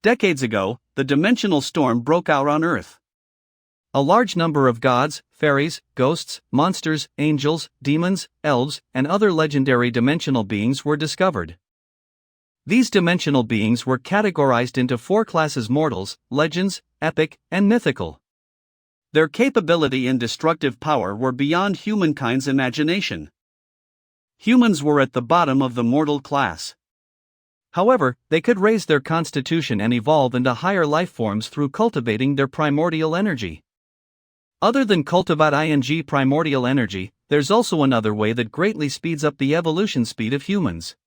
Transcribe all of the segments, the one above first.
Decades ago, the dimensional storm broke out on Earth. A large number of gods, fairies, ghosts, monsters, angels, demons, elves, and other legendary dimensional beings were discovered. These dimensional beings were categorized into 4 classes: mortals, legends, epic, and mythical. Their capability and destructive power were beyond humankind's imagination. Humans were at the bottom of the mortal class. However, they could raise their constitution and evolve into higher life forms through cultivating their primordial energy. Other than cultivate primordial energy, there's also another way that greatly speeds up the evolution speed of humans.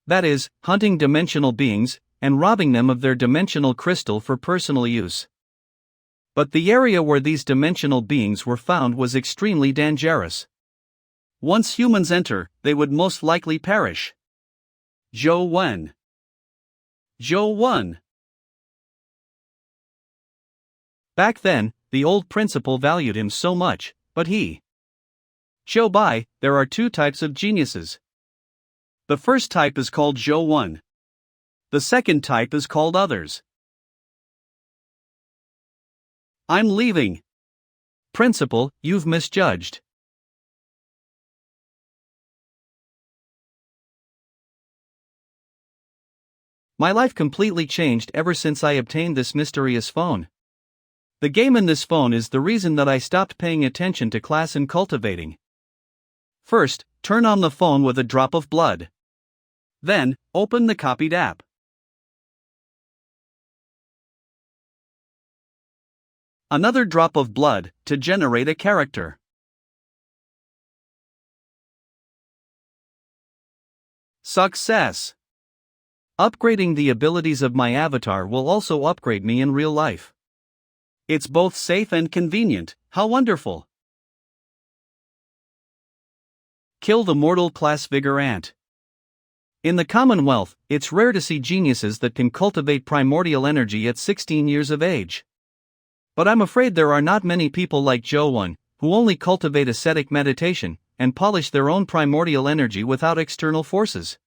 That is, hunting dimensional beings, and robbing them of their dimensional crystal for personal use. But the area where these dimensional beings were found was extremely dangerous. Once humans enter, they would most likely perish. Zhou Wen. Zhou Wen. Back then, the old principal valued him so much, but he. Zhou Bai, there are 2 types of geniuses. The first type is called Zhou Wen. The second type is called others. I'm leaving. Principal, you've misjudged. My life completely changed ever since I obtained this mysterious phone. The game in this phone is the reason that I stopped paying attention to class and cultivating. First, turn on the phone with a drop of blood. Then, open the copied app. Another drop of blood to generate a character. Success! Upgrading the abilities of my avatar will also upgrade me in real life. It's both safe and convenient. How wonderful! Kill the mortal class vigor ant. In the Commonwealth, it's rare to see geniuses that can cultivate primordial energy at 16 years of age. But I'm afraid there are not many people like Zhou Wen, who only cultivate ascetic meditation, and polish their own primordial energy without external forces.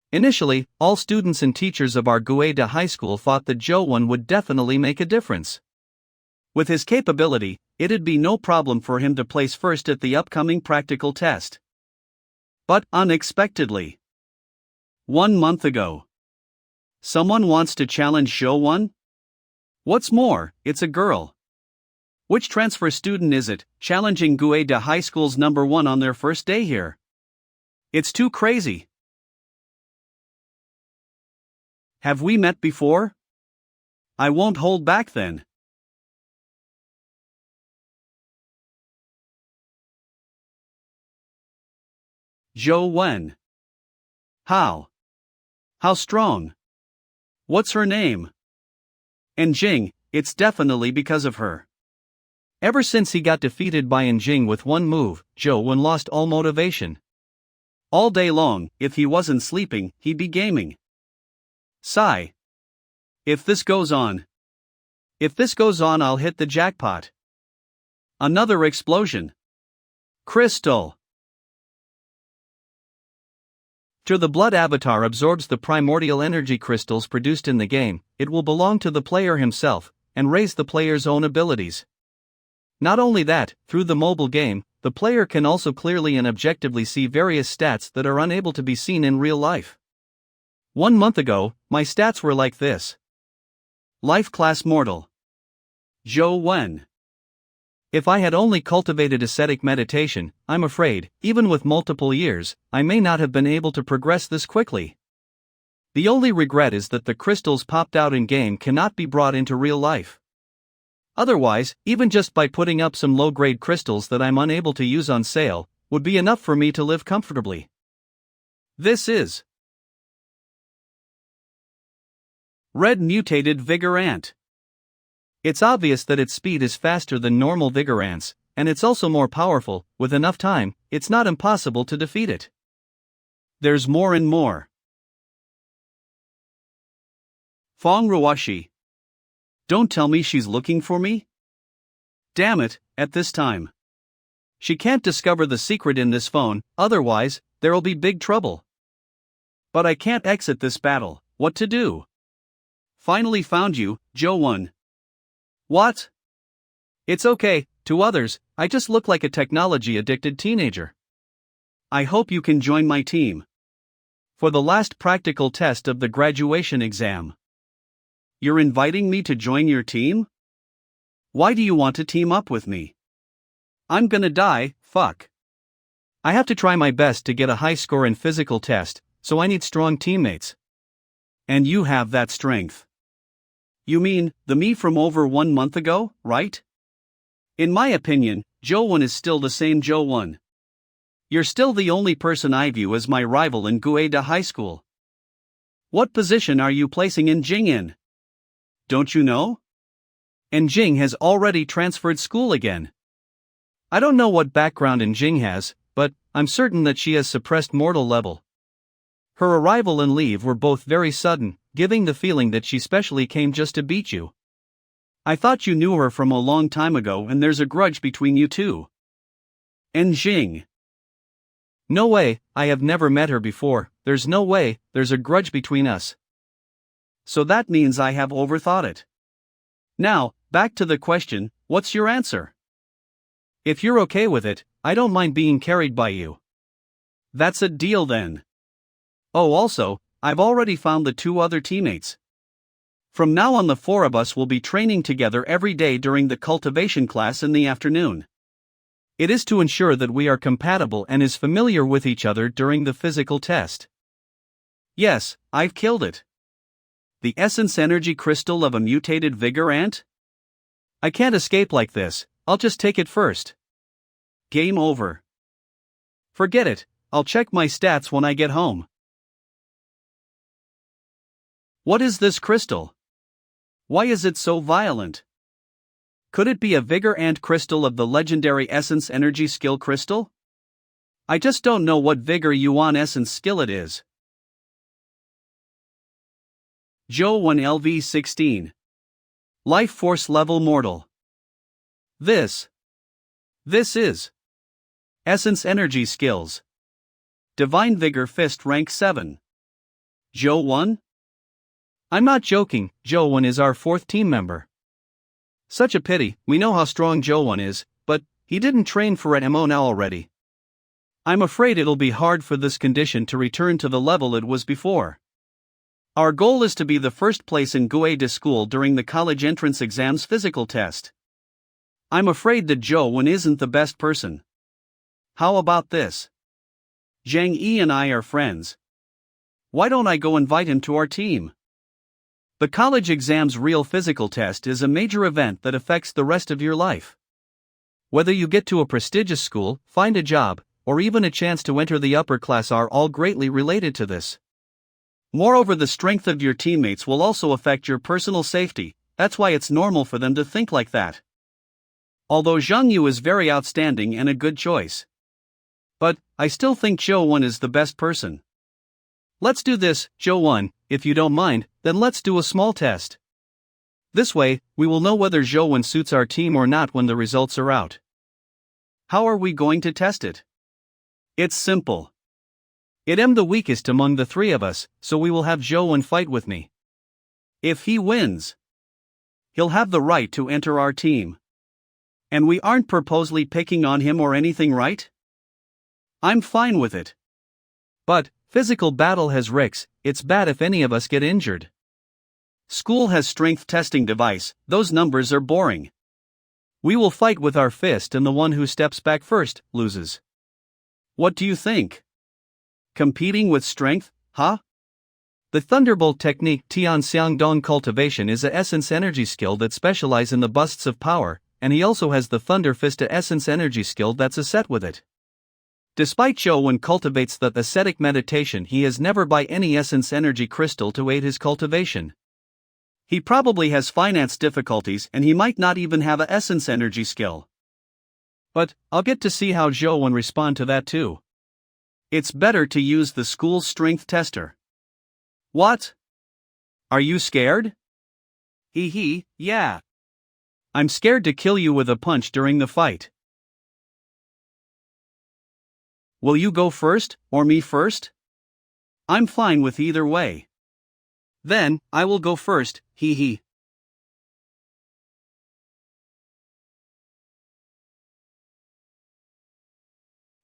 Initially, all students and teachers of our Gueda High School thought that Zhou Wen would definitely make a difference. With his capability, it'd be no problem for him to place first at the upcoming practical test. But unexpectedly, 1 month ago, someone wants to challenge Zhou Wen? What's more, it's a girl. Which transfer student is it, challenging Gueda High School's #1 on their first day here? It's too crazy. Have we met before? I won't hold back then. Zhou Wen. How strong? What's her name? And Jing, it's definitely because of her. Ever since he got defeated by Jing with one move, Zhou Wen lost all motivation. All day long, if he wasn't sleeping, he'd be gaming. Sigh. If this goes on, I'll hit the jackpot. Another explosion. Crystal. After the blood avatar absorbs the primordial energy crystals produced in the game, it will belong to the player himself, and raise the player's own abilities. Not only that, through the mobile game, the player can also clearly and objectively see various stats that are unable to be seen in real life. 1 month ago, my stats were like this. Life Class Mortal. Zhou Wen. If I had only cultivated ascetic meditation, I'm afraid, even with multiple years, I may not have been able to progress this quickly. The only regret is that the crystals popped out in game cannot be brought into real life. Otherwise, even just by putting up some low-grade crystals that I'm unable to use on sale, would be enough for me to live comfortably. This is Red Mutated Vigor Ant. It's obvious that its speed is faster than normal vigor ants, and it's also more powerful. With enough time, it's not impossible to defeat it. There's more and more. Fong Ruoshi. Don't tell me she's looking for me? Damn it, at this time. She can't discover the secret in this phone, otherwise, there'll be big trouble. But I can't exit this battle. What to do? finally found you, Jo-won. What? It's okay, to others, I just look like a technology-addicted teenager. I hope you can join my team for the last practical test of the graduation exam. You're inviting me to join your team? Why do you want to team up with me? I'm gonna die, fuck. I have to try my best to get a high score in physical test, so I need strong teammates. And you have that strength. You mean, the me from over 1 month ago, right? In my opinion, Jo-won is still the same Jo-won. You're still the only person I view as my rival in Gueda High School. What position are you placing in Jing in? Don't you know? And Jing has already transferred school again. I don't know what background in Jing has, but I'm certain that she has suppressed mortal level. Her arrival and leave were both very sudden, giving the feeling that she specially came just to beat you. I thought you knew her from a long time ago and there's a grudge between you two. And Jing. No way, I have never met her before, there's no way, there's a grudge between us. So that means I have overthought it. Now, back to the question, what's your answer? If you're okay with it, I don't mind being carried by you. That's a deal then. Oh, also, I've already found the 2 other teammates. From now on the 4 of us will be training together every day during the cultivation class in the afternoon. It is to ensure that we are compatible and is familiar with each other during the physical test. Yes, I've killed it. The essence energy crystal of a mutated vigor ant? I can't escape like this, I'll just take it first. Game over. Forget it, I'll check my stats when I get home. What is this crystal? Why is it so violent? Could it be a vigor ant crystal of the legendary essence energy skill crystal? I just don't know what vigor yuan essence skill it is. Jo-won LV16. Life Force Level Mortal. This is Essence Energy Skills. Divine Vigor Fist Rank 7. Jo-won? I'm not joking, Jo-won is our 4th team member. Such a pity, we know how strong Jo-won is, but he didn't train for it now already. I'm afraid it'll be hard for this condition to return to the level it was before. Our goal is to be the first place in Gueda school during the college entrance exam's physical test. I'm afraid that Jo-won isn't the best person. How about this? Zhang Yi and I are friends. Why don't I go invite him to our team? The college exam's real physical test is a major event that affects the rest of your life. Whether you get to a prestigious school, find a job, or even a chance to enter the upper class are all greatly related to this. Moreover, the strength of your teammates will also affect your personal safety, that's why it's normal for them to think like that. Although Zhang Yu is very outstanding and a good choice. But, I still think Jo-won is the best person. Let's do this, Jo-won, if you don't mind, then let's do a small test. This way, we will know whether Jo-won suits our team or not when the results are out. How are we going to test it? It's simple. I am the weakest among the 3 of us, so we will have Jo-won fight with me. If he wins, he'll have the right to enter our team. And we aren't purposely picking on him or anything, right? I'm fine with it. But, physical battle has risks, it's bad if any of us get injured. School has strength testing device, those numbers are boring. We will fight with our fist and the one who steps back first, loses. What do you think? Competing with strength, huh? The Thunderbolt technique Tian Xiangdong cultivation is a essence energy skill that specializes in the busts of power, and he also has the Thunder Fist essence energy skill that's a set with it. Despite Jo-won cultivates the ascetic meditation, he has never buy any essence energy crystal to aid his cultivation. He probably has finance difficulties and he might not even have a essence energy skill. But, I'll get to see how Jo-won respond to that too. It's better to use the school's strength tester. What? Are you scared? Yeah. I'm scared to kill you with a punch during the fight. Will you go first, or me first? I'm fine with either way. Then, I will go first, hee hee.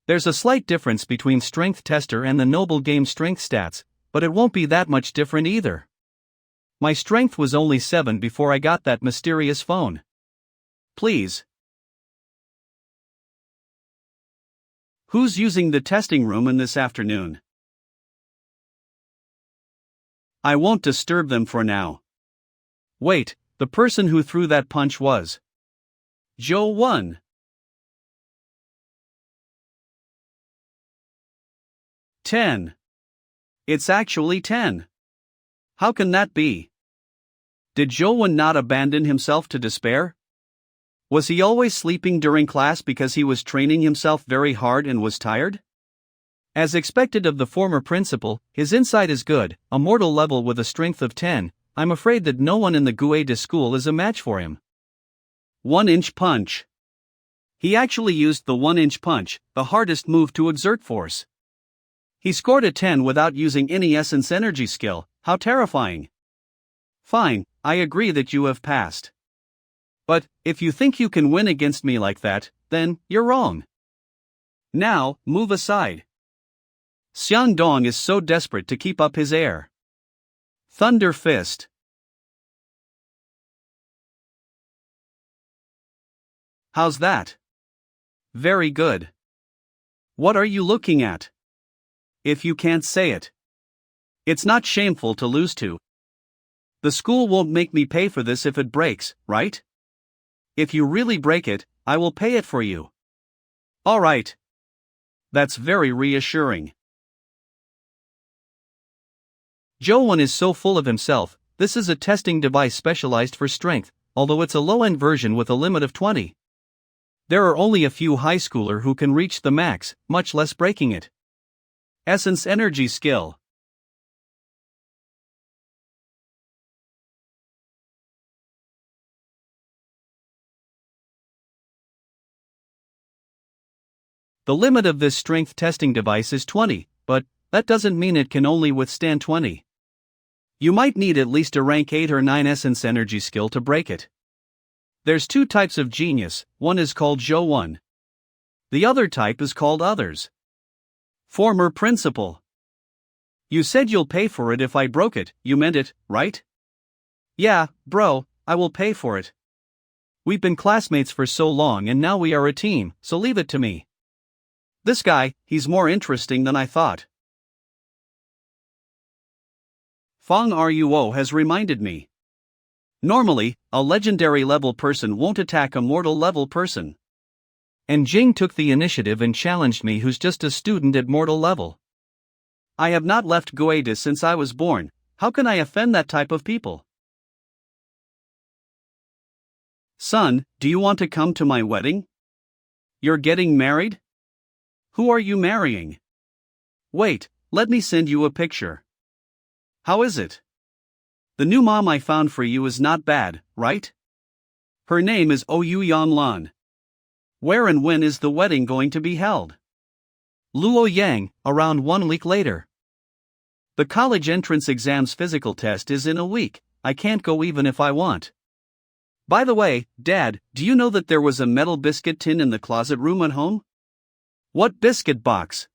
There's a slight difference between Strength Tester and the Noble Game Strength stats, but it won't be that much different either. My strength was only 7 before I got that mysterious phone. Please. Who's using the testing room in this afternoon? I won't disturb them for now. Wait, the person who threw that punch was Joe 1. 10. It's actually 10. How can that be? Did Joe not abandon himself to despair? Was he always sleeping during class because he was training himself very hard and was tired? As expected of the former principal, his insight is good, a mortal level with a strength of 10. I'm afraid that no one in the Guede school is a match for him. 1-inch punch. He actually used the 1-inch punch, the hardest move to exert force. He scored a 10 without using any essence energy skill. How terrifying. Fine, I agree that you have passed. But, if you think you can win against me like that, then, you're wrong. Now, move aside. Xian Dong is so desperate to keep up his air. Thunder Fist. How's that? Very good. What are you looking at? If you can't say it. It's not shameful to lose to. The school won't make me pay for this if it breaks, right? If you really break it, I will pay it for you. All right. That's very reassuring. Joe is so full of himself. This is a testing device specialized for strength, although it's a low-end version with a limit of 20. There are only a few high schooler who can reach the max, much less breaking it. Essence Energy Skill. The limit of this strength testing device is 20, but that doesn't mean it can only withstand 20. You might need at least a rank 8 or 9 essence energy skill to break it. There's 2 types of genius, one is called Zhou 1. The other type is called others. Former principal. You said you'll pay for it if I broke it, you meant it, right? Yeah, bro, I will pay for it. We've been classmates for so long and now we are a team, so leave it to me. This guy, he's more interesting than I thought. Fang Ruo has reminded me. Normally, a legendary level person won't attack a mortal level person. And Jing took the initiative and challenged me, who's just a student at mortal level. I have not left Guede since I was born. How can I offend that type of people? Son, do you want to come to my wedding? You're getting married? Who are you marrying? Wait, let me send you a picture. How is it? The new mom I found for you is not bad, right? Her name is Ou Yanlan. Where and when is the wedding going to be held? Luo Yang, around 1 week later. The college entrance exam's physical test is in a week. I can't go even if I want. By the way, Dad, do you know that there was a metal biscuit tin in the closet room at home? What biscuit box?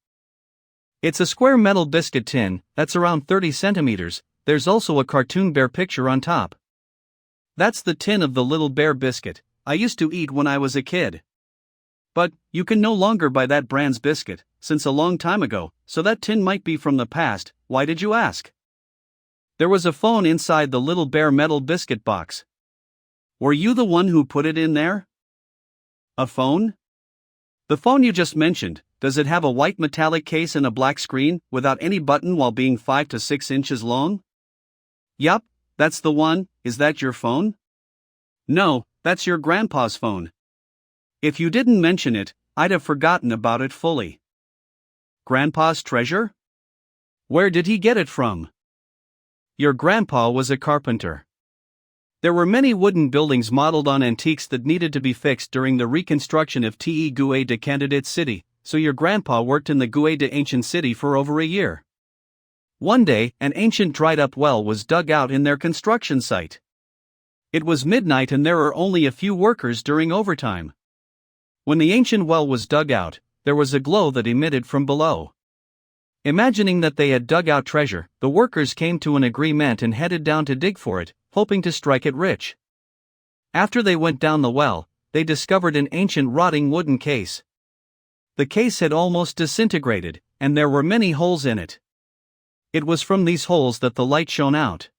It's a square metal biscuit tin, that's around 30 centimeters. There's also a cartoon bear picture on top. That's the tin of the little bear biscuit I used to eat when I was a kid. But, you can no longer buy that brand's biscuit, since a long time ago, so that tin might be from the past. Why did you ask? There was a phone inside the little bear metal biscuit box. Were you the one who put it in there? A phone? The phone you just mentioned, does it have a white metallic case and a black screen, without any button while being 5 to 6 inches long? Yup, that's the one. Is that your phone? No, that's your grandpa's phone. If you didn't mention it, I'd have forgotten about it fully. Grandpa's treasure? Where did he get it from? Your grandpa was a carpenter. There were many wooden buildings modeled on antiques that needed to be fixed during the reconstruction of Te Guede Candidate City, so your grandpa worked in the Guede Ancient City for over a year. One day, an ancient dried-up well was dug out in their construction site. It was midnight and there were only a few workers during overtime. When the ancient well was dug out, there was a glow that emitted from below. Imagining that they had dug out treasure, the workers came to an agreement and headed down to dig for it, hoping to strike it rich. After they went down the well, they discovered an ancient rotting wooden case. The case had almost disintegrated, and there were many holes in it. It was from these holes that the light shone out.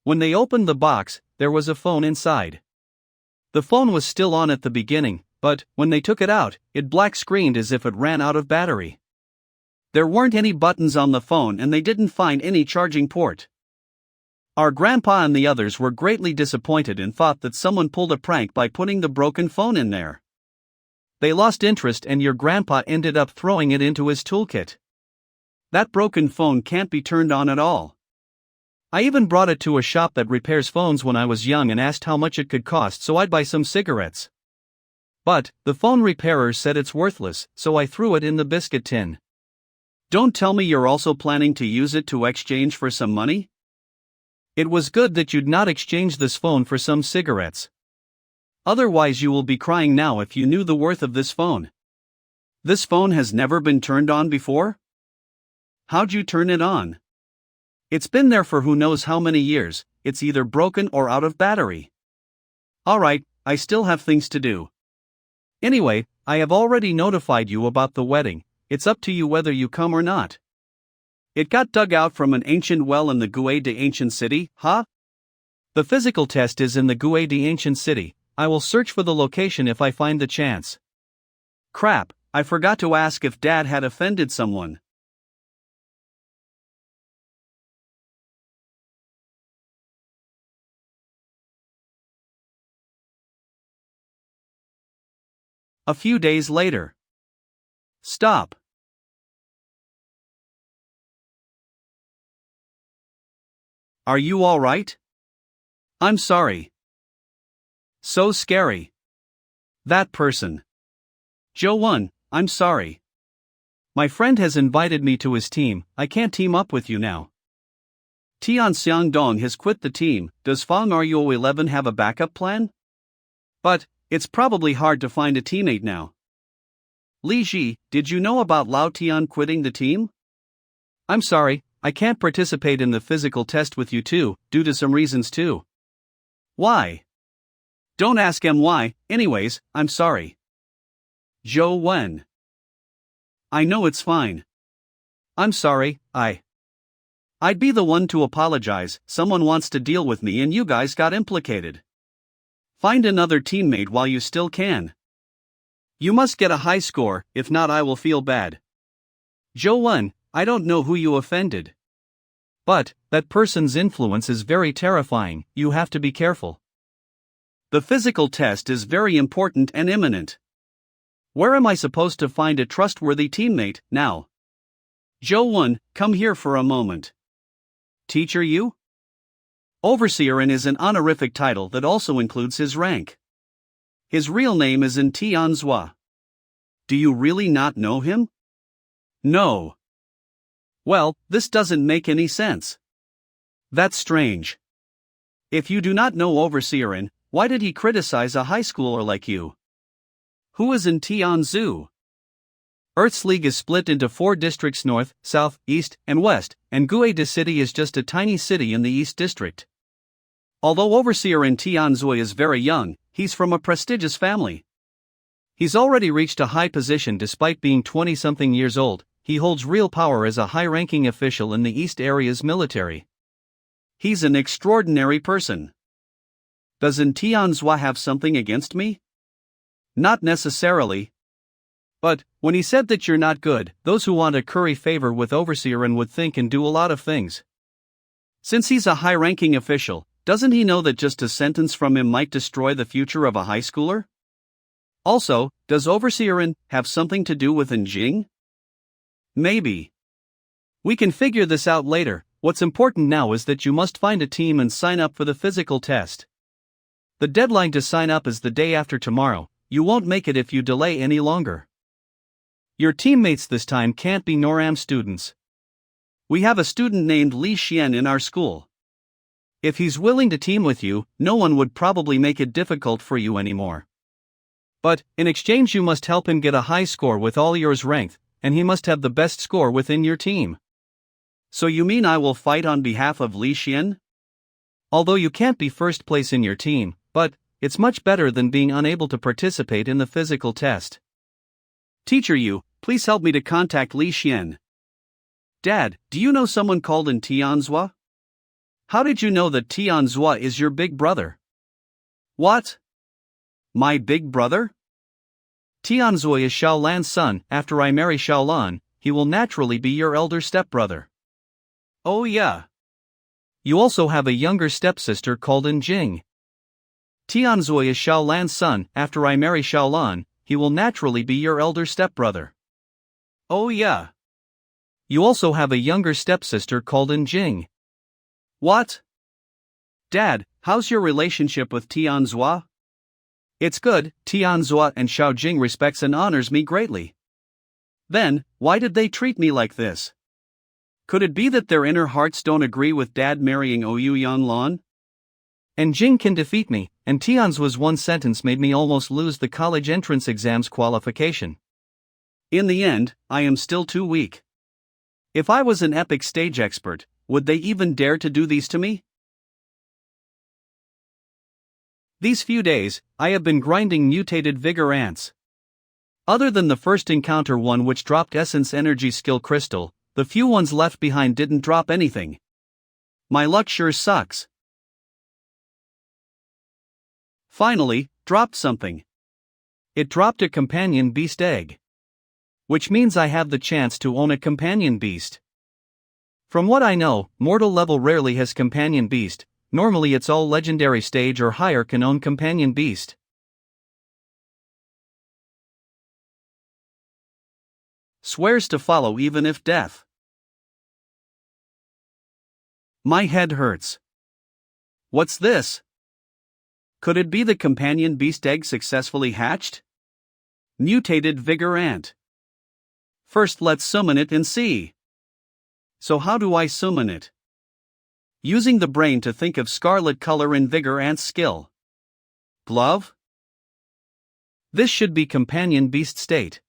When they opened the box, there was a phone inside. The phone was still on at the beginning, but when they took it out, it black screened as if it ran out of battery. There weren't any buttons on the phone and they didn't find any charging port. Our grandpa and the others were greatly disappointed and thought that someone pulled a prank by putting the broken phone in there. They lost interest and your grandpa ended up throwing it into his toolkit. That broken phone can't be turned on at all. I even brought it to a shop that repairs phones when I was young and asked how much it could cost so I'd buy some cigarettes. But the phone repairer said it's worthless, so I threw it in the biscuit tin. Don't tell me you're also planning to use it to exchange for some money? It was good that you'd not exchange this phone for some cigarettes. Otherwise you will be crying now if you knew the worth of this phone. This phone has never been turned on before? How'd you turn it on? It's been there for who knows how many years, it's either broken or out of battery. Alright, I still have things to do. Anyway, I have already notified you about the wedding, it's up to you whether you come or not. It got dug out from an ancient well in the Gue de Ancient City, huh? The physical test is in the Gue de Ancient City, I will search for the location if I find the chance. Crap, I forgot to ask if Dad had offended someone. A few days later. Stop. Are you all right? I'm sorry. So scary. That person. Jo-won, I'm sorry. My friend has invited me to his team, I can't team up with you now. Tian Xiangdong has quit the team, does Fang Ruo 11 have a backup plan? But, it's probably hard to find a teammate now. Li Ji, did you know about Lao Tian quitting the team? I'm sorry, I can't participate in the physical test with you two, due to some reasons too. Why? Don't ask him why, anyways, I'm sorry. Jo-won. I know it's fine. I'm sorry, I'd be the one to apologize, someone wants to deal with me and you guys got implicated. Find another teammate while you still can. You must get a high score, if not I will feel bad. Jo-won, I don't know who you offended. But, that person's influence is very terrifying, you have to be careful. The physical test is very important and imminent. Where am I supposed to find a trustworthy teammate, now? Jo-won, come here for a moment. Teacher you? Overseerin is an honorific title that also includes his rank. His real name is in Tianzhua. Do you really not know him? No. Well, this doesn't make any sense. That's strange. If you do not know Overseerin, why did he criticize a high schooler like you? Who is in Tianzhu? Earth's League is split into 4 districts north, south, east, and west, and Gueda City is just a tiny city in the East District. Although Overseer in Tianzhui is very young, he's from a prestigious family. He's already reached a high position despite being 20-something years old, he holds real power as a high-ranking official in the East Area's military. He's an extraordinary person. Doesn't Tianzhua have something against me? Not necessarily. But, when he said that you're not good, those who want to curry favor with Overseerin would think and do a lot of things. Since he's a high-ranking official, doesn't he know that just a sentence from him might destroy the future of a high schooler? Also, does Overseerin have something to do with Njing? Maybe. We can figure this out later, what's important now is that you must find a team and sign up for the physical test. The deadline to sign up is the day after tomorrow, you won't make it if you delay any longer. Your teammates this time can't be Noram students. We have a student named Li Xian in our school. If he's willing to team with you, no one would probably make it difficult for you anymore. But, in exchange, you must help him get a high score with all yours ranked, and he must have the best score within your team. So you mean I will fight on behalf of Li Xian? Although you can't be first place in your team, but it's much better than being unable to participate in the physical test. Teacher Yu, please help me to contact Li Xian. Dad, do you know someone called in Tianzhua? How did you know that Tianzhua is your big brother? What? My big brother? Tianzhua is Xiaolan's son. After I marry Xiaolan, he will naturally be your elder stepbrother. Oh yeah. You also have a younger stepsister called in Jing. Tianzhua is Xiaolan's son. After I marry Xiaolan, he will naturally be your elder stepbrother. Oh yeah. You also have a younger stepsister called in Jing. What? Dad, how's your relationship with Tianzhua? It's good. Tianzhua and Xiaojing respects and honors me greatly. Then, why did they treat me like this? Could it be that their inner hearts don't agree with Dad marrying Oyu Yanlan? And Jing can defeat me, and Tianzhua's one sentence made me almost lose the college entrance exams qualification. In the end, I am still too weak. If I was an epic stage expert, would they even dare to do these to me? These few days, I have been grinding mutated vigor ants. Other than the first encounter one which dropped Essence Energy Skill Crystal, the few ones left behind didn't drop anything. My luck sure sucks. Finally, dropped something. It dropped a companion beast egg. Which means I have the chance to own a companion beast. From what I know, mortal level rarely has companion beast, normally it's all legendary stage or higher can own companion beast. Swears to follow even if death. My head hurts. What's this? Could it be the companion beast egg successfully hatched? Mutated vigor ant. First let's summon it and see. So how do I summon it? Using the brain to think of scarlet color in vigor ant's skill. Glove? This should be companion beast state.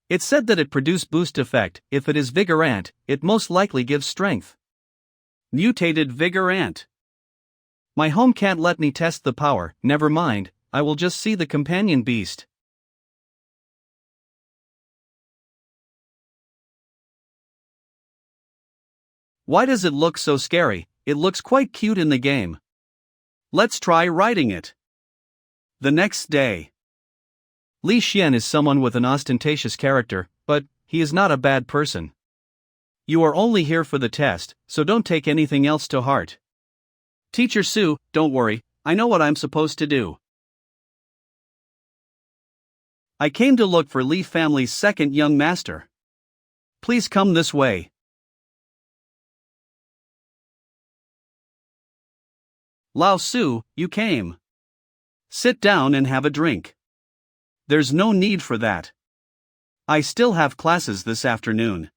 It said that it produce boost effect. If it is vigor ant, it most likely gives strength. Mutated vigor ant. My home can't let me test the power. Never mind, I will just see the companion beast. Why does it look so scary? It looks quite cute in the game. Let's try writing it. The next day. Li Xian is someone with an ostentatious character, but he is not a bad person. You are only here for the test, so don't take anything else to heart. Teacher Su, don't worry, I know what I'm supposed to do. I came to look for Li family's second young master. Please come this way. Lao Su, you came. Sit down and have a drink. There's no need for that. I still have classes this afternoon.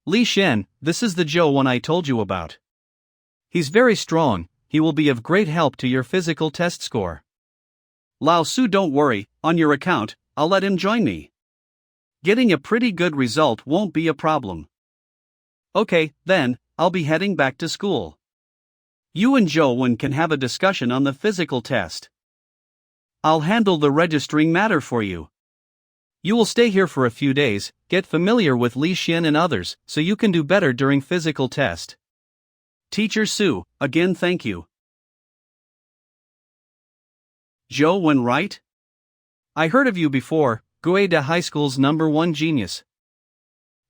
Li Shen, this is the Zhou one I told you about. He's very strong, he will be of great help to your physical test score. Lao Su, don't worry, on your account, I'll let him join me. Getting a pretty good result won't be a problem. Okay, then, I'll be heading back to school. You and Zhou can have a discussion on the physical test. I'll handle the registering matter for you. You will stay here for a few days, get familiar with Li Xian and others, so you can do better during physical test. Teacher Su, again thank you. Zhou, right? I heard of you before, Gueda High School's #1 genius.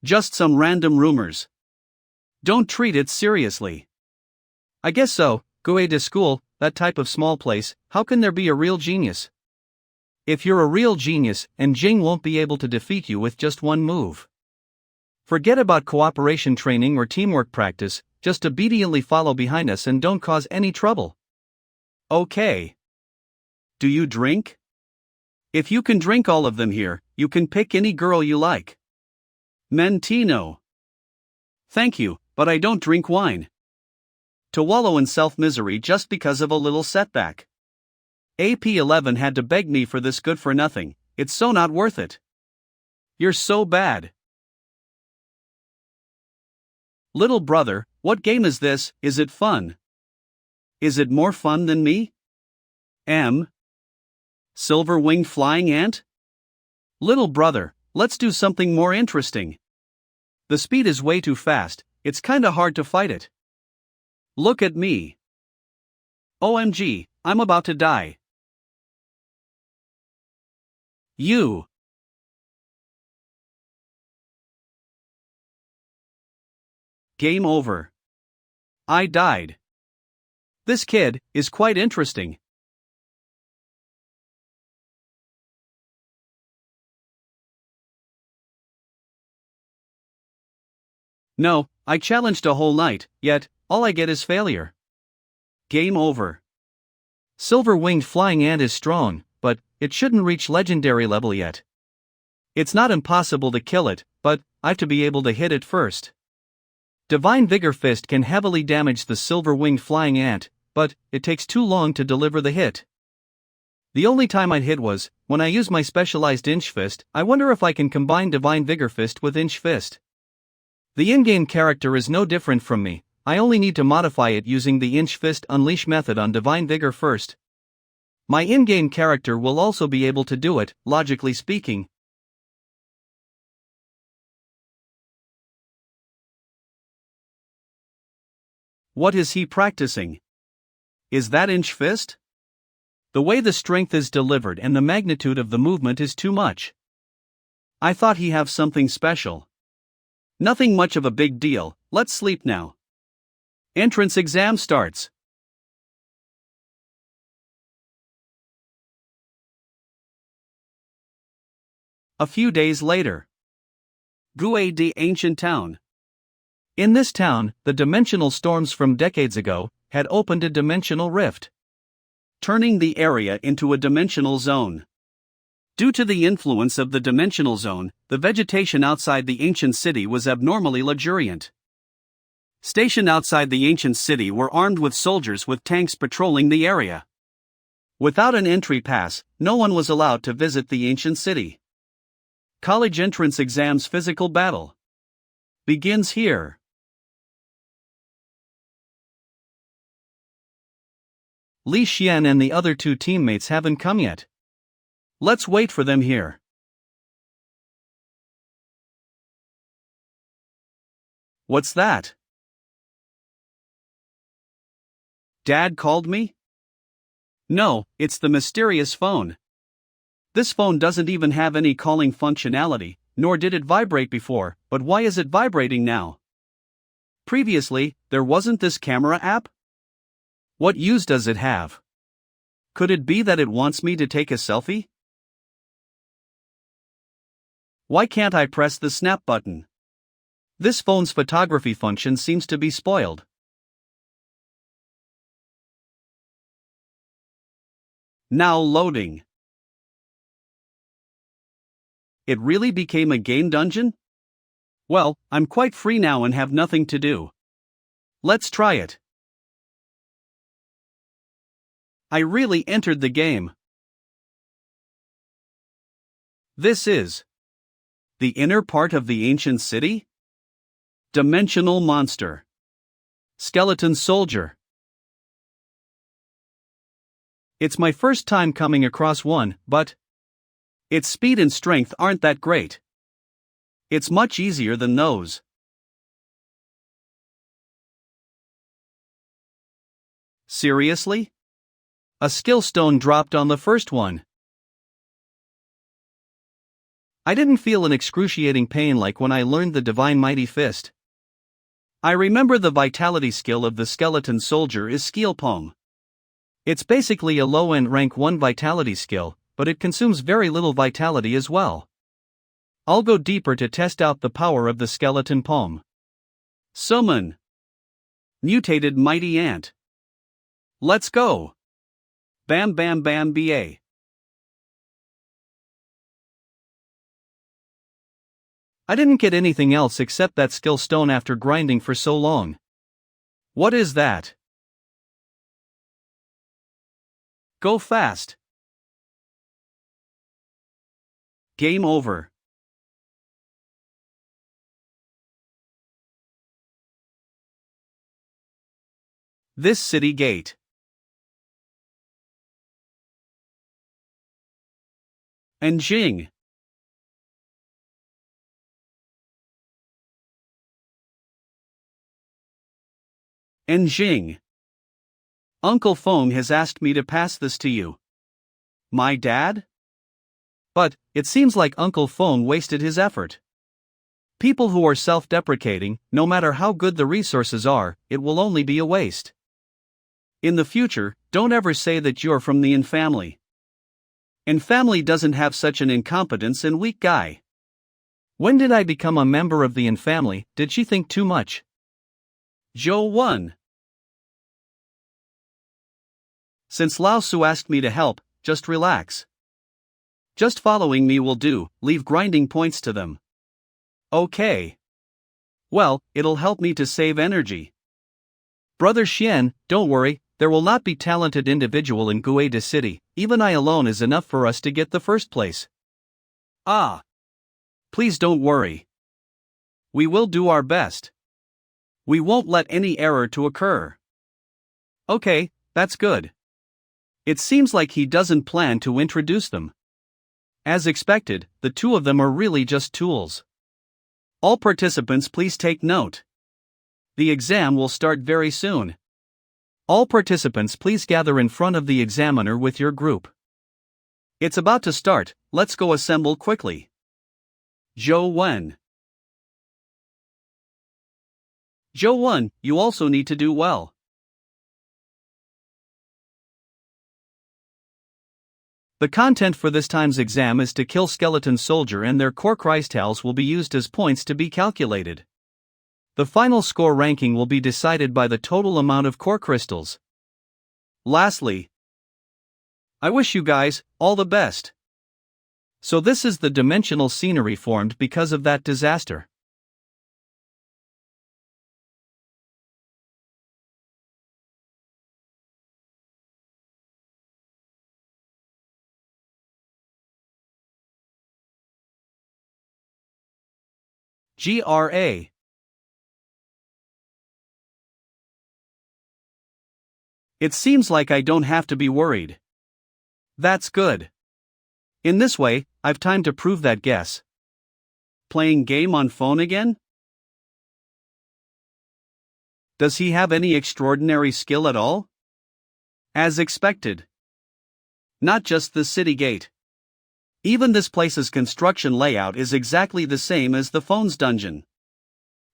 Just some random rumors. Don't treat it seriously. I guess so, Gueda School, that type of small place, how can there be a real genius? If you're a real genius, and Jing won't be able to defeat you with just one move. Forget about cooperation training or teamwork practice, just obediently follow behind us and don't cause any trouble. Okay. Do you drink? If you can drink all of them here, you can pick any girl you like. Mentino. Thank you, but I don't drink wine. To wallow in self-misery just because of a little setback. AP11 had to beg me for this good for nothing, it's so not worth it. You're so bad. Little brother, what game is this, is it fun? Is it more fun than me? Silver-winged flying ant? Little brother, let's do something more interesting. The speed is way too fast, it's kinda hard to fight it. Look at me. OMG, I'm about to die. You. Game over. I died. This kid is quite interesting. No, I challenged a whole night, yet, all I get is failure. Game over. Silver-winged flying ant is strong, but it shouldn't reach legendary level yet. It's not impossible to kill it, but I've to be able to hit it first. Divine Vigor Fist can heavily damage the silver-winged flying ant, but it takes too long to deliver the hit. The only time I'd hit was when I used my specialized Inch Fist. I wonder if I can combine Divine Vigor Fist with Inch Fist. The in-game character is no different from me, I only need to modify it using the Inch Fist Unleash method on Divine Vigor first. My in-game character will also be able to do it, logically speaking. What is he practicing? Is that Inch Fist? The way the strength is delivered and the magnitude of the movement is too much. I thought he have something special. Nothing much of a big deal, let's sleep now. Entrance exam starts. A few days later. Guade ancient town. In this town, the dimensional storms from decades ago had opened a dimensional rift, turning the area into a dimensional zone. Due to the influence of the dimensional zone, the vegetation outside the ancient city was abnormally luxuriant. Stationed outside the ancient city were armed with soldiers with tanks patrolling the area. Without an entry pass, no one was allowed to visit the ancient city. College entrance exams physical battle begins here. Li Xian and the other two teammates haven't come yet. Let's wait for them here. What's that? Dad called me? No, it's the mysterious phone. This phone doesn't even have any calling functionality, nor did it vibrate before, but why is it vibrating now? Previously, there wasn't this camera app? What use does it have? Could it be that it wants me to take a selfie? Why can't I press the snap button? This phone's photography function seems to be spoiled. Now loading. It really became a game dungeon? Well, I'm quite free now and have nothing to do. Let's try it. I really entered the game. This is the inner part of the ancient city? Dimensional monster. Skeleton soldier. It's my first time coming across one, but its speed and strength aren't that great. It's much easier than those. Seriously? A skill stone dropped on the first one. I didn't feel an excruciating pain like when I learned the Divine Mighty Fist. I remember the vitality skill of the skeleton soldier is Skeelpalm. It's basically a low-end rank 1 vitality skill, but it consumes very little vitality as well. I'll go deeper to test out the power of the skeleton palm. Summon. Mutated Mighty Ant. Let's go. Bam bam bam ba. I didn't get anything else except that skill stone after grinding for so long. What is that? Go fast. Game over. This city gate. And Jing. And Jing. Uncle Feng has asked me to pass this to you. My dad? But, it seems like Uncle Feng wasted his effort. People who are self-deprecating, no matter how good the resources are, it will only be a waste. In the future, don't ever say that you're from the Yin family. Yin family doesn't have such an incompetence and weak guy. When did I become a member of the Yin family? Did she think too much? Zhou 1. Since Lao Su asked me to help, just relax. Just following me will do, leave grinding points to them. Okay. Well, it'll help me to save energy. Brother Xian, don't worry, there will not be talented individual in Guade City, even I alone is enough for us to get the first place. Ah. Please don't worry. We will do our best. We won't let any error to occur. Okay, that's good. It seems like he doesn't plan to introduce them. As expected, the two of them are really just tools. All participants please take note. The exam will start very soon. All participants please gather in front of the examiner with your group. It's about to start, let's go assemble quickly. Zhou Wen. Zhou Wen, you also need to do well. The content for this time's exam is to kill skeleton soldier and their core crystals will be used as points to be calculated. The final score ranking will be decided by the total amount of core crystals. Lastly, I wish you guys all the best. So this is the dimensional scenery formed because of that disaster. GRA. It seems like I don't have to be worried. That's good. In this way, I've time to prove that guess. Playing game on phone again? Does he have any extraordinary skill at all? As expected. Not just the city gate. Even this place's construction layout is exactly the same as the phone's dungeon.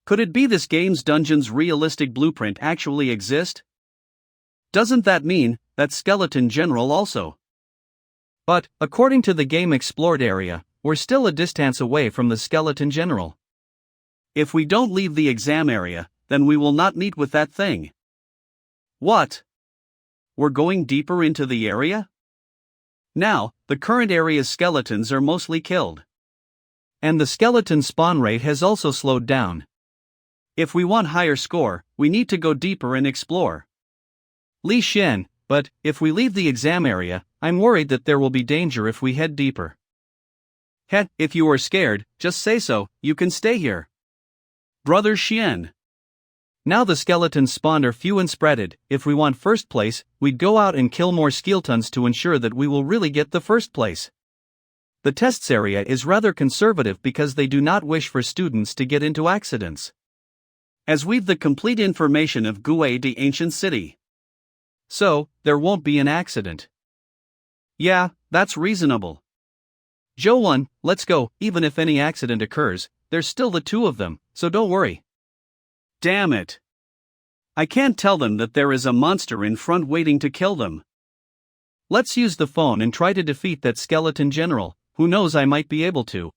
Could it be this game's dungeon's realistic blueprint actually exist? Doesn't that mean that Skeleton General also? But, according to the game explored area, we're still a distance away from the Skeleton General. If we don't leave the exam area, then we will not meet with that thing. What? We're going deeper into the area? Now, the current area's skeletons are mostly killed. And the skeleton spawn rate has also slowed down. If we want higher score, we need to go deeper and explore. Li Shen, but, if we leave the exam area, I'm worried that there will be danger if we head deeper. If you are scared, just say so, you can stay here. Brother Xian. Now the skeletons spawned are few and spreaded, if we want first place, we'd go out and kill more skeletons to ensure that we will really get the first place. The tests area is rather conservative because they do not wish for students to get into accidents. As we've the complete information of Gue the ancient city. So, there won't be an accident. Yeah, that's reasonable. Zhou, let's go, even if any accident occurs, there's still the two of them, so don't worry. Damn it. I can't tell them that there is a monster in front waiting to kill them. Let's use the phone and try to defeat that skeleton general, who knows I might be able to.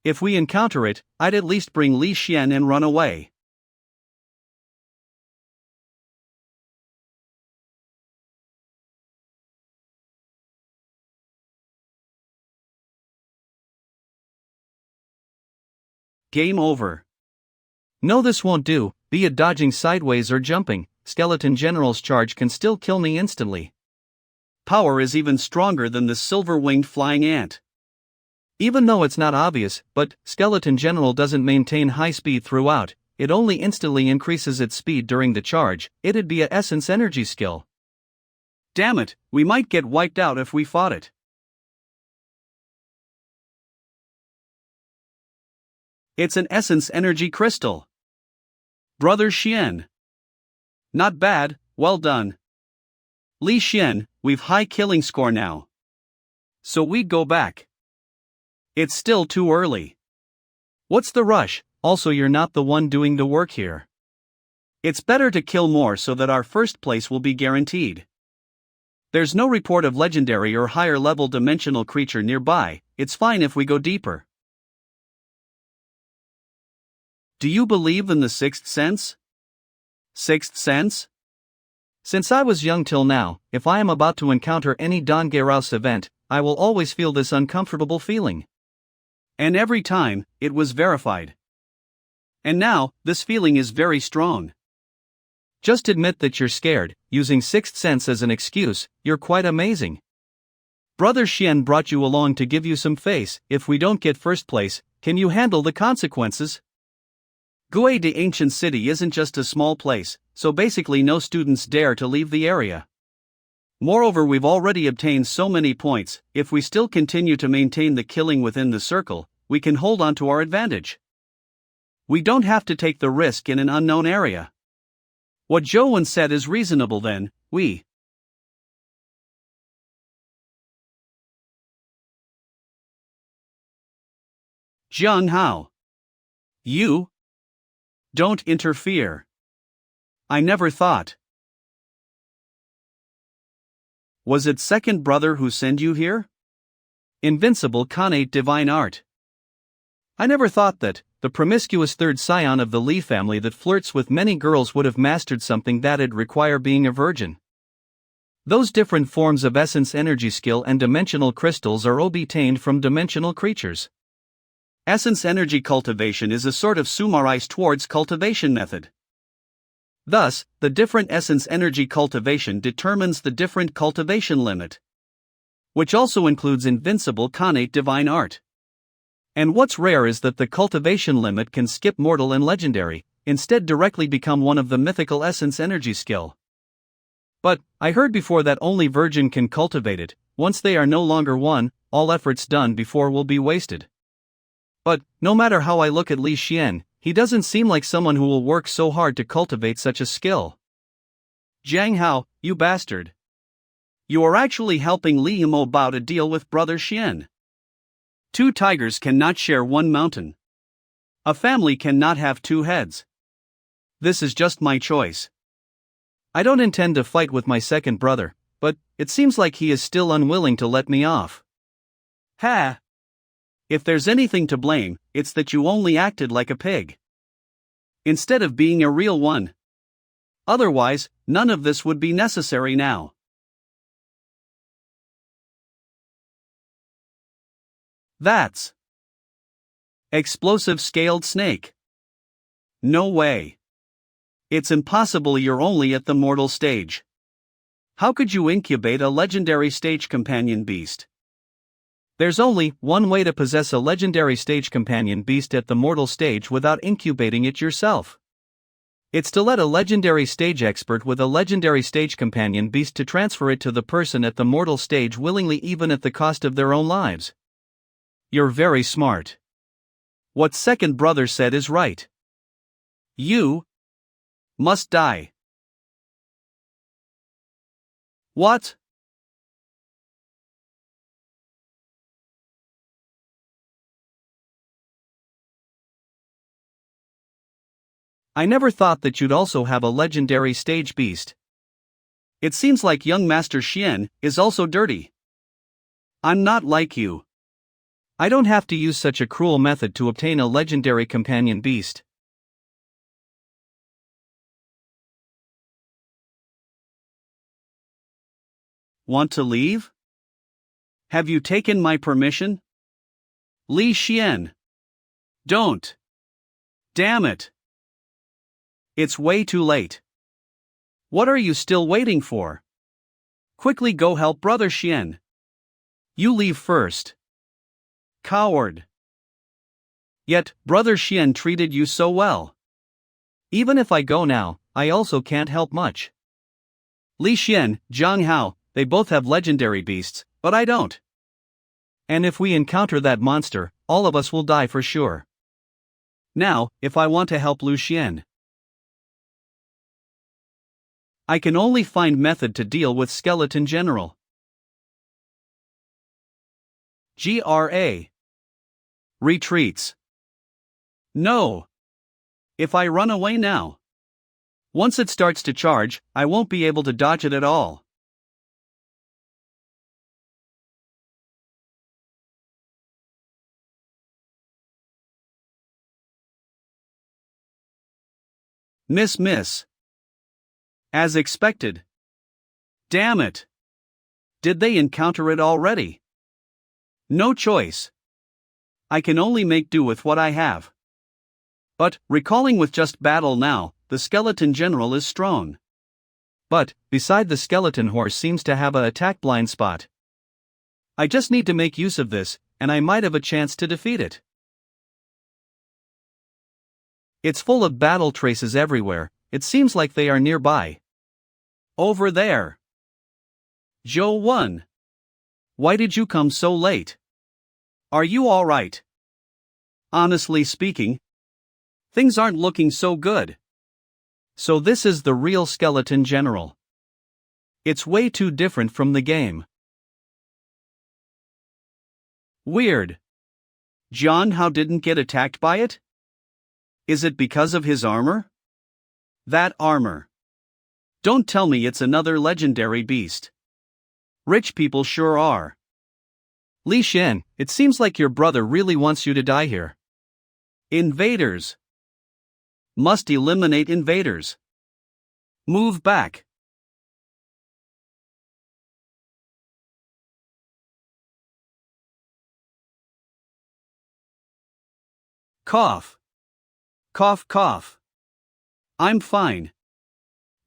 If we encounter it, I'd at least bring Li Xian and run away. Game over. No, this won't do, be it dodging sideways or jumping, Skeleton General's charge can still kill me instantly. Power is even stronger than the silver-winged flying ant. Even though it's not obvious, but Skeleton General doesn't maintain high speed throughout, it only instantly increases its speed during the charge. It'd be a essence energy skill. Damn it, we might get wiped out if we fought it. It's an essence energy crystal. Brother Xian. Not bad, well done. Li Xian, we've high killing score now. So we go back. It's still too early. What's the rush? Also, you're not the one doing the work here. It's better to kill more so that our first place will be guaranteed. There's no report of legendary or higher level dimensional creature nearby. It's fine if we go deeper. Do you believe in the sixth sense? Sixth sense? Since I was young till now, if I am about to encounter any Dangerous event, I will always feel this uncomfortable feeling. And every time, it was verified. And now, this feeling is very strong. Just admit that you're scared, using sixth sense as an excuse. You're quite amazing. Brother Xian brought you along to give you some face. If we don't get first place, can you handle the consequences? Gue de Ancient City isn't just a small place, so basically no students dare to leave the area. Moreover, we've already obtained so many points. If we still continue to maintain the killing within the circle, we can hold on to our advantage. We don't have to take the risk in an unknown area. What Zhou said is reasonable then, we. Jiang Hao. You? Don't interfere. I never thought. Was it second brother who sent you here? Invincible Khanate divine art. I never thought that the promiscuous third scion of the Li family that flirts with many girls would have mastered something that'd require being a virgin. Those different forms of essence energy skill and dimensional crystals are obtained from dimensional creatures. Essence energy cultivation is a sort of summarized towards cultivation method. Thus, the different essence energy cultivation determines the different cultivation limit, which also includes invincible Khanate divine art. And what's rare is that the cultivation limit can skip mortal and legendary, instead directly become one of the mythical essence energy skill. But, I heard before that only virgin can cultivate it. Once they are no longer one, all efforts done before will be wasted. But, no matter how I look at Li Xian, he doesn't seem like someone who will work so hard to cultivate such a skill. Jiang Hao, you bastard. You are actually helping Li Yimo Bao to deal with Brother Xian. Two tigers cannot share one mountain. A family cannot have two heads. This is just my choice. I don't intend to fight with my second brother, but it seems like he is still unwilling to let me off. Ha! If there's anything to blame, it's that you only acted like a pig, instead of being a real one. Otherwise, none of this would be necessary now. That's explosive scaled snake. No way. It's impossible, you're only at the mortal stage. How could you incubate a legendary stage companion beast? There's only one way to possess a legendary stage companion beast at the mortal stage without incubating it yourself. It's to let a legendary stage expert with a legendary stage companion beast to transfer it to the person at the mortal stage willingly, even at the cost of their own lives. You're very smart. What second brother said is right. You must die. What? I never thought that you'd also have a legendary stage beast. It seems like young Master Xian is also dirty. I'm not like you. I don't have to use such a cruel method to obtain a legendary companion beast. Want to leave? Have you taken my permission? Li Xian. Don't. Damn it! It's way too late. What are you still waiting for? Quickly go help Brother Xian. You leave first. Coward. Yet, Brother Xian treated you so well. Even if I go now, I also can't help much. Li Xian, Zhang Hao, they both have legendary beasts, but I don't. And if we encounter that monster, all of us will die for sure. Now, if I want to help Lu Xian, I can only find method to deal with Skeleton General. GRA. Retreats. No. If I run away now, once it starts to charge, I won't be able to dodge it at all. Miss. As expected. Damn it. Did they encounter it already? No choice. I can only make do with what I have. But, recalling with just battle now, the skeleton general is strong. But, beside the skeleton horse seems to have a attack blind spot. I just need to make use of this, and I might have a chance to defeat it. It's full of battle traces everywhere, it seems like they are nearby. Over there. Zhou 1. Why did you come so late? Are you alright? Honestly speaking, things aren't looking so good. So this is the real skeleton general. It's way too different from the game. Weird. John How didn't get attacked by it? Is it because of his armor? That armor. Don't tell me it's another legendary beast. Rich people sure are. Li Xian, it seems like your brother really wants you to die here. Invaders. Must eliminate invaders. Move back. Cough. Cough cough. I'm fine.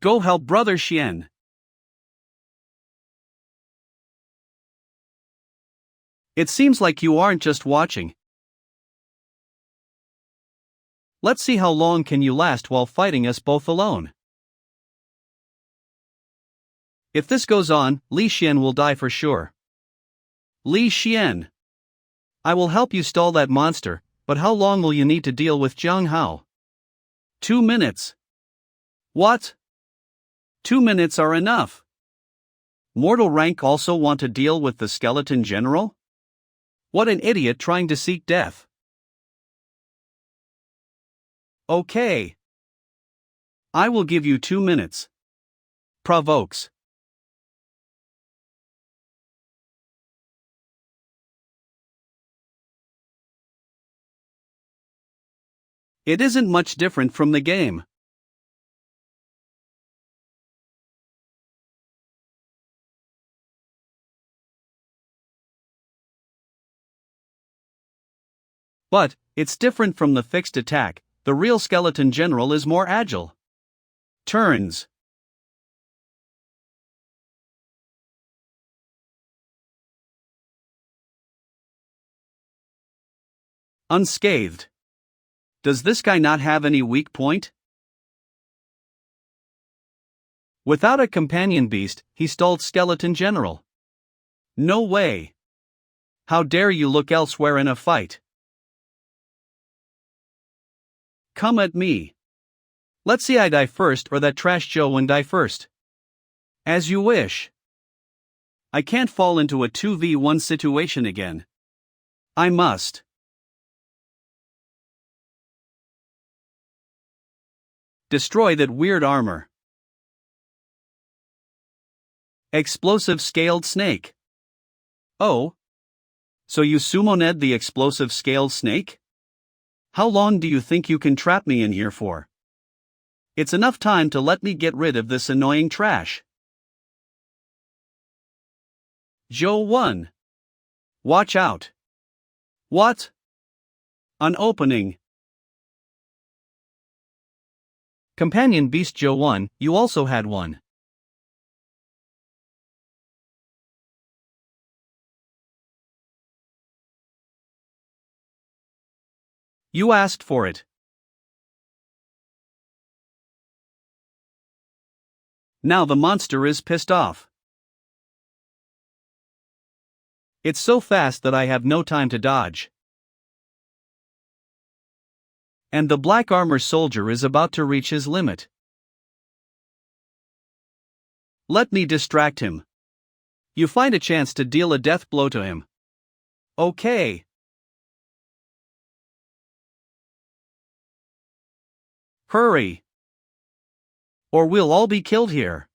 Go help Brother Xian. It seems like you aren't just watching. Let's see how long can you last while fighting us both alone. If this goes on, Li Xian will die for sure. Li Xian. I will help you stall that monster, but how long will you need to deal with Zhang Hao? 2 minutes. What? 2 minutes are enough. Mortal rank also want to deal with the skeleton general? What an idiot trying to seek death. Okay. I will give you 2 minutes. Provokes. It isn't much different from the game. But, it's different from the fixed attack, the real skeleton general is more agile. Turns. Unscathed. Does this guy not have any weak point? Without a companion beast, he stalled skeleton general. No way. How dare you look elsewhere in a fight? Come at me. Let's see I die first or that trash Joe die first. As you wish. I can't fall into a 2v1 situation again. I must. Destroy that weird armor. Explosive scaled snake. Oh. So you sumoned the explosive scaled snake? How long do you think you can trap me in here for? It's enough time to let me get rid of this annoying trash. Zhou 1. Watch out. What? An opening. Companion Beast Joe 1, you also had one. You asked for it. Now the monster is pissed off. It's so fast that I have no time to dodge. And the black armor soldier is about to reach his limit. Let me distract him. You find a chance to deal a death blow to him. Okay. Hurry. Or we'll all be killed here.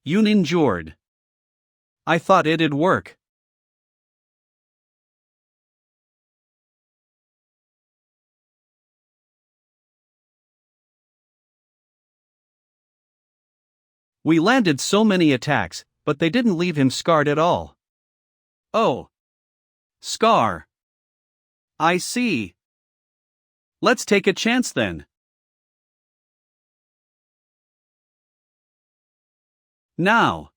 Yoon endured. I thought it'd work. We landed so many attacks, but they didn't leave him scarred at all. Oh. Scar. I see. Let's take a chance then. Now.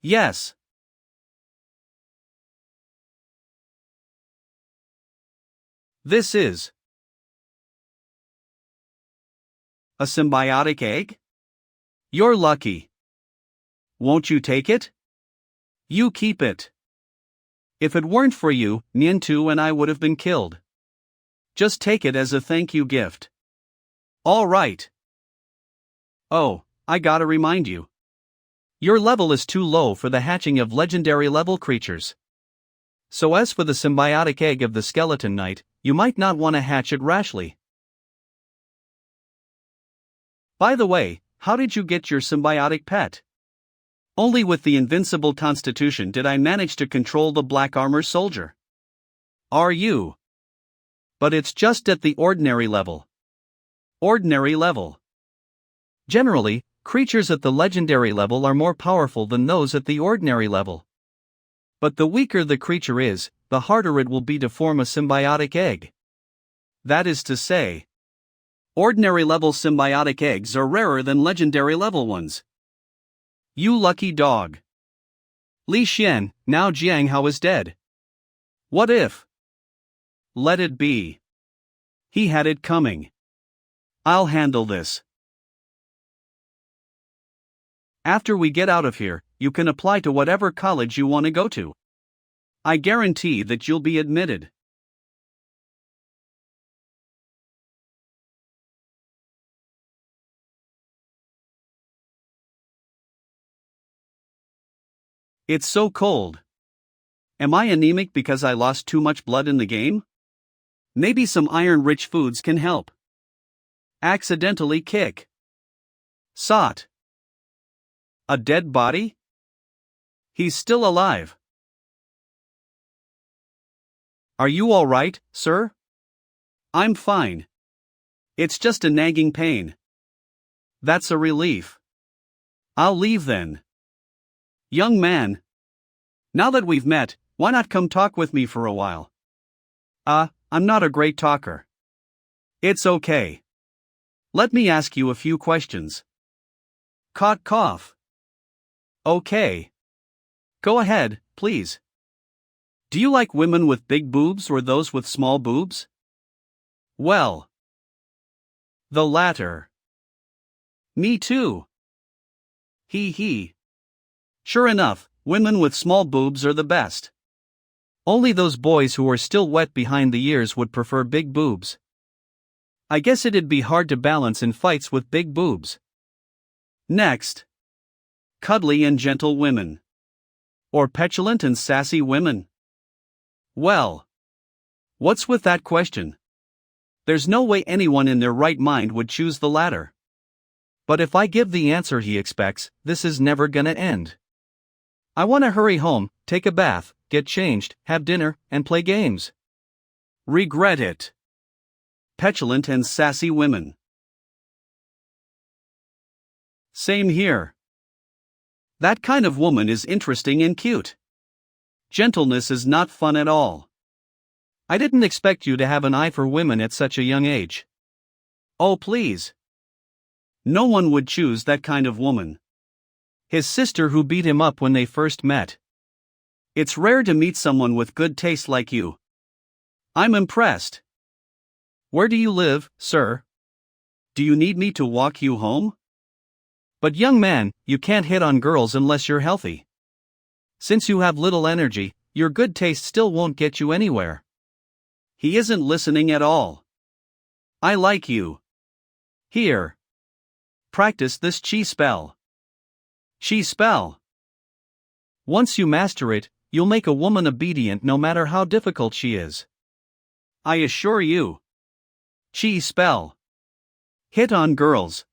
Yes. This is a symbiotic egg? You're lucky. Won't you take it? You keep it. If it weren't for you, Nyentu and I would have been killed. Just take it as a thank you gift. All right. Oh, I gotta remind you. Your level is too low for the hatching of legendary level creatures. So as for the symbiotic egg of the skeleton knight, you might not want to hatch it rashly. By the way, how did you get your symbiotic pet? Only with the invincible constitution did I manage to control the black armor soldier. Are you? But it's just at the ordinary level. Ordinary level. Generally, creatures at the legendary level are more powerful than those at the ordinary level. But the weaker the creature is, the harder it will be to form a symbiotic egg. That is to say, ordinary level symbiotic eggs are rarer than legendary level ones. You lucky dog. Li Xian, now Jiang Hao is dead. What if? Let it be. He had it coming. I'll handle this. After we get out of here, you can apply to whatever college you want to go to. I guarantee that you'll be admitted. It's so cold. Am I anemic because I lost too much blood in the game? Maybe some iron-rich foods can help. Accidentally kick. Sot. A dead body? He's still alive. Are you all right, sir? I'm fine. It's just a nagging pain. That's a relief. I'll leave then. Young man. Now that we've met, why not come talk with me for a while? I'm not a great talker. It's okay. Let me ask you a few questions. Caught cough. Okay. Go ahead, please. Do you like women with big boobs or those with small boobs? Well, the latter. Me too. He. Sure enough, women with small boobs are the best. Only those boys who are still wet behind the ears would prefer big boobs. I guess it'd be hard to balance in fights with big boobs. Next. Cuddly and gentle women. Or petulant and sassy women. Well, what's with that question? There's no way anyone in their right mind would choose the latter. But if I give the answer he expects, this is never gonna end. I want to hurry home, take a bath, get changed, have dinner, and play games. Regret it. Petulant and sassy women. Same here. That kind of woman is interesting and cute. Gentleness is not fun at all. I didn't expect you to have an eye for women at such a young age. Oh, please. No one would choose that kind of woman. His sister who beat him up when they first met. It's rare to meet someone with good taste like you. I'm impressed. Where do you live, sir? Do you need me to walk you home? But young man, you can't hit on girls unless you're healthy. Since you have little energy, your good taste still won't get you anywhere. He isn't listening at all. I like you. Here. Practice this chi spell. Chi spell. Once you master it, you'll make a woman obedient no matter how difficult she is. I assure you. Chi spell. Hit on girls.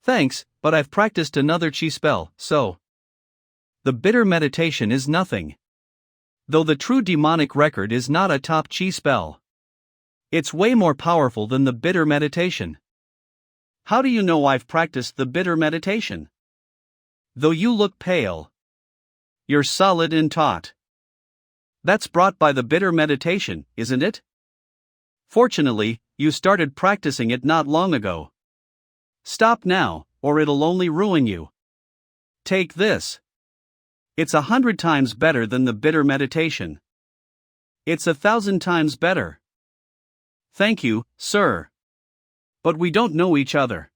Thanks, but I've practiced another chi spell, so. The bitter meditation is nothing. Though the true demonic record is not a top chi spell. It's way more powerful than the bitter meditation. How do you know I've practiced the bitter meditation? Though you look pale. You're solid and taut. That's brought by the bitter meditation, isn't it? Fortunately, you started practicing it not long ago. Stop now, or it'll only ruin you. Take this. It's 100 times better than the bitter meditation. It's 1,000 times better. Thank you, sir. But we don't know each other.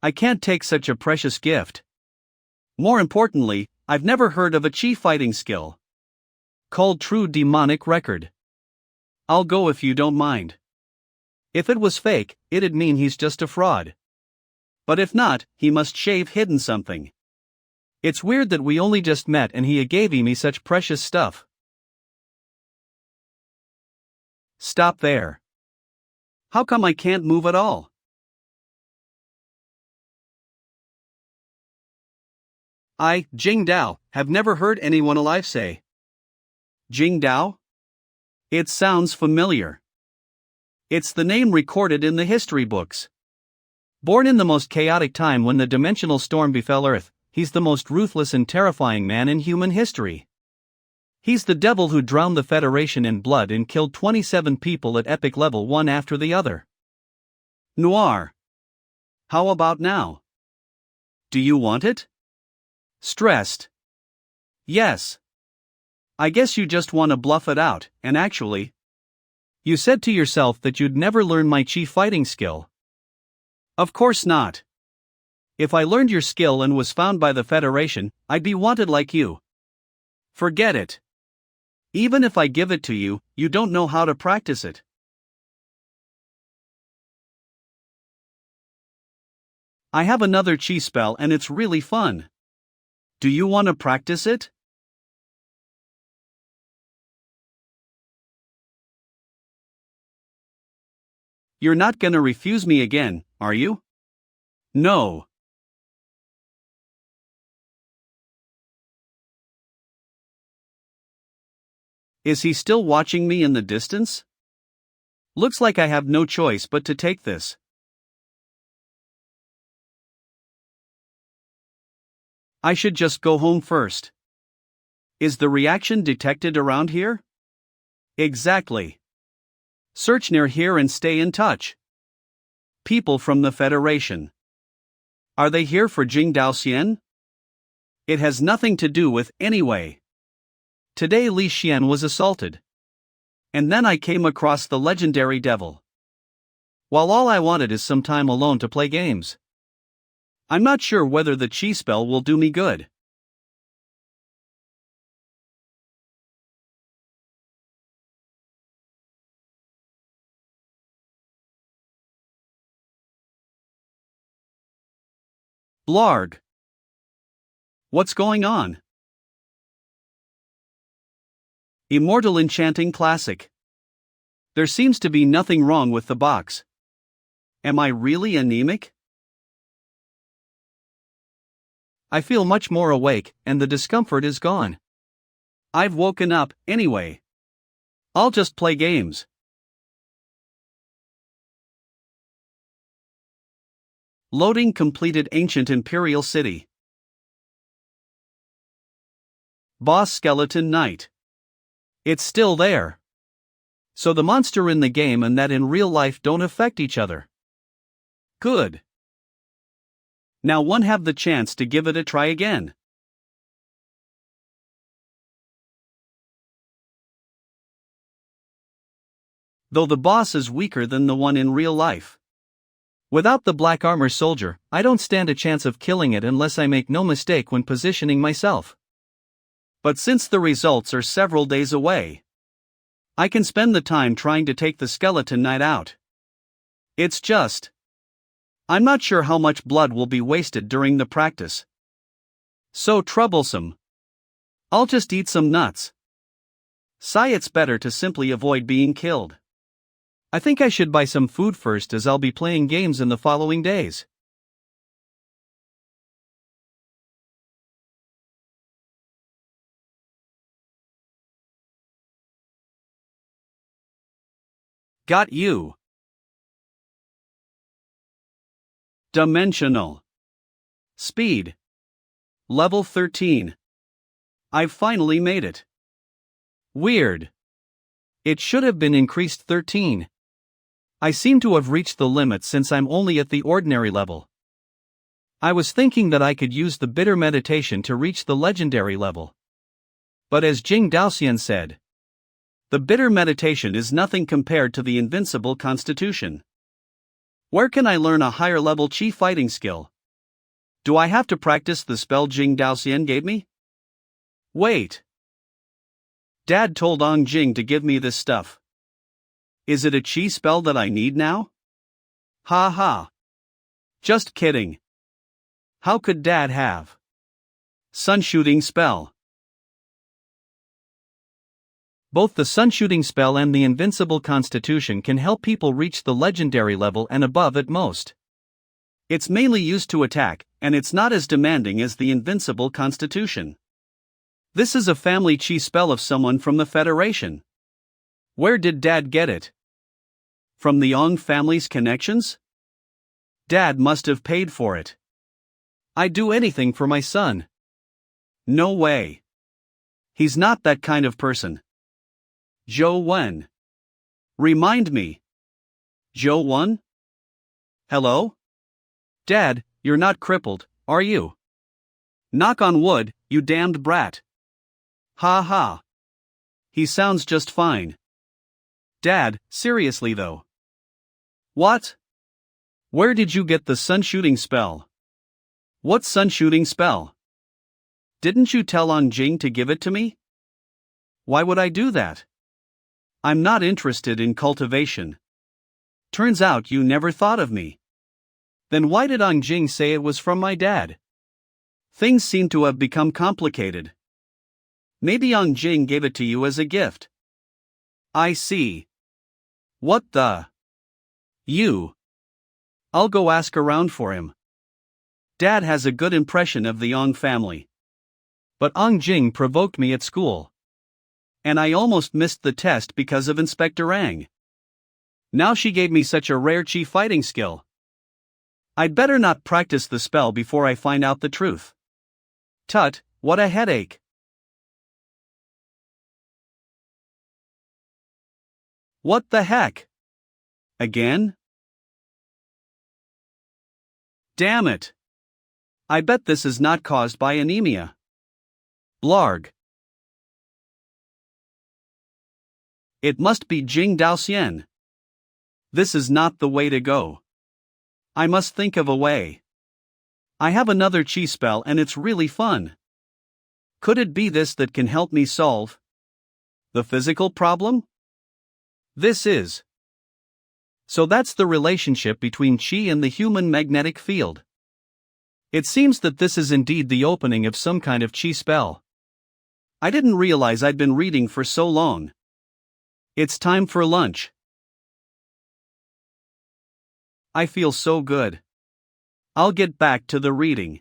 I can't take such a precious gift. More importantly, I've never heard of a chi fighting skill called true demonic record. I'll go if you don't mind. If it was fake, it'd mean he's just a fraud. But if not, he must shave hidden something. It's weird that we only just met and he gave me such precious stuff. Stop there. How come I can't move at all? I, Jing Dao, have never heard anyone alive say. Jing Dao? It sounds familiar. It's the name recorded in the history books. Born in the most chaotic time when the dimensional storm befell Earth, he's the most ruthless and terrifying man in human history. He's the devil who drowned the Federation in blood and killed 27 people at epic level one after the other. Noir. How about now? Do you want it? Stressed. Yes. I guess you just want to bluff it out, and actually, you said to yourself that you'd never learn my chi fighting skill. Of course not. If I learned your skill and was found by the Federation, I'd be wanted like you. Forget it. Even if I give it to you, you don't know how to practice it. I have another chi spell and it's really fun. Do you want to practice it? You're not gonna refuse me again, are you? No. Is he still watching me in the distance? Looks like I have no choice but to take this. I should just go home first. Is the reaction detected around here? Exactly. Search near here and stay in touch. People from the Federation. Are they here for Jing Dao Xian? It has nothing to do with anyway. Today Li Xian was assaulted. And then I came across the legendary devil. While all I wanted is some time alone to play games. I'm not sure whether the chi spell will do me good. Blarg. What's going on? Immortal Enchanting Classic. There seems to be nothing wrong with the box. Am I really anemic? I feel much more awake, and the discomfort is gone. I've woken up, anyway. I'll just play games. Loading completed. Ancient Imperial City. Boss Skeleton Knight. It's still there. So the monster in the game and that in real life don't affect each other. Good. Now one have the chance to give it a try again. Though the boss is weaker than the one in real life. Without the black armor soldier, I don't stand a chance of killing it unless I make no mistake when positioning myself. But since the results are several days away, I can spend the time trying to take the Skeleton Knight out. It's just, I'm not sure how much blood will be wasted during the practice. So troublesome. I'll just eat some nuts. It's better to simply avoid being killed. I think I should buy some food first as I'll be playing games in the following days. Got you. Dimensional. Speed. Level 13. I've finally made it. Weird. It should have been increased 13. I seem to have reached the limit since I'm only at the ordinary level. I was thinking that I could use the bitter meditation to reach the legendary level. But as Jing Daoxian said, the bitter meditation is nothing compared to the invincible constitution. Where can I learn a higher level chi fighting skill? Do I have to practice the spell Jing Daoxian gave me? Wait. Dad told Ong Jing to give me this stuff. Is it a chi spell that I need now? Ha ha. Just kidding. How could Dad have? Sun shooting spell. Both the sun shooting spell and the invincible constitution can help people reach the legendary level and above at most. It's mainly used to attack, and it's not as demanding as the invincible constitution. This is a family chi spell of someone from the Federation. Where did Dad get it? From the Ong family's connections? Dad must have paid for it. I'd do anything for my son. No way. He's not that kind of person. Zhou Wen. Remind me. Zhou Wen? Hello? Dad, you're not crippled, are you? Knock on wood, you damned brat. Ha ha. He sounds just fine. Dad, seriously though. What? Where did you get the sun shooting spell? What sun shooting spell? Didn't you tell Ong Jing to give it to me? Why would I do that? I'm not interested in cultivation. Turns out you never thought of me. Then why did Ong Jing say it was from my dad? Things seem to have become complicated. Maybe Ong Jing gave it to you as a gift. I see. What the? You. I'll go ask around for him. Dad has a good impression of the Ong family. But Ong Jing provoked me at school. And I almost missed the test because of Inspector Ang. Now she gave me such a rare chi fighting skill. I'd better not practice the spell before I find out the truth. Tut, what a headache. What the heck? Again? Damn it. I bet this is not caused by anemia. Blarg. It must be Jing Daoxian. This is not the way to go. I must think of a way. I have another chi spell and it's really fun. Could it be this that can help me solve the physical problem? This is. So that's the relationship between chi and the human magnetic field. It seems that this is indeed the opening of some kind of chi spell. I didn't realize I'd been reading for so long. It's time for lunch. I feel so good. I'll get back to the reading.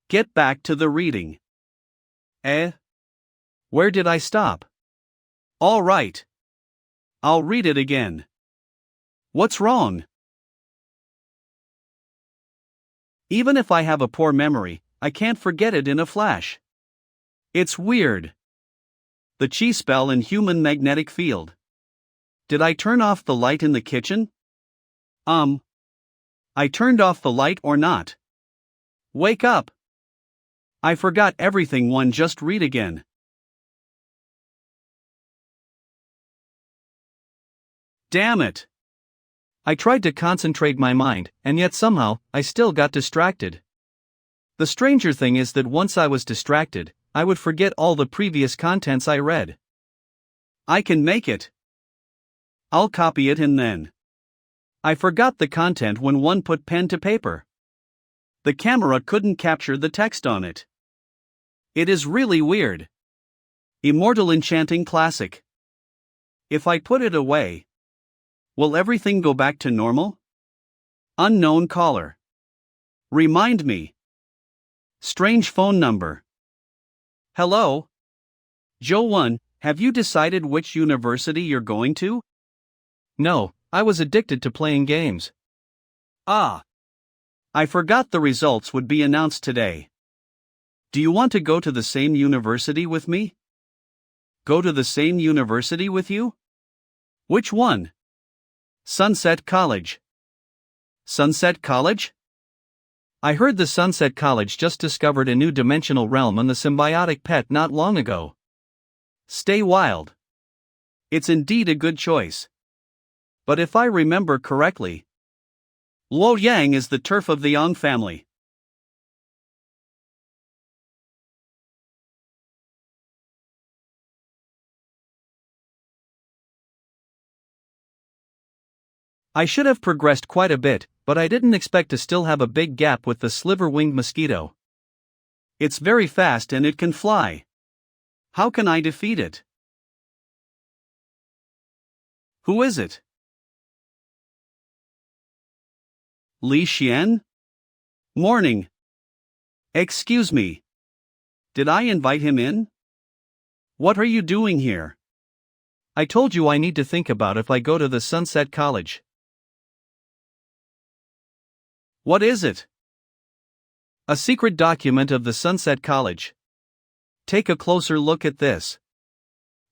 Get back to the reading. Where did I stop? All right. I'll read it again. What's wrong? Even if I have a poor memory, I can't forget it in a flash. It's weird. The chi spell in human magnetic field. Did I turn off the light in the kitchen? I turned off the light or not? Wake up! I forgot everything. One just read again. Damn it! I tried to concentrate my mind, and yet somehow, I still got distracted. The stranger thing is that once I was distracted, I would forget all the previous contents I read. I can make it. I'll copy it and then. I forgot the content when one put pen to paper. The camera couldn't capture the text on it. It is really weird. Immortal enchanting classic. If I put it away, will everything go back to normal? Unknown caller. Remind me. Strange phone number. Hello? Joe 1, have you decided which university you're going to? No, I was addicted to playing games. Ah. I forgot the results would be announced today. Do you want to go to the same university with me? Go to the same university with you? Which one? Sunset College. Sunset College? I heard the Sunset College just discovered a new dimensional realm on the symbiotic pet not long ago. Stay wild. It's indeed a good choice. But if I remember correctly, Luo Yang is the turf of the Yang family. I should have progressed quite a bit, but I didn't expect to still have a big gap with the sliver-winged mosquito. It's very fast and it can fly. How can I defeat it? Who is it? Li Xian? Morning. Excuse me. Did I invite him in? What are you doing here? I told you I need to think about if I go to the Sunset College. What is it? A secret document of the Sunset College. Take a closer look at this.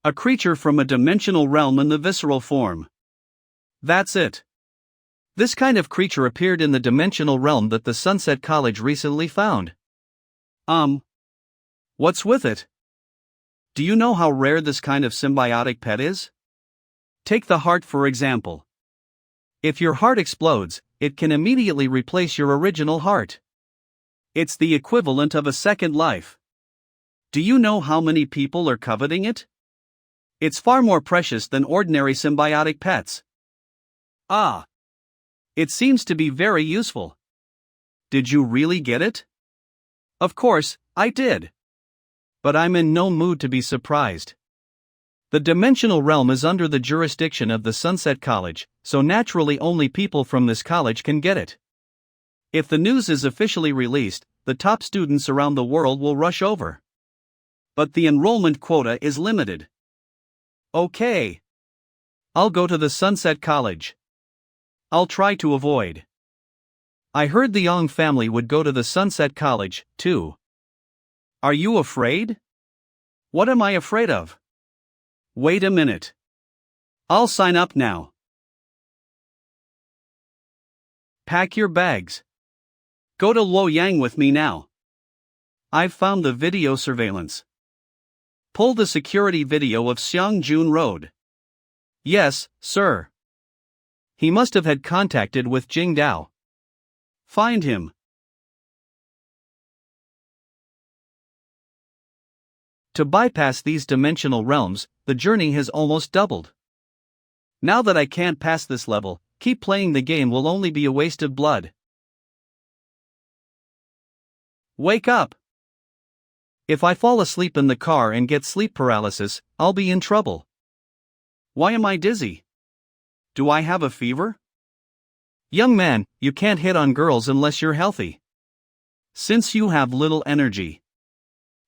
A creature from a dimensional realm in the visceral form. That's it. This kind of creature appeared in the dimensional realm that the Sunset College recently found. What's with it? Do you know how rare this kind of symbiotic pet is? Take the heart for example. If your heart explodes, it can immediately replace your original heart. It's the equivalent of a second life. Do you know how many people are coveting it? It's far more precious than ordinary symbiotic pets. Ah. It seems to be very useful. Did you really get it? Of course, I did. But I'm in no mood to be surprised. The dimensional realm is under the jurisdiction of the Sunset College, so naturally only people from this college can get it. If the news is officially released, the top students around the world will rush over. But the enrollment quota is limited. Okay. I'll go to the Sunset College. I'll try to avoid. I heard the Yang family would go to the Sunset College, too. Are you afraid? What am I afraid of? Wait a minute. I'll sign up now. Pack your bags. Go to Luo Yang with me now. I've found the video surveillance. Pull the security video of Xiangjun Road. Yes, sir. He must have had contacted with Jingdao. Find him. To bypass these dimensional realms, the journey has almost doubled. Now that I can't pass this level, keep playing the game will only be a waste of blood. Wake up! If I fall asleep in the car and get sleep paralysis, I'll be in trouble. Why am I dizzy? Do I have a fever? Young man, you can't hit on girls unless you're healthy. Since you have little energy.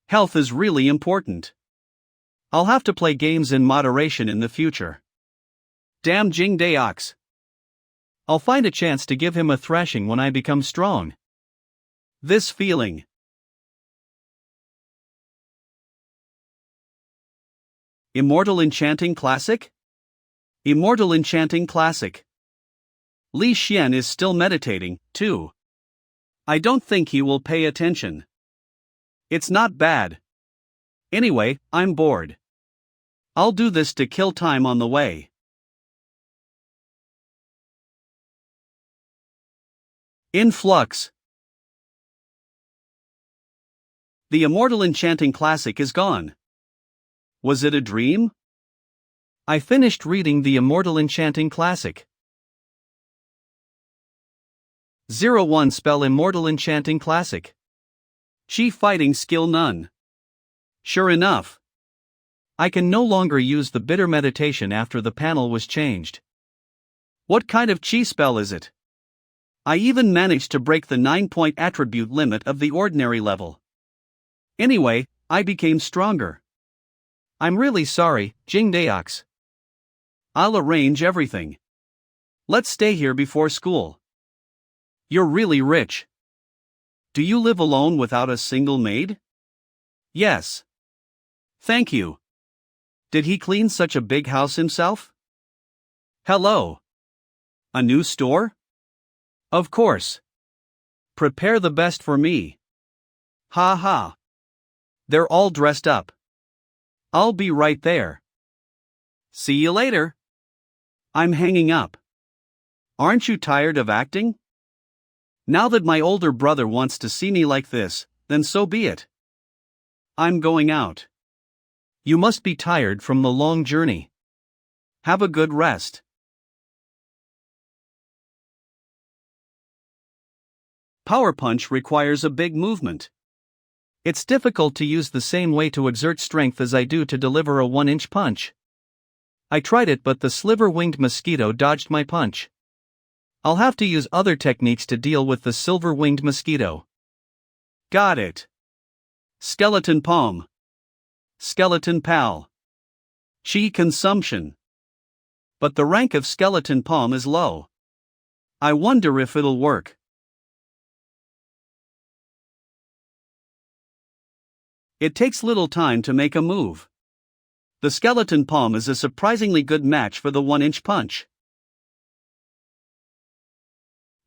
Health is really important. I'll have to play games in moderation in the future. Damn Jing Daox. I'll find a chance to give him a thrashing when I become strong. This feeling. Immortal Enchanting Classic? Immortal Enchanting Classic. Li Xian is still meditating, too. I don't think he will pay attention. It's not bad. Anyway, I'm bored. I'll do this to kill time on the way. Influx. The Immortal Enchanting Classic is gone. Was it a dream? I finished reading the Immortal Enchanting Classic. 01 Spell Immortal Enchanting Classic. Chi Fighting Skill None. Sure enough. I can no longer use the bitter meditation after the panel was changed. What kind of chi spell is it? I even managed to break the 9-point attribute limit of the ordinary level. Anyway, I became stronger. I'm really sorry, Jing Daox. I'll arrange everything. Let's stay here before school. You're really rich. Do you live alone without a single maid? Yes. Thank you. Did he clean such a big house himself? Hello. A new store? Of course. Prepare the best for me. Ha ha. They're all dressed up. I'll be right there. See you later. I'm hanging up. Aren't you tired of acting? Now that my older brother wants to see me like this, then so be it. I'm going out. You must be tired from the long journey. Have a good rest. Power punch requires a big movement. It's difficult to use the same way to exert strength as I do to deliver a 1-inch punch. I tried it, but the sliver-winged mosquito dodged my punch. I'll have to use other techniques to deal with the silver-winged mosquito. Got it. Skeleton palm. Skeleton pal. Chi consumption. But the rank of skeleton palm is low. I wonder if it'll work. It takes little time to make a move. The skeleton palm is a surprisingly good match for the 1-inch punch.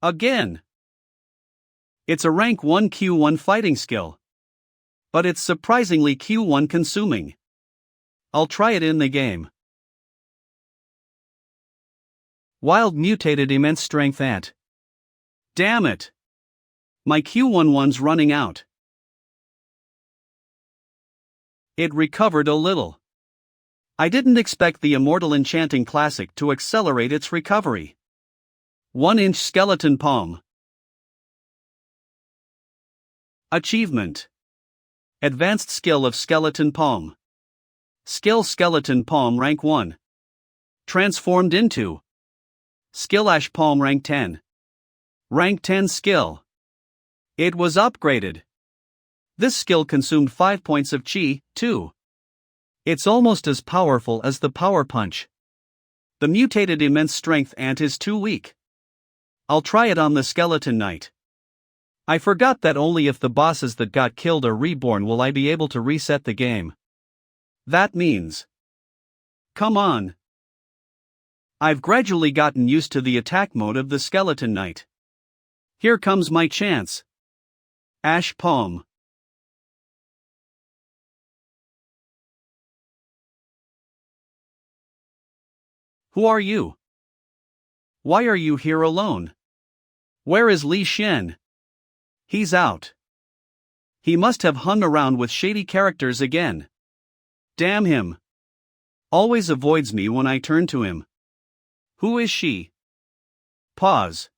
Again. It's a rank 1 Q1 fighting skill. But it's surprisingly Q1 consuming. I'll try it in the game. Wild mutated immense strength ant. Damn it. My Q11's running out. It recovered a little. I didn't expect the Immortal Enchanting Classic to accelerate its recovery. 1-inch skeleton palm. Achievement. Advanced skill of skeleton palm. Skill skeleton palm rank 1. Transformed into. Skill ash palm rank 10. Rank 10 skill. It was upgraded. This skill consumed 5 points of chi, too. It's almost as powerful as the power punch. The mutated immense strength ant is too weak. I'll try it on the skeleton knight. I forgot that only if the bosses that got killed are reborn will I be able to reset the game. That means. Come on. I've gradually gotten used to the attack mode of the skeleton knight. Here comes my chance. Ash palm. Who are you? Why are you here alone? Where is Li Xian? He's out. He must have hung around with shady characters again. Damn him. Always avoids me when I turn to him. Who is she? Pause.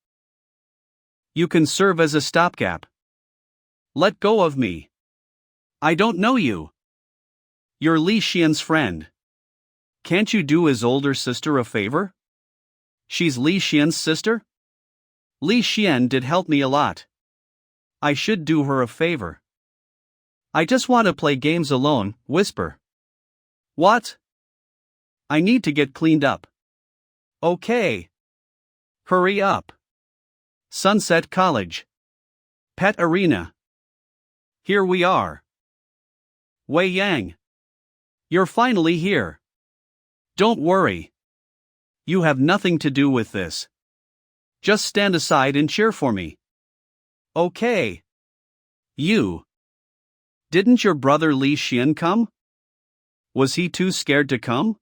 You can serve as a stopgap. Let go of me. I don't know you. You're Li Xian's friend. Can't you do his older sister a favor? She's Li Xian's sister? Li Xian did help me a lot. I should do her a favor. I just want to play games alone, whisper. What? I need to get cleaned up. Okay. Hurry up. Sunset College. Pet Arena. Here we are. Wei Yang. You're finally here. Don't worry. You have nothing to do with this. Just stand aside and cheer for me. Okay. You. Didn't your brother Li Xian come? Was he too scared to come?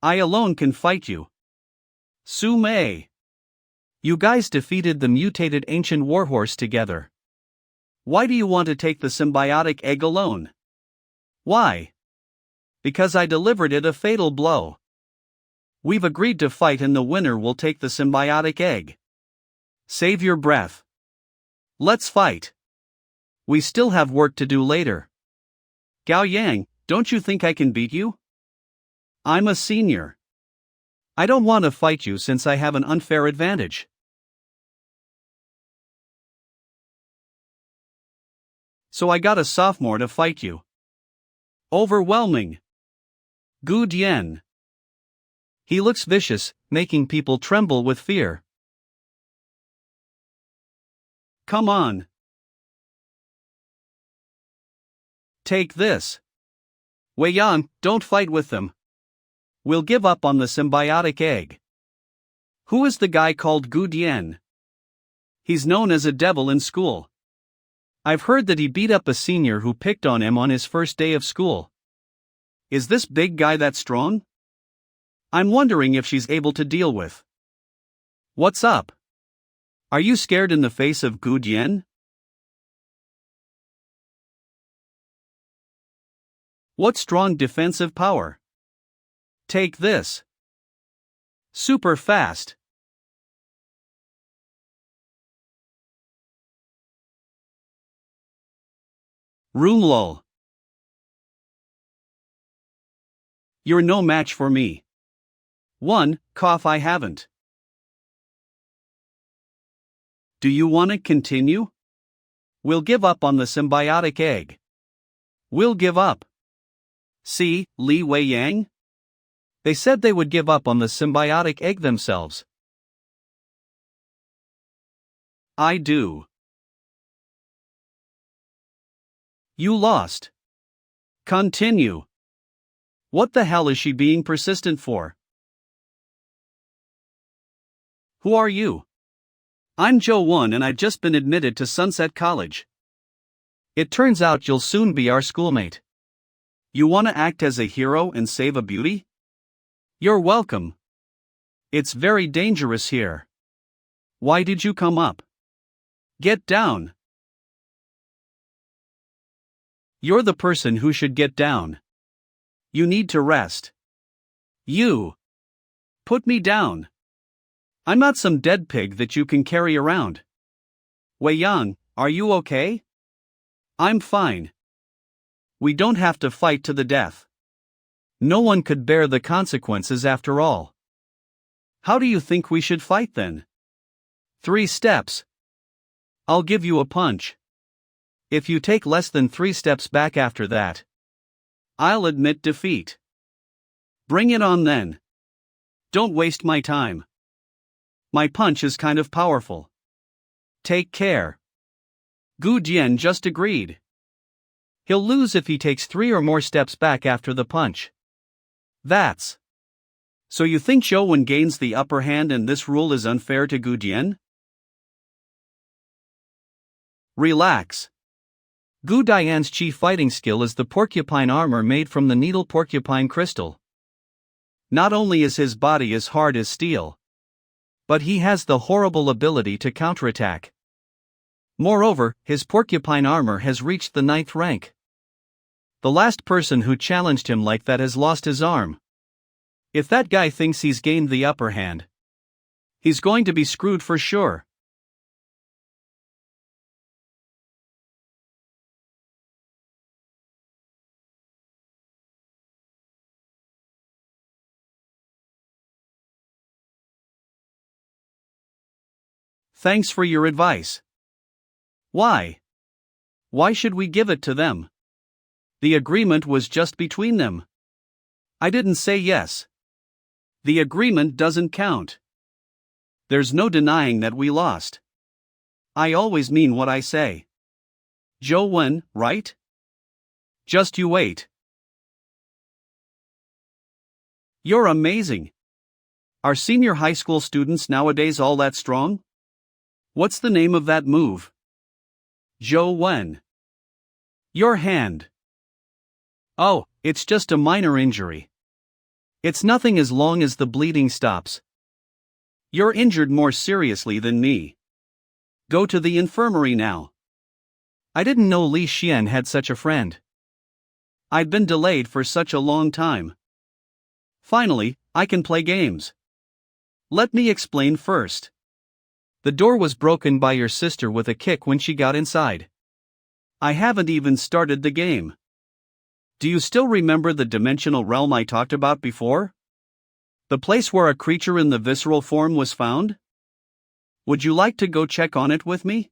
I alone can fight you. Su Mei. You guys defeated the mutated ancient warhorse together. Why do you want to take the symbiotic egg alone? Why? Because I delivered it a fatal blow. We've agreed to fight and the winner will take the symbiotic egg. Save your breath. Let's fight. We still have work to do later. Gao Yang, don't you think I can beat you? I'm a senior. I don't want to fight you since I have an unfair advantage. So I got a sophomore to fight you. Overwhelming. Gu Dian. He looks vicious, making people tremble with fear. Come on. Take this. Wei Yang, don't fight with them. We'll give up on the symbiotic egg. Who is the guy called Gu Dian? He's known as a devil in school. I've heard that he beat up a senior who picked on him on his first day of school. Is this big guy that strong? I'm wondering if she's able to deal with. What's up? Are you scared in the face of Gu Dian? What strong defensive power? Take this. Super fast. Room lull. You're no match for me. Cough I haven't. Do you want to continue? We'll give up on the symbiotic egg. We'll give up. See, Li Wei Yang? They said they would give up on the symbiotic egg themselves. I do. You lost. Continue. What the hell is she being persistent for? Who are you? I'm Joe Won and I've just been admitted to Sunset College. It turns out you'll soon be our schoolmate. You want to act as a hero and save a beauty? You're welcome. It's very dangerous here. Why did you come up? Get down. You're the person who should get down. You need to rest. You. Put me down. I'm not some dead pig that you can carry around. Wei Yang, are you okay? I'm fine. We don't have to fight to the death. No one could bear the consequences after all. How do you think we should fight then? 3 steps. I'll give you a punch. If you take less than 3 steps back after that, I'll admit defeat. Bring it on then. Don't waste my time. My punch is kind of powerful. Take care. Gu Dian just agreed. He'll lose if he takes 3 or more steps back after the punch. That's. So you think Zhou gains the upper hand and this rule is unfair to Gu Dian? Relax. Gu Dian's chief fighting skill is the porcupine armor made from the needle porcupine crystal. Not only is his body as hard as steel, but he has the horrible ability to counterattack. Moreover, his porcupine armor has reached the 9th rank. The last person who challenged him like that has lost his arm. If that guy thinks he's gained the upper hand, he's going to be screwed for sure. Thanks for your advice. Why? Why should we give it to them? The agreement was just between them. I didn't say yes. The agreement doesn't count. There's no denying that we lost. I always mean what I say. Zhou Wen, right? Just you wait. You're amazing. Are senior high school students nowadays all that strong? What's the name of that move? Zhou Wen. Your hand. Oh, it's just a minor injury. It's nothing as long as the bleeding stops. You're injured more seriously than me. Go to the infirmary now. I didn't know Li Xian had such a friend. I'd been delayed for such a long time. Finally, I can play games. Let me explain first. The door was broken by your sister with a kick when she got inside. I haven't even started the game. Do you still remember the dimensional realm I talked about before? The place where a creature in the visceral form was found? Would you like to go check on it with me?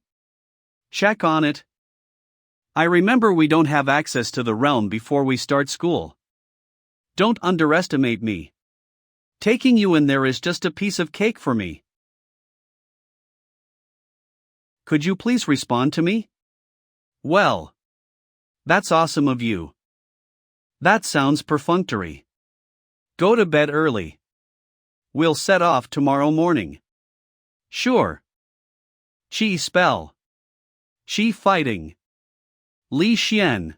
Check on it. I remember we don't have access to the realm before we start school. Don't underestimate me. Taking you in there is just a piece of cake for me. Could you please respond to me? Well, that's awesome of you. That sounds perfunctory. Go to bed early. We'll set off tomorrow morning. Sure. Chi spell. Chi fighting. Li Xian.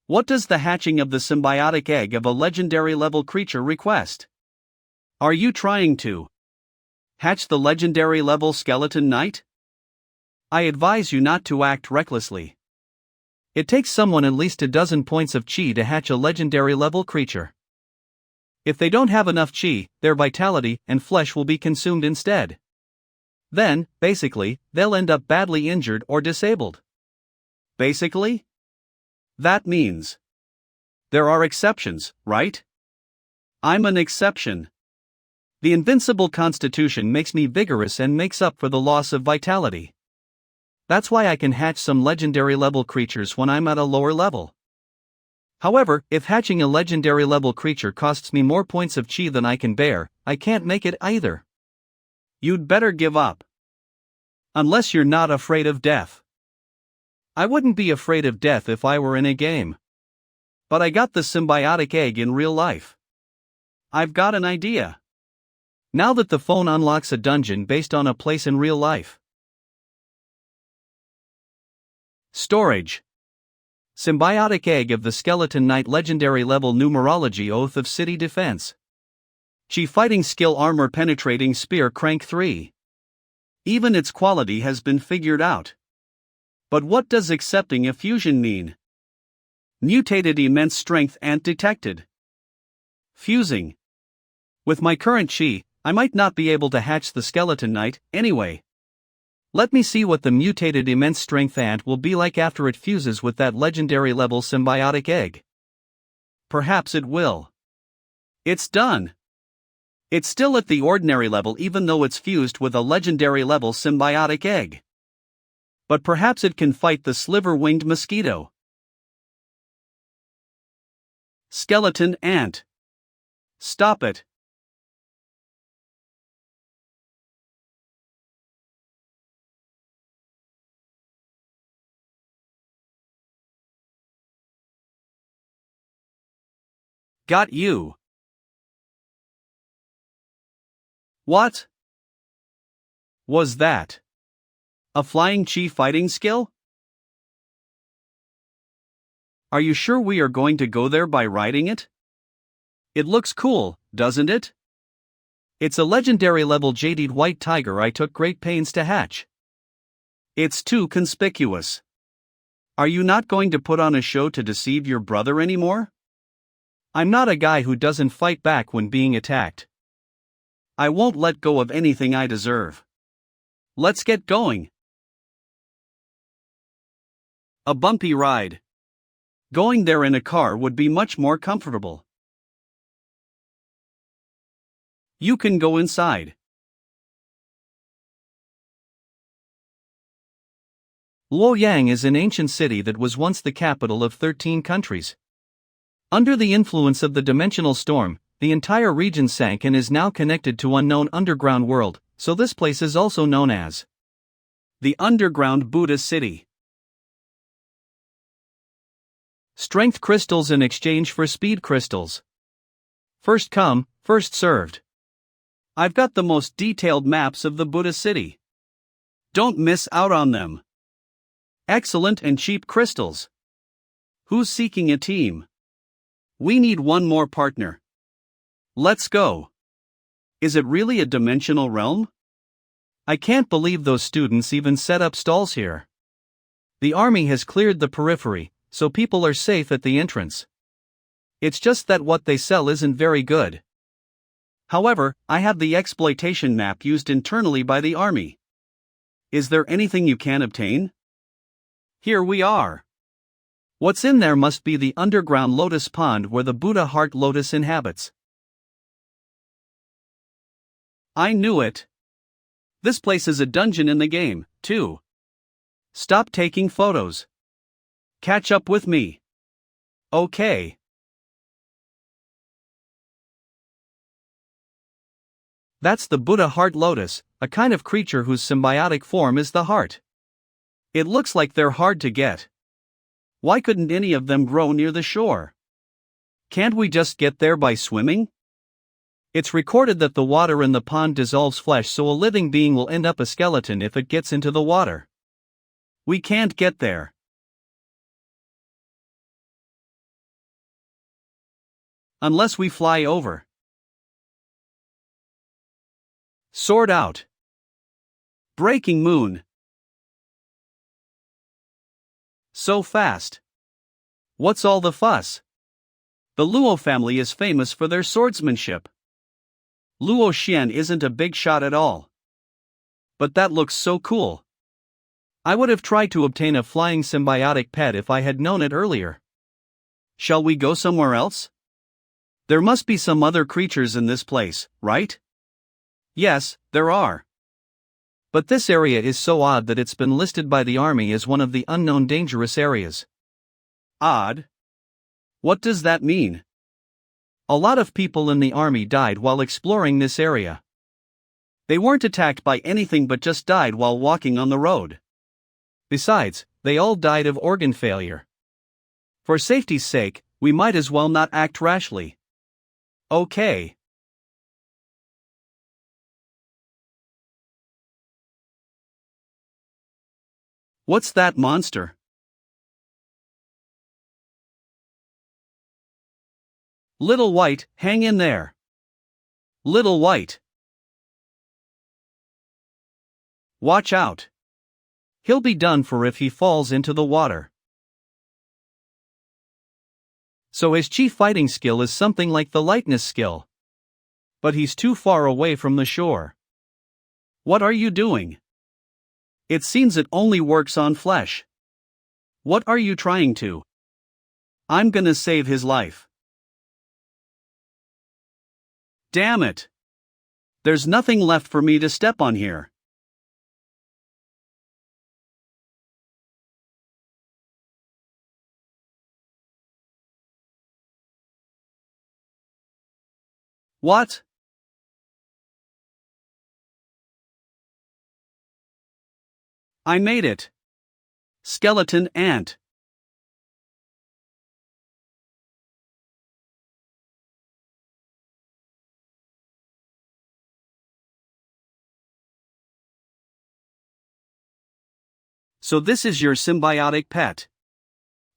What does the hatching of the symbiotic egg of a legendary level creature request? Are you trying to hatch the legendary level skeleton knight? I advise you not to act recklessly. It takes someone at least a dozen points of chi to hatch a legendary level creature. If they don't have enough chi, their vitality and flesh will be consumed instead. Then, basically, they'll end up badly injured or disabled. Basically? That means there are exceptions, right? I'm an exception. The invincible constitution makes me vigorous and makes up for the loss of vitality. That's why I can hatch some legendary level creatures when I'm at a lower level. However, if hatching a legendary level creature costs me more points of chi than I can bear, I can't make it either. You'd better give up. Unless you're not afraid of death. I wouldn't be afraid of death if I were in a game. But I got the symbiotic egg in real life. I've got an idea. Now that the phone unlocks a dungeon based on a place in real life. Storage. Symbiotic egg of the Skeleton Knight legendary level numerology oath of city defense. Chi fighting skill armor penetrating spear crank 3. Even its quality has been figured out. But what does accepting a fusion mean? Mutated immense strength ant detected. Fusing. With my current chi, I might not be able to hatch the Skeleton Knight, anyway. Let me see what the mutated immense strength ant will be like after it fuses with that legendary level symbiotic egg. Perhaps it will. It's done. It's still at the ordinary level even though it's fused with a legendary level symbiotic egg. But perhaps it can fight the sliver-winged mosquito. Skeleton ant. Stop it. Got you. What was that? A flying chi fighting skill? Are you sure we are going to go there by riding it? It looks cool, doesn't it? It's a legendary level jaded white tiger I took great pains to hatch. It's too conspicuous. Are you not going to put on a show to deceive your brother anymore? I'm not a guy who doesn't fight back when being attacked. I won't let go of anything I deserve. Let's get going. A bumpy ride. Going there in a car would be much more comfortable. You can go inside. Luoyang is an ancient city that was once the capital of 13 countries. Under the influence of the dimensional storm, the entire region sank and is now connected to unknown underground world, so this place is also known as The underground Buddha city. Strength crystals in exchange for speed crystals. First come, first served. I've got the most detailed maps of the Buddha city. Don't miss out on them. Excellent and cheap crystals. Who's seeking a team? We need one more partner. Let's go. Is it really a dimensional realm? I can't believe those students even set up stalls here. The army has cleared the periphery, so people are safe at the entrance. It's just that what they sell isn't very good. However, I have the exploitation map used internally by the army. Is there anything you can obtain? Here we are. What's in there must be the underground lotus pond where the Buddha heart lotus inhabits. I knew it. This place is a dungeon in the game, too. Stop taking photos. Catch up with me. Okay. That's the Buddha heart lotus, a kind of creature whose symbiotic form is the heart. It looks like they're hard to get. Why couldn't any of them grow near the shore? Can't we just get there by swimming? It's recorded that the water in the pond dissolves flesh, so a living being will end up a skeleton if it gets into the water. We can't get there. Unless we fly over. Sword out. Breaking moon. So fast. What's all the fuss? The Luo family is famous for their swordsmanship. Luo Xian isn't a big shot at all. But that looks so cool. I would have tried to obtain a flying symbiotic pet if I had known it earlier. Shall we go somewhere else? There must be some other creatures in this place, right? Yes, there are. But this area is so odd that it's been listed by the army as one of the unknown dangerous areas. Odd? What does that mean? A lot of people in the army died while exploring this area. They weren't attacked by anything but just died while walking on the road. Besides, they all died of organ failure. For safety's sake, we might as well not act rashly. Okay. What's that monster? Little White, hang in there. Little White. Watch out. He'll be done for if he falls into the water. So his chief fighting skill is something like the lightness skill. But he's too far away from the shore. What are you doing? It seems it only works on flesh. What are you trying to? I'm gonna save his life. Damn it! There's nothing left for me to step on here. What? I made it. Skeleton ant. So this is your symbiotic pet.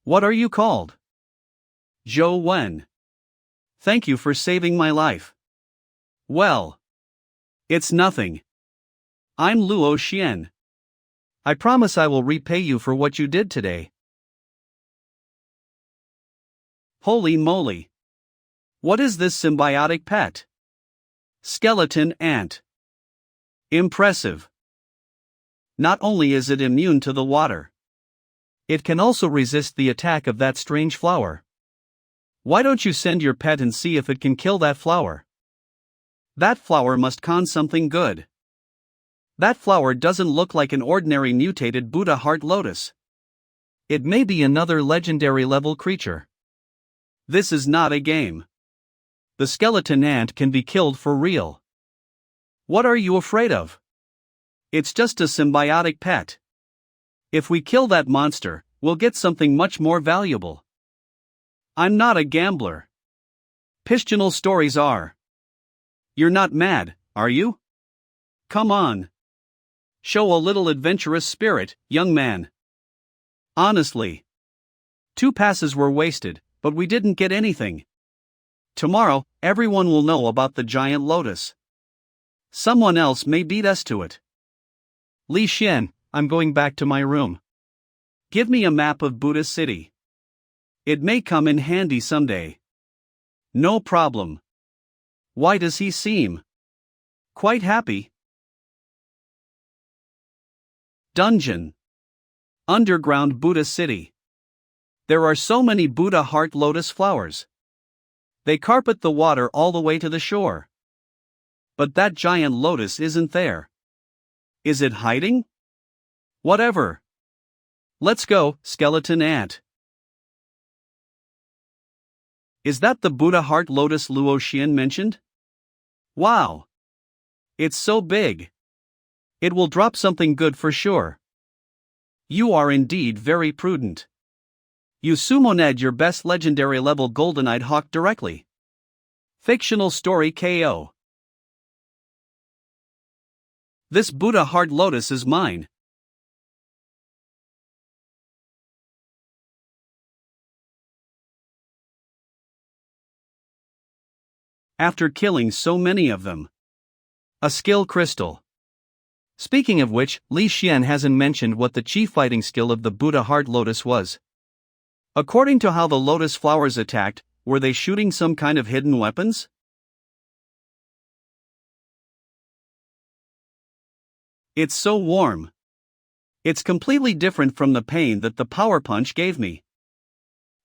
What are you called? Zhou Wen. Thank you for saving my life. Well, it's nothing. I'm Luo Xian. I promise I will repay you for what you did today. Holy moly! What is this symbiotic pet? Skeleton ant. Impressive. Not only is it immune to the water, it can also resist the attack of that strange flower. Why don't you send your pet and see if it can kill that flower? That flower must con something good. That flower doesn't look like an ordinary mutated Buddha heart lotus. It may be another legendary level creature. This is not a game. The skeleton ant can be killed for real. What are you afraid of? It's just a symbiotic pet. If we kill that monster, we'll get something much more valuable. I'm not a gambler. Fictional stories are. You're not mad, are you? Come on. Show a little adventurous spirit, young man. Honestly. 2 passes were wasted, but we didn't get anything. Tomorrow, everyone will know about the giant lotus. Someone else may beat us to it. Li Xian, I'm going back to my room. Give me a map of Buddha City. It may come in handy someday. No problem. Why does he seem quite happy? Dungeon. Underground Buddha City. There are so many Buddha heart lotus flowers. They carpet the water all the way to the shore. But that giant lotus isn't there. Is it hiding? Whatever. Let's go, skeleton ant. Is that the Buddha heart lotus Luo Xian mentioned? Wow. It's so big. It will drop something good for sure. You are indeed very prudent. You summoned your best legendary level Goldenite Hawk directly. Fictional story KO. This Buddha heart lotus is mine. After killing so many of them. A skill crystal. Speaking of which, Li Xian hasn't mentioned what the chief fighting skill of the Buddha heart lotus was. According to how the lotus flowers attacked, were they shooting some kind of hidden weapons? It's so warm. It's completely different from the pain that the power punch gave me.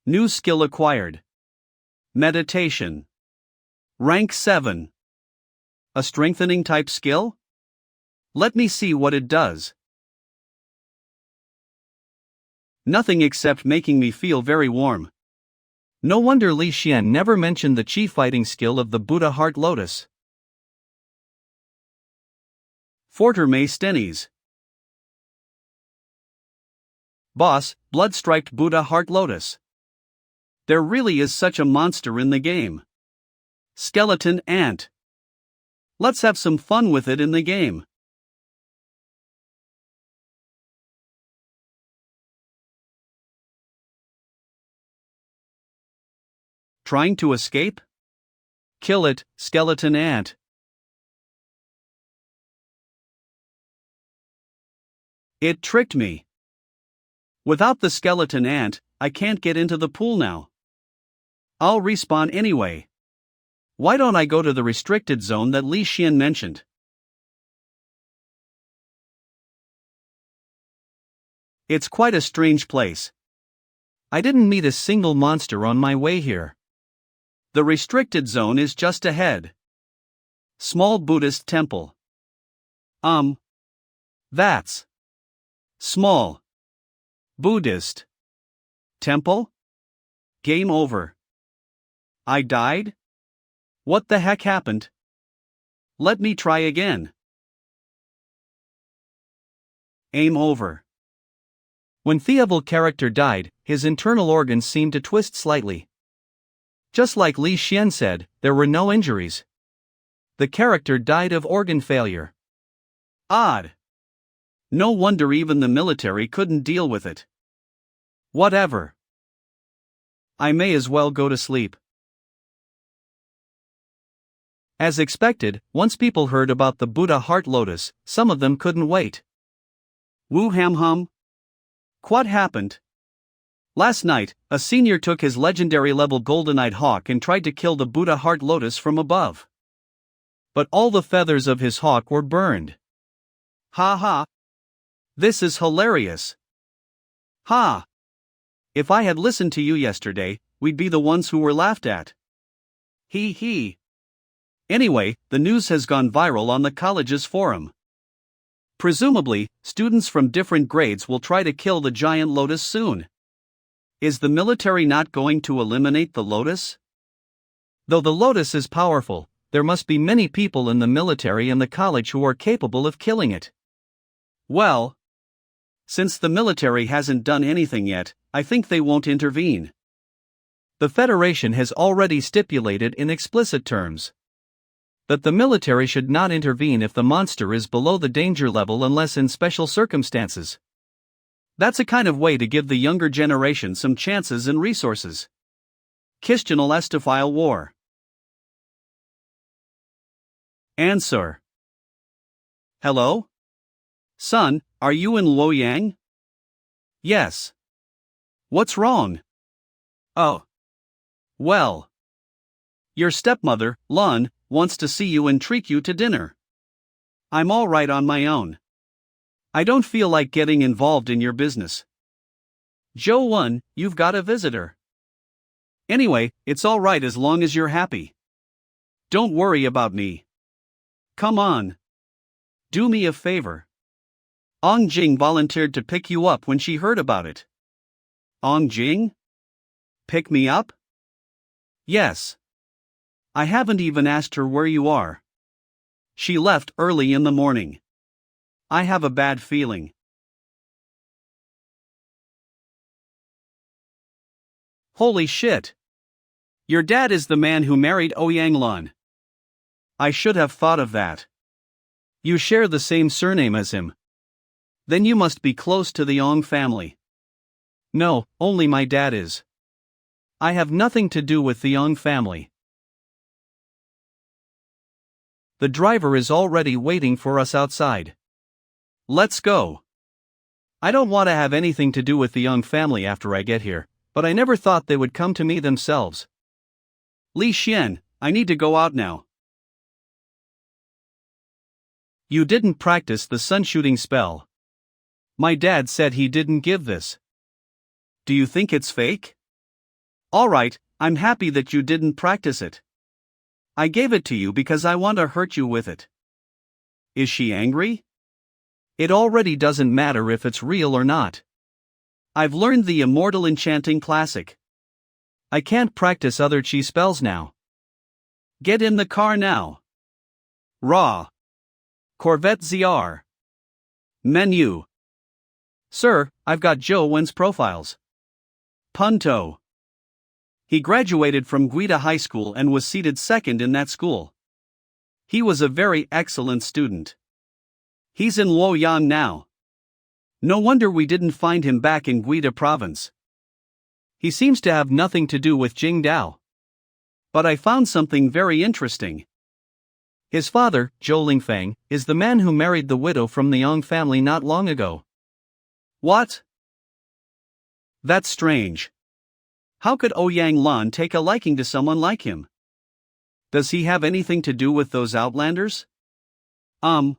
New skill acquired. Meditation. Rank 7. A strengthening type skill? Let me see what it does. Nothing except making me feel very warm. No wonder Li Xian never mentioned the chief fighting skill of the Buddha heart lotus. Forterme Stennies. Boss, blood-striped Buddha heart lotus. There really is such a monster in the game. Skeleton ant. Let's have some fun with it in the game. Trying to escape? Kill it, skeleton ant. It tricked me. Without the skeleton ant, I can't get into the pool now. I'll respawn anyway. Why don't I go to the restricted zone that Li Xian mentioned? It's quite a strange place. I didn't meet a single monster on my way here. The restricted zone is just ahead. Small Buddhist temple. That's small Buddhist temple? Game over. I died? What the heck happened? Let me try again. Aim over. When the evil character died, his internal organs seemed to twist slightly. Just like Li Xian said, there were no injuries. The character died of organ failure. Odd. No wonder even the military couldn't deal with it. Whatever. I may as well go to sleep. As expected, once people heard about the Buddha heart lotus, some of them couldn't wait. Woo ham hum. What happened? Last night, a senior took his legendary level Goldenite Hawk and tried to kill the Buddha heart lotus from above. But all the feathers of his hawk were burned. Ha ha. This is hilarious. Ha. If I had listened to you yesterday, we'd be the ones who were laughed at. Hee hee. Anyway, the news has gone viral on the college's forum. Presumably, students from different grades will try to kill the giant lotus soon. Is the military not going to eliminate the lotus? Though the lotus is powerful, there must be many people in the military and the college who are capable of killing it. Well, since the military hasn't done anything yet, I think they won't intervene. The Federation has already stipulated in explicit terms that the military should not intervene if the monster is below the danger level unless in special circumstances. That's a kind of way to give the younger generation some chances and resources. Questionable Estophile War. Answer. Hello? Son, are you in Luoyang? Yes. What's wrong? Oh. Well. Your stepmother, Lun, wants to see you and treat you to dinner. I'm all right on my own. I don't feel like getting involved in your business. Joe 1, you've got a visitor. Anyway, it's all right as long as you're happy. Don't worry about me. Come on. Do me a favor. Ong Jing volunteered to pick you up when she heard about it. Ong Jing? Pick me up? Yes. I haven't even asked her where you are. She left early in the morning. I have a bad feeling. Holy shit. Your dad is the man who married Ouyang Lun. I should have thought of that. You share the same surname as him. Then you must be close to the Ong family. No, only my dad is. I have nothing to do with the Ong family. The driver is already waiting for us outside. Let's go. I don't want to have anything to do with the Ong family after I get here, but I never thought they would come to me themselves. Li Xian, I need to go out now. You didn't practice the sun shooting spell. My dad said he didn't give this. Do you think it's fake? Alright, I'm happy that you didn't practice it. I gave it to you because I want to hurt you with it. Is she angry? It already doesn't matter if it's real or not. I've learned the Immortal Enchanting Classic. I can't practice other chi spells now. Get in the car now. Raw. Corvette ZR. Menu. Sir, I've got Joe Wen's profiles. Punto. He graduated from Guida High School and was seated second in that school. He was a very excellent student. He's in Luoyang now. No wonder we didn't find him back in Guida province. He seems to have nothing to do with Jingdao. But I found something very interesting. His father, Zhou Lingfang, is the man who married the widow from the Ong family not long ago. What? That's strange. How could Ouyang Lan take a liking to someone like him? Does he have anything to do with those Outlanders? Zhou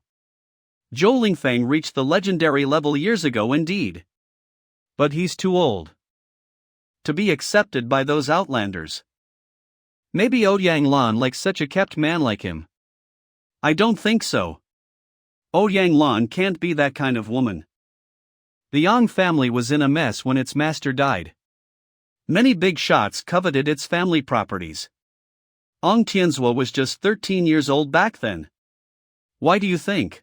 Lingfang reached the legendary level years ago indeed. But he's too old to be accepted by those Outlanders. Maybe Ouyang Lan likes such a kept man like him. I don't think so. Ouyang Lan can't be that kind of woman. The Yang family was in a mess when its master died. Many big shots coveted its family properties. Ong Tianzhua was just 13 years old back then. Why do you think?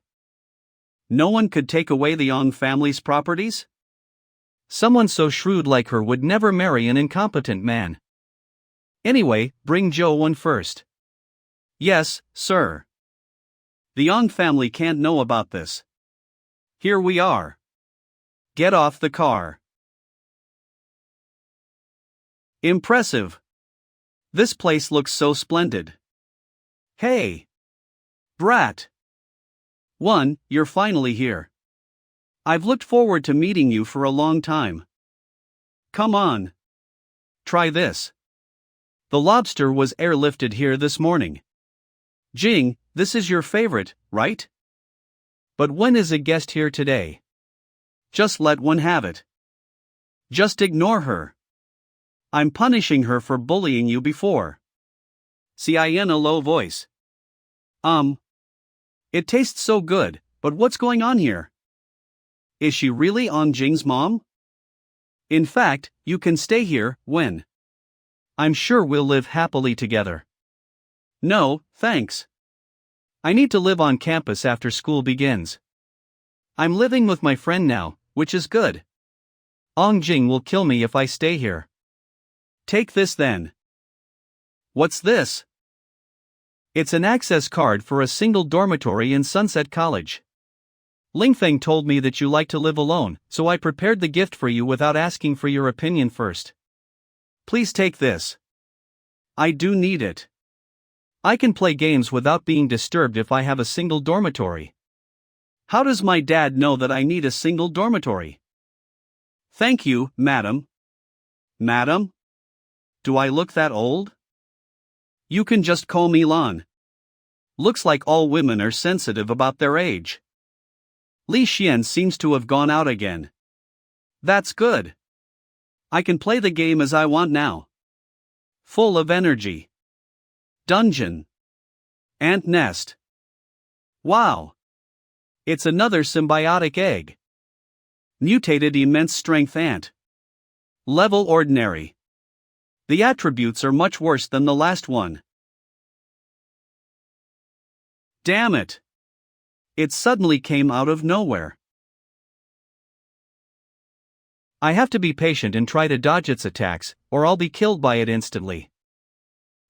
No one could take away the Yang family's properties? Someone so shrewd like her would never marry an incompetent man. Anyway, bring Joe one first. Yes, sir. The Yang family can't know about this. Here we are. Get off the car. Impressive. This place looks so splendid. Hey. Brat. You're finally here. I've looked forward to meeting you for a long time. Come on. Try this. The lobster was airlifted here this morning. Jing, this is your favorite, right? But when is a guest here today? Just let one have it. Just ignore her. I'm punishing her for bullying you before. See, in a low voice. It tastes so good, but what's going on here? Is she really Ong Jing's mom? In fact, you can stay here, when? I'm sure we'll live happily together. No, thanks. I need to live on campus after school begins. I'm living with my friend now, which is good. Ong Jing will kill me if I stay here. Take this then. What's this? It's an access card for a single dormitory in Sunset College. Lingfeng told me that you like to live alone, so I prepared the gift for you without asking for your opinion first. Please take this. I do need it. I can play games without being disturbed if I have a single dormitory. How does my dad know that I need a single dormitory? Thank you, madam. Madam? Do I look that old? You can just call me Lan. Looks like all women are sensitive about their age. Li Xian seems to have gone out again. That's good. I can play the game as I want now. Full of energy. Dungeon. Ant nest. Wow. It's another symbiotic egg. Mutated immense strength ant. Level ordinary. The attributes are much worse than the last one. Damn it! It suddenly came out of nowhere. I have to be patient and try to dodge its attacks, or I'll be killed by it instantly.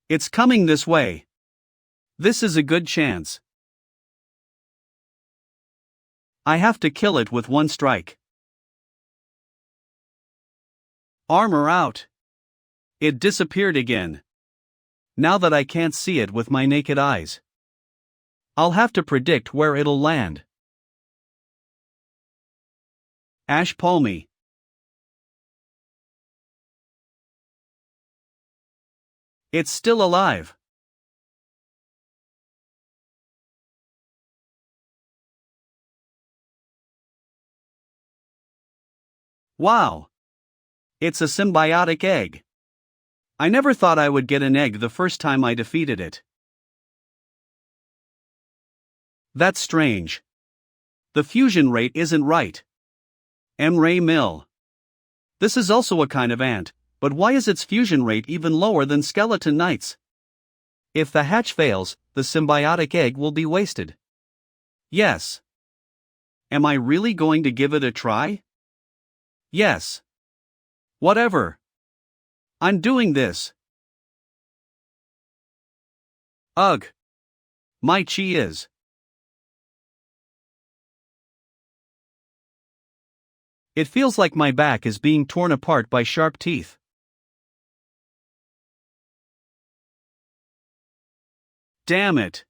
It's coming this way. This is a good chance. I have to kill it with one strike. Armor out. It disappeared again. Now that I can't see it with my naked eyes, I'll have to predict where it'll land. Ash Palmy. It's still alive. Wow! It's a symbiotic egg. I never thought I would get an egg the first time I defeated it. That's strange. The fusion rate isn't right. M-Ray Mill. This is also a kind of ant, but why is its fusion rate even lower than Skeleton Knight's? If the hatch fails, the symbiotic egg will be wasted. Yes. Am I really going to give it a try? Yes. Whatever. I'm doing this. Ugh. My chi is. It feels like my back is being torn apart by sharp teeth. Damn it.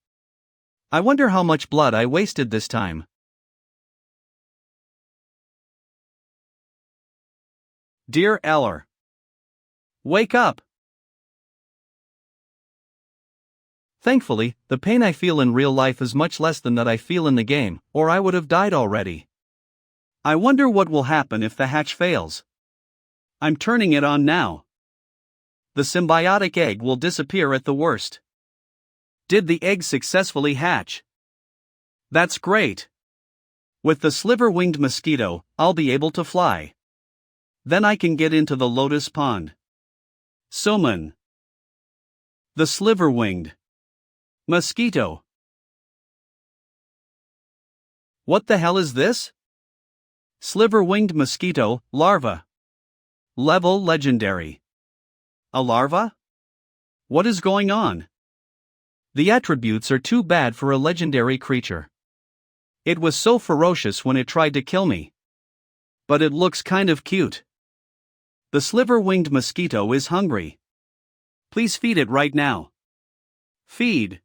I wonder how much blood I wasted this time. Dear Eller. Wake up. Thankfully, the pain I feel in real life is much less than that I feel in the game, or I would have died already. I wonder what will happen if the hatch fails. I'm turning it on now. The symbiotic egg will disappear at the worst. Did the egg successfully hatch? That's great. With the sliver-winged mosquito, I'll be able to fly. Then I can get into the lotus pond. Summon. The sliver-winged mosquito. What the hell is this? Sliver-winged mosquito, larva. Level legendary. A larva? What is going on? The attributes are too bad for a legendary creature. It was so ferocious when it tried to kill me. But it looks kind of cute. The sliver-winged mosquito is hungry. Please feed it right now. Feed.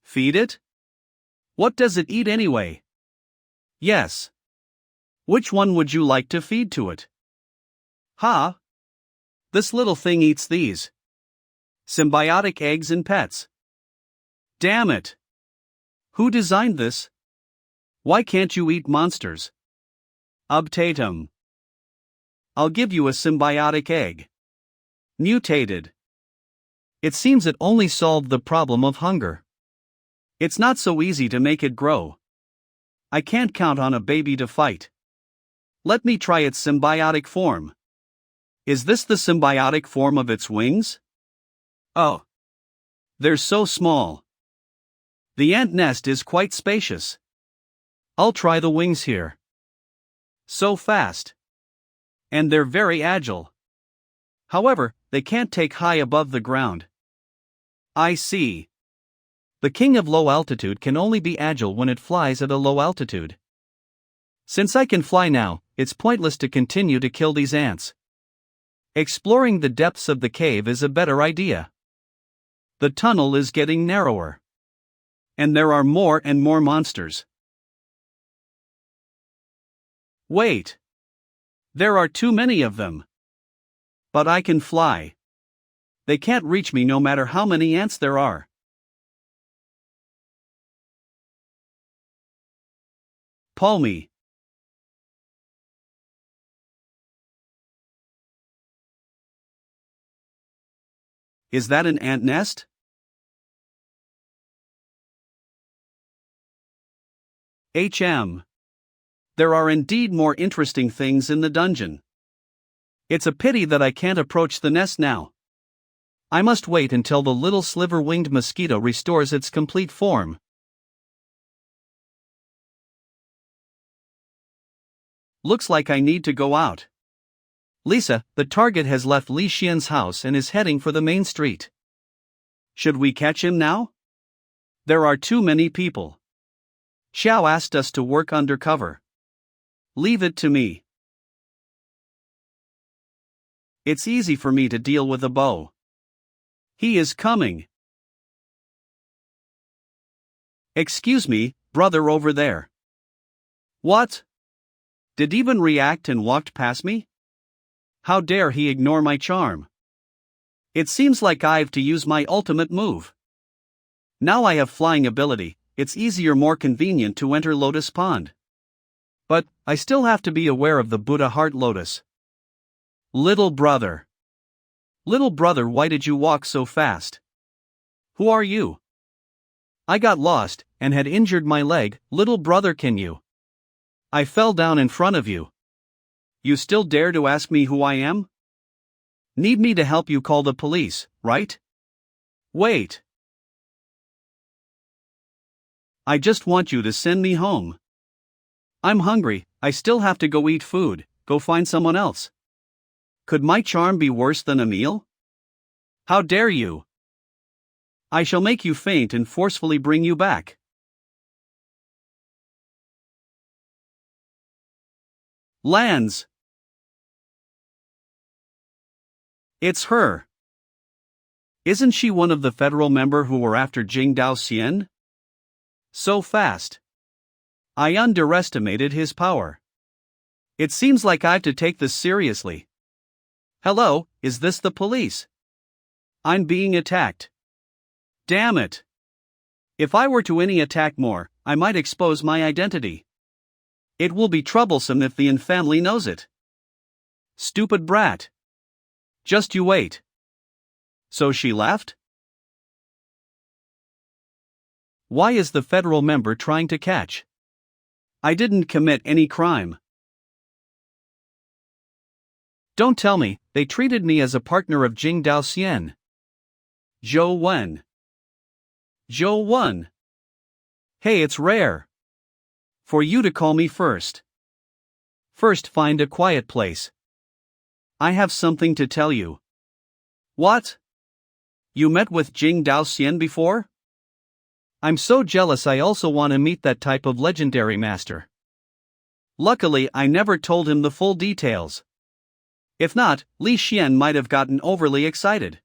Feed it? What does it eat anyway? Yes. Which one would you like to feed to it? Ha! This little thing eats these. Symbiotic eggs and pets. Damn it! Who designed this? Why can't you eat monsters? Obtatum. I'll give you a symbiotic egg. Mutated. It seems it only solved the problem of hunger. It's not so easy to make it grow. I can't count on a baby to fight. Let me try its symbiotic form. Is this the symbiotic form of its wings? Oh. They're so small. The ant nest is quite spacious. I'll try the wings here. So fast. And they're very agile. However, they can't take high above the ground. I see. The king of low altitude can only be agile when it flies at a low altitude. Since I can fly now, it's pointless to continue to kill these ants. Exploring the depths of the cave is a better idea. The tunnel is getting narrower. And there are more and more monsters. Wait. There are too many of them. But I can fly. They can't reach me no matter how many ants there are. Palmy. Is that an ant nest? There are indeed more interesting things in the dungeon. It's a pity that I can't approach the nest now. I must wait until the little sliver-winged mosquito restores its complete form. Looks like I need to go out. Lisa, the target has left Li Xian's house and is heading for the main street. Should we catch him now? There are too many people. Xiao asked us to work undercover. Leave it to me. It's easy for me to deal with a bow. He is coming. Excuse me, brother over there. What? Did even react and walked past me? How dare he ignore my charm? It seems like I've to use my ultimate move. Now I have flying ability, it's easier, more convenient to enter Lotus Pond. But, I still have to be aware of the Buddha Heart Lotus. Little brother. Little brother, why did you walk so fast? Who are you? I got lost, and had injured my leg. Little brother, can you? I fell down in front of you. You still dare to ask me who I am? Need me to help you call the police, right? Wait. I just want you to send me home. I'm hungry, I still have to go eat food, go find someone else. Could my charm be worse than a meal? How dare you? I shall make you faint and forcefully bring you back. Lands. It's her. Isn't she one of the federal member who were after Jing Daoxian? So fast. I underestimated his power. It seems like I've to take this seriously. Hello, is this the police? I'm being attacked. Damn it. If I were to any attack more, I might expose my identity. It will be troublesome if the Yin family knows it. Stupid brat. Just you wait. So she left? Why is the federal member trying to catch? I didn't commit any crime. Don't tell me, they treated me as a partner of Jing Daoxian. Zhou Wen. Zhou Wen. Hey, it's rare for you to call me first. First, find a quiet place. I have something to tell you. What? You met with Jing Daoxian before? I'm so jealous, I also want to meet that type of legendary master. Luckily, I never told him the full details. If not, Li Xian might have gotten overly excited.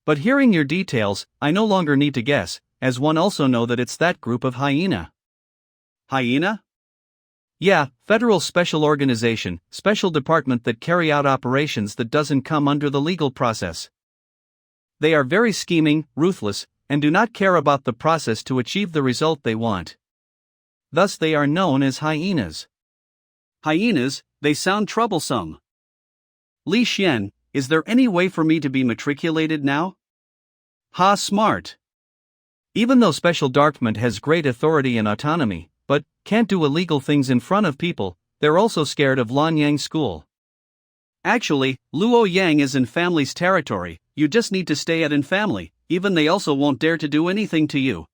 But hearing your details, I no longer need to guess, as one also know that it's that group of hyena. Hyena? Yeah, Federal Special Organization, special department that carry out operations that doesn't come under the legal process. They are very scheming, ruthless, and do not care about the process to achieve the result they want. Thus they are known as hyenas. Hyenas, they sound troublesome. Li Xian, is there any way for me to be matriculated now? Ha, smart. Even though Special Department has great authority and autonomy, but can't do illegal things in front of people, they're also scared of Lanyang School. Actually, Luo Yang is in family's territory, you just need to stay at in family, even they also won't dare to do anything to you.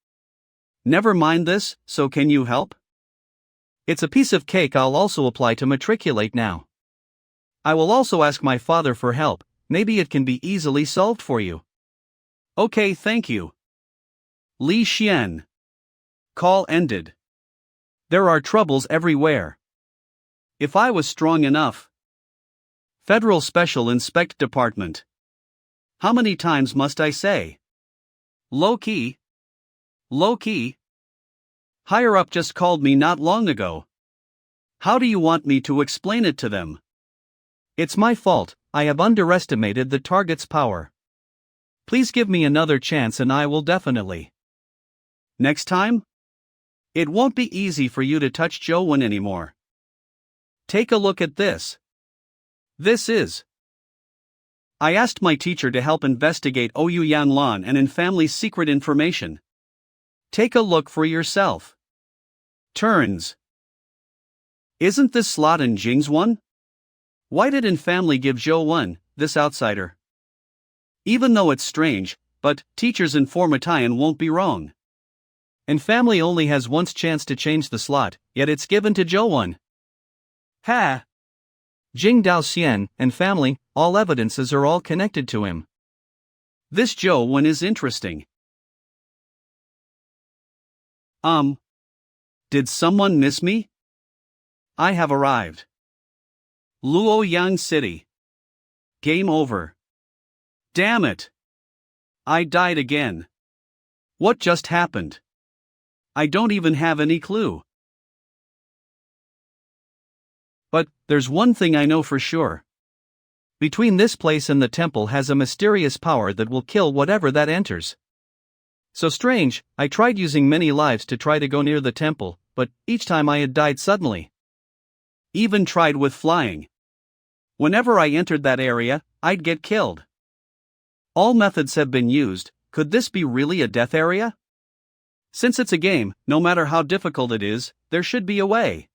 Never mind this, so can you help? It's a piece of cake I'll also apply to matriculate now. I will also ask my father for help, maybe it can be easily solved for you. Okay, thank you. Li Xian. Call ended. There are troubles everywhere. If I was strong enough. Federal Special Inspect Department. How many times must I say? Low key. Low key. Higher up just called me not long ago. How do you want me to explain it to them? It's my fault, I have underestimated the target's power. Please give me another chance and I will definitely. Next time? It won't be easy for you to touch Joan anymore. Take a look at this. This is. I asked my teacher to help investigate Oyu Yanlan and in family's secret information. Take a look for yourself. Turns. Isn't this slot in Jing's one? Why did in family give Zhou one, this outsider? Even though it's strange, but teachers in Formatayan won't be wrong. And family only has once chance to change the slot, yet it's given to Zhou one. Ha! Jing Dao Xian and family, all evidences are all connected to him. This Zhou one is interesting. Did someone miss me? I have arrived. Luoyang City. Game over. Damn it. I died again. What just happened? I don't even have any clue. But, there's one thing I know for sure. Between this place and the temple has a mysterious power that will kill whatever that enters. So strange, I tried using many lives to try to go near the temple, but each time I had died suddenly. Even tried with flying. Whenever I entered that area, I'd get killed. All methods have been used, could this be really a death area? Since it's a game, no matter how difficult it is, there should be a way.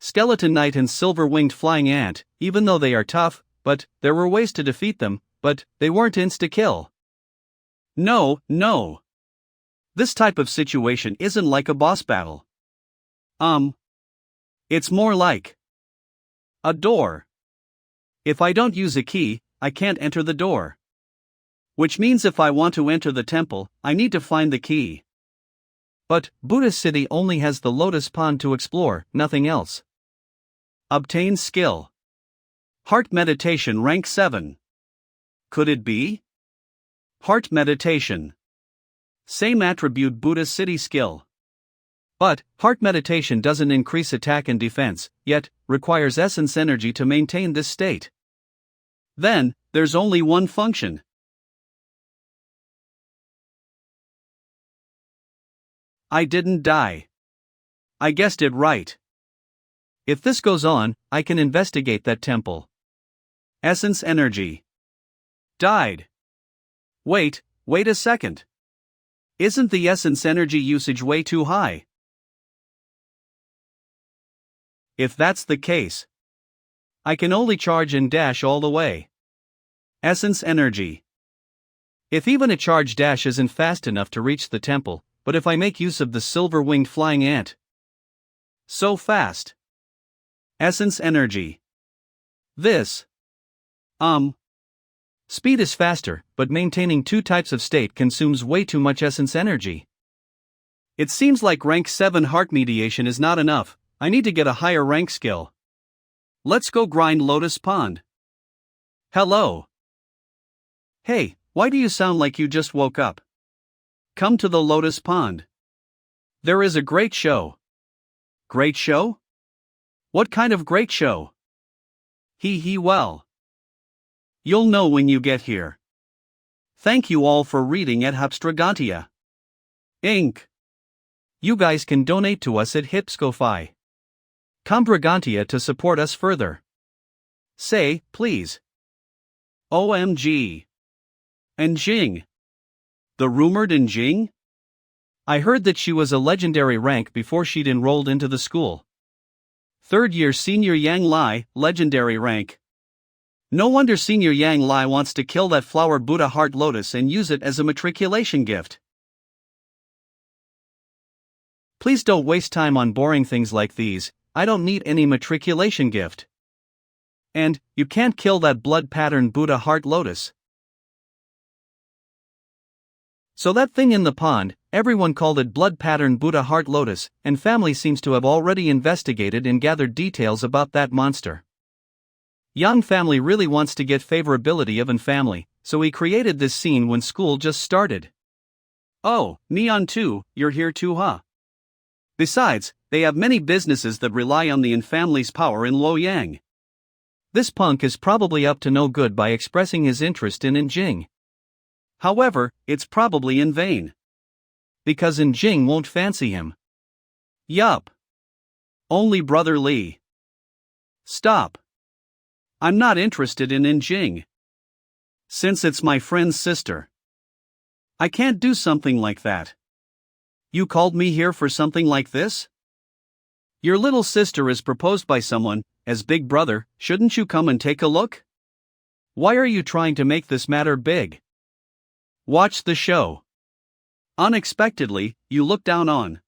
Skeleton Knight and Silver-Winged Flying Ant, even though they are tough, but there were ways to defeat them, but they weren't insta-kill. No. This type of situation isn't like a boss battle. It's more like a door. If I don't use a key, I can't enter the door. Which means if I want to enter the temple, I need to find the key. But Buddhist City only has the Lotus Pond to explore, nothing else. Obtain skill. Heart Meditation rank 7. Could it be? Heart Meditation. Same attribute Buddhist City skill. But, heart meditation doesn't increase attack and defense, yet, requires essence energy to maintain this state. Then, there's only one function. I didn't die. I guessed it right. If this goes on, I can investigate that temple. Essence energy. Died. Wait a second. Isn't the essence energy usage way too high? If that's the case, I can only charge and dash all the way. Essence energy. If even a charge dash isn't fast enough to reach the temple, but if I make use of the Silver-Winged Flying Ant. So fast. Essence energy. This. Speed is faster, but maintaining two types of state consumes way too much essence energy. It seems like rank 7 heart mediation is not enough, I need to get a higher rank skill. Let's go grind Lotus Pond. Hello. Hey, why do you sound like you just woke up? Come to the Lotus Pond. There is a great show. Great show? What kind of great show? Well. You'll know when you get here. Thank you all for reading at Hupstragantia. Inc. You guys can donate to us at Hipsco-Fi. Combragantia to support us further. Say, please. OMG. And Jing. The rumored Jing? I heard that she was a legendary rank before she'd enrolled into the school. Third year Senior Yang Lai, legendary rank. No wonder Senior Yang Lai wants to kill that flower Buddha heart lotus and use it as a matriculation gift. Please don't waste time on boring things like these. I don't need any matriculation gift. And, you can't kill that blood-patterned Buddha heart lotus. So that thing in the pond, everyone called it blood-patterned Buddha heart lotus, and family seems to have already investigated and gathered details about that monster. Yang family really wants to get favorability of an family, so he created this scene when school just started. Oh, Neon 2, you're here too, huh? Besides, they have many businesses that rely on the Yin family's power in Luoyang. This punk is probably up to no good by expressing his interest in Jing. However, it's probably in vain. Because Jing won't fancy him. Yup. Only Brother Li. Stop. I'm not interested in Jing. Since it's my friend's sister. I can't do something like that. You called me here for something like this? Your little sister is proposed by someone. As big brother, shouldn't you come and take a look? Why are you trying to make this matter big? Watch the show. Unexpectedly, you look down on.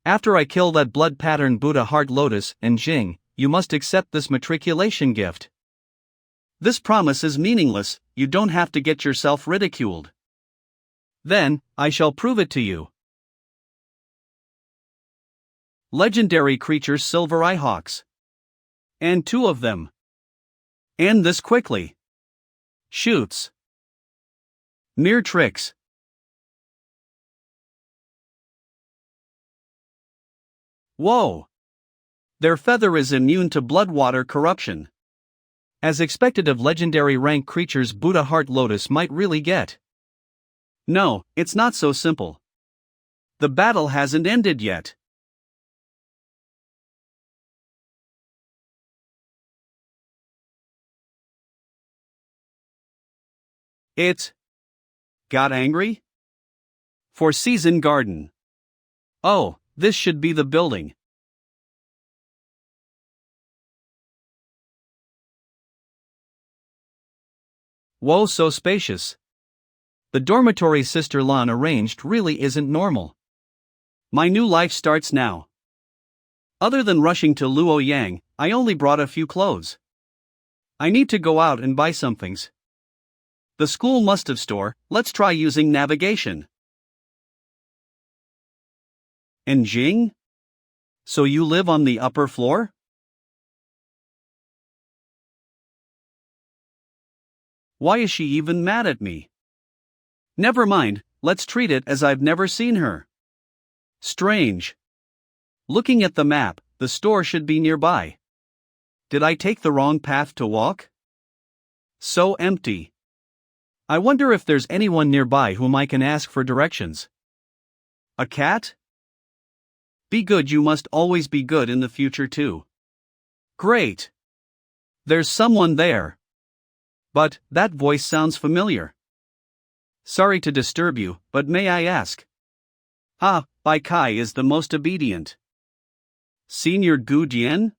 After I kill that blood-patterned Buddha heart lotus and Jing, you must accept this matriculation gift. This promise is meaningless, you don't have to get yourself ridiculed. Then, I shall prove it to you. Legendary creatures Silver Eye Hawks. And 2 of them. And this quickly. Shoots. Mere tricks. Whoa! Their feather is immune to blood-water corruption. As expected of legendary rank creatures, Buddha Heart Lotus might really get. No, it's not so simple. The battle hasn't ended yet. It got angry? For Season Garden. Oh, this should be the building. Whoa, so spacious. The dormitory Sister Lan arranged really isn't normal. My new life starts now. Other than rushing to Luoyang, I only brought a few clothes. I need to go out and buy some things. The school must have store, let's try using navigation. And Jing? So you live on the upper floor? Why is she even mad at me? Never mind, let's treat it as I've never seen her. Strange. Looking at the map, the store should be nearby. Did I take the wrong path to walk? So empty. I wonder if there's anyone nearby whom I can ask for directions. A cat? Be good, you must always be good in the future too. Great. There's someone there. But, that voice sounds familiar. Sorry to disturb you, but may I ask? Bai Kai is the most obedient. Senior Gu Dian?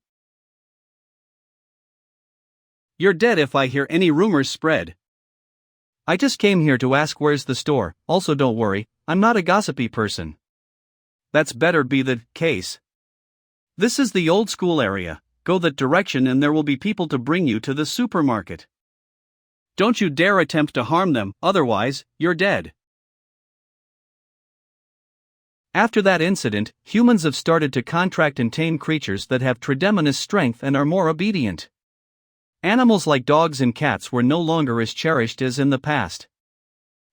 You're dead if I hear any rumors spread. I just came here to ask where's the store, also don't worry, I'm not a gossipy person. That's better be the case. This is the old school area, go that direction and there will be people to bring you to the supermarket. Don't you dare attempt to harm them, otherwise, you're dead. After that incident, humans have started to contract and tame creatures that have tremendous strength and are more obedient. Animals like dogs and cats were no longer as cherished as in the past.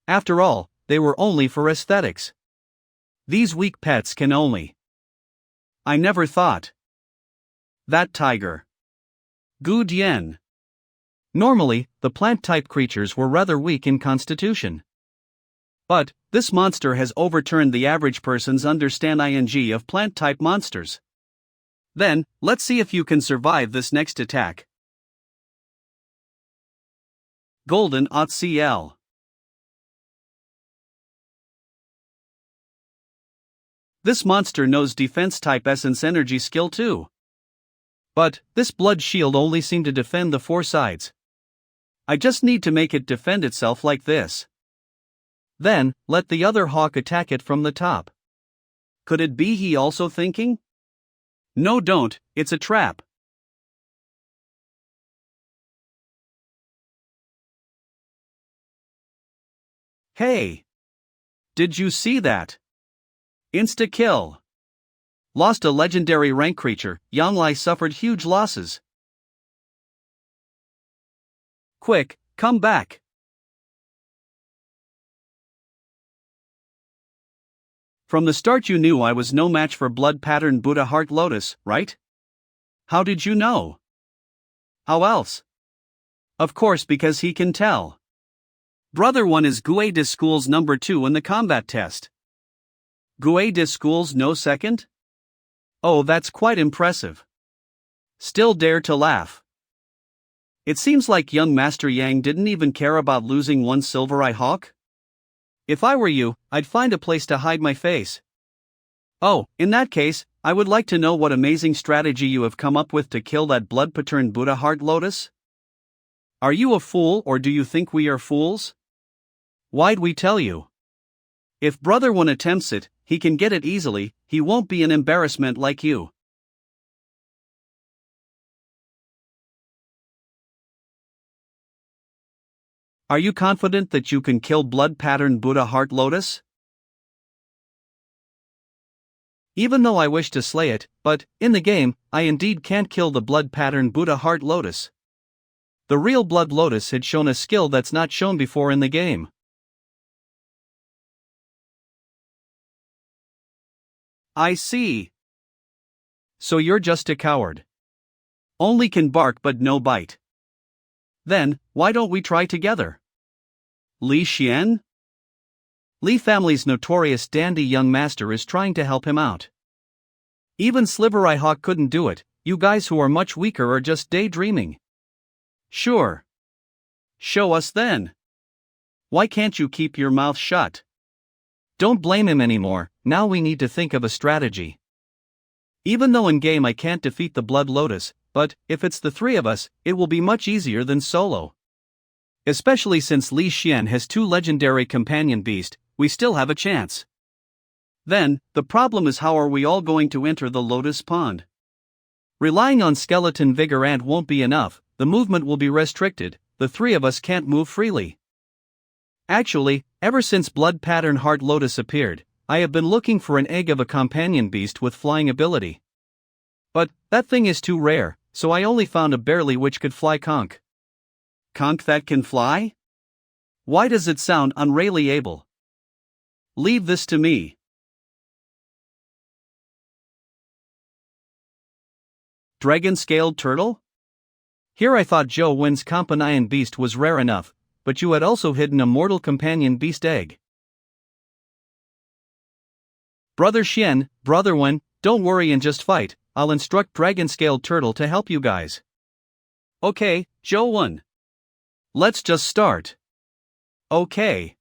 After all, they were only for aesthetics. These weak pets can only. I never thought. That tiger. Gu Dian. Normally, the plant-type creatures were rather weak in constitution. But, this monster has overturned the average person's understanding of plant-type monsters. Then, let's see if you can survive this next attack. Golden OTCL. This monster knows defense-type essence energy skill too. But, this blood shield only seemed to defend the 4 sides. I just need to make it defend itself like this. Then, let the other hawk attack it from the top. Could it be he also thinking? No, don't, it's a trap. Hey! Did you see that? Insta-kill. Lost a legendary rank creature, Yanglai suffered huge losses. Quick, come back. From the start you knew I was no match for Blood Pattern Buddha Heart Lotus, right? How did you know? How else? Of course, because he can tell. Brother 1 is Gue de School's number 2 in the combat test. Gue de School's no second? Oh, that's quite impressive. Still dare to laugh. It seems like young Master Yang didn't even care about losing one Silver-Eye Hawk. If I were you, I'd find a place to hide my face. Oh, in that case, I would like to know what amazing strategy you have come up with to kill that Blood Pattern Buddha Heart Lotus. Are you a fool or do you think we are fools? Why'd we tell you? If Brother 1 attempts it, he can get it easily, he won't be an embarrassment like you. Are you confident that you can kill Blood Pattern Buddha Heart Lotus? Even though I wish to slay it, but, in the game, I indeed can't kill the Blood Pattern Buddha Heart Lotus. The real Blood Lotus had shown a skill that's not shown before in the game. I see. So you're just a coward. Only can bark but no bite. Then, why don't we try together? Li Xian? Li family's notorious dandy young master is trying to help him out. Even Sliver-Eye Hawk couldn't do it, you guys who are much weaker are just daydreaming. Sure. Show us then. Why can't you keep your mouth shut? Don't blame him anymore, now we need to think of a strategy. Even though in game I can't defeat the Blood Lotus, but, if it's the three of us, it will be much easier than solo. Especially since Li Xian has 2 legendary companion beasts, we still have a chance. Then, the problem is how are we all going to enter the Lotus Pond? Relying on skeleton vigor and won't be enough, the movement will be restricted, the 3 of us can't move freely. Actually, ever since Blood Pattern Heart Lotus appeared, I have been looking for an egg of a companion beast with flying ability. But, that thing is too rare, so I only found a barely which could fly conch. Conch that can fly? Why does it sound unreally able? Leave this to me. Dragon-scaled turtle? Here I thought Zhou Wen's companion beast was rare enough, but you had also hidden a mortal companion beast egg. Brother Xian, Brother Wen, don't worry and just fight, I'll instruct Dragon-scaled turtle to help you guys. Okay, Zhou Wen. Let's just start. Okay.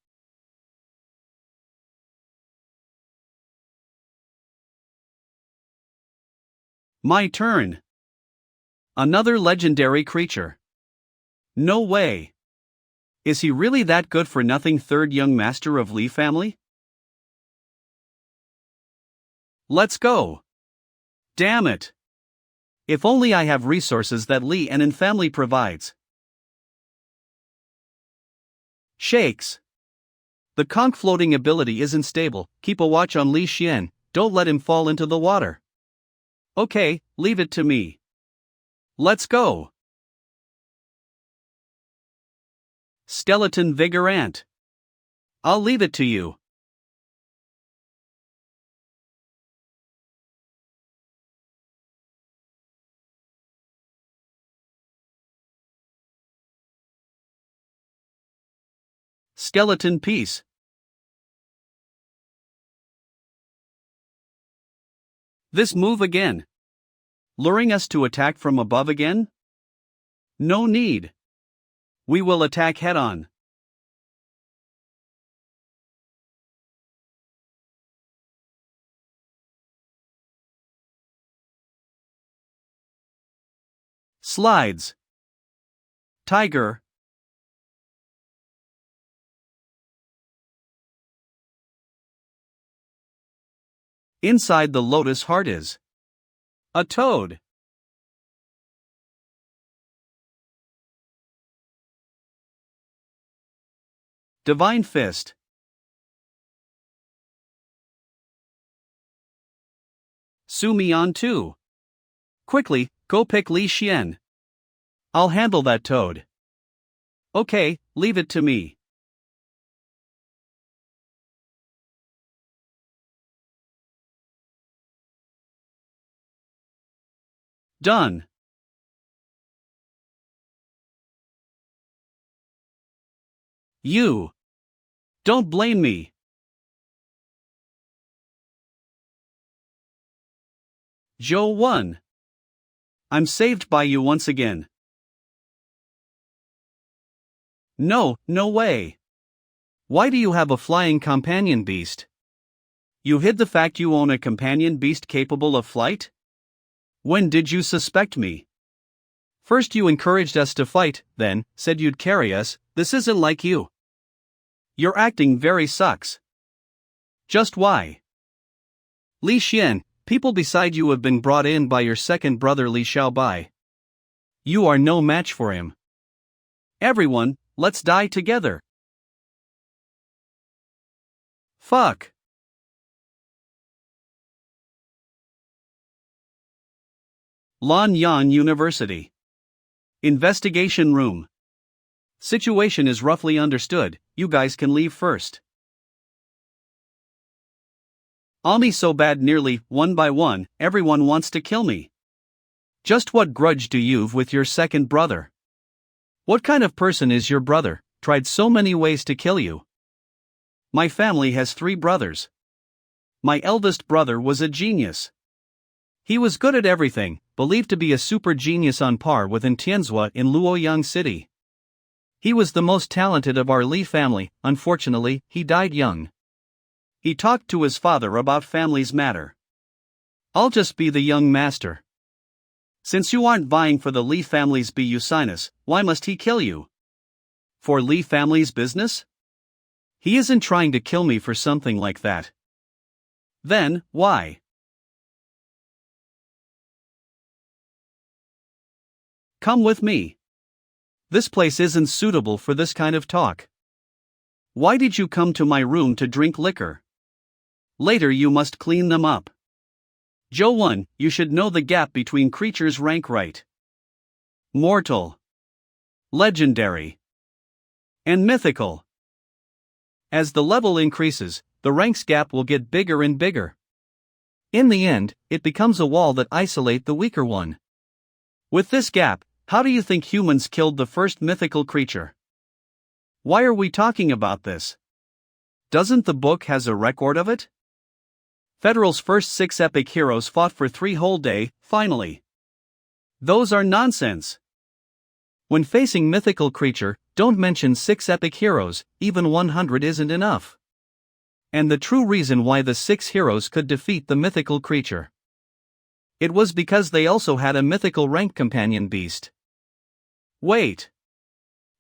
My turn. Another legendary creature. No way. Is he really that good for nothing third young master of Li family? Let's go. Damn it. If only I have resources that Li and family provides. Shakes. The conch floating ability isn't stable, keep a watch on Li Xian, don't let him fall into the water. Okay, leave it to me. Let's go. Skeleton Vigor Ant. I'll leave it to you. Skeleton Piece. This move again. Luring us to attack from above again? No need. We will attack head-on. Slides. Tiger. Inside the lotus heart is a toad. Divine Fist. Sue me on too. Quickly, go pick Li Xian. I'll handle that toad. Okay, leave it to me. Done. You. Don't blame me. Joe won. I'm saved by you once again. No, no way. Why do you have a flying companion beast? You hid the fact you own a companion beast capable of flight? When did you suspect me? First you encouraged us to fight, then said you'd carry us. This isn't like you. Your acting very sucks. Just why? Li Xian, people beside you have been brought in by your second brother Li Xiaobai. You are no match for him. Everyone, let's die together. Fuck. Lan University. Investigation room. Situation is roughly understood, you guys can leave first. Ami so bad nearly, one by one, everyone wants to kill me. Just what grudge do you've with your second brother? What kind of person is your brother, tried so many ways to kill you? My family has 3 brothers. My eldest brother was a genius. He was good at everything, believed to be a super genius on par with Tianzhua in Luoyang City. He was the most talented of our Li family. Unfortunately, he died young. He talked to his father about family's matter. I'll just be the young master. Since you aren't vying for the Li family's Bu Sinus, why must he kill you? For Li family's business? He isn't trying to kill me for something like that. Then, why? Come with me. This place isn't suitable for this kind of talk. Why did you come to my room to drink liquor? Later you must clean them up. Joe 1, you should know the gap between creatures rank right. Mortal. Legendary. And mythical. As the level increases, the ranks gap will get bigger and bigger. In the end, it becomes a wall that isolates the weaker one. With this gap, how do you think humans killed the first mythical creature? Why are we talking about this? Doesn't the book has a record of it? Federal's first 6 epic heroes fought for 3 whole days, finally. Those are nonsense. When facing mythical creature, don't mention 6 epic heroes, even 100 isn't enough. And the true reason why the 6 heroes could defeat the mythical creature. It was because they also had a mythical rank companion beast. Wait.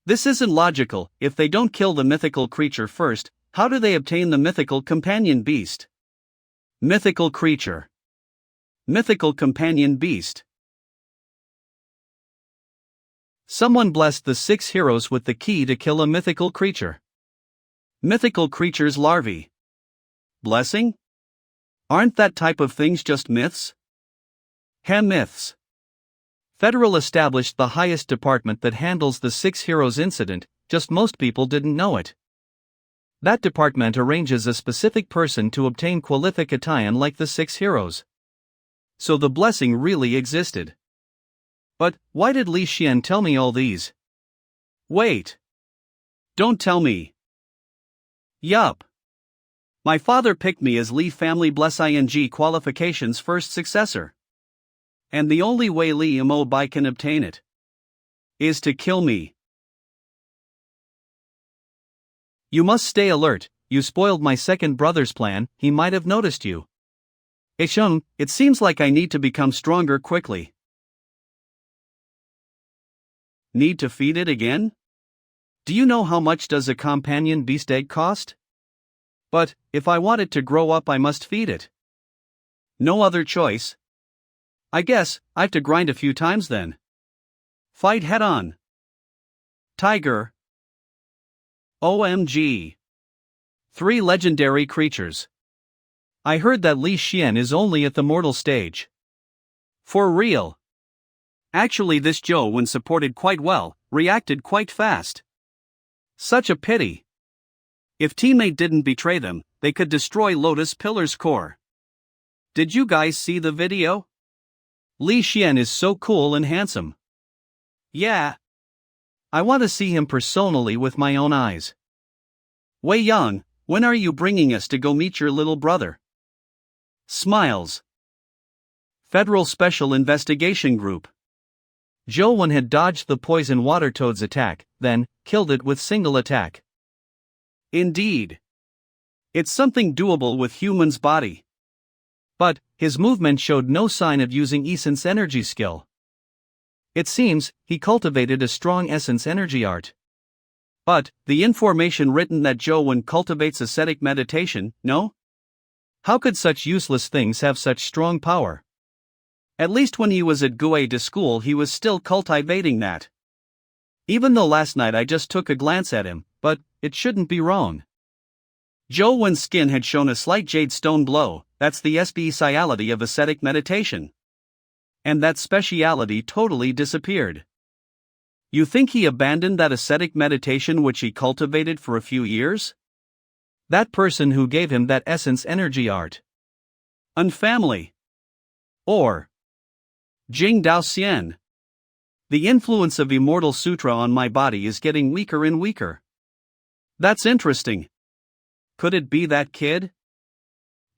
This isn't logical. If they don't kill the mythical creature first, how do they obtain the mythical companion beast? Mythical creature. Mythical companion beast. Someone blessed the 6 heroes with the key to kill a mythical creature. Mythical creature's larvae. Blessing? Aren't that type of things just myths? Myths. Federal established the highest department that handles the 6 heroes incident, just most people didn't know it. That department arranges a specific person to obtain qualification like the 6 heroes. So the blessing really existed. But, why did Li Xian tell me all these? Wait. Don't tell me. Yup. My father picked me as Li family bless ing qualification's first successor. And the only way Li Mo Bai can obtain it is to kill me. You must stay alert, you spoiled my second brother's plan, he might have noticed you. Ishun, it seems like I need to become stronger quickly. Need to feed it again? Do you know how much does a companion beast egg cost? But, if I want it to grow up I must feed it. No other choice. I guess I've to grind a few times then. Fight head on. Tiger. OMG. 3 legendary creatures. I heard that Li Xian is only at the mortal stage. For real. Actually, this Zhou, when supported quite well, reacted quite fast. Such a pity. If teammate didn't betray them, they could destroy Lotus Pillar's core. Did you guys see the video? Li Xian is so cool and handsome. Yeah. I want to see him personally with my own eyes. Wei Yang, when are you bringing us to go meet your little brother? Smiles. Federal Special Investigation Group. Zhou Wen had dodged the poison water toad's attack, then killed it with single attack. Indeed. It's something doable with human's body. But his movement showed no sign of using essence energy skill. It seems he cultivated a strong essence energy art. But the information written that Zhou Wen cultivates ascetic meditation, no? How could such useless things have such strong power? At least when he was at Gue de school he was still cultivating that. Even though last night I just took a glance at him, but it shouldn't be wrong. Zhou Wen's skin had shown a slight jade stone glow, that's the speciality of ascetic meditation. And that speciality totally disappeared. You think he abandoned that ascetic meditation which he cultivated for a few years? That person who gave him that essence energy art. Unfamily. Or Jing Dao Xian. The influence of Immortal Sutra on my body is getting weaker and weaker. That's interesting. Could it be that kid?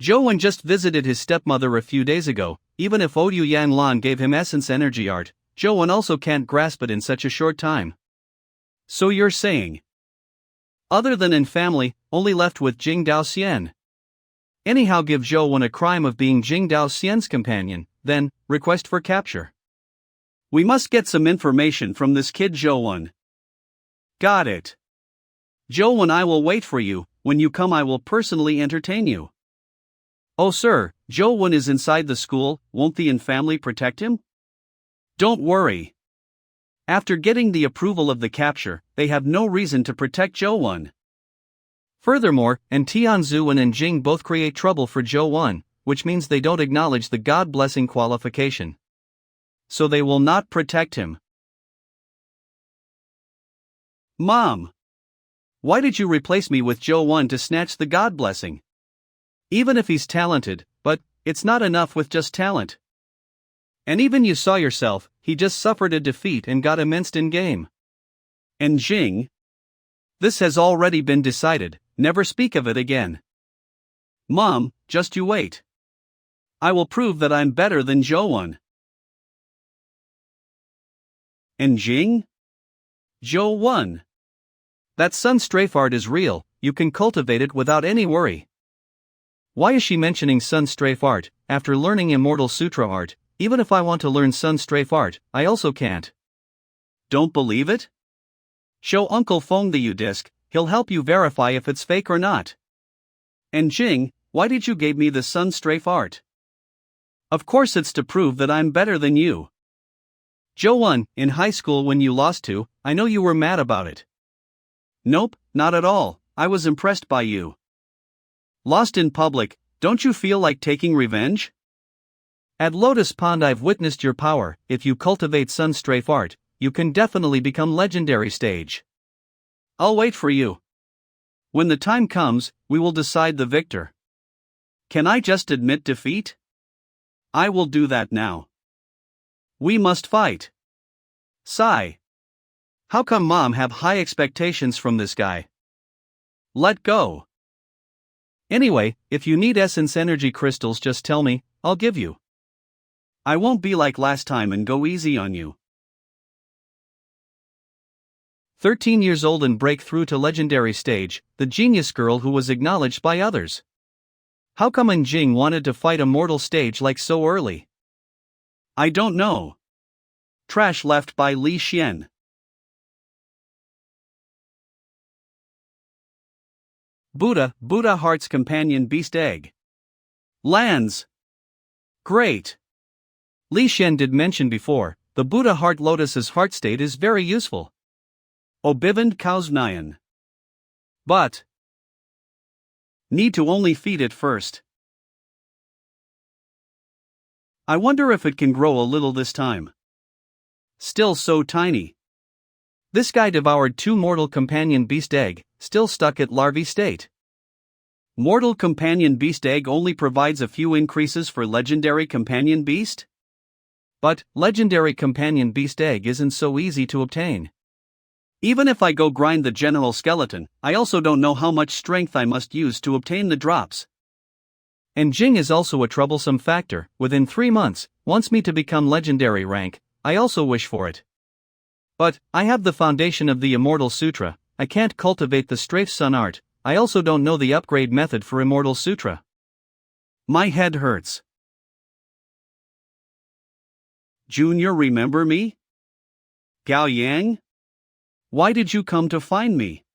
Zhou Wen just visited his stepmother a few days ago. Even if Odu Yanlan gave him essence energy art, Zhou Wen also can't grasp it in such a short time. So you're saying, other than in family, only left with Jing Dao Xian. Anyhow, give Zhou Wen a crime of being Jing Dao Xian's companion, then request for capture. We must get some information from this kid Zhou Wen. Got it. Zhou Wen, I will wait for you. When you come I will personally entertain you. Oh sir, Zhou Wen is inside the school, won't the family protect him? Don't worry. After getting the approval of the capture, they have no reason to protect Zhou Wen. Furthermore, Tianzu and Jing both create trouble for Zhou Wen, which means they don't acknowledge the God-blessing qualification. So they will not protect him. Mom! Why did you replace me with Zhou Wen to snatch the God-blessing? Even if he's talented, but it's not enough with just talent. And even you saw yourself, he just suffered a defeat and got immersed in game. And Jing? This has already been decided, never speak of it again. Mom, just you wait. I will prove that I'm better than Zhou Wen. And Jing? Zhou Wen. That sun strafe art is real, you can cultivate it without any worry. Why is she mentioning sun strafe art, after learning Immortal Sutra art? Even if I want to learn sun strafe art, I also can't. Don't believe it? Show Uncle Feng the U-disc, he'll help you verify if it's fake or not. And Jing, why did you give me the sun strafe art? Of course it's to prove that I'm better than you. Zhou Wen, in high school when you lost to, I know you were mad about it. Nope, not at all, I was impressed by you. Lost in public, don't you feel like taking revenge? At Lotus Pond I've witnessed your power. If you cultivate sun strafe art, you can definitely become legendary stage. I'll wait for you. When the time comes, we will decide the victor. Can I just admit defeat? I will do that now. We must fight. Sigh. How come Mom have high expectations from this guy? Let go. Anyway, if you need essence energy crystals just tell me, I'll give you. I won't be like last time and go easy on you. 13 years old and break through to legendary stage, the genius girl who was acknowledged by others. How come Jing wanted to fight a mortal stage like so early? I don't know. Trash left by Li Xian. Buddha Heart's companion beast egg. Lands. Great! Li Xian did mention before, the Buddha heart lotus's heart state is very useful. Obivand Kausnayan. But need to only feed it first. I wonder if it can grow a little this time. Still so tiny. This guy devoured 2 mortal companion beast egg, still stuck at larvae state. Mortal companion beast egg only provides a few increases for legendary companion beast? But legendary companion beast egg isn't so easy to obtain. Even if I go grind the general skeleton, I also don't know how much strength I must use to obtain the drops. And Jing is also a troublesome factor. Within 3 months, wants me to become legendary rank. I also wish for it. But I have the foundation of the Immortal Sutra. I can't cultivate the Strafe Sun art. I also don't know the upgrade method for Immortal Sutra. My head hurts. Junior, remember me? Gao Yang? Why did you come to find me?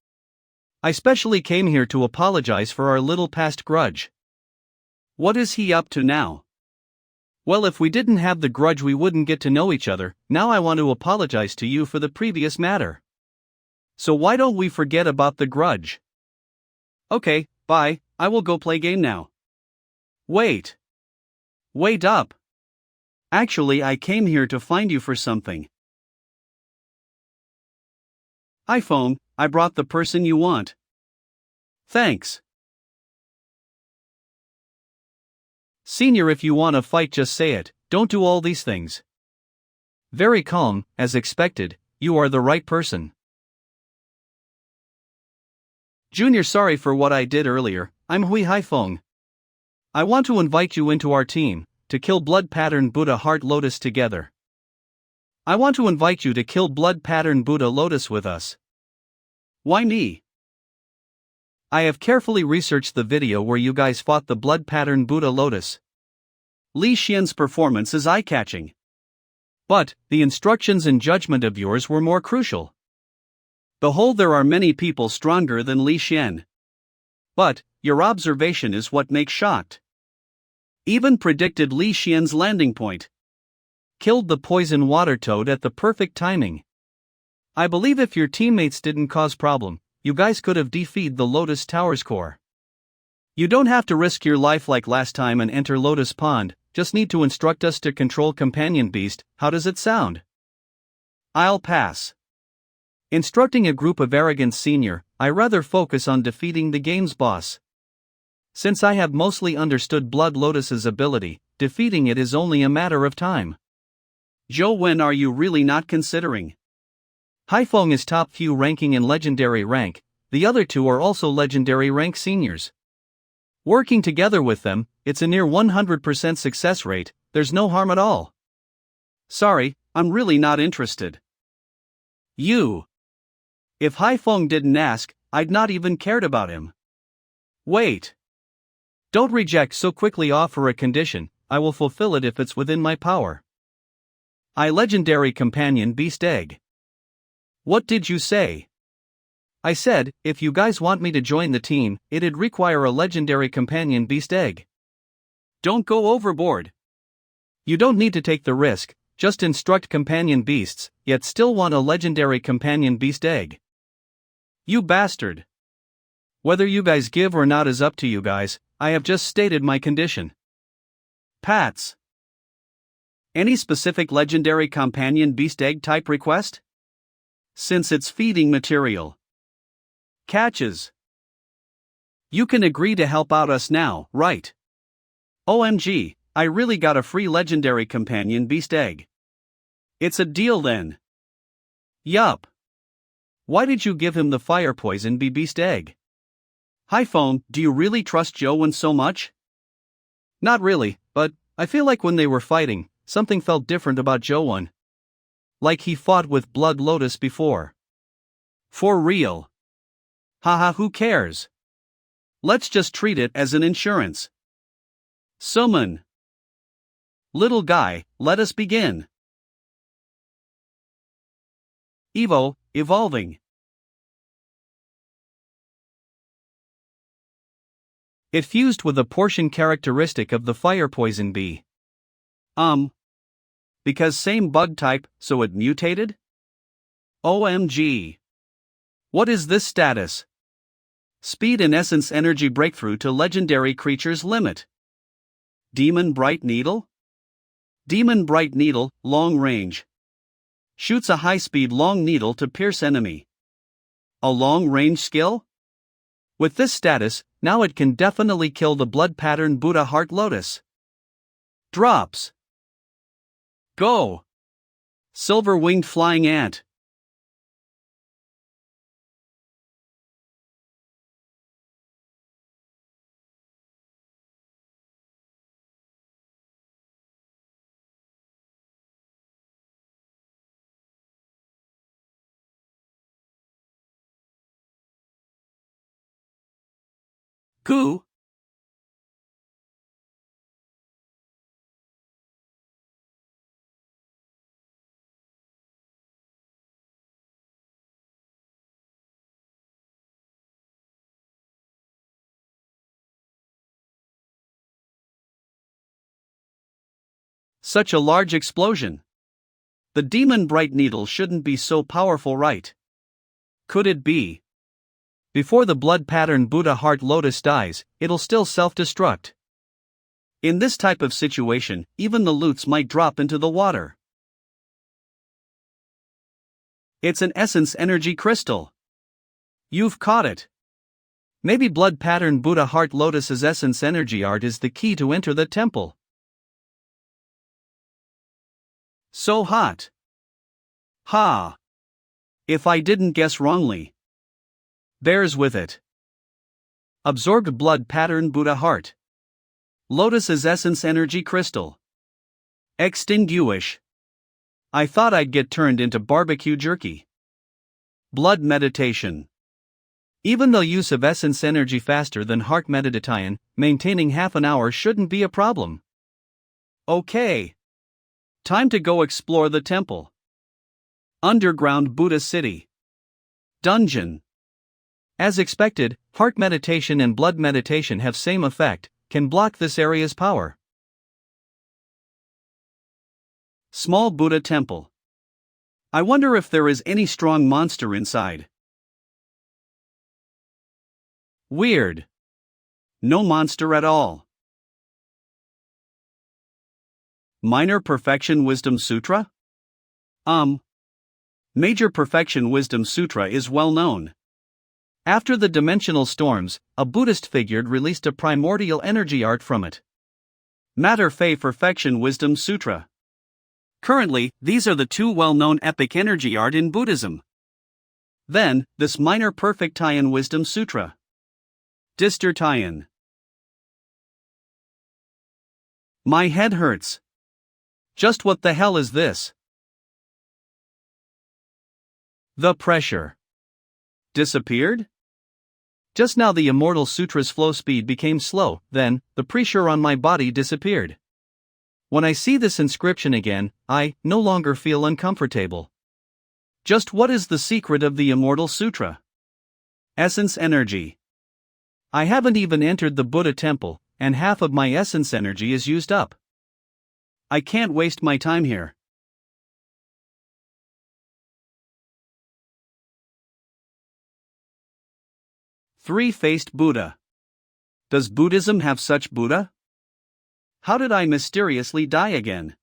I specially came here to apologize for our little past grudge. What is he up to now? Well, if we didn't have the grudge, we wouldn't get to know each other. Now I want to apologize to you for the previous matter. So why don't we forget about the grudge? Okay, bye, I will go play game now. Wait. Wait up. Actually, I came here to find you for something. iPhone, I brought the person you want. Thanks. Senior, if you want to fight, just say it, don't do all these things. Very calm, as expected, you are the right person. Junior, sorry for what I did earlier, I'm Hui Haifeng. I want to invite you into our team, to kill Blood Pattern Buddha Heart Lotus together. I want to invite you to kill Blood Pattern Buddha Lotus with us. Why me? I have carefully researched the video where you guys fought the Blood Pattern Buddha Lotus. Li Xian's performance is eye-catching. But the instructions and judgment of yours were more crucial. Behold, there are many people stronger than Li Xian. But your observation is what makes shocked. Even predicted Li Xian's landing point. Killed the poison water toad at the perfect timing. I believe if your teammates didn't cause problem, you guys could have defeated the Lotus Tower's core. You don't have to risk your life like last time and enter Lotus Pond, just need to instruct us to control Companion Beast. How does it sound? I'll pass. Instructing a group of arrogant senior, I rather focus on defeating the game's boss. Since I have mostly understood Blood Lotus's ability, defeating it is only a matter of time. Zhou Wen, are you really not considering? Haifeng is top few ranking in legendary rank, the other 2 are also legendary rank seniors. Working together with them, it's a near 100% success rate, there's no harm at all. Sorry, I'm really not interested. You. If Haifeng didn't ask, I'd not even cared about him. Wait. Don't reject so quickly, offer a condition, I will fulfill it if it's within my power. Legendary companion beast egg. What did you say? I said, if you guys want me to join the team, it'd require a legendary companion beast egg. Don't go overboard. You don't need to take the risk, just instruct companion beasts, yet still want a legendary companion beast egg. You bastard. Whether you guys give or not is up to you guys, I have just stated my condition. Pats. Any specific legendary companion beast egg type request? Since it's feeding material. Catches. You can agree to help out us now, right? OMG, I really got a free legendary companion beast egg. It's a deal then. Yup. Why did you give him the fire poison beast egg? Haifeng, do you really trust Zhou Wen so much? Not really, but I feel like when they were fighting, something felt different about Zhou Wen. Like he fought with Blood Lotus before. For real. Haha, who cares? Let's just treat it as an insurance. Summon. Little guy, let us begin. Evolving. It fused with a portion characteristic of the fire poison bee. Because same bug type, so it mutated? OMG. What is this status? Speed and essence energy breakthrough to legendary creatures limit. Demon Bright Needle? Demon Bright Needle, long range. Shoots a high-speed long needle to pierce enemy. A long-range skill? With this status, now it can definitely kill the blood pattern Buddha Heart Lotus. Drops. Go! Silver-winged flying ant. Goo! Such a large explosion. The demon bright needle shouldn't be so powerful, right? Could it be? Before the blood pattern Buddha Heart Lotus dies, it'll still self-destruct. In this type of situation, even the loots might drop into the water. It's an essence energy crystal. You've caught it. Maybe blood pattern Buddha Heart Lotus's essence energy art is the key to enter the temple. So hot. Ha! If I didn't guess wrongly. Bears with it. Absorbed blood pattern Buddha Heart. Lotus's essence energy crystal. Extinguish. I thought I'd get turned into barbecue jerky. Blood meditation. Even though use of essence energy faster than heart meditation, maintaining half an hour shouldn't be a problem. Okay. Time to go explore the temple. Underground Buddha City. Dungeon. As expected, heart meditation and blood meditation have same effect, can block this area's power. Small Buddha Temple. I wonder if there is any strong monster inside. Weird. No monster at all. Minor Perfection Wisdom Sutra? Major Perfection Wisdom Sutra is well known. After the dimensional storms, a Buddhist figure released a primordial energy art from it. Matter Fei Perfection Wisdom Sutra. Currently, these are the two well-known epic energy art in Buddhism. Then, this Minor Perfect Tian Wisdom Sutra. Dister Tian. My head hurts. Just what the hell is this? The pressure. Disappeared? Just now the Immortal Sutra's flow speed became slow, then, the pressure on my body disappeared. When I see this inscription again, I no longer feel uncomfortable. Just what is the secret of the Immortal Sutra? Essence energy. I haven't even entered the Buddha temple, and half of my essence energy is used up. I can't waste my time here. Three-faced Buddha. Does Buddhism have such Buddha? How did I mysteriously die again?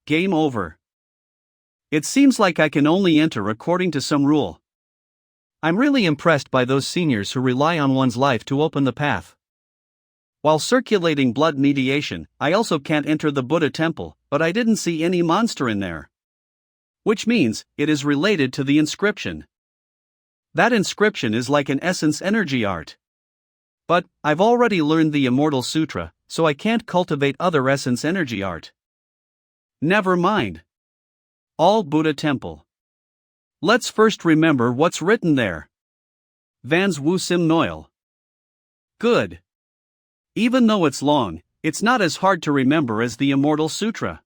Game over. It seems like I can only enter according to some rule. I'm really impressed by those seniors who rely on one's life to open the path. While circulating blood mediation, I also can't enter the Buddha temple, but I didn't see any monster in there. Which means, it is related to the inscription. That inscription is like an essence energy art. But, I've already learned the Immortal Sutra, so I can't cultivate other essence energy art. Never mind. All Buddha Temple. Let's first remember what's written there. Vans Wu Sim Noil. Good. Even though it's long, it's not as hard to remember as the Immortal Sutra.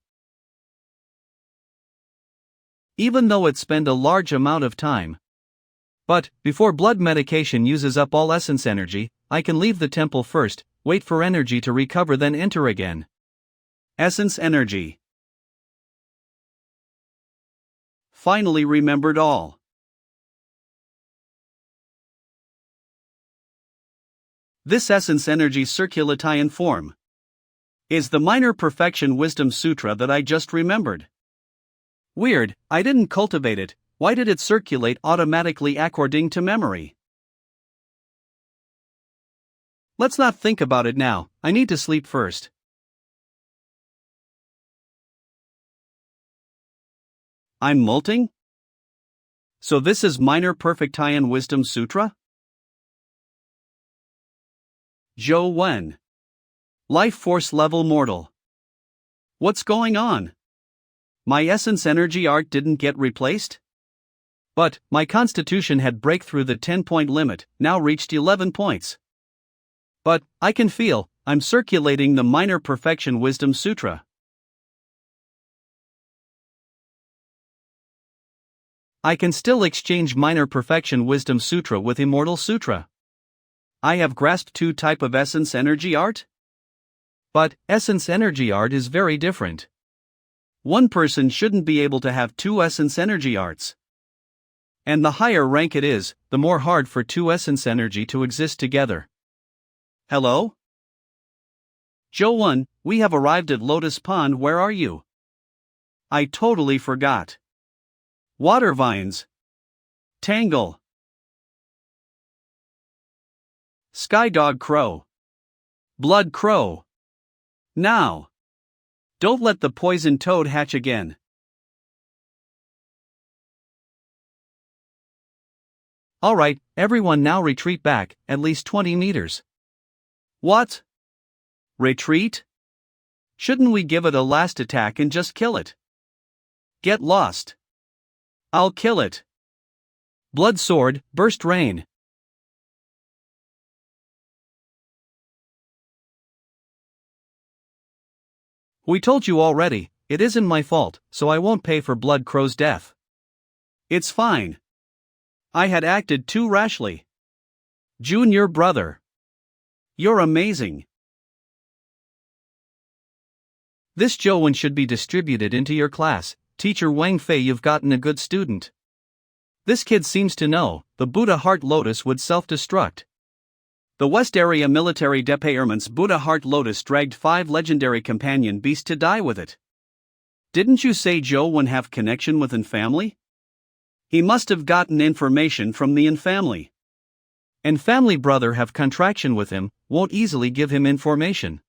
Even though it spend a large amount of time. But, before blood medication uses up all essence energy, I can leave the temple first, wait for energy to recover then enter again. Essence energy. Finally remembered all. This essence energy circulation form is the Minor Perfection Wisdom Sutra that I just remembered. Weird, I didn't cultivate it, why did it circulate automatically according to memory? Let's not think about it now, I need to sleep first. I'm molting? So this is Minor Perfection Wisdom Sutra? Zhou Wen. Life Force Level Mortal. What's going on? My essence energy art didn't get replaced? But, my constitution had break through the 10-point limit, now reached 11 points. But, I can feel, I'm circulating the Minor Perfection Wisdom Sutra. I can still exchange Minor Perfection Wisdom Sutra with Immortal Sutra. I have grasped two type of essence energy art? But, essence energy art is very different. One person shouldn't be able to have two essence energy arts. And the higher rank it is, the more hard for two essence energy to exist together. Hello? Zhou, we have arrived at Lotus Pond, where are you? I totally forgot. Water vines. Tangle. Skydog Crow. Blood Crow. Now. Don't let the poison toad hatch again. Alright, everyone now retreat back, at least 20 meters. What? Retreat? Shouldn't we give it a last attack and just kill it? Get lost. I'll kill it. Blood sword, burst rain. We told you already, it isn't my fault, so I won't pay for Blood Crow's death. It's fine. I had acted too rashly. Junior brother. You're amazing. This Zhou should be distributed into your class. Teacher Wang Fei, you've gotten a good student. This kid seems to know, the Buddha Heart Lotus would self-destruct. The West Area Military Department's Buddha Heart Lotus dragged 5 legendary companion beasts to die with it. Didn't you say Zhou have connection with an family? He must have gotten information from the family. And family brother have contraction with him, won't easily give him information.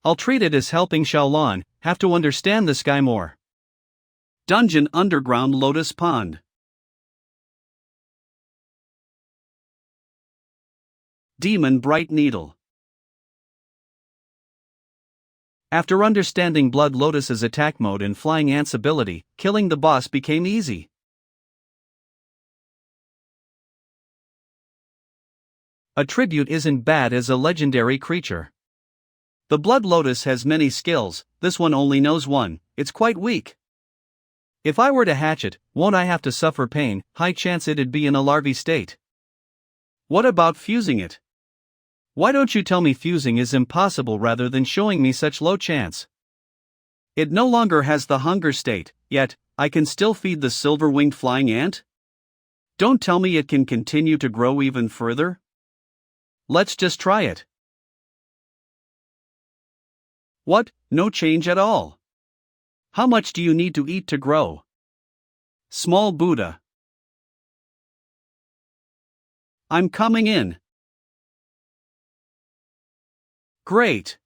I'll treat it as helping Shaolin, have to understand this guy more. Dungeon Underground Lotus Pond. Demon Bright Needle. After understanding Blood Lotus's attack mode and Flying Ant's ability, killing the boss became easy. A tribute isn't bad as a legendary creature. The Blood Lotus has many skills, this one only knows one, it's quite weak. If I were to hatch it, won't I have to suffer pain? High chance it'd be in a larvae state. What about fusing it? Why don't you tell me fusing is impossible rather than showing me such low chance? It no longer has the hunger state, yet, I can still feed the silver-winged flying ant? Don't tell me it can continue to grow even further? Let's just try it. What? No change at all? How much do you need to eat to grow? Small Buddha. I'm coming in. Great.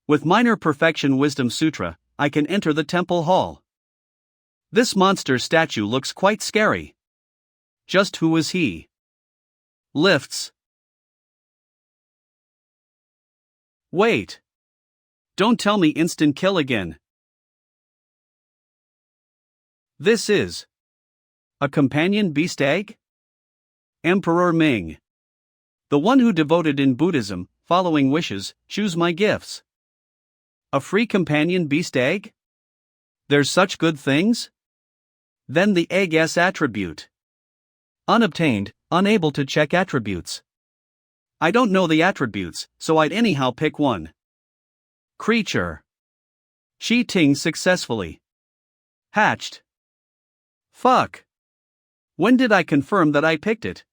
With Minor Perfection Wisdom Sutra, I can enter the temple hall. This monster statue looks quite scary. Just who is he? Lifts. Wait. Don't tell me instant kill again. This is a companion beast egg? Emperor Ming. The one who devoted in Buddhism, following wishes, choose my gifts. A free companion beast egg? There's such good things? Then the egg's attribute. Unobtained, unable to check attributes. I don't know the attributes, so I'd anyhow pick one. Creature. Chi Ting successfully hatched. Fuck. When did I confirm that I picked it?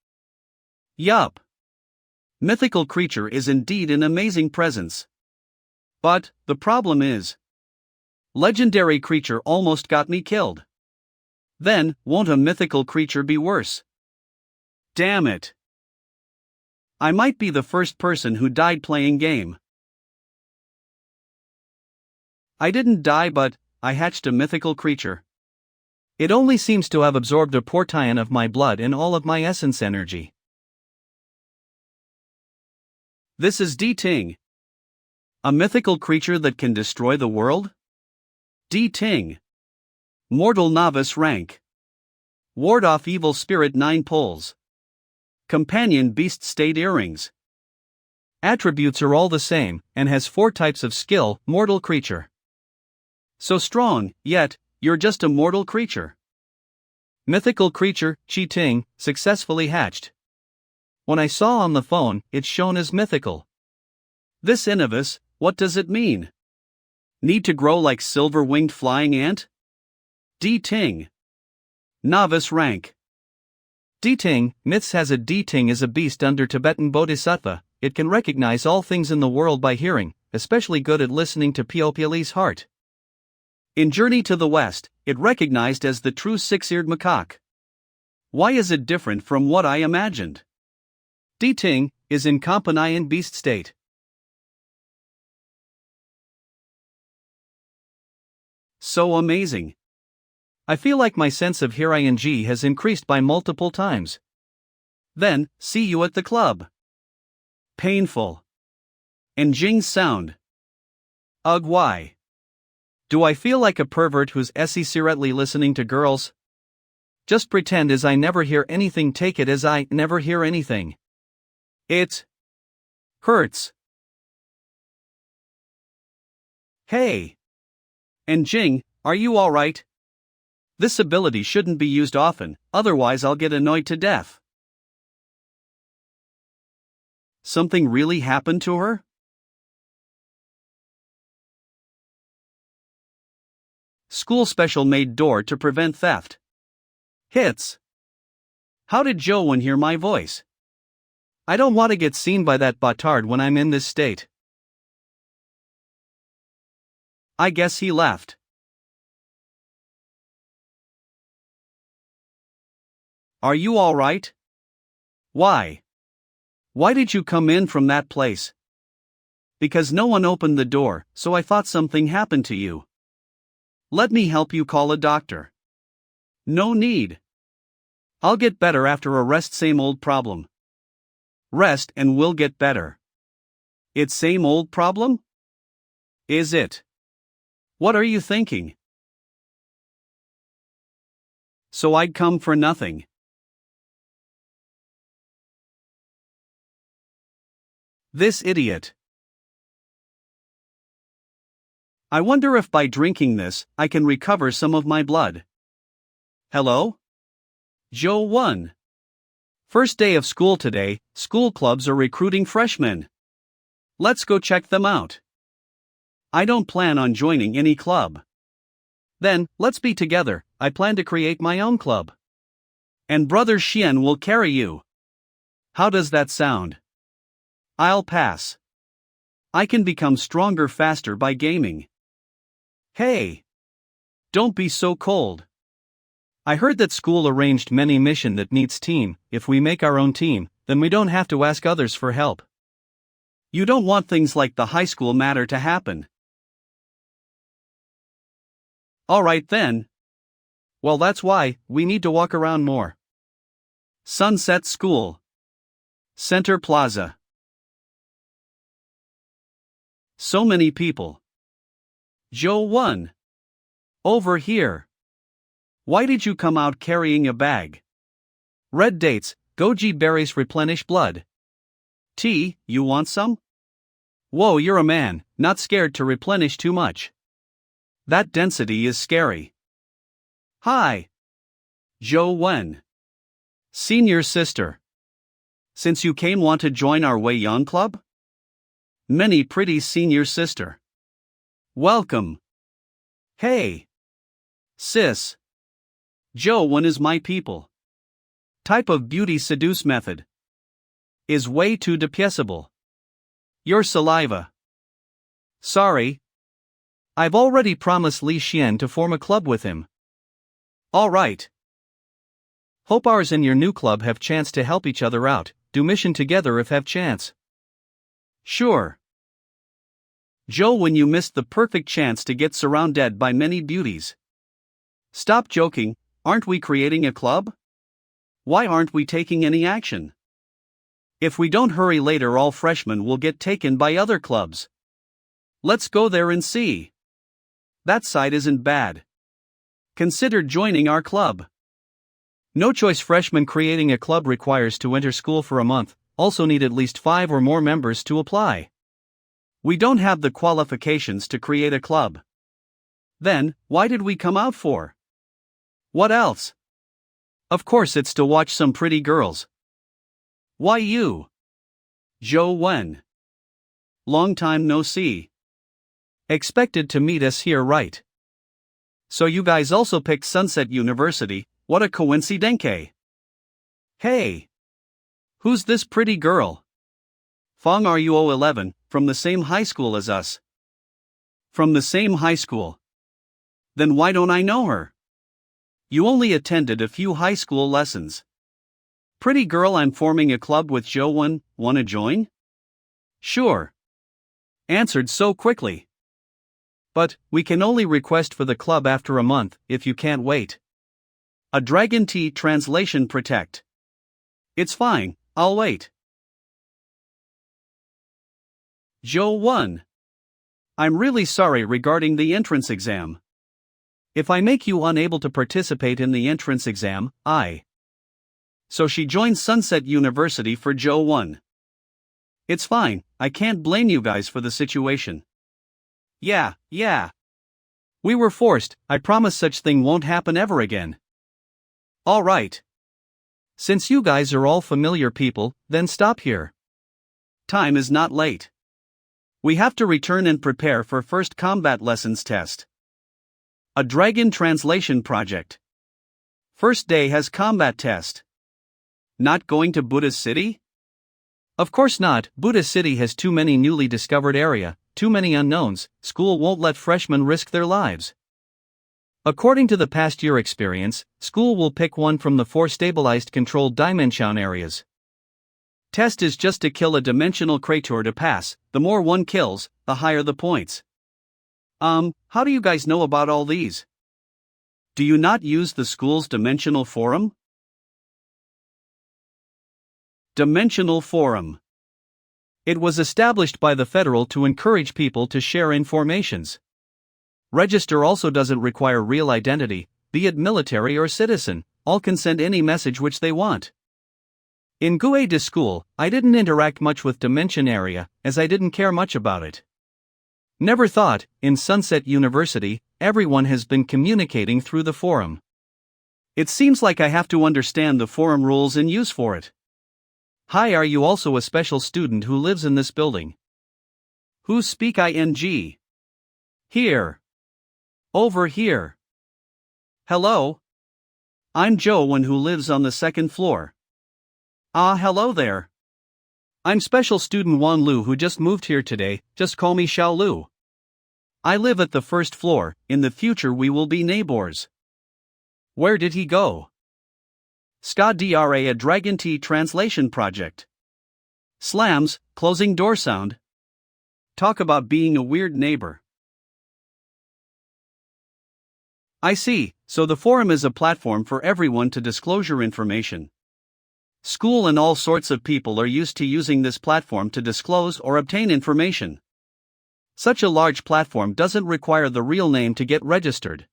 Yup. Mythical creature is indeed an amazing presence. But, the problem is, legendary creature almost got me killed. Then, won't a mythical creature be worse? Damn it. I might be the first person who died playing game. I didn't die, but I hatched a mythical creature. It only seems to have absorbed a portion of my blood and all of my essence energy. This is D Ting. A mythical creature that can destroy the world? D Ting. Mortal novice rank. Ward off evil spirit 9 pulls. Companion beast state earrings. Attributes are all the same, and has 4 types of skill, mortal creature. So strong, yet, you're just a mortal creature. Mythical creature, Chi Ting, successfully hatched. When I saw on the phone, it's shown as mythical. This Innovis, what does it mean? Need to grow like silver-winged flying ant? D Ting. Novice rank. D Ting, Myths has a D Ting is a beast under Tibetan Bodhisattva. It can recognize all things in the world by hearing, especially good at listening to Piopili's heart. In Journey to the West, it recognized as the true 6-eared macaque. Why is it different from what I imagined? D Ting is in Companion beast state. So amazing. I feel like my sense of hearing has increased by multiple times. Then, see you at the club. Painful. And Jing's sound. Ugh, why? Do I feel like a pervert who's secretly listening to girls? Just pretend as I never hear anything, take it as I never hear anything. It hurts. Hey. And Jing, are you alright? This ability shouldn't be used often, otherwise I'll get annoyed to death. Something really happened to her? School special made door to prevent theft. Hits. How did Joe hear my voice? I don't want to get seen by that bâtard when I'm in this state. I guess he left. Are you alright? Why? Why did you come in from that place? Because no one opened the door, so I thought something happened to you. Let me help you call a doctor. No need. I'll get better after a rest, same old problem. Rest and we'll get better. It's same old problem? Is it? What are you thinking? So I'd come for nothing. This idiot. I wonder if by drinking this, I can recover some of my blood. Hello? Joe 1. First day of school today, school clubs are recruiting freshmen. Let's go check them out. I don't plan on joining any club. Then, let's be together, I plan to create my own club. And Brother Xian will carry you. How does that sound? I'll pass. I can become stronger faster by gaming. Hey! Don't be so cold. I heard that school arranged many mission that needs team. If we make our own team, then we don't have to ask others for help. You don't want things like the high school matter to happen. Alright then. Well, that's why we need to walk around more. Sunset School. Center Plaza. So many people. Joe 1. Over here. Why did you come out carrying a bag? Red dates, goji berries replenish blood. Tea, you want some? Whoa, you're a man, not scared to replenish too much. That density is scary. Hi. Joe 1. Senior sister. Since you came, want to join our Wei Yang Club? Many pretty senior sister. Welcome. Hey. Sis. Joe one is my people. Type of beauty seduce method. Is way too depiessable. Your saliva. Sorry. I've already promised Li Xian to form a club with him. Alright. Hope ours and your new club have chance to help each other out, do mission together if have chance. Sure. Joe when you missed the perfect chance to get surrounded by many beauties. Stop joking, aren't we creating a club? Why aren't we taking any action? If we don't hurry later all freshmen will get taken by other clubs. Let's go there and see. That side isn't bad. Consider joining our club. No choice freshman creating a club requires to enter school for a month, also need at least 5 or more members to apply. We don't have the qualifications to create a club. Then, why did we come out for? What else? Of course it's to watch some pretty girls. Why you? Joe Wen. Long time no see. Expected to meet us here, right? So you guys also picked Sunset University, what a coincidence. Hey. Who's this pretty girl? Fong RUO 11, from the same high school as us. From the same high school. Then why don't I know her? You only attended a few high school lessons. Pretty girl, I'm forming a club with Joe Wen, wanna join? Sure. Answered so quickly. But, we can only request for the club after a month, if you can't wait. A Dragon Tea translation protect. It's fine, I'll wait. Joe 1. I'm really sorry regarding the entrance exam. If I make you unable to participate in the entrance exam, So she joined Sunset University for Joe 1. It's fine, I can't blame you guys for the situation. Yeah. We were forced, I promise such thing won't happen ever again. Alright. Since you guys are all familiar people, then stop here. Time is not late. We have to return and prepare for first combat lessons test. A dragon translation project. First day has combat test. Not going to Buddha City? Of course not, Buddha City has too many newly discovered area, too many unknowns, school won't let freshmen risk their lives. According to the past year experience, school will pick one from the 4 stabilized controlled dimension areas. Test is just to kill a dimensional creature to pass, the more one kills, the higher the points. How do you guys know about all these? Do you not use the school's dimensional forum? Dimensional Forum. It was established by the federal to encourage people to share informations. Register also doesn't require real identity, be it military or citizen, all can send any message which they want. In Gue de School, I didn't interact much with Dimension Area, as I didn't care much about it. Never thought, in Sunset University, everyone has been communicating through the forum. It seems like I have to understand the forum rules and use for it. Hi, are you also a special student who lives in this building? Who speak ing? Here. Over here. Hello? I'm Joe one who lives on the 2nd floor. Hello there. I'm special student Wan Lu who just moved here today, just call me Xiao Lu. I live at the 1st floor, in the future we will be neighbors. Where did he go? Ska DRA a Dragon Tea translation project. Slams, closing door sound. Talk about being a weird neighbor. I see, so the forum is a platform for everyone to disclosure information. School and all sorts of people are used to using this platform to disclose or obtain information. Such a large platform doesn't require the real name to get registered.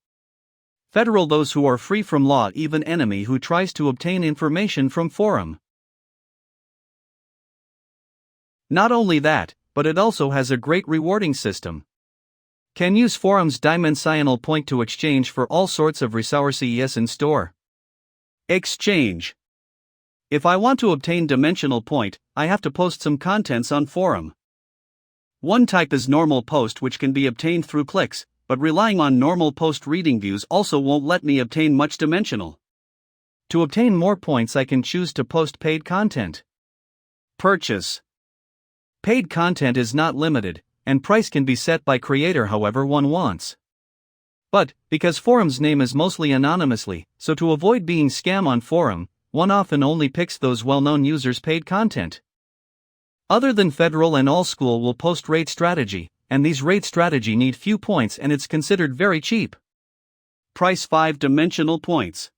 Federal those who are free from law even enemy who tries to obtain information from forum. Not only that, but it also has a great rewarding system. Can use forum's dimensional point to exchange for all sorts of resources in store. Exchange. If I want to obtain dimensional point, I have to post some contents on forum. One type is normal post which can be obtained through clicks, but relying on normal post-reading views also won't let me obtain much dimensional. To obtain more points, I can choose to post paid content. Purchase. Paid content is not limited, and price can be set by creator however one wants. But, because forum's name is mostly anonymously, so to avoid being scam on forum, one often only picks those well-known users' paid content. Other than federal and all school will post raid strategy, and these raid strategy need few points and it's considered very cheap. Price 5-dimensional points.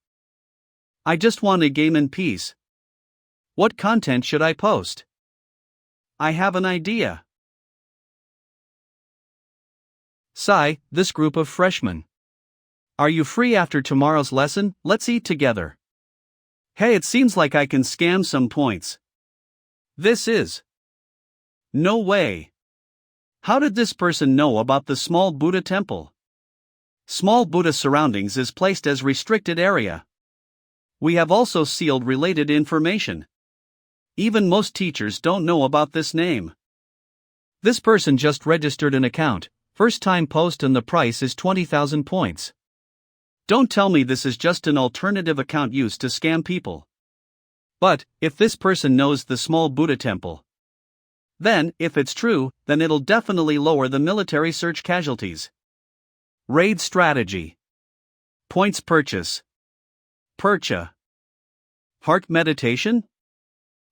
I just want a game in peace. What content should I post? I have an idea. Sigh, this group of freshmen. Are you free after tomorrow's lesson? Let's eat together. Hey, it seems like I can scam some points. This is. No way. How did this person know about the small Buddha temple? Small Buddha surroundings is placed as restricted area. We have also sealed related information. Even most teachers don't know about this name. This person just registered an account, first time post, and the price is 20,000 points. Don't tell me this is just an alternative account used to scam people. But, if this person knows the small Buddha temple, then, if it's true, then it'll definitely lower the military search casualties. Raid strategy. Points purchase. Purcha. Heart meditation?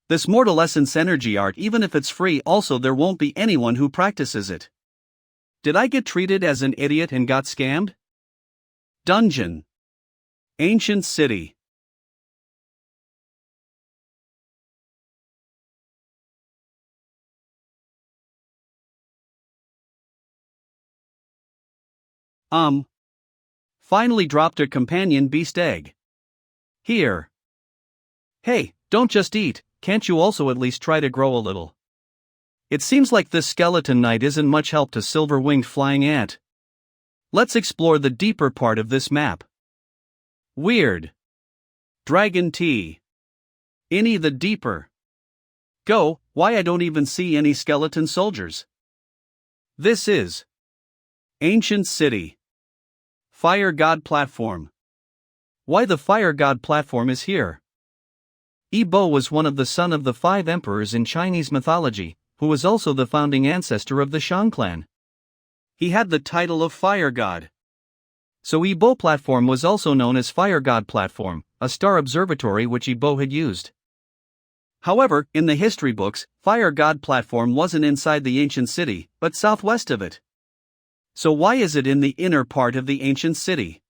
This mortal essence energy art, even if it's free, also there won't be anyone who practices it. Did I get treated as an idiot and got scammed? Dungeon. Ancient city. Finally dropped a companion beast egg. Here. Hey, don't just eat, can't you also at least try to grow a little? It seems like this skeleton knight isn't much help to silver-winged flying ant. Let's explore the deeper part of this map. Weird. Dragon tea. Any the deeper. Go, why I don't even see any skeleton soldiers. This is. Ancient city. Fire god platform. Why the fire god platform is here? Yi Bo was one of the son of the 5 emperors in Chinese mythology, who was also the founding ancestor of the Shang clan. He had the title of fire god. So Yi Bo platform was also known as fire god platform, a star observatory which Yi Bo had used. However, in the history books, fire god platform wasn't inside the ancient city, but southwest of it. So why is it in the inner part of the ancient city?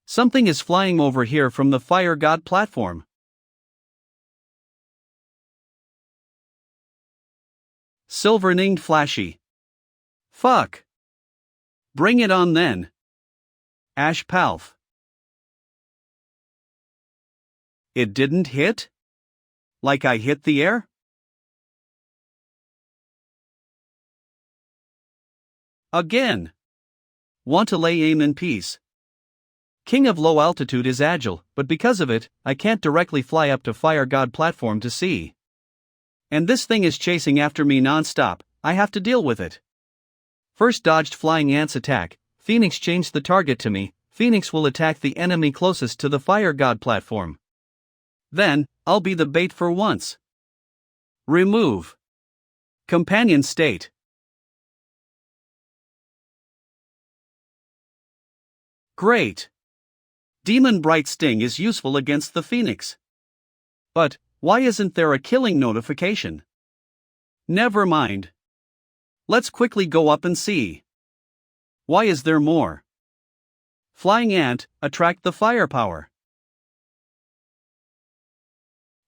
Something is flying over here from the fire god platform. Silver-winged flashy. Fuck. Bring it on then. Ash Palf. It didn't hit? Like I hit the air? Again. Want to lay aim in peace. King of low altitude is agile, but because of it, I can't directly fly up to fire god platform to see. And this thing is chasing after me non-stop, I have to deal with it. First dodged flying ant's attack, Phoenix changed the target to me, Phoenix will attack the enemy closest to the fire god platform. Then, I'll be the bait for once. Remove. Companion state. Great. Demon Bright Sting is useful against the Phoenix. But, why isn't there a killing notification? Never mind. Let's quickly go up and see. Why is there more? Flying ant, attract the firepower.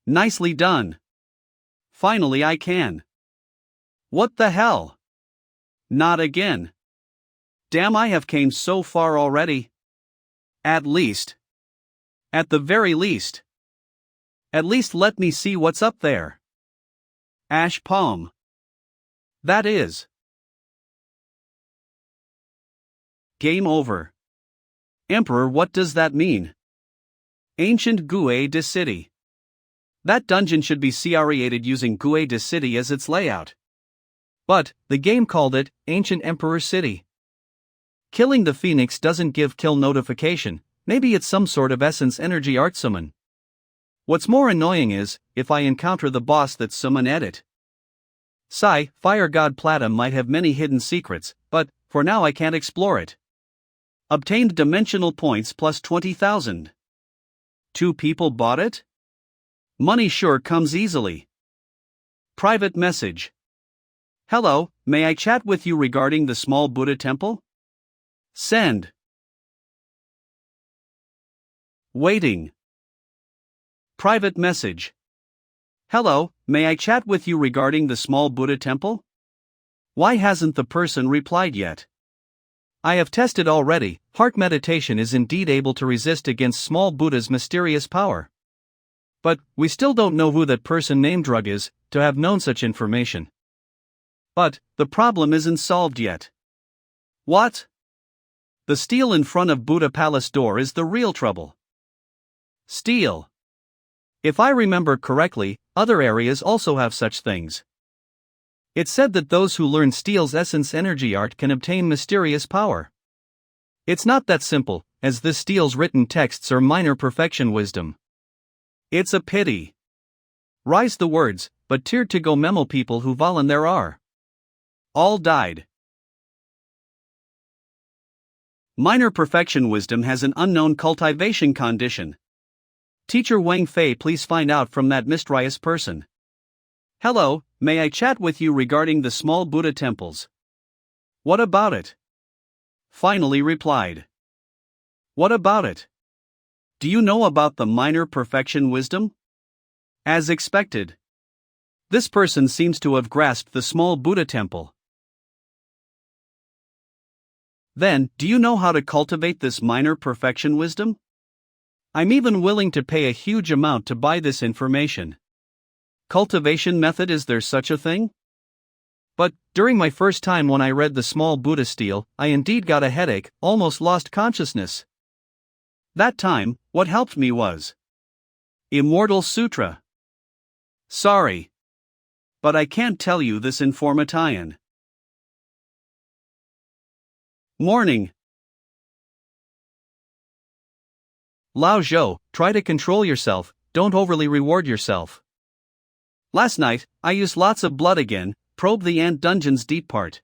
Nicely done. Finally I can. What the hell? Not again. Damn, I have came so far already. At least. At the very least. At least let me see what's up there. Ash palm. That is. Game over. Emperor, what does that mean? Ancient Gue de City. That dungeon should be created using Gue de City as its layout. But, the game called it Ancient Emperor City. Killing the phoenix doesn't give kill notification, maybe it's some sort of essence energy art summon. What's more annoying is, if I encounter the boss that's summon edit. Fire God Plata might have many hidden secrets, but, for now I can't explore it. Obtained dimensional points plus 20,000. 2 people bought it? Money sure comes easily. Private message. Hello, may I chat with you regarding the small Buddha temple? Send. Waiting. Private message. Hello, may I chat with you regarding the small Buddha temple? Why hasn't the person replied yet? I have tested already, heart meditation is indeed able to resist against small Buddha's mysterious power. But, we still don't know who that person named Drug is, to have known such information. But, the problem isn't solved yet. What? The steel in front of Buddha Palace door is the real trouble. Steel. If I remember correctly, other areas also have such things. It's said that those who learn Steel's essence energy art can obtain mysterious power. It's not that simple, as this Steel's written texts are minor perfection wisdom. It's a pity. Rise the words, but tiered to go memo people who volun there are. All died. Minor perfection wisdom has an unknown cultivation condition. Teacher Wang Fei, please find out from that mysterious person. Hello, may I chat with you regarding the small Buddha temples? What about it? Finally replied. What about it? Do you know about the minor perfection wisdom? As expected. This person seems to have grasped the small Buddha temple. Then, do you know how to cultivate this minor perfection wisdom? I'm even willing to pay a huge amount to buy this information. Cultivation method, is there such a thing? But, during my first time when I read the small Buddha Steel, I indeed got a headache, almost lost consciousness. That time, what helped me was Immortal Sutra. Sorry. But I can't tell you this information. Morning. Lao Zhou, try to control yourself, don't overly reward yourself. Last night, I used lots of blood again, probed the ant dungeon's deep part.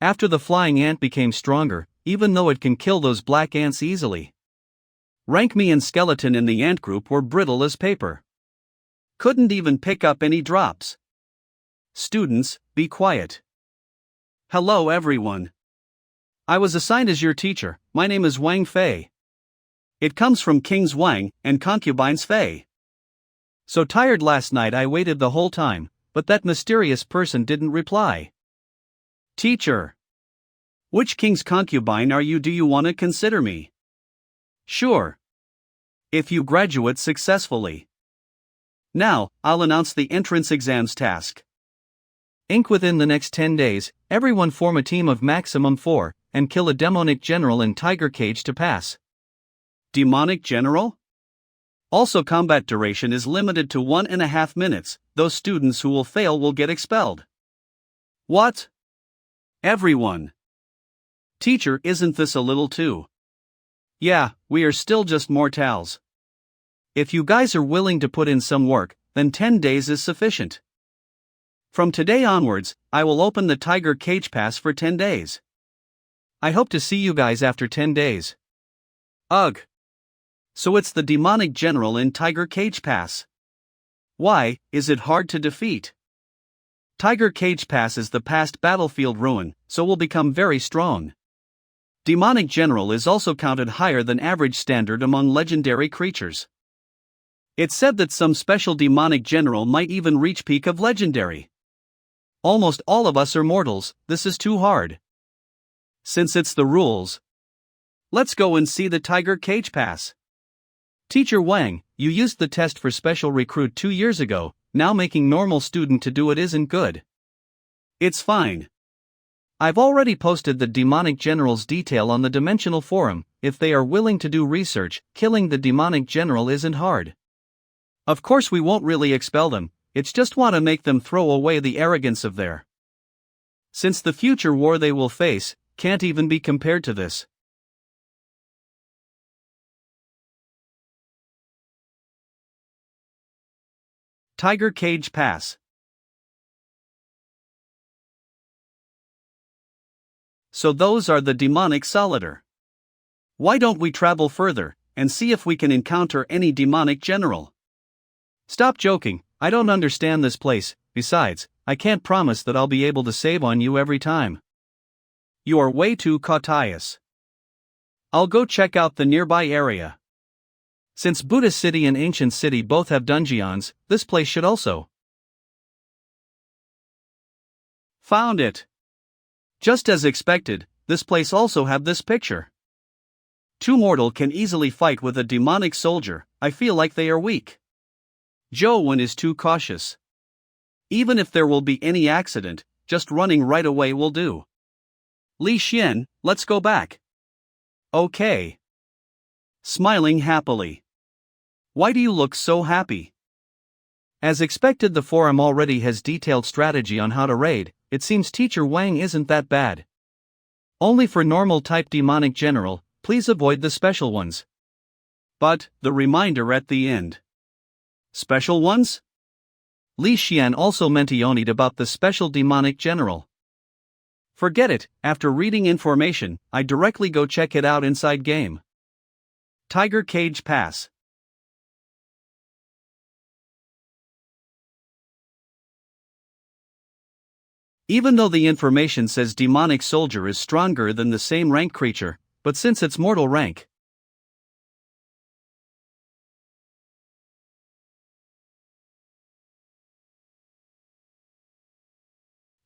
After the flying ant became stronger, even though it can kill those black ants easily. Rank me and skeleton in the ant group were brittle as paper. Couldn't even pick up any drops. Students, be quiet. Hello everyone. I was assigned as your teacher, my name is Wang Fei. It comes from Kings Wang and concubines Fei. So tired last night I waited the whole time, but that mysterious person didn't reply. Teacher. Which king's concubine are you? Do you want to consider me? Sure. If you graduate successfully. Now, I'll announce the entrance exams task. Ink within the next 10 days, everyone form a team of maximum 4, and kill a demonic general in tiger cage to pass. Demonic general? Also, combat duration is limited to 1.5 minutes, those students who will fail will get expelled. What? Everyone. Teacher, isn't this a little too? Yeah, we are still just mortals. If you guys are willing to put in some work, then 10 days is sufficient. From today onwards, I will open the Tiger Cage Pass for 10 days. I hope to see you guys after 10 days. Ugh. So it's the demonic general in Tiger Cage Pass. Why, is it hard to defeat? Tiger Cage Pass is the past battlefield ruin, so will become very strong. Demonic general is also counted higher than average standard among legendary creatures. It's said that some special demonic general might even reach peak of legendary. Almost all of us are mortals, this is too hard. Since it's the rules, let's go and see the Tiger Cage Pass. Teacher Wang, you used the test for special recruit 2 years ago, now making normal student to do it isn't good. It's fine. I've already posted the demonic general's detail on the dimensional forum. If they are willing to do research, killing the demonic general isn't hard. Of course we won't really expel them, it's just want to make them throw away the arrogance of their. Since the future war they will face, can't even be compared to this. Tiger Cage Pass. So those are the demonic solitaire. Why don't we travel further, and see if we can encounter any demonic general? Stop joking, I don't understand this place. Besides, I can't promise that I'll be able to save on you every time. You are way too cautious. I'll go check out the nearby area. Since Buddhist City and Ancient City both have dungeons, this place should also. Found it. Just as expected, this place also have this picture. Two mortal can easily fight with a demonic soldier. I feel like they are weak. Joe is too cautious. Even if there will be any accident, just running right away will do. Li Xian, let's go back. Okay. Smiling happily. Why do you look so happy? As expected, the forum already has detailed strategy on how to raid. It seems Teacher Wang isn't that bad. Only for normal type demonic general, please avoid the special ones. But, the reminder at the end. Special ones? Li Xian also mentioned about the special demonic general. Forget it, after reading information, I directly go check it out inside game. Tiger Cage Pass. Even though the information says demonic soldier is stronger than the same rank creature, but since it's mortal rank.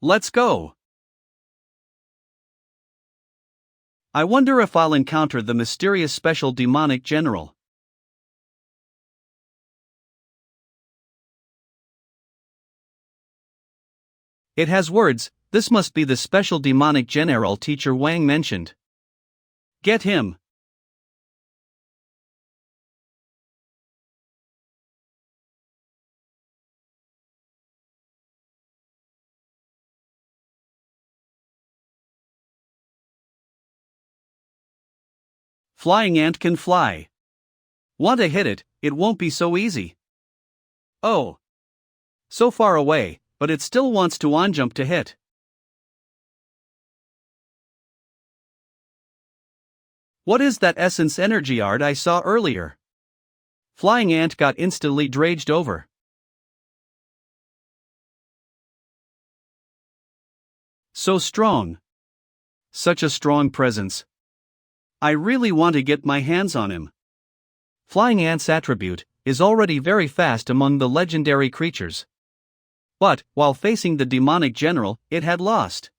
Let's go. I wonder if I'll encounter the mysterious special demonic general. It has words. This must be the special demonic general Teacher Wang mentioned. Get him. Flying ant can fly. Want to hit it, it won't be so easy. Oh. So far away, but it still wants to on-jump to hit. What is that essence energy art I saw earlier? Flying ant got instantly dredged over. So strong. Such a strong presence. I really want to get my hands on him. Flying ant's attribute is already very fast among the legendary creatures. But, while facing the demonic general, it had lost.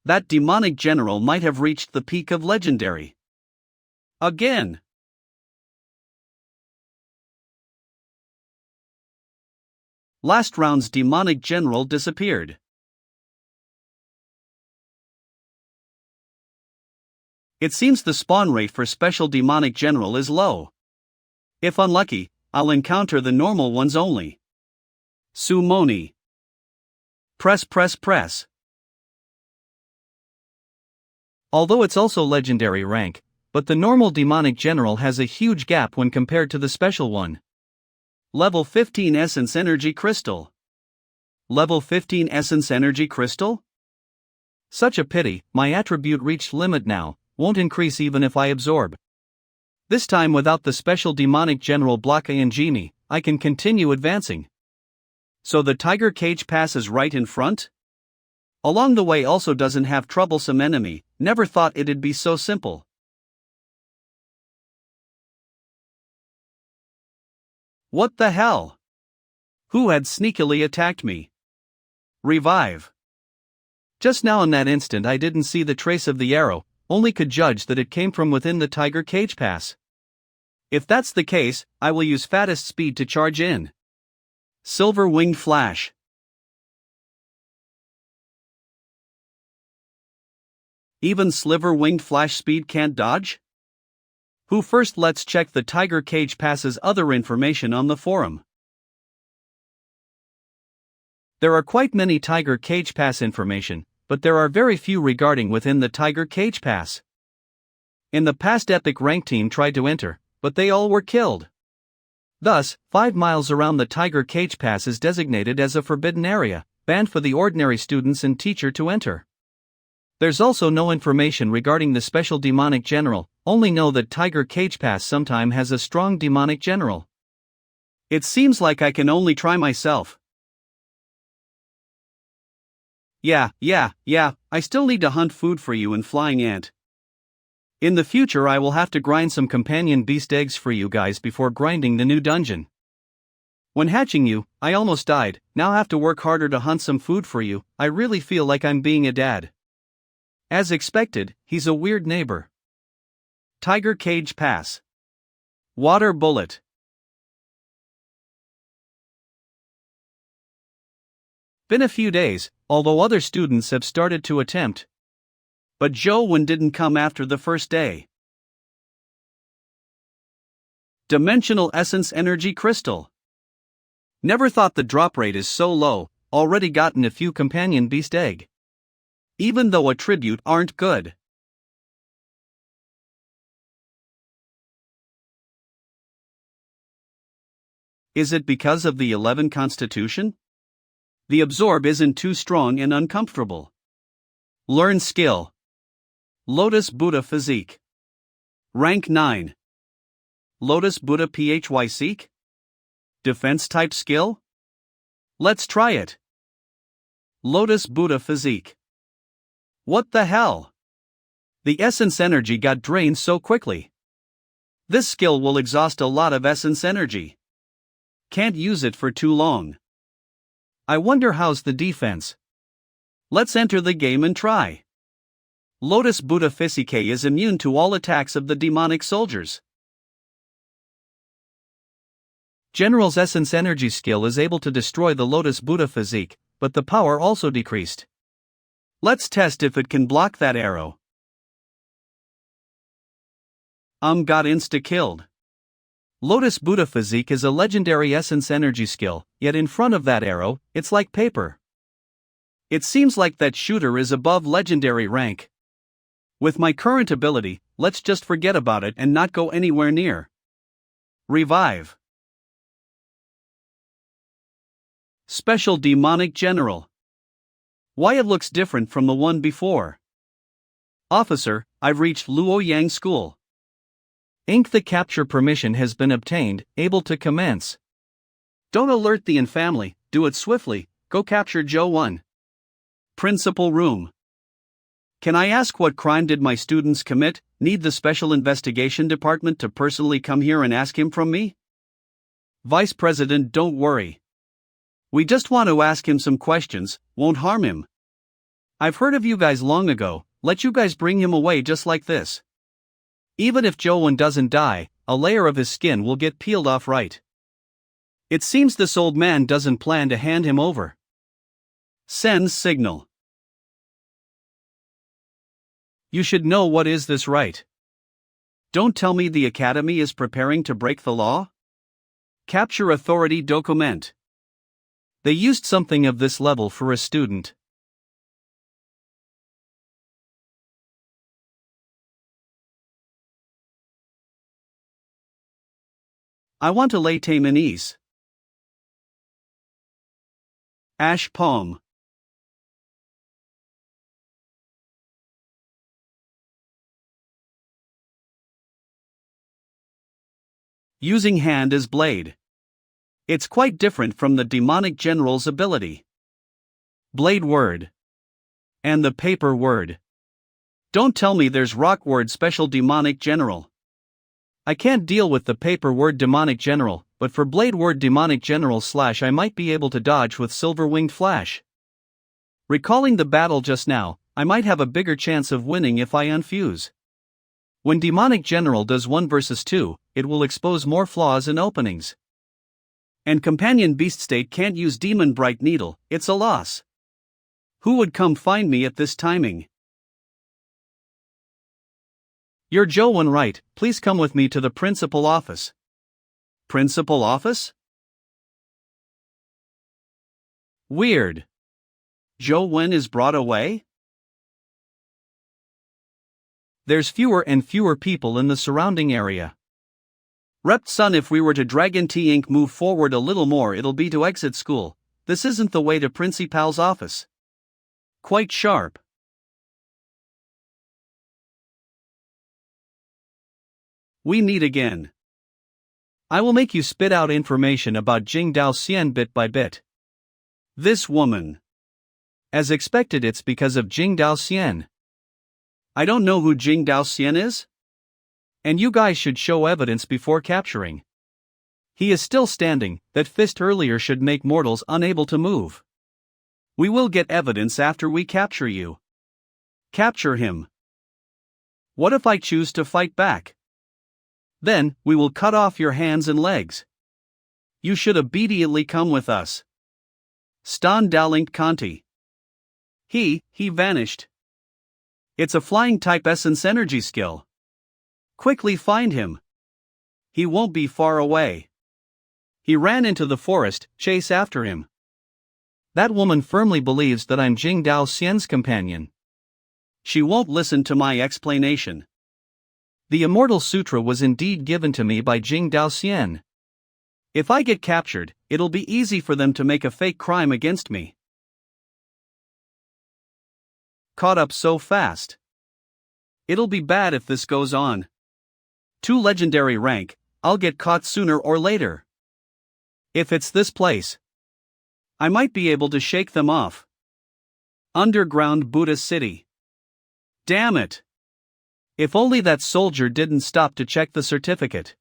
That demonic general might have reached the peak of legendary. Again. Last round's demonic general disappeared. It seems the spawn rate for special demonic general is low. If unlucky, I'll encounter the normal ones only. Sumoni. Press. Although it's also legendary rank, but the normal demonic general has a huge gap when compared to the special one. Level 15 Essence Energy Crystal. Level 15 Essence Energy Crystal? Such a pity, my attribute reached limit now, won't increase even if I absorb. This time without the special demonic general Blocka and Genie, I can continue advancing. So the Tiger Cage Pass is right in front? Along the way also doesn't have troublesome enemy, never thought it'd be so simple. What the hell? Who had sneakily attacked me? Revive. Just now in that instant I didn't see the trace of the arrow, only could judge that it came from within the Tiger Cage Pass. If that's the case, I will use fattest speed to charge in. Silver Winged Flash. Even Sliver Winged Flash speed can't dodge? Who first? Let's check the Tiger Cage Pass's other information on the forum. There are quite many Tiger Cage Pass information, but there are very few regarding within the Tiger Cage Pass. In the past, Epic Rank Team tried to enter, but they all were killed. Thus, 5 miles around the Tiger Cage Pass is designated as a forbidden area, banned for the ordinary students and teacher to enter. There's also no information regarding the special demonic general, only know that Tiger Cage Pass sometime has a strong demonic general. It seems like I can only try myself. Yeah, I still need to hunt food for you and Flying Ant. In the future I will have to grind some companion beast eggs for you guys before grinding the new dungeon. When hatching you, I almost died, now have to work harder to hunt some food for you, I really feel like I'm being a dad. As expected, he's a weird neighbor. Tiger Cage Pass. Water Bullet. Been a few days, although other students have started to attempt. But Joe didn't come after the first day. Dimensional Essence Energy Crystal. Never thought the drop rate is so low, already gotten a few companion beast egg. Even though attribute aren't good. Is it because of the 11 constitution? The absorb isn't too strong and uncomfortable. Learn skill. Lotus Buddha Physique. Rank 9. Lotus Buddha PHY Seek? Defense type skill? Let's try it. Lotus Buddha Physique. What the hell? The essence energy got drained so quickly. This skill will exhaust a lot of essence energy. Can't use it for too long. I wonder how's the defense. Let's enter the game and try. Lotus Buddha Physique is immune to all attacks of the demonic soldiers. General's Essence Energy skill is able to destroy the Lotus Buddha Physique, but the power also decreased. Let's test if it can block that arrow. Got insta-killed. Lotus Buddha Physique is a legendary Essence Energy skill, yet in front of that arrow, it's like paper. It seems like that shooter is above legendary rank. With my current ability, let's just forget about it and not go anywhere near. Revive. Special Demonic General. Why it looks different from the one before. Officer, I've reached Luoyang School. The capture permission has been obtained, able to commence. Don't alert the in family, do it swiftly, go capture Joe 1. Principal room. Can I ask what crime did my students commit? Need the Special Investigation Department to personally come here and ask him from me? Vice President, don't worry. We just want to ask him some questions, won't harm him. I've heard of you guys long ago, let you guys bring him away just like this. Even if Joe doesn't die, a layer of his skin will get peeled off right. It seems this old man doesn't plan to hand him over. Sends signal. You should know what is this, right? Don't tell me the Academy is preparing to break the law? Capture authority document. They used something of this level for a student. I want to lay tame in ease. Ash Palm. Using hand as blade. It's quite different from the demonic general's ability. Blade word. And the paper word. Don't tell me there's rock word special demonic general. I can't deal with the paper word demonic general, but for blade word demonic general / I might be able to dodge with silver winged flash. Recalling the battle just now, I might have a bigger chance of winning if I unfuse. When demonic general does 1 versus 2, it will expose more flaws and openings. And companion beast state can't use demon bright needle, it's a loss. Who would come find me at this timing? You're Joe 1, right? Please come with me to the principal office. Principal office? Weird. Joe 1 is brought away? There's fewer and fewer people in the surrounding area. Rep. Son, if we were to Dragon T Inc. move forward a little more, it'll be to exit school. This isn't the way to Principal's office. Quite sharp. We meet again. I will make you spit out information about Jing Dao Xian bit by bit. This woman. As expected, it's because of Jing Dao Xian. I don't know who Jing Dao Xian is? And you guys should show evidence before capturing. He is still standing, that fist earlier should make mortals unable to move. We will get evidence after we capture you. Capture him. What if I choose to fight back? Then, we will cut off your hands and legs. You should obediently come with us. Stan Dalinkt Conti. He vanished. It's a flying type essence energy skill. Quickly find him. He won't be far away. He ran into the forest, chase after him. That woman firmly believes that I'm Jing Dao Xian's companion. She won't listen to my explanation. The Immortal Sutra was indeed given to me by Jing Dao Xian. If I get captured, it'll be easy for them to make a fake crime against me. Caught up so fast. It'll be bad if this goes on. Too legendary rank, I'll get caught sooner or later. If it's this place, I might be able to shake them off. Underground Buddha City. Damn it! If only that soldier didn't stop to check the certificate.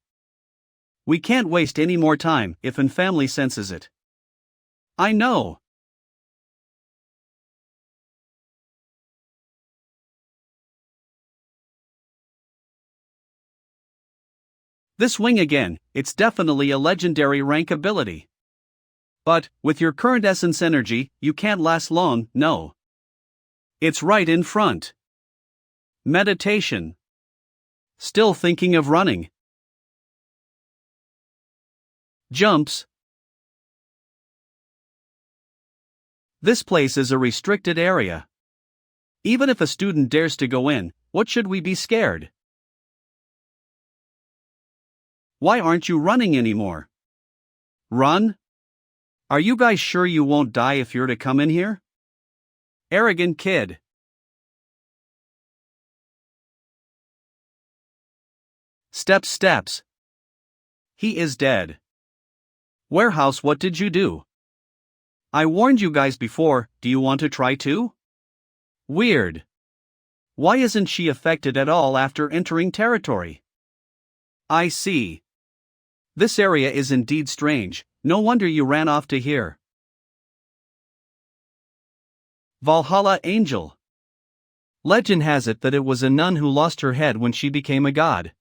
We can't waste any more time if an family senses it. I know. This wing again, it's definitely a legendary rank ability. But, with your current essence energy, you can't last long, no. It's right in front. Meditation. Still thinking of running. Jumps. This place is a restricted area. Even if a student dares to go in, what should we be scared? Why aren't you running anymore? Run? Are you guys sure you won't die if you're to come in here? Arrogant kid. Steps. He is dead. Warehouse, what did you do? I warned you guys before, do you want to try too? Weird. Why isn't she affected at all after entering territory? I see. This area is indeed strange, no wonder you ran off to here. Valhalla Angel. Legend has it that it was a nun who lost her head when she became a god.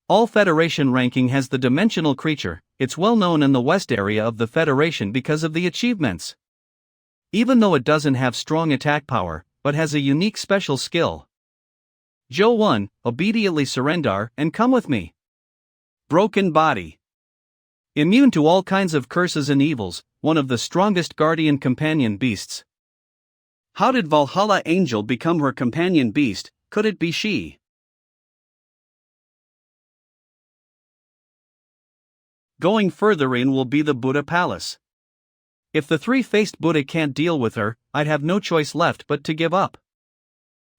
All Federation ranking has the dimensional creature. It's well known in the West area of the Federation because of the achievements. Even though it doesn't have strong attack power, but has a unique special skill. Joe 1, obediently surrender and come with me. Broken body. Immune to all kinds of curses and evils, one of the strongest guardian companion beasts. How did Valhalla Angel become her companion beast? Could it be she? Going further in will be the Buddha Palace. If the three-faced Buddha can't deal with her, I'd have no choice left but to give up.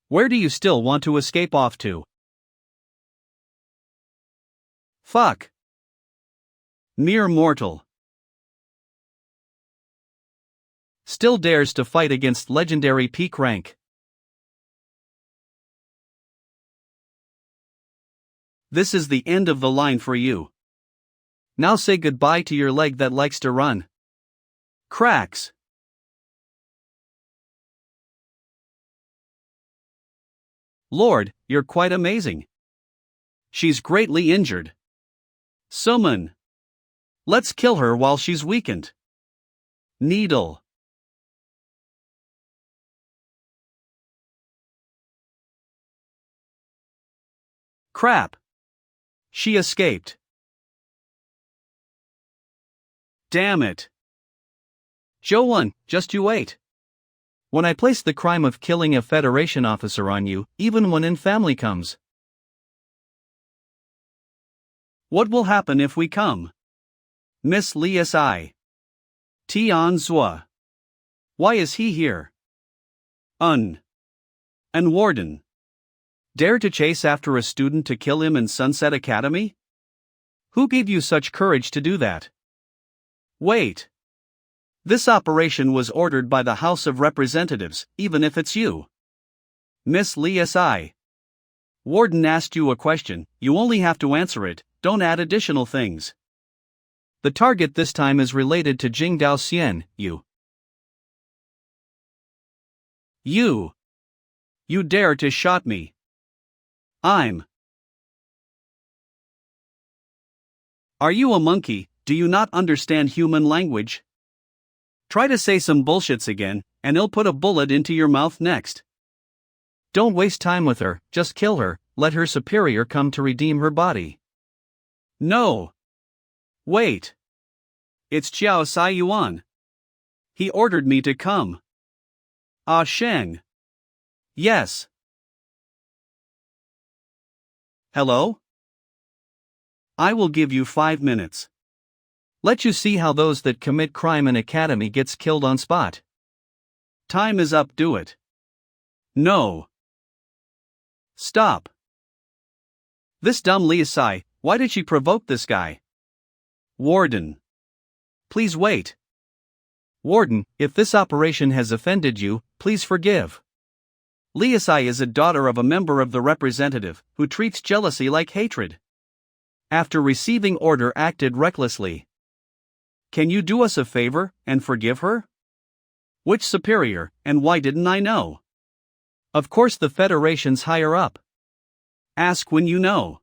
Where do you still want to escape off to? Fuck. Mere mortal. Still dares to fight against legendary peak rank. This is the end of the line for you. Now say goodbye to your leg that likes to run. Cracks. Lord, you're quite amazing. She's greatly injured. Summon. Let's kill her while she's weakened. Needle. Crap. She escaped. Damn it. Joe 1, just you wait. When I place the crime of killing a Federation officer on you, even when in family comes. What will happen if we come? Miss Lee Si. Tian Zua. Why is he here? And Warden. Dare to chase after a student to kill him in Sunset Academy? Who gave you such courage to do that? Wait. This operation was ordered by the House of Representatives, even if it's you. Miss Lee Si. Warden asked you a question, you only have to answer it, don't add additional things. The target this time is related to Jing Dao Xian, you. You dare to shot me. Are you a monkey? Do you not understand human language? Try to say some bullshits again, and he'll put a bullet into your mouth next. Don't waste time with her, just kill her, let her superior come to redeem her body. No. Wait. It's Xiao Sai Yuan. He ordered me to come. Ah Sheng. Yes. Hello? I will give you 5 minutes. Let you see how those that commit crime in academy gets killed on spot. Time is up, do it. No. Stop. This dumb Lee Sai, why did she provoke this guy? Warden. Please wait. Warden, if this operation has offended you, please forgive. Lee Sai is a daughter of a member of the representative, who treats jealousy like hatred. After receiving order acted recklessly. Can you do us a favor, and forgive her? Which superior, and why didn't I know? Of course the Federation's higher up. Ask when you know.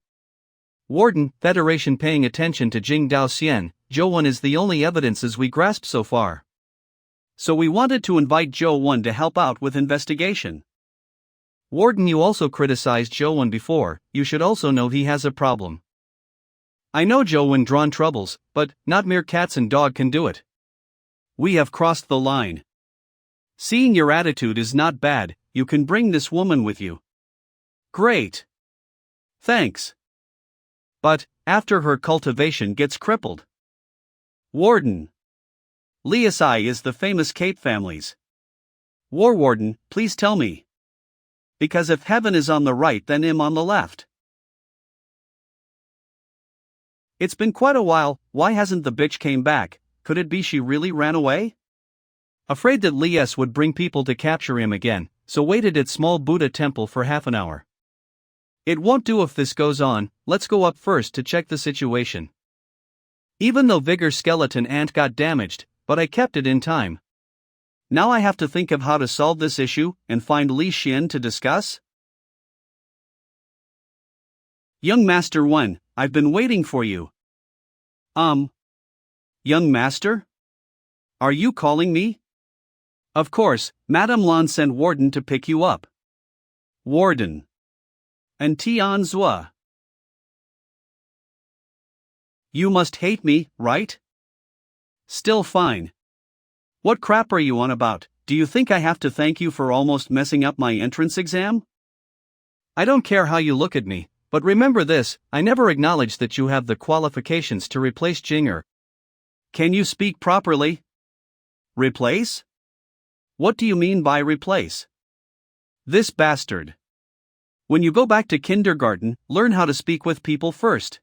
Warden, Federation paying attention to Jing Dao Xian, Zhou is the only evidences we grasped so far. So we wanted to invite Zhou to help out with investigation. Warden, you also criticized Zhou before, you should also know he has a problem. I know Zhou drawn troubles, but not mere cats and dog can do it. We have crossed the line. Seeing your attitude is not bad, you can bring this woman with you. Great. Thanks. But, after her cultivation gets crippled. Warden. Lee Sai is the famous Kate family's. War Warden, please tell me. Because if heaven is on the right then I'm on the left. It's been quite a while, why hasn't the bitch came back? Could it be she really ran away? Afraid that Lee S would bring people to capture him again, so waited at small Buddha temple for half an hour. It won't do if this goes on, let's go up first to check the situation. Even though Vigor Skeleton Ant got damaged, but I kept it in time. Now I have to think of how to solve this issue, and find Li Xian to discuss? Young Master Wen, I've been waiting for you. Young Master? Are you calling me? Of course, Madame Lan sent Warden to pick you up. Warden. And Tian Zua. You must hate me, right? Still fine. What crap are you on about? Do you think I have to thank you for almost messing up my entrance exam? I don't care how you look at me, but remember this, I never acknowledged that you have the qualifications to replace Jinger. Can you speak properly? Replace? What do you mean by replace? This bastard. When you go back to kindergarten, learn how to speak with people first.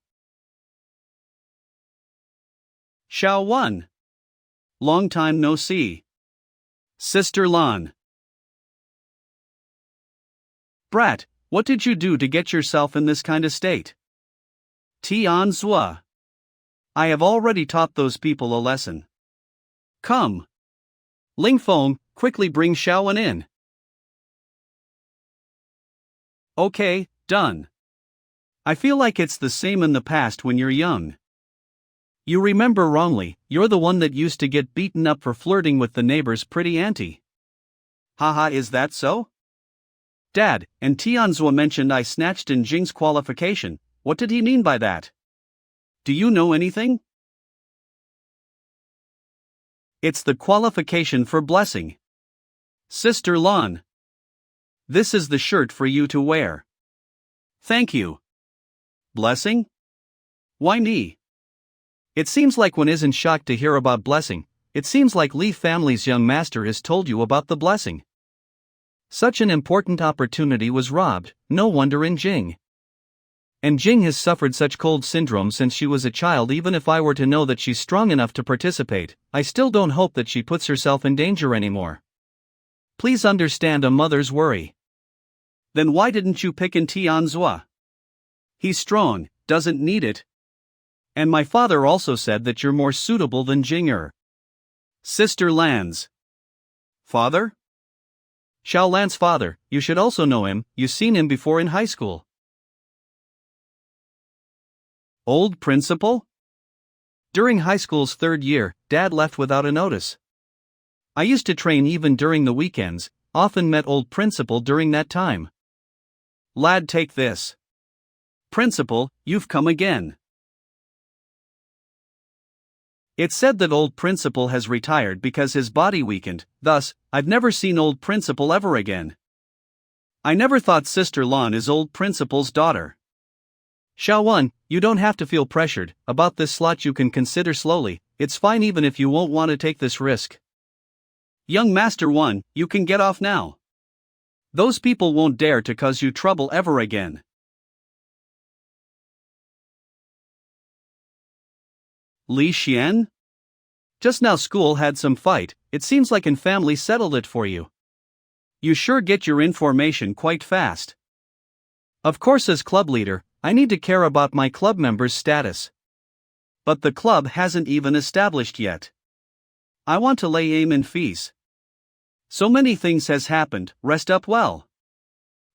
Xiao Wan. Long time no see. Sister Lan. Brat, what did you do to get yourself in this kind of state? Tian Zua. I have already taught those people a lesson. Come. Ling Feng, quickly bring Xiaowen in. Okay, done. I feel like it's the same in the past when you're young. You remember wrongly, you're the one that used to get beaten up for flirting with the neighbor's pretty auntie. Haha, is that so? Dad, and Tianzua mentioned I snatched in Jing's qualification, what did he mean by that? Do you know anything? It's the qualification for blessing. Sister Lan. This is the shirt for you to wear. Thank you. Blessing? Why me? It seems like one isn't shocked to hear about blessing. It seems like Li family's young master has told you about the blessing. Such an important opportunity was robbed, no wonder in Jing. And Jing has suffered such cold syndrome since she was a child. Even if I were to know that she's strong enough to participate, I still don't hope that she puts herself in danger anymore. Please understand a mother's worry. Then why didn't you pick in Tianzua? He's strong, doesn't need it. And my father also said that you're more suitable than Jinger. Sister Lan's father? Xiao Lan's father, you should also know him, you've seen him before in high school. Old principal? During high school's third year, Dad left without a notice. I used to train even during the weekends, often met old principal during that time. Lad, take this. Principal, you've come again. It's said that old principal has retired because his body weakened, thus, I've never seen old principal ever again. I never thought Sister Lan is old principal's daughter. Xiaowan, you don't have to feel pressured, about this slot you can consider slowly, it's fine even if you won't want to take this risk. Young Master 1, you can get off now. Those people won't dare to cause you trouble ever again. Li Xian? Just now school had some fight, it seems like an family settled it for you. You sure get your information quite fast. Of course, as club leader, I need to care about my club members' status. But the club hasn't even established yet. I want to lay aim in fees. So many things has happened, rest up well.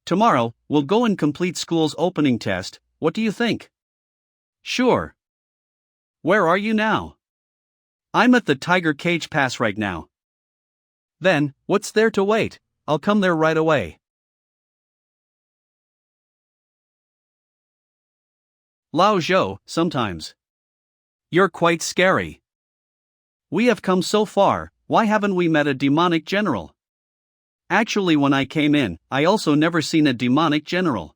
Tomorrow, we'll go and complete school's opening test, what do you think? Sure. Where are you now? I'm at the Tiger Cage Pass right now. Then, what's there to wait? I'll come there right away. Lao Zhou, sometimes. You're quite scary. We have come so far, why haven't we met a demonic general? Actually, when I came in, I also never seen a demonic general.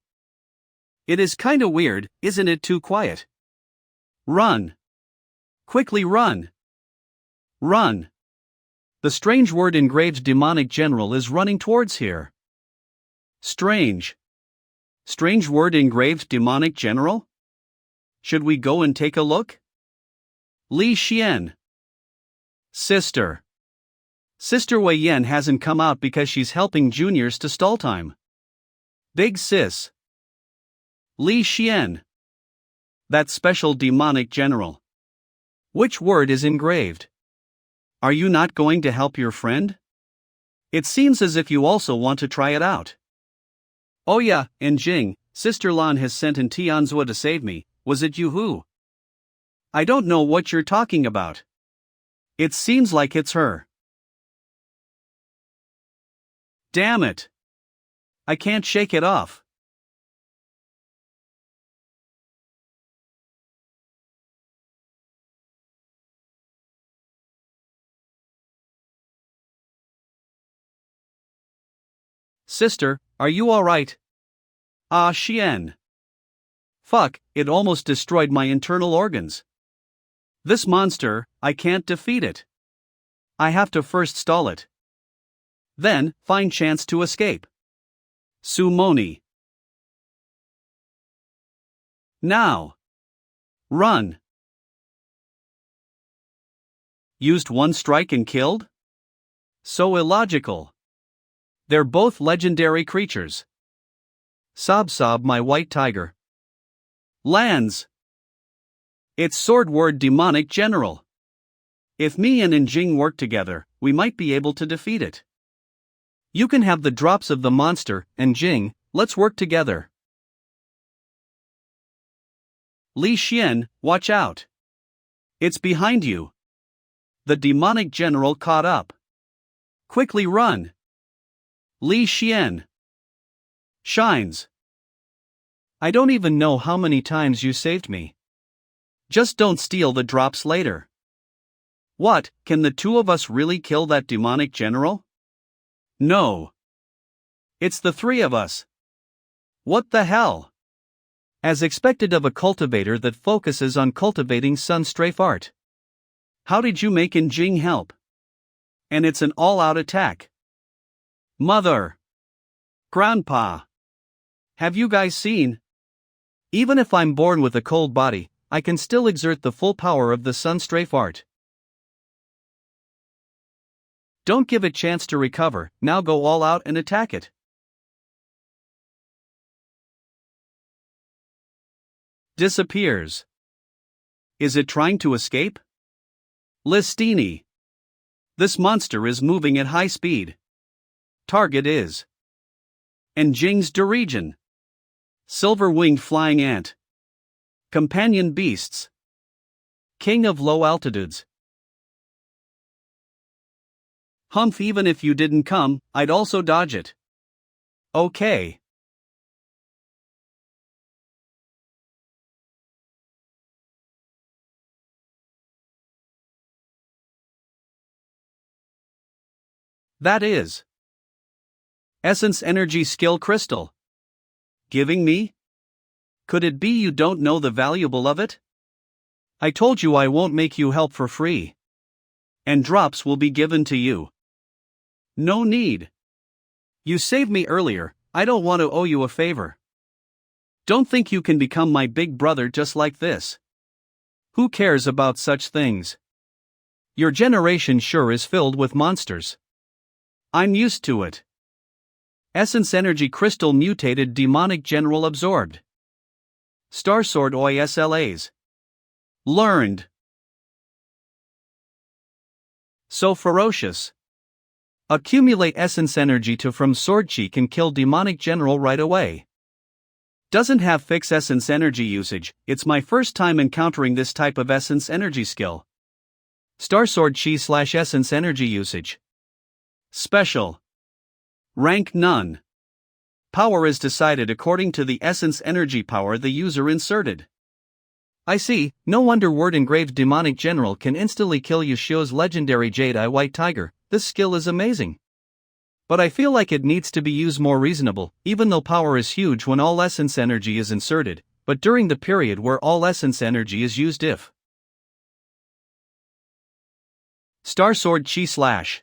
It is kinda weird, isn't it? Too quiet. Run. Quickly run. Run. The strange word engraved demonic general is running towards here. Strange. Strange word engraved demonic general? Should we go and take a look? Li Xian. Sister. Sister Wei Yan hasn't come out because she's helping juniors to stall time. Big sis. Li Xian. That special demonic general. Which word is engraved? Are you not going to help your friend? It seems as if you also want to try it out. Oh yeah, and Jing, Sister Lan has sent in Tianzua to save me, was it you who? I don't know what you're talking about. It seems like it's her. Damn it. I can't shake it off. Sister, are you alright? Ah, Xian. Fuck, it almost destroyed my internal organs. This monster, I can't defeat it. I have to first stall it. Then, find chance to escape. Sumoni. Now. Run. Used one strike and killed? So illogical. They're both legendary creatures. Sob sob my white tiger. Lands. It's sword word demonic general. If me and Jing work together, we might be able to defeat it. You can have the drops of the monster, and Jing, let's work together. Li Xian, watch out. It's behind you. The demonic general caught up. Quickly run. Li Xian. Shines. I don't even know how many times you saved me. Just don't steal the drops later. What, can the two of us really kill that demonic general? No. It's the three of us. What the hell? As expected of a cultivator that focuses on cultivating Sun Strafe art. How did you make Jing help? And it's an all-out attack. Mother. Grandpa. Have you guys seen? Even if I'm born with a cold body, I can still exert the full power of the Sun Strafe art. Don't give it chance to recover, now go all out and attack it. Disappears. Is it trying to escape? Listini. This monster is moving at high speed. Target is Jing's region. Silver-winged flying ant. Companion beasts. King of low altitudes. Humph, even if you didn't come, I'd also dodge it. Okay. That is Essence Energy Skill Crystal. Giving me? Could it be you don't know the valuable of it? I told you I won't make you help for free. And drops will be given to you. No need. You saved me earlier, I don't want to owe you a favor. Don't think you can become my big brother just like this. Who cares about such things? Your generation sure is filled with monsters. I'm used to it. Essence Energy Crystal Mutated Demonic General Absorbed. Star Sword OISLAs. Learned. So ferocious. Accumulate Essence Energy to from Sword Chi can kill Demonic General right away. Doesn't have fixed Essence Energy usage, it's my first time encountering this type of Essence Energy skill. Star Sword Chi / Essence Energy usage. Special. Rank None. Power is decided according to the Essence Energy power the user inserted. I see, no wonder word engraved Demonic General can instantly kill Yushio's legendary Jade-Eye White Tiger, this skill is amazing. But I feel like it needs to be used more reasonable, even though power is huge when all Essence Energy is inserted, but during the period where all Essence Energy is used if Star Sword Chi /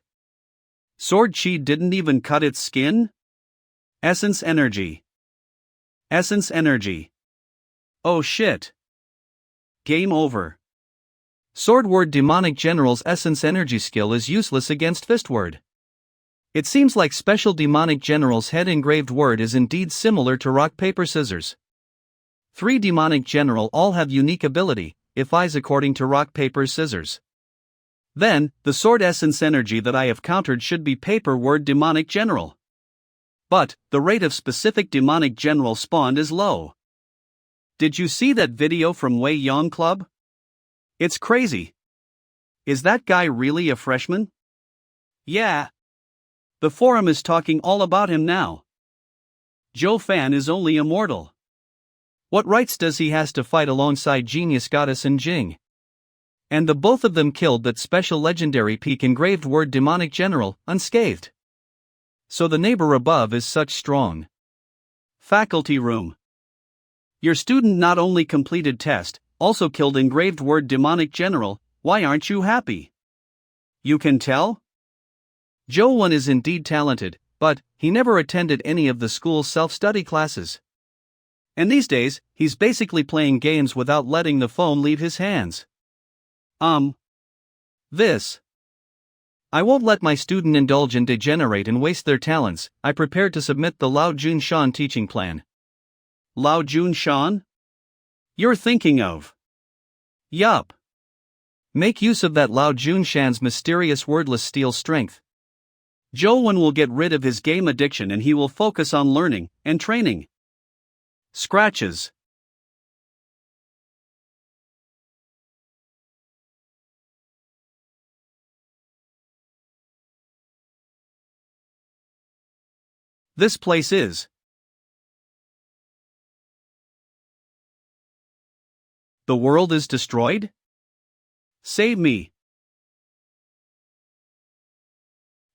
Sword Chi didn't even cut its skin? Essence Energy. Essence Energy. Oh shit. Game over. Sword Word Demonic General's Essence Energy skill is useless against Fist Word. It seems like Special Demonic General's head engraved word is indeed similar to Rock Paper Scissors. 3 Demonic General all have unique ability, if I's according to Rock Paper Scissors. Then, the Sword Essence Energy that I have countered should be Paper Word Demonic General. But, the rate of specific Demonic General spawned is low. Did you see that video from Wei Yang Club? It's crazy. Is that guy really a freshman? Yeah. The forum is talking all about him now. Joe Fan is only immortal. What rights does he has to fight alongside Genius Goddess and Jing? And the both of them killed that special legendary peak engraved word Demonic General, unscathed. So the neighbor above is such strong. Faculty room. Your student not only completed test, also killed engraved word Demonic General, why aren't you happy? You can tell? Joe 1 is indeed talented, but he never attended any of the school's self-study classes. And these days, he's basically playing games without letting the phone leave his hands. This. I won't let my student indulge and degenerate and waste their talents. I prepared to submit the Lao Jun Shan teaching plan. Lao Jun Shan? You're thinking of. Yup. Make use of that Lao Jun Shan's mysterious wordless steel strength. Joe 1 will get rid of his game addiction and he will focus on learning and training. Scratches. This place is. The world is destroyed? Save me.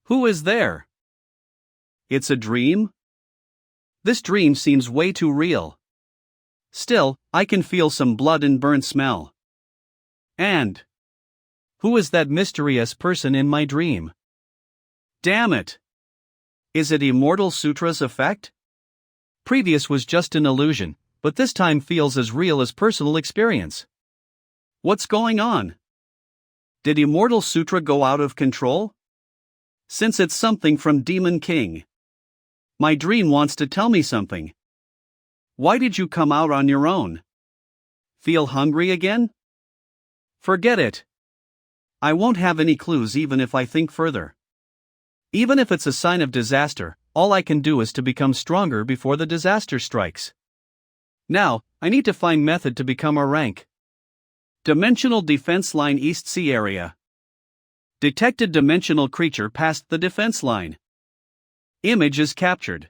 Who is there? It's a dream? This dream seems way too real. Still, I can feel some blood and burnt smell. And who is that mysterious person in my dream? Damn it! Is it Immortal Sutra's effect? Previous was just an illusion, but this time feels as real as personal experience. What's going on? Did Immortal Sutra go out of control? Since it's something from Demon King. My dream wants to tell me something. Why did you come out on your own? Feel hungry again? Forget it. I won't have any clues even if I think further. Even if it's a sign of disaster, all I can do is to become stronger before the disaster strikes. Now, I need to find method to become a rank. Dimensional defense line East Sea area. Detected dimensional creature past the defense line. Image is captured.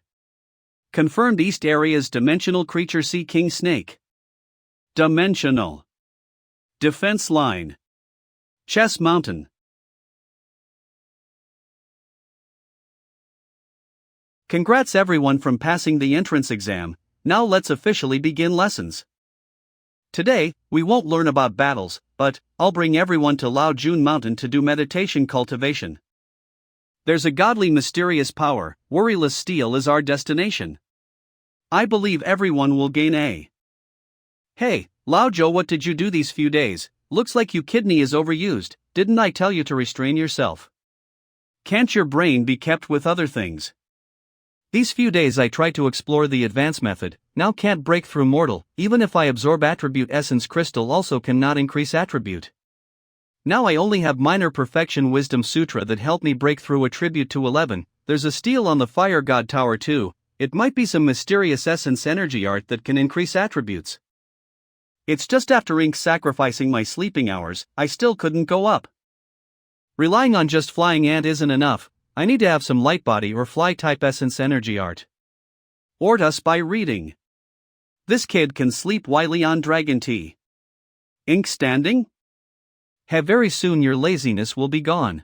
Confirmed East area's dimensional creature Sea King Snake. Dimensional. Defense line. Chess Mountain. Congrats everyone from passing the entrance exam. Now let's officially begin lessons. Today, we won't learn about battles, but I'll bring everyone to Lao Jun Mountain to do meditation cultivation. There's a godly mysterious power, worryless steel is our destination. I believe everyone will gain a. Hey, Lao Jo, what did you do these few days? Looks like your kidney is overused, didn't I tell you to restrain yourself? Can't your brain be kept with other things? These few days I tried to explore the advanced method, now can't break through mortal, even if I absorb attribute essence crystal also cannot increase attribute. Now I only have minor perfection wisdom sutra that helped me break through attribute to 11, there's a steel on the fire god tower too, it might be some mysterious essence energy art that can increase attributes. It's just after ink sacrificing my sleeping hours, I still couldn't go up. Relying on just flying ant isn't enough, I need to have some light body or fly type essence energy art. Ortus by reading. This kid can sleep wily on dragon tea. Ink standing? Have very soon your laziness will be gone.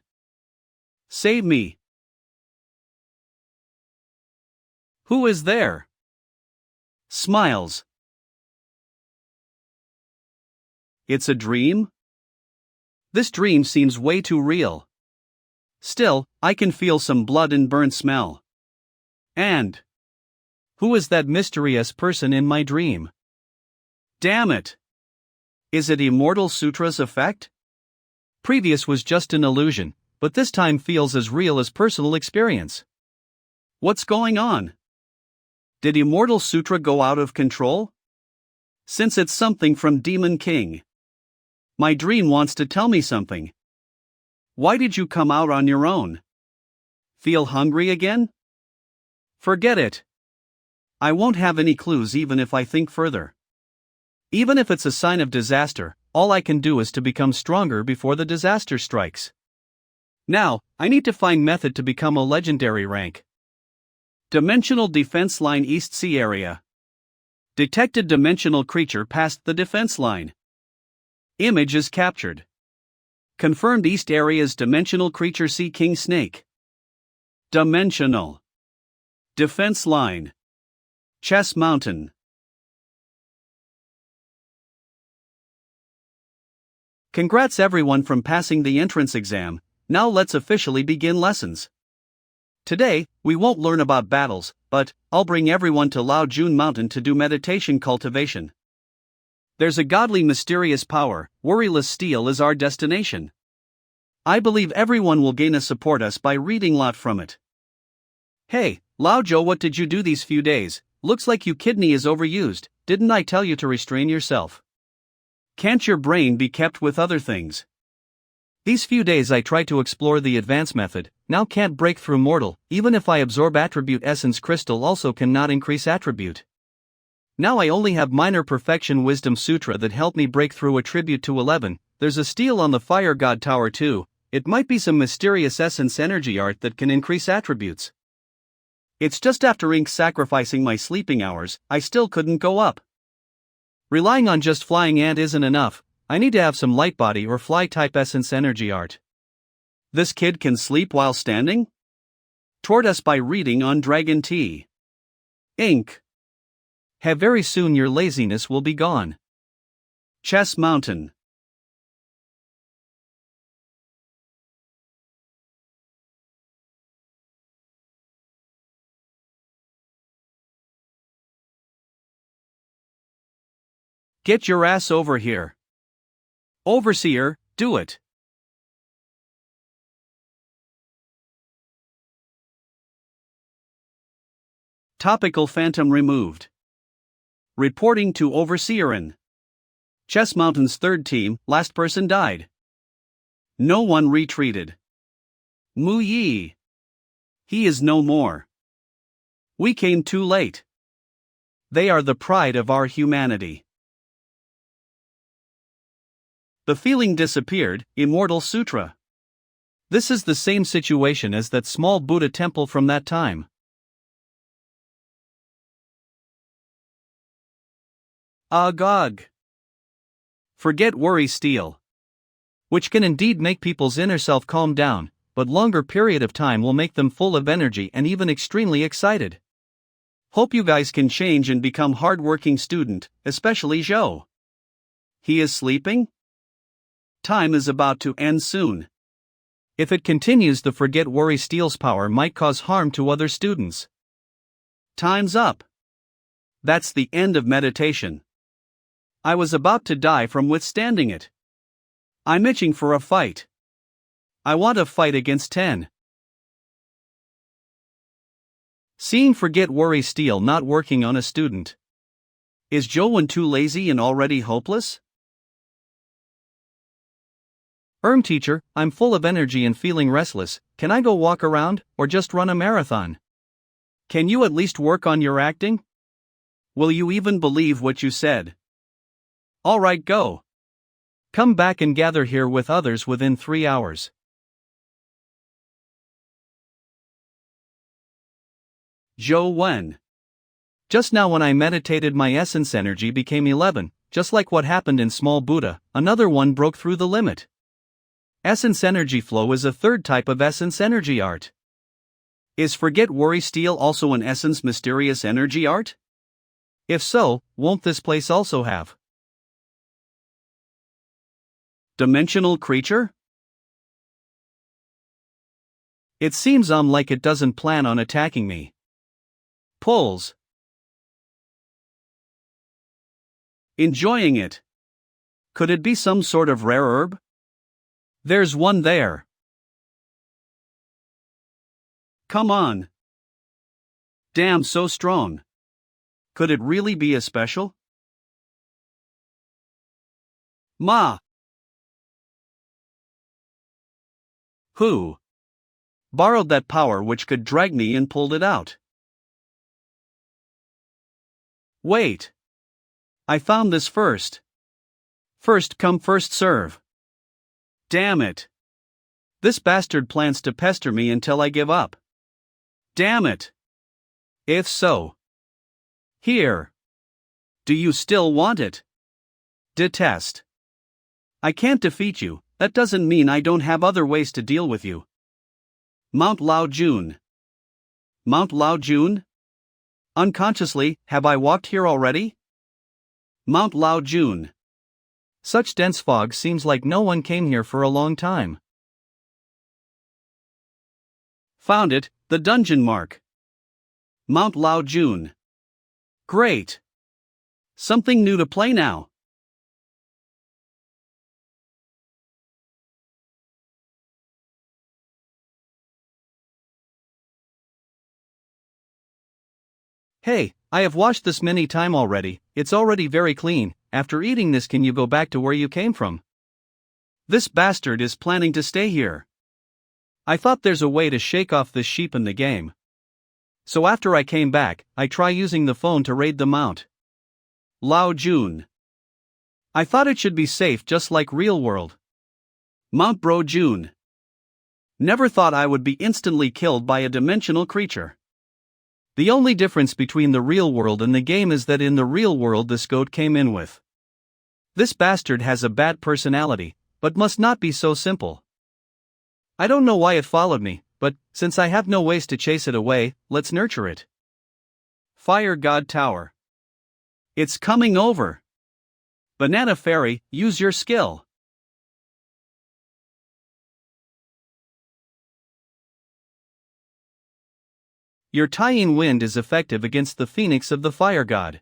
Save me. Who is there? Smiles. It's a dream? This dream seems way too real. Still, I can feel some blood and burnt smell. And who is that mysterious person in my dream? Damn it! Is it Immortal Sutra's effect? Previous was just an illusion, but this time feels as real as personal experience. What's going on? Did Immortal Sutra go out of control? Since it's something from Demon King. My dream wants to tell me something. Why did you come out on your own? Feel hungry again? Forget it. I won't have any clues even if I think further. Even if it's a sign of disaster, all I can do is to become stronger before the disaster strikes. Now, I need to find method to become a legendary rank. Dimensional defense line East Sea area. Detected dimensional creature past the defense line. Image is captured. Confirmed East area's dimensional creature Sea King Snake. Dimensional. Defense line. Chess Mountain. Congrats everyone from passing the entrance exam, now let's officially begin lessons. Today, we won't learn about battles, but I'll bring everyone to Lao Jun Mountain to do meditation cultivation. There's a godly mysterious power, worryless steel is our destination. I believe everyone will gain a support us by reading lot from it. Hey, Lao Jo, what did you do these few days? Looks like your kidney is overused, didn't I tell you to restrain yourself? Can't your brain be kept with other things? These few days I tried to explore the advanced method, now can't break through mortal, even if I absorb attribute essence crystal also cannot increase attribute. Now I only have minor perfection wisdom sutra that helped me break through attribute to 11, there's a steel on the fire god tower too, it might be some mysterious essence energy art that can increase attributes. It's just after ink sacrificing my sleeping hours, I still couldn't go up. Relying on just flying ant isn't enough, I need to have some light body or fly type essence energy art. This kid can sleep while standing? toward us by reading on Dragon Tea. Inc. Have very soon your laziness will be gone. Chess Mountain. Get your ass over here. Overseer, do it. Topical phantom removed. Reporting to Overseerin. Chess Mountain's third team, last person died. No one retreated. Mu Yi. He is no more. We came too late. They are the pride of our humanity. The feeling disappeared, Immortal Sutra. This is the same situation as that small Buddha temple from that time. Agog. Forget worry steal. Which can indeed make people's inner self calm down, but longer period of time will make them full of energy and even extremely excited. Hope you guys can change and become hard-working student, especially Zhou. He is sleeping? Time is about to end soon. If it continues, the forget worry steals power might cause harm to other students. Time's up. That's the end of meditation. I was about to die from withstanding it. I'm itching for a fight. I want a fight against 10. Seeing forget worry steal not working on a student. Is Joan too lazy and already hopeless? Teacher, I'm full of energy and feeling restless. Can I go walk around, or just run a marathon? Can you at least work on your acting? Will you even believe what you said? Alright, go. Come back and gather here with others within 3 hours. Zhou Wen. Just now when I meditated, my essence energy became 11, just like what happened in Small Buddha, another one broke through the limit. Essence energy flow is a third type of essence energy art. Is forget worry steal also an essence mysterious energy art? If so, won't this place also have dimensional creature? It seems like it doesn't plan on attacking me. Pulls. Enjoying it. Could it be some sort of rare herb? There's one there. Come on. Damn, so strong. Could it really be a special? Ma. Who borrowed that power which could drag me and pulled it out? Wait. I found this first. First come first serve. Damn it. This bastard plans to pester me until I give up. Damn it. If so. Here. Do you still want it? Detest. I can't defeat you, that doesn't mean I don't have other ways to deal with you. Mount Lao Jun. Mount Lao Jun? Unconsciously, have I walked here already? Mount Lao Jun. Such dense fog seems like no one came here for a long time. Found it, the dungeon mark. Mount Lao Jun. Great. Something new to play now. Hey, I have washed this many times already, it's already very clean. After eating this, can you go back to where you came from? This bastard is planning to stay here. I thought there's a way to shake off this sheep in the game. So after I came back, I try using the phone to raid the mount. Lao Jun. I thought it should be safe just like real world. Mount Bro Jun. Never thought I would be instantly killed by a dimensional creature. The only difference between the real world and the game is that in the real world this goat came in with. This bastard has a bad personality, but must not be so simple. I don't know why it followed me, but since I have no ways to chase it away, let's nurture it. Fire God Tower. It's coming over. Banana Fairy, use your skill. Your tying wind is effective against the phoenix of the fire god.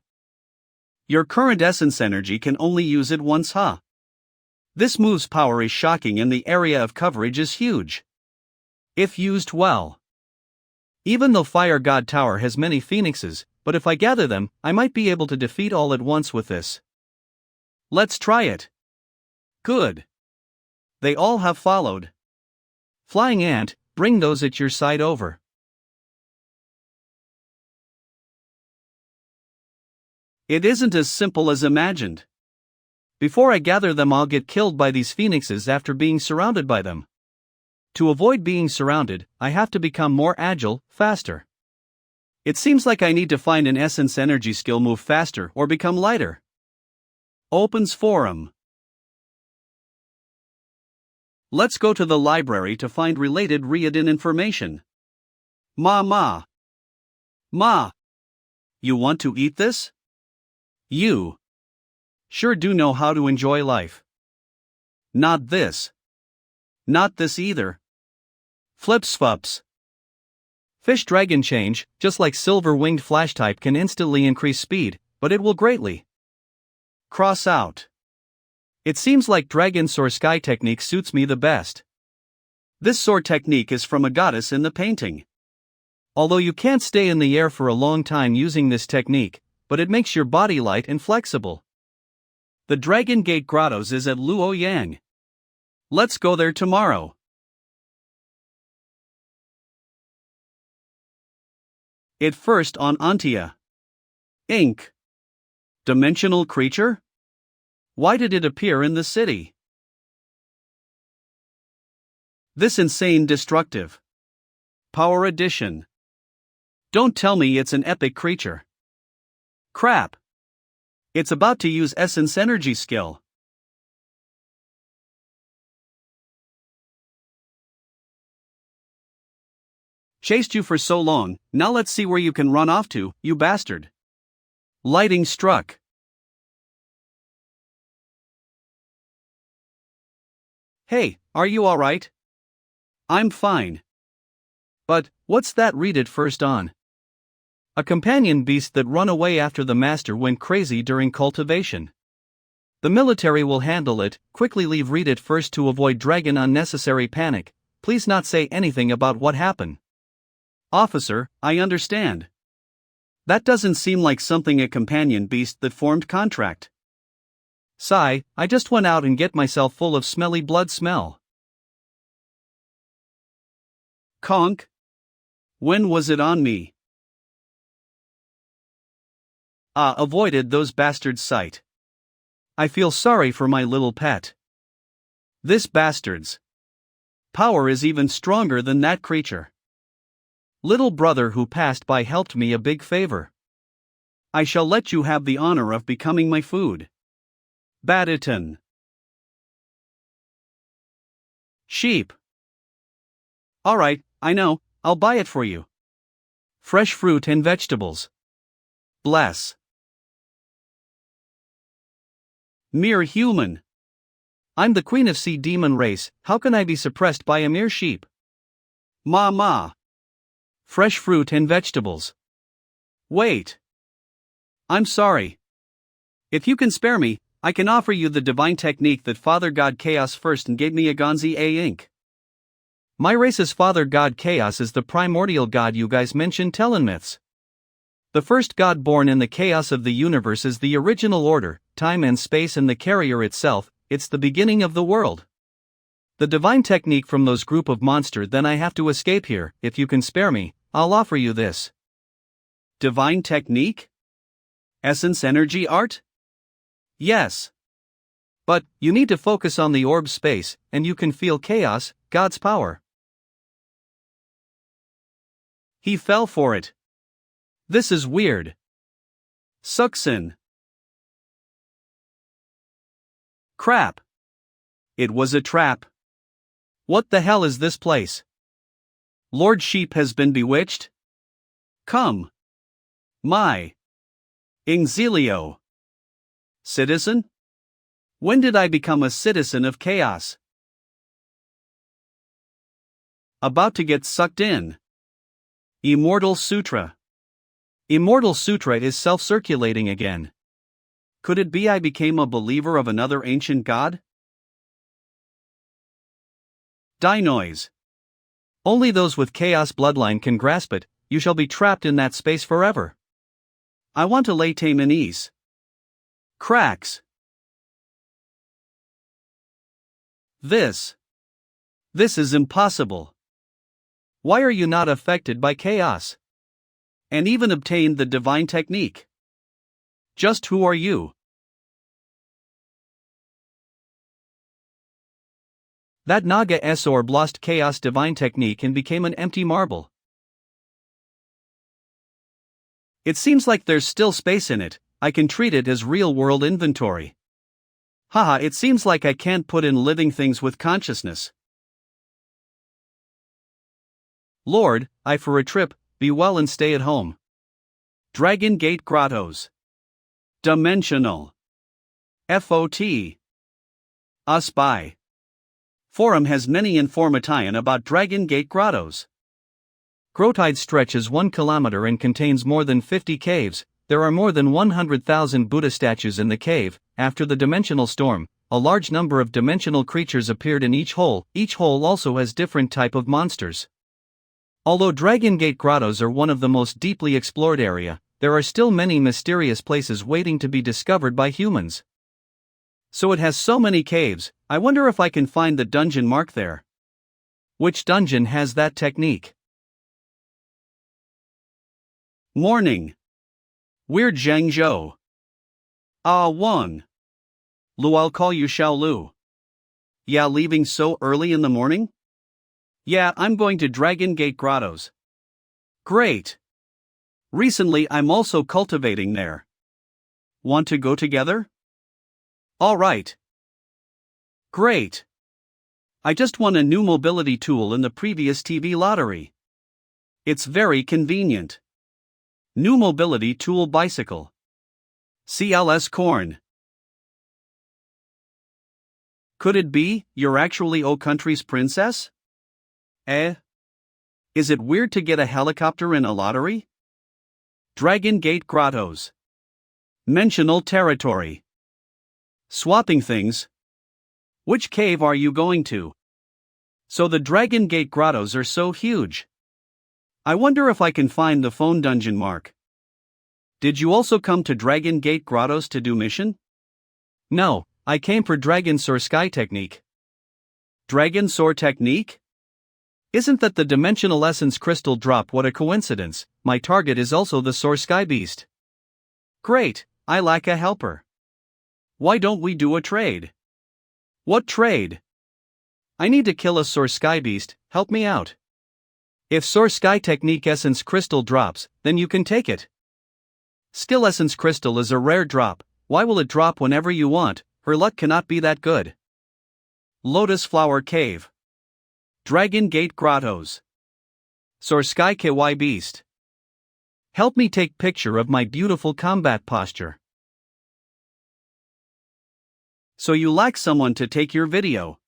Your current essence energy can only use it once, huh? This move's power is shocking and the area of coverage is huge. If used well. Even though Fire God Tower has many phoenixes, but if I gather them, I might be able to defeat all at once with this. Let's try it. Good. They all have followed. Flying Ant, bring those at your side over. It isn't as simple as imagined. Before I gather them, I'll get killed by these phoenixes after being surrounded by them. To avoid being surrounded, I have to become more agile, faster. It seems like I need to find an essence energy skill, move faster or become lighter. Opens forum. Let's go to the library to find related Riadin information. Ma. You want to eat this? You sure do know how to enjoy life. Not this. Not this either. Flips fups. Fish Dragon Change, just like Silver Winged Flash type, can instantly increase speed, but it will greatly cross out. It seems like Dragon Soar Sky technique suits me the best. This soar technique is from a goddess in the painting. Although you can't stay in the air for a long time using this technique, but it makes your body light and flexible. The Dragon Gate Grottos is at Luoyang. Let's go there tomorrow. It first on Antia. Inc. Dimensional creature? Why did it appear in the city? This insane destructive. Power addition. Don't tell me it's an epic creature. Crap. It's about to use essence energy skill. Chased you for so long, now let's see where you can run off to, you bastard. Lighting struck. Hey, are you alright? I'm fine. But, what's that? Read it first on. A companion beast that run away after the master went crazy during cultivation. The military will handle it. Quickly leave. Read it first to avoid dragon unnecessary panic. Please not say anything about what happened. Officer, I understand. That doesn't seem like something a companion beast that formed contract. Sigh, I just went out and get myself full of smelly blood smell. Conk. When was it on me? Avoided those bastards' sight. I feel sorry for my little pet. This bastard's power is even stronger than that creature. Little brother who passed by helped me a big favor. I shall let you have the honor of becoming my food. Baditon. Sheep. Alright, I know, I'll buy it for you. Fresh fruit and vegetables. Bless. Mere human. I'm the queen of sea demon race, how can I be suppressed by a mere sheep? Ma. Fresh fruit and vegetables. Wait. I'm sorry. If you can spare me, I can offer you the divine technique that Father God Chaos first and gave me a Gonzi A Inc. My race's Father God Chaos is the primordial god you guys mentioned telling myths. The first god born in the chaos of the universe is the original order, time and space and the carrier itself, it's the beginning of the world. The divine technique from those group of monster, then I have to escape here. If you can spare me, I'll offer you this. Divine technique? Essence energy art? Yes. But, you need to focus on the orb space, and you can feel chaos, God's power. He fell for it. This is weird. Sucksin. Crap. It was a trap. What the hell is this place? Lord Sheep has been bewitched? Come. My. Ingzilio. Citizen? When did I become a citizen of chaos? About to get sucked in. Immortal Sutra. Immortal Sutra is self-circulating again. Could it be I became a believer of another ancient god? Die noise. Only those with chaos bloodline can grasp it. You shall be trapped in that space forever. I want to lay tame in ease. Cracks. This is impossible. Why are you not affected by chaos? And even obtained the divine technique? Just who are you? That Naga Esorb lost chaos divine technique and became an empty marble. It seems like there's still space in it. I can treat it as real-world inventory. Haha, it seems like I can't put in living things with consciousness. Lord, I for a trip, be well and stay at home. Dragon Gate Grottos. Dimensional. FOT. Us by. Forum has many information about Dragon Gate Grottos. Grotide stretches 1 kilometer and contains more than 50 caves. There are more than 100,000 Buddha statues in the cave. After the dimensional storm, a large number of dimensional creatures appeared in each hole. Each hole also has different type of monsters. Although Dragon Gate Grottos are one of the most deeply explored area, there are still many mysterious places waiting to be discovered by humans. So it has so many caves, I wonder if I can find the dungeon mark there. Which dungeon has that technique? Morning. We're Zhangzhou. Wang. Lu, I'll call you Xiao Lu. Yeah, leaving so early in the morning? Yeah, I'm going to Dragon Gate Grottos. Great. Recently I'm also cultivating there. Want to go together? Alright. Great. I just won a new mobility tool in the previous TV lottery. It's very convenient. New mobility tool bicycle. CLS corn. Could it be you're actually O country's princess? Is it weird to get a helicopter in a lottery? Dragon Gate Grottos. Mentional territory. Swapping things. Which cave are you going to? So the Dragon Gate Grottos are so huge. I wonder if I can find the phone dungeon mark. Did you also come to Dragon Gate Grottos to do mission? No, I came for Dragon Soar Sky Technique. Dragon Soar Technique? Isn't that the Dimensional Essence Crystal drop? What a coincidence, my target is also the Soar Sky Beast. Great, I lack a helper. Why don't we do a trade? What trade? I need to kill a Soar Sky Beast, help me out. If Soar Sky Technique Essence Crystal drops, then you can take it. Skill Essence Crystal is a rare drop, why will it drop whenever you want? Her luck cannot be that good. Lotus Flower Cave. Dragon Gate Grottos. Soar Sky KY Beast. Help me take picture of my beautiful combat posture. So you lack someone to take your video.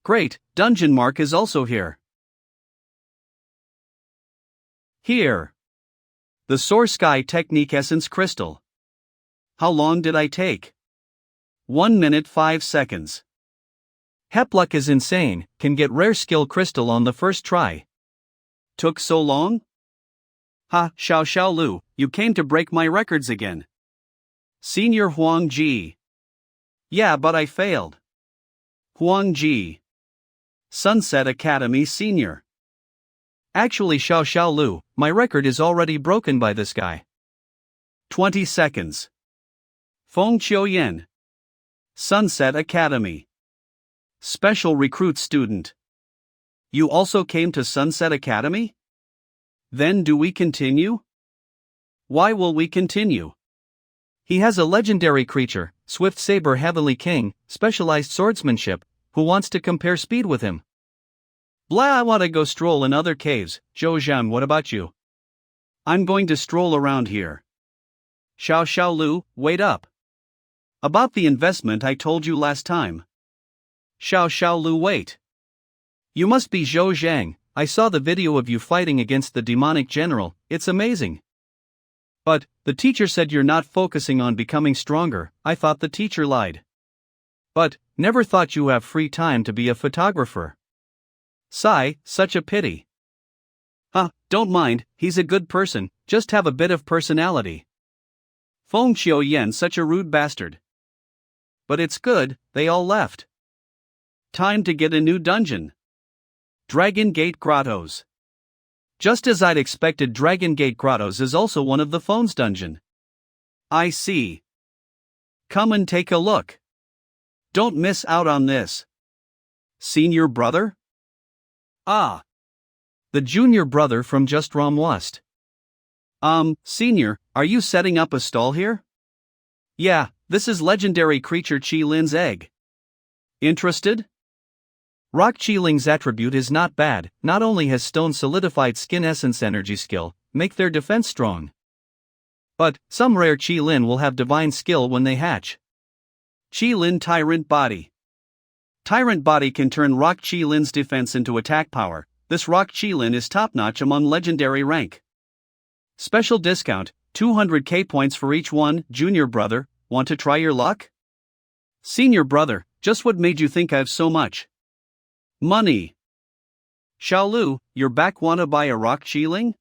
Great, Dungeon Mark is also here. Here. The Soar Sky Technique Essence Crystal. How long did I take? 1 minute 5 seconds. Hepluck is insane, can get rare skill crystal on the first try. Took so long? Ha, Xiao Lu, you came to break my records again. Senior Huang Ji. Yeah, but I failed. Huang Ji. Sunset Academy Senior. Actually Xiao Lu, my record is already broken by this guy. 20 seconds. Feng Qiuyan. Sunset Academy. Special recruit student. You also came to Sunset Academy? Then do we continue? Why will we continue? He has a legendary creature, Swift Saber Heavenly King, specialized swordsmanship, who wants to compare speed with him. Blah, I want to go stroll in other caves. Zhou Zhan, what about you? I'm going to stroll around here. Xiao Lu, wait up. About the investment I told you last time. Xiao Lu, wait. You must be Zhou Zhang. I saw the video of you fighting against the demonic general, it's amazing. But, the teacher said you're not focusing on becoming stronger. I thought the teacher lied. But, never thought you have free time to be a photographer. Sigh, such a pity. Huh, don't mind, he's a good person, just have a bit of personality. Feng Xiuyan, such a rude bastard. But it's good, they all left. Time to get a new dungeon. Dragon Gate Grottos. Just as I'd expected, Dragon Gate Grottos is also one of the phone's dungeon. I see. Come and take a look. Don't miss out on this. Senior brother? Ah. The junior brother from Just Ramwust. Senior, are you setting up a stall here? Yeah, this is legendary creature Qi Lin's egg. Interested? Rock Qi Ling's attribute is not bad, not only has stone solidified skin essence energy skill, make their defense strong. But, some rare Qi Lin will have divine skill when they hatch. Qi Lin Tyrant Body. Tyrant Body can turn Rock Qi Lin's defense into attack power. This Rock Qi Lin is top-notch among legendary rank. Special discount, 200k points for each one. Junior brother, want to try your luck? Senior brother, just what made you think I've so much money? Xiaolu, you're back, wanna buy a Rock Qi Ling?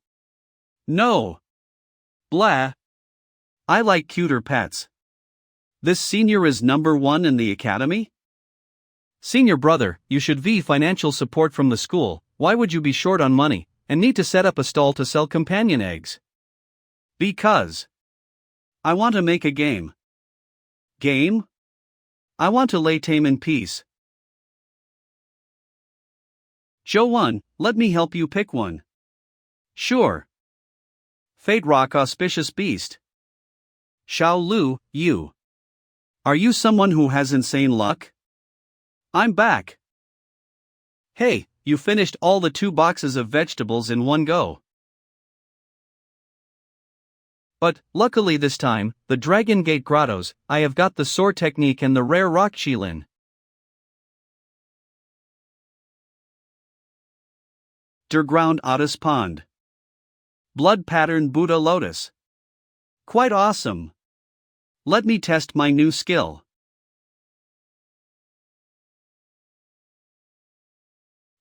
No. Blah. I like cuter pets. This senior is number 1 in the academy? Senior brother, you should be financial support from the school. Why would you be short on money, and need to set up a stall to sell companion eggs? Because I want to make a game. Game? I want to lay tame in peace. Zhou, let me help you pick one. Sure. Fate Rock Auspicious Beast. Xiao Lu, you. Are you someone who has insane luck? I'm back. Hey, you finished all the 2 boxes of vegetables in one go. But, luckily this time, the Dragon Gate Grottos, I have got the sword technique and the rare Rock Qi Lin. Underground Otis Pond. Blood Pattern Buddha Lotus. Quite awesome. Let me test my new skill.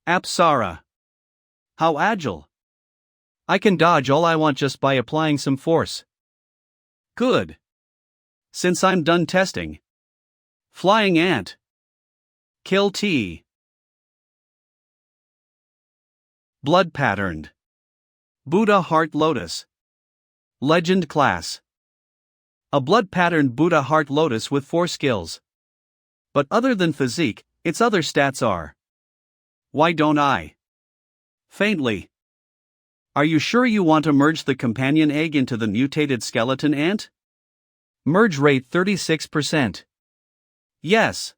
Apsara. How agile. I can dodge all I want just by applying some force. Good. Since I'm done testing. Flying Ant. Kill T. Blood Patterned. Buddha Heart Lotus. Legend Class. A blood patterned Buddha Heart Lotus with 4 skills. But other than physique, its other stats are. Why don't I? Faintly. Are you sure you want to merge the companion egg into the mutated skeleton ant? Merge rate 36%. Yes.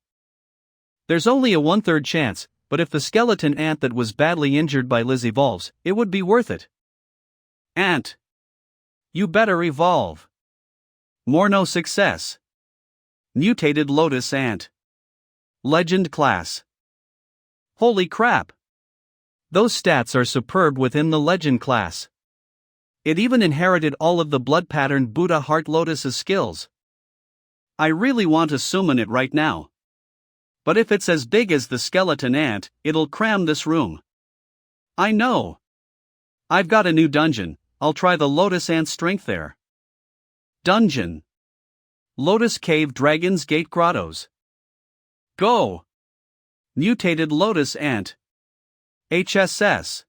There's only a 1/3 chance, but if the skeleton ant that was badly injured by Liz evolves, it would be worth it. Ant. You better evolve. More no success. Mutated Lotus Ant. Legend Class. Holy crap! Those stats are superb within the Legend class. It even inherited all of the blood-patterned Buddha Heart Lotus's skills. I really want to summon it right now. But if it's as big as the skeleton ant, it'll cram this room. I know. I've got a new dungeon, I'll try the Lotus Ant strength there. Dungeon. Lotus Cave Dragon's Gate Grottos. Go! Mutated Lotus Ant. HSS.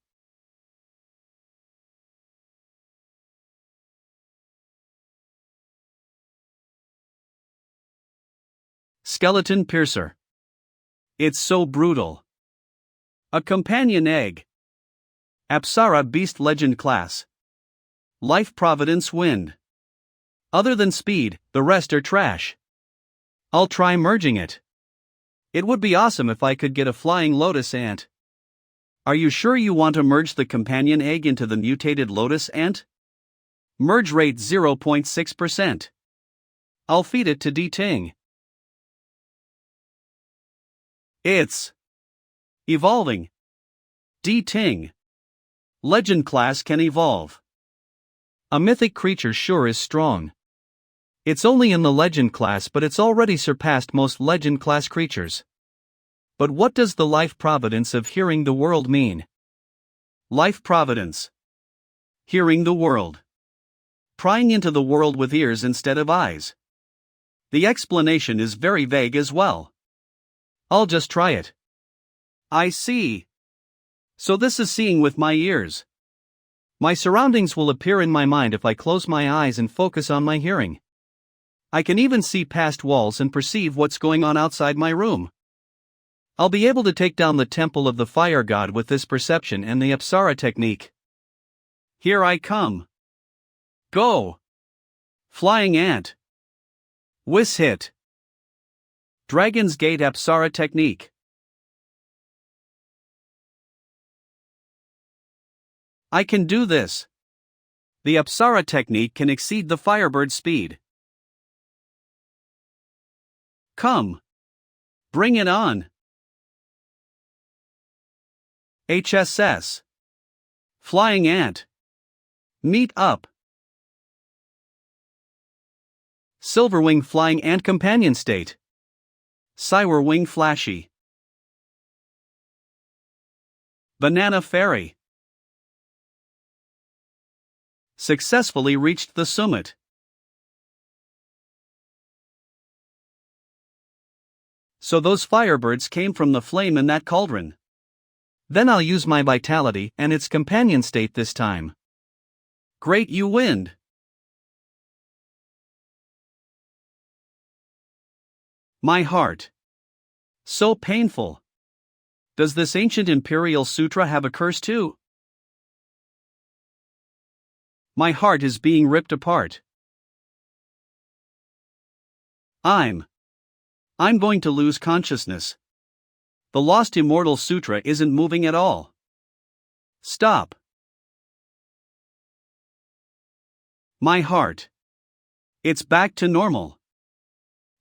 Skeleton Piercer. It's so brutal. A companion egg. Apsara Beast Legend Class. Life Providence Wind. Other than speed, the rest are trash. I'll try merging it. It would be awesome if I could get a flying lotus ant. Are you sure you want to merge the companion egg into the mutated lotus ant? Merge rate 0.6%. I'll feed it to D-Ting. It's evolving. D-Ting. Legend class can evolve. A mythic creature sure is strong. It's only in the legend class, but it's already surpassed most legend class creatures. But what does the life providence of hearing the world mean? Life providence. Hearing the world. Prying into the world with ears instead of eyes. The explanation is very vague as well. I'll just try it. I see. So this is seeing with my ears. My surroundings will appear in my mind if I close my eyes and focus on my hearing. I can even see past walls and perceive what's going on outside my room. I'll be able to take down the temple of the fire god with this perception and the Apsara technique. Here I come. Go! Flying ant. Whiz hit. Dragon's Gate Apsara technique. I can do this. The Apsara technique can exceed the Firebird speed. Come. Bring it on. HSS. Flying ant. Meet up. Silverwing Flying Ant Companion State. Cywerwing Flashy. Banana Fairy. Successfully reached the summit. So those firebirds came from the flame in that cauldron. Then I'll use my vitality and its companion state this time. Great, you wind. My heart. So painful. Does this ancient imperial sutra have a curse too? My heart is being ripped apart. I'm going to lose consciousness. The Lost Immortal Sutra isn't moving at all. Stop. My heart. It's back to normal.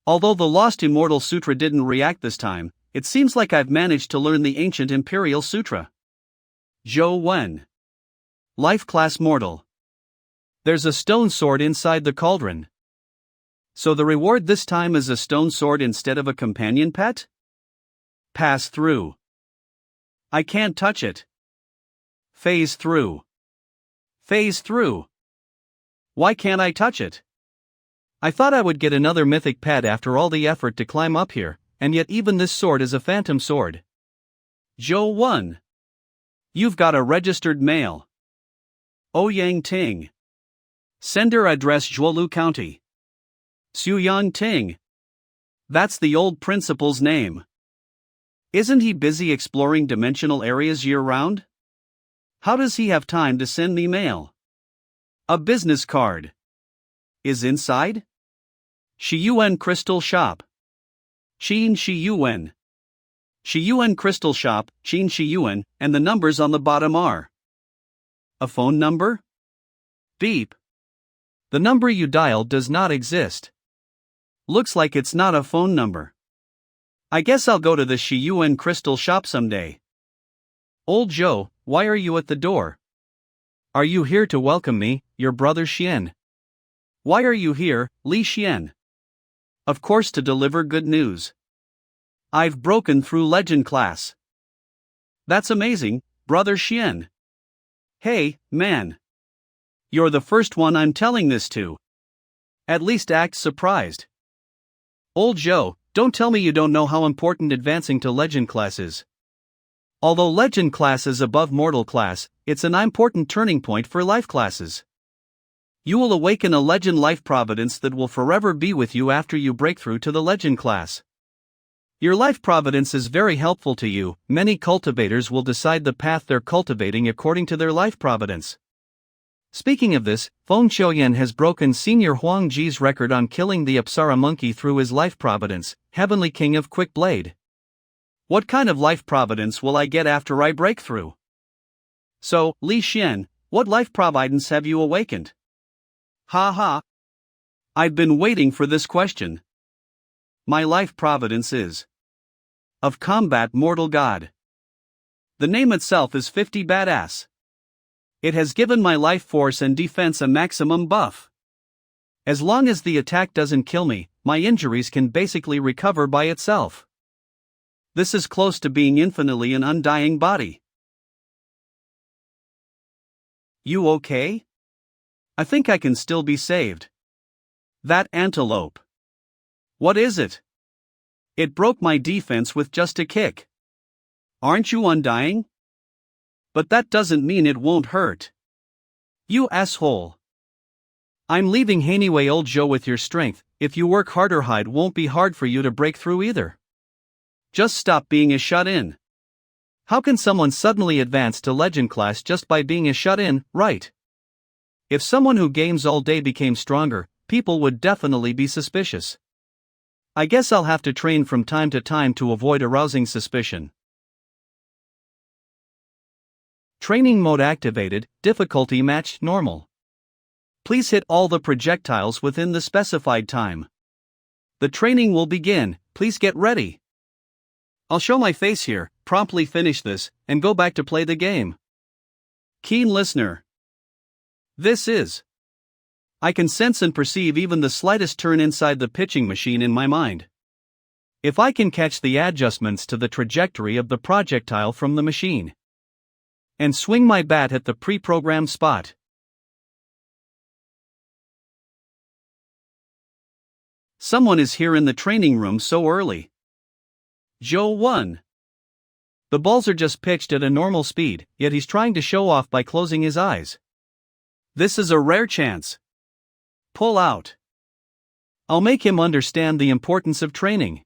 Although the Lost Immortal Sutra didn't react this time, it seems like I've managed to learn the ancient Imperial Sutra. Zhou Wen. Life Class Mortal. There's a stone sword inside the cauldron. So the reward this time is a stone sword instead of a companion pet? Pass through. I can't touch it. Phase through. Phase through. Why can't I touch it? I thought I would get another mythic pet after all the effort to climb up here, and yet even this sword is a phantom sword. Zhou Wen. You've got a registered mail. Ouyang Ting. Sender address Zhuolu County. Xuyang Ting. That's the old principal's name. Isn't he busy exploring dimensional areas year-round? How does he have time to send me mail? A business card. Is inside? Shiyuan Crystal Shop. Xin Shiyuan. Shiyuan Crystal Shop, Xin Shiyuan, and the numbers on the bottom are. A phone number? Beep. The number you dialed does not exist. Looks like it's not a phone number. I guess I'll go to the Shiyuan Crystal Shop someday. Old Joe, why are you at the door? Are you here to welcome me, your brother Xian? Why are you here, Li Xian? Of course, to deliver good news. I've broken through legend class. That's amazing, brother Xian. Hey, man. You're the first one I'm telling this to. At least act surprised. Old Joe, don't tell me you don't know how important advancing to legend class is. Although legend class is above mortal class, it's an important turning point for life classes. You will awaken a legend life providence that will forever be with you after you break through to the legend class. Your life providence is very helpful to you. Many cultivators will decide the path they're cultivating according to their life providence. Speaking of this, Feng Qiuyan has broken Senior Huang Ji's record on killing the Apsara monkey through his life providence, Heavenly King of Quick Blade. What kind of life providence will I get after I break through? So, Li Xian, what life providence have you awakened? Ha ha. I've been waiting for this question. My life providence is of combat mortal god. The name itself is 50 badass. It has given my life force and defense a maximum buff. As long as the attack doesn't kill me, my injuries can basically recover by itself. This is close to being infinitely an undying body. You okay? I think I can still be saved. That antelope. What is it? It broke my defense with just a kick. Aren't you undying? But that doesn't mean it won't hurt. You asshole. I'm leaving anyway, old Joe, with your strength. If you work harder, it won't be hard for you to break through either. Just stop being a shut-in. How can someone suddenly advance to legend class just by being a shut-in, right? If someone who games all day became stronger, people would definitely be suspicious. I guess I'll have to train from time to time to avoid arousing suspicion. Training mode activated, difficulty matched normal. Please hit all the projectiles within the specified time. The training will begin, please get ready. I'll show my face here, promptly finish this, and go back to play the game. Keen listener. This is. I can sense and perceive even the slightest turn inside the pitching machine in my mind. If I can catch the adjustments to the trajectory of the projectile from the machine, and swing my bat at the pre-programmed spot. Someone is here in the training room so early. Joe 1. The balls are just pitched at a normal speed, yet he's trying to show off by closing his eyes. This is a rare chance. Pull out. I'll make him understand the importance of training.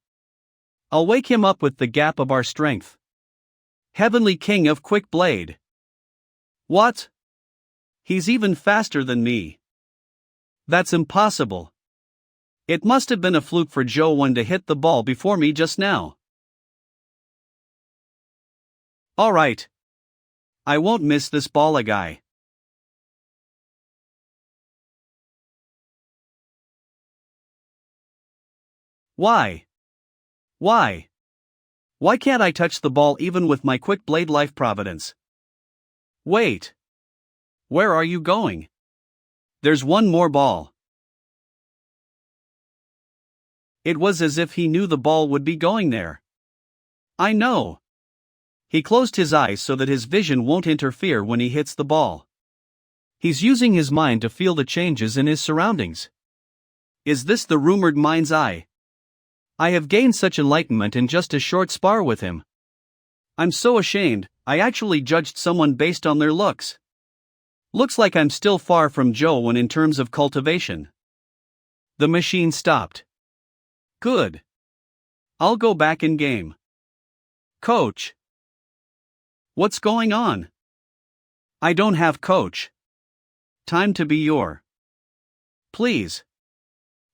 I'll wake him up with the gap of our strength. Heavenly King of Quick Blade. What? He's even faster than me. That's impossible. It must have been a fluke for Joe 1 to hit the ball before me just now. Alright. I won't miss this ball, a guy. Why? Why? Why can't I touch the ball even with my quick blade life providence? Wait. Where are you going? There's one more ball. It was as if he knew the ball would be going there. I know. He closed his eyes so that his vision won't interfere when he hits the ball. He's using his mind to feel the changes in his surroundings. Is this the rumored mind's eye? I have gained such enlightenment in just a short spar with him. I'm so ashamed, I actually judged someone based on their looks. Looks like I'm still far from Joe 1 in terms of cultivation. The machine stopped. Good. I'll go back in game. Coach. What's going on? I don't have coach. Time to be your. Please.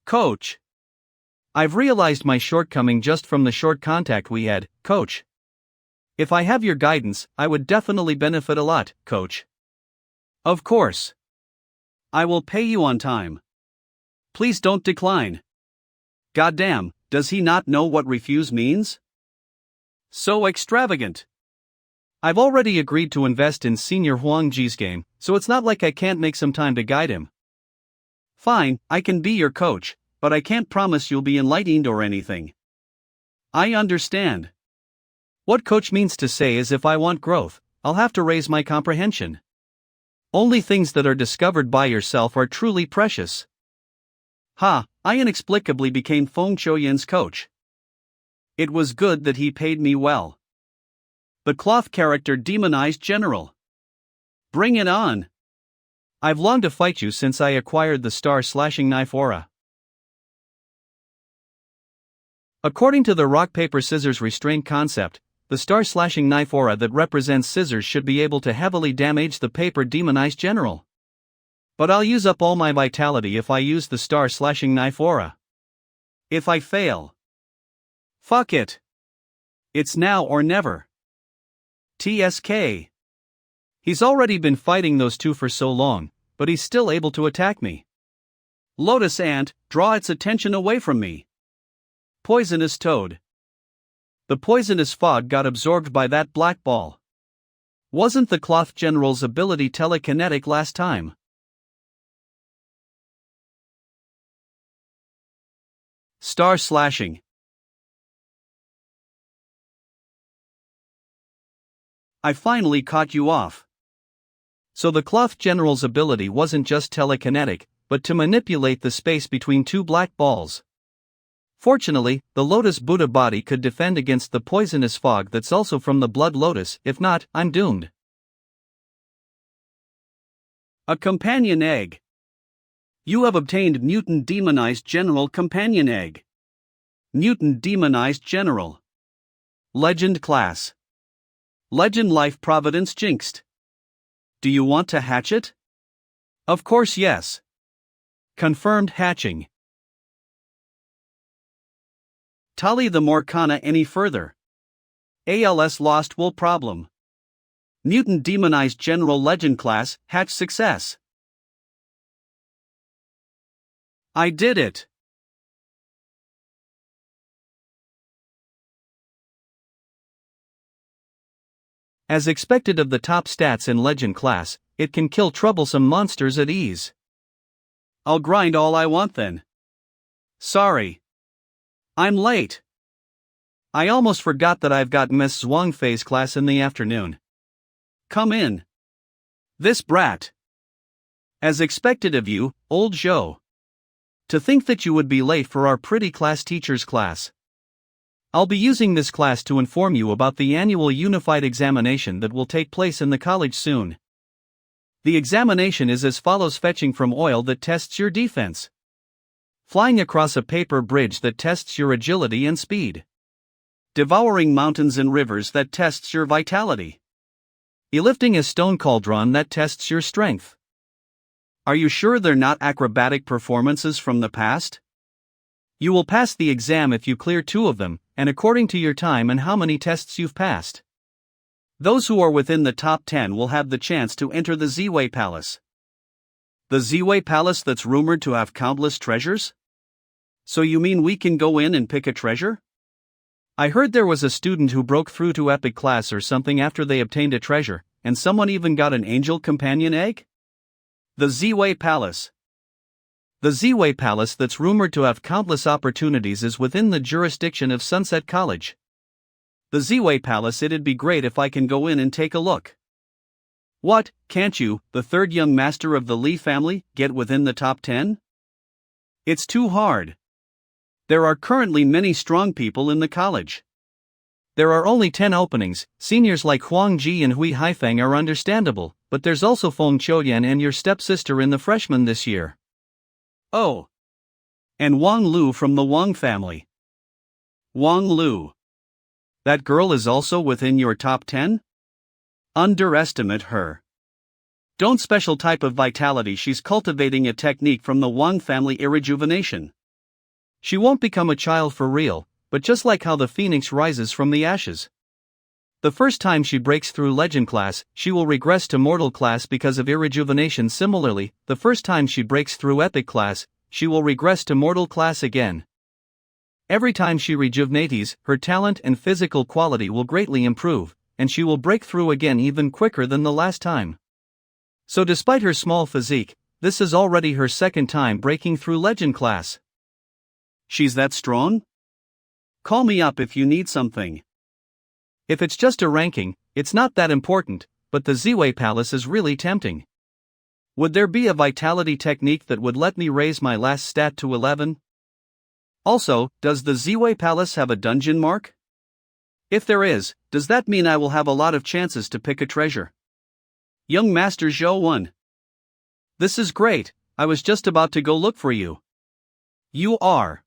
Coach. I've realized my shortcoming just from the short contact we had, coach. If I have your guidance, I would definitely benefit a lot, coach. Of course. I will pay you on time. Please don't decline. Goddamn, does he not know what refuse means? So extravagant. I've already agreed to invest in Senior Huang Ji's game, so it's not like I can't make some time to guide him. Fine, I can be your coach, but I can't promise you'll be enlightened or anything. I understand. What coach means to say is if I want growth, I'll have to raise my comprehension. Only things that are discovered by yourself are truly precious. I inexplicably became Feng Qiuyan's coach. It was good that he paid me well. The cloth character demonized general. Bring it on. I've longed to fight you since I acquired the star-slashing knife aura. According to the rock-paper-scissors restraint concept, the star-slashing knife aura that represents scissors should be able to heavily damage the paper demonized general. But I'll use up all my vitality if I use the star slashing knife aura. If I fail. Fuck it. It's now or never. TSK. He's already been fighting those two for so long, but he's still able to attack me. Lotus ant, draw its attention away from me. Poisonous toad. The poisonous fog got absorbed by that black ball. Wasn't the cloth general's ability telekinetic last time? Star slashing. I finally caught you off. So the cloth general's ability wasn't just telekinetic, but to manipulate the space between two black balls. Fortunately, the Lotus Buddha body could defend against the poisonous fog that's also from the blood lotus, if not, I'm doomed. A companion egg. You have obtained Mutant Demonized General Companion Egg. Mutant Demonized General. Legend Class. Legend Life Providence Jinxed. Do you want to hatch it? Of course yes. Confirmed hatching. Tally the Morcana any further. ALS Lost Will Problem. Mutant Demonized General Legend Class, hatch success. I did it. As expected of the top stats in Legend Class, it can kill troublesome monsters at ease. I'll grind all I want then. Sorry. I'm late. I almost forgot that I've got Miss Zhuang Fei's class in the afternoon. Come in. This brat. As expected of you, old Zhou. To think that you would be late for our pretty class teacher's class. I'll be using this class to inform you about the annual unified examination that will take place in the college soon. The examination is as follows: fetching from oil that tests your defense. Flying across a paper bridge that tests your agility and speed. Devouring mountains and rivers that tests your vitality. Lifting a stone cauldron that tests your strength. Are you sure they're not acrobatic performances from the past? You will pass the exam if you clear 2 of them, and according to your time and how many tests you've passed. Those who are within the top 10 will have the chance to enter the Ziwei Palace. The Ziwei Palace that's rumored to have countless treasures? So you mean we can go in and pick a treasure? I heard there was a student who broke through to epic class or something after they obtained a treasure, and someone even got an angel companion egg? The Ziwei Palace. The Ziwei Palace that's rumored to have countless opportunities is within the jurisdiction of Sunset College. The Ziwei Palace. It'd be great if I can go in and take a look. What, can't you, the third young master of the Li family, get within the top 10? It's too hard. There are currently many strong people in the college. There are only 10 openings. Seniors like Huang Ji and Hui Haifeng are understandable, but there's also Feng Qiuyan and your stepsister in the freshmen this year. Oh. And Wang Lu from the Wang family. Wang Lu. That girl is also within your top 10? Underestimate her. Don't special type of vitality. She's cultivating a technique from the Wang family irrejuvenation. She won't become a child for real, but just like how the phoenix rises from the ashes. The first time she breaks through legend class, she will regress to mortal class because of irrejuvenation. Similarly, the first time she breaks through epic class, she will regress to mortal class again. Every time she rejuvenates, her talent and physical quality will greatly improve, and she will break through again even quicker than the last time. So despite her small physique, this is already her second time breaking through legend class. She's that strong? Call me up if you need something. If it's just a ranking, it's not that important, but the Ziwei Palace is really tempting. Would there be a vitality technique that would let me raise my last stat to 11? Also, does the Ziwei Palace have a dungeon mark? If there is, does that mean I will have a lot of chances to pick a treasure? Young Master Zhou 1. This is great, I was just about to go look for you. You are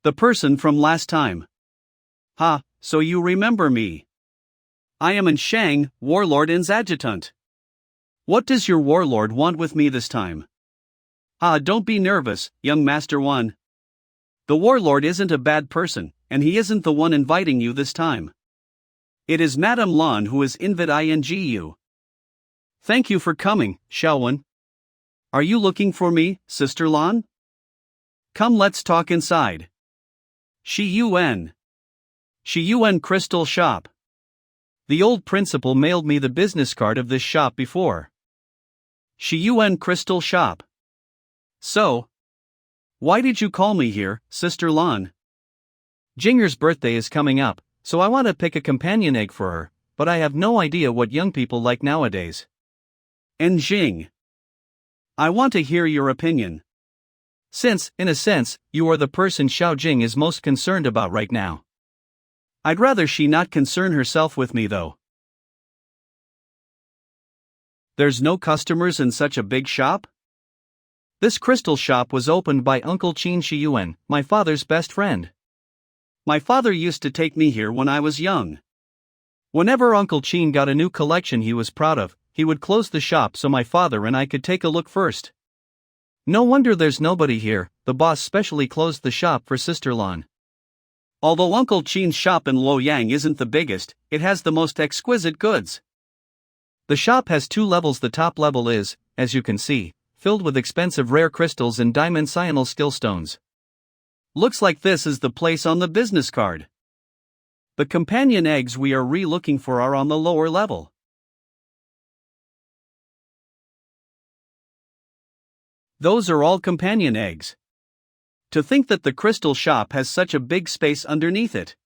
the person from last time. Ha, so you remember me. I am Shang, Warlord and Adjutant. What does your warlord want with me this time? Ah, don't be nervous, young Master One. The warlord isn't a bad person, and he isn't the one inviting you this time. It is Madame Lan who is inviting you. Thank you for coming, Xiaowen. Are you looking for me, Sister Lan? Come, let's talk inside. Shi Yuan Crystal Shop. The old principal mailed me the business card of this shop before. Shi Yuan Crystal Shop. So, why did you call me here, Sister Lan? Jinger's birthday is coming up, so I want to pick a companion egg for her, but I have no idea what young people like nowadays. And Jing, I want to hear your opinion. Since, in a sense, you are the person Xiao Jing is most concerned about right now. I'd rather she not concern herself with me though. There's no customers in such a big shop? This crystal shop was opened by Uncle Qin Shiyuan, my father's best friend. My father used to take me here when I was young. Whenever Uncle Qin got a new collection he was proud of, he would close the shop so my father and I could take a look first. No wonder there's nobody here, the boss specially closed the shop for Sister Lan. Although Uncle Qin's shop in Luoyang isn't the biggest, it has the most exquisite goods. The shop has 2 levels. The top level is, as you can see, filled with expensive rare crystals and diamond cyanal skill stones. Looks like this is the place on the business card. The companion eggs we are looking for are on the lower level. Those are all companion eggs. To think that the crystal shop has such a big space underneath it.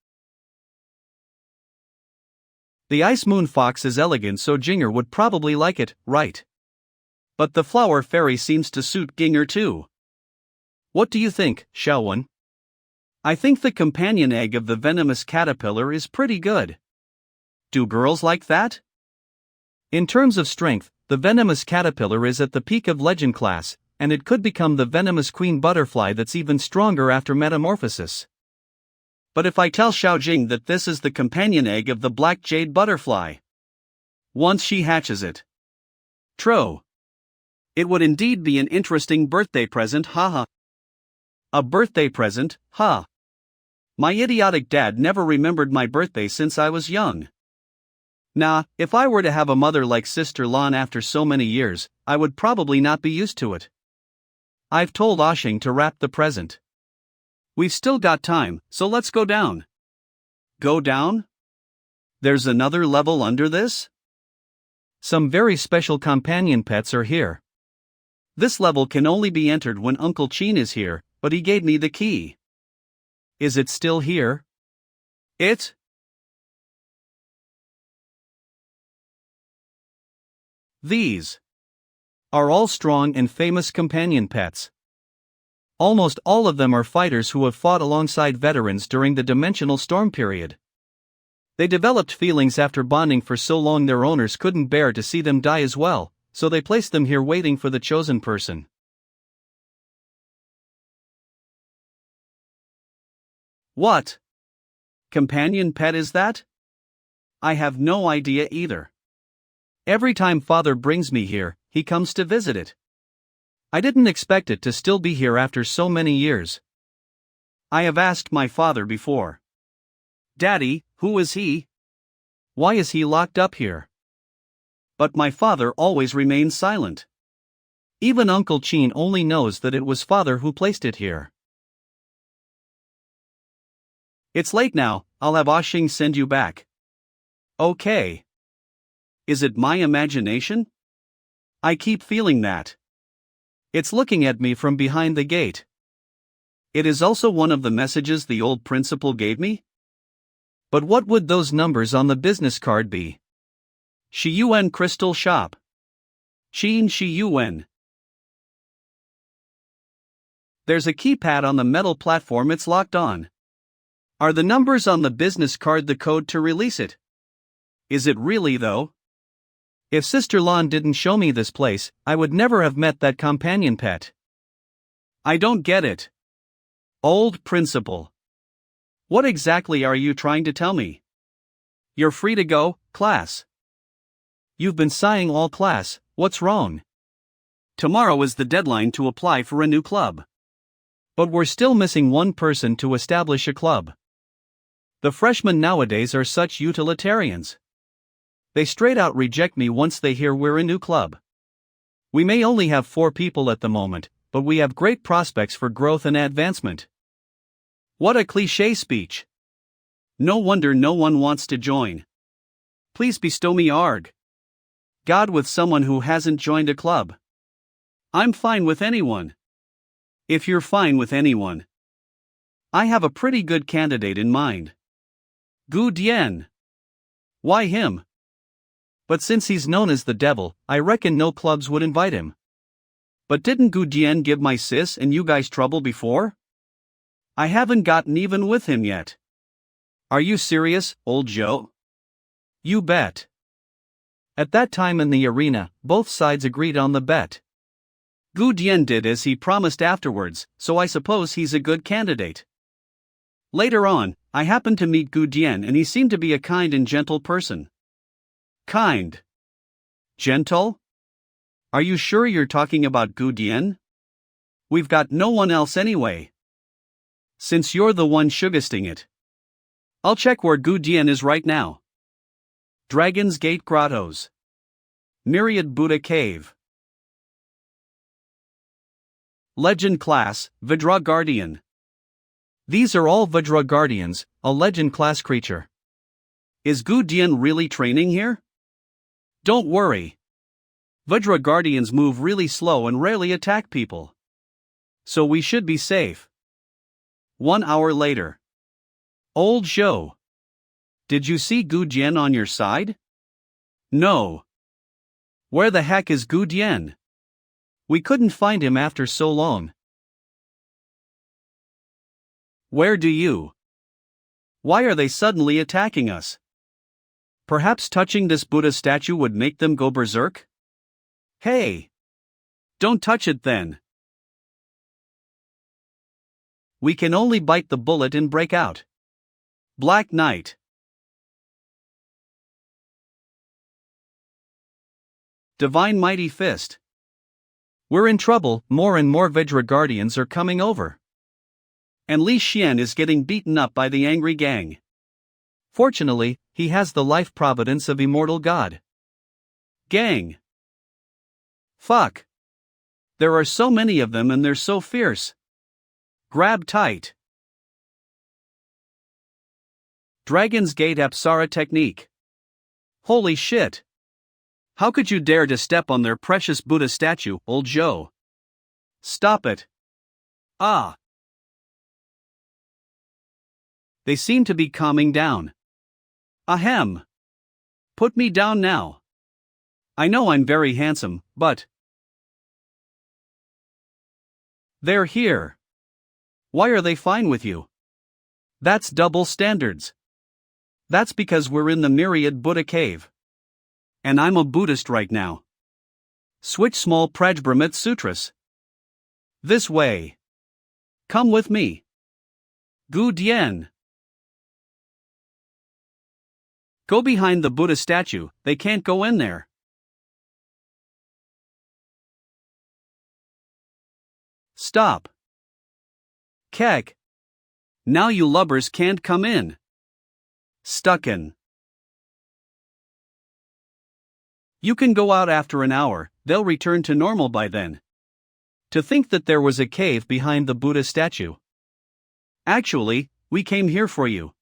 The ice moon fox is elegant, so Jinger would probably like it, right? But the flower fairy seems to suit Ginger too. What do you think, Xiaowen? I think the companion egg of the venomous caterpillar is pretty good. Do girls like that? In terms of strength, the venomous caterpillar is at the peak of legend class, and it could become the venomous queen butterfly that's even stronger after metamorphosis. But if I tell Xiao Jing that this is the companion egg of the black jade butterfly, once she hatches it, true, it would indeed be an interesting birthday present, haha. A birthday present, ha. My idiotic dad never remembered my birthday since I was young. Nah, if I were to have a mother like Sister Lan after so many years, I would probably not be used to it. I've told Oshing to wrap the present. We've still got time, so let's go down. Go down? There's another level under this? Some very special companion pets are here. This level can only be entered when Uncle Qin is here, but he gave me the key. Is it still here? These are all strong and famous companion pets. Almost all of them are fighters who have fought alongside veterans during the dimensional storm period. They developed feelings after bonding for so long their owners couldn't bear to see them die as well, so they placed them here waiting for the chosen person. What companion pet is that? I have no idea either. Every time Father brings me here, he comes to visit it. I didn't expect it to still be here after so many years. I have asked my father before. Daddy, who is he? Why is he locked up here? But my father always remains silent. Even Uncle Qin only knows that it was Father who placed it here. It's late now, I'll have Oshing send you back. Okay. Is it my imagination? I keep feeling that. It's looking at me from behind the gate. It is also one of the messages the old principal gave me? But what would those numbers on the business card be? Shi Yuan Crystal Shop. Shi Yuan. There's a keypad on the metal platform it's locked on. Are the numbers on the business card the code to release it? Is it really though? If Sister Lan didn't show me this place, I would never have met that companion pet. I don't get it. Old principal. What exactly are you trying to tell me? You're free to go, class. You've been sighing all class, what's wrong? Tomorrow is the deadline to apply for a new club. But we're still missing one person to establish a club. The freshmen nowadays are such utilitarians. They straight out reject me once they hear we're a new club. We may only have 4 people at the moment, but we have great prospects for growth and advancement. What a cliché speech. No wonder no one wants to join. Please bestow me arg. God with someone who hasn't joined a club. I'm fine with anyone. If you're fine with anyone. I have a pretty good candidate in mind. Gu Dian. Why him? But since he's known as the devil, I reckon no clubs would invite him. But didn't Gu Dian give my sis and you guys trouble before? I haven't gotten even with him yet. Are you serious, old Joe? You bet. At that time in the arena, both sides agreed on the bet. Gu Dian did as he promised afterwards, so I suppose he's a good candidate. Later on, I happened to meet Gu Dian and he seemed to be a kind and gentle person. Kind. Gentle? Are you sure you're talking about Gu Dian? We've got no one else anyway. Since you're the one sugarsting it. I'll check where Gu Dian is right now. Dragon's Gate Grottos. Myriad Buddha Cave. Legend Class, Vajra Guardian. These are all Vajra Guardians, a legend class creature. Is Gu Dian really training here? Don't worry. Vajra Guardians move really slow and rarely attack people. So we should be safe. 1 hour later. Old Zhou. Did you see Gu Dian on your side? No. Where the heck is Gu Dian? We couldn't find him after so long. Where do you? Why are they suddenly attacking us? Perhaps touching this Buddha statue would make them go berserk? Hey! Don't touch it then. We can only bite the bullet and break out. Black Knight. Divine Mighty Fist. We're in trouble, more and more Vajra Guardians are coming over. And Li Xian is getting beaten up by the angry gang. Fortunately, he has the life providence of immortal God. Gang. Fuck. There are so many of them and they're so fierce. Grab tight. Dragon's Gate Apsara Technique. Holy shit. How could you dare to step on their precious Buddha statue, old Joe? Stop it. Ah. They seem to be calming down. Ahem. Put me down now. I know I'm very handsome, but... They're here. Why are they fine with you? That's double standards. That's because we're in the Myriad Buddha Cave. And I'm a Buddhist right now. Switch small Prajbrahmat Sutras. This way. Come with me. Gu Dian. Go behind the Buddha statue, they can't go in there. Stop. Kek. Now you lubbers can't come in. Stuck in. You can go out after an hour, they'll return to normal by then. To think that there was a cave behind the Buddha statue. Actually, we came here for you.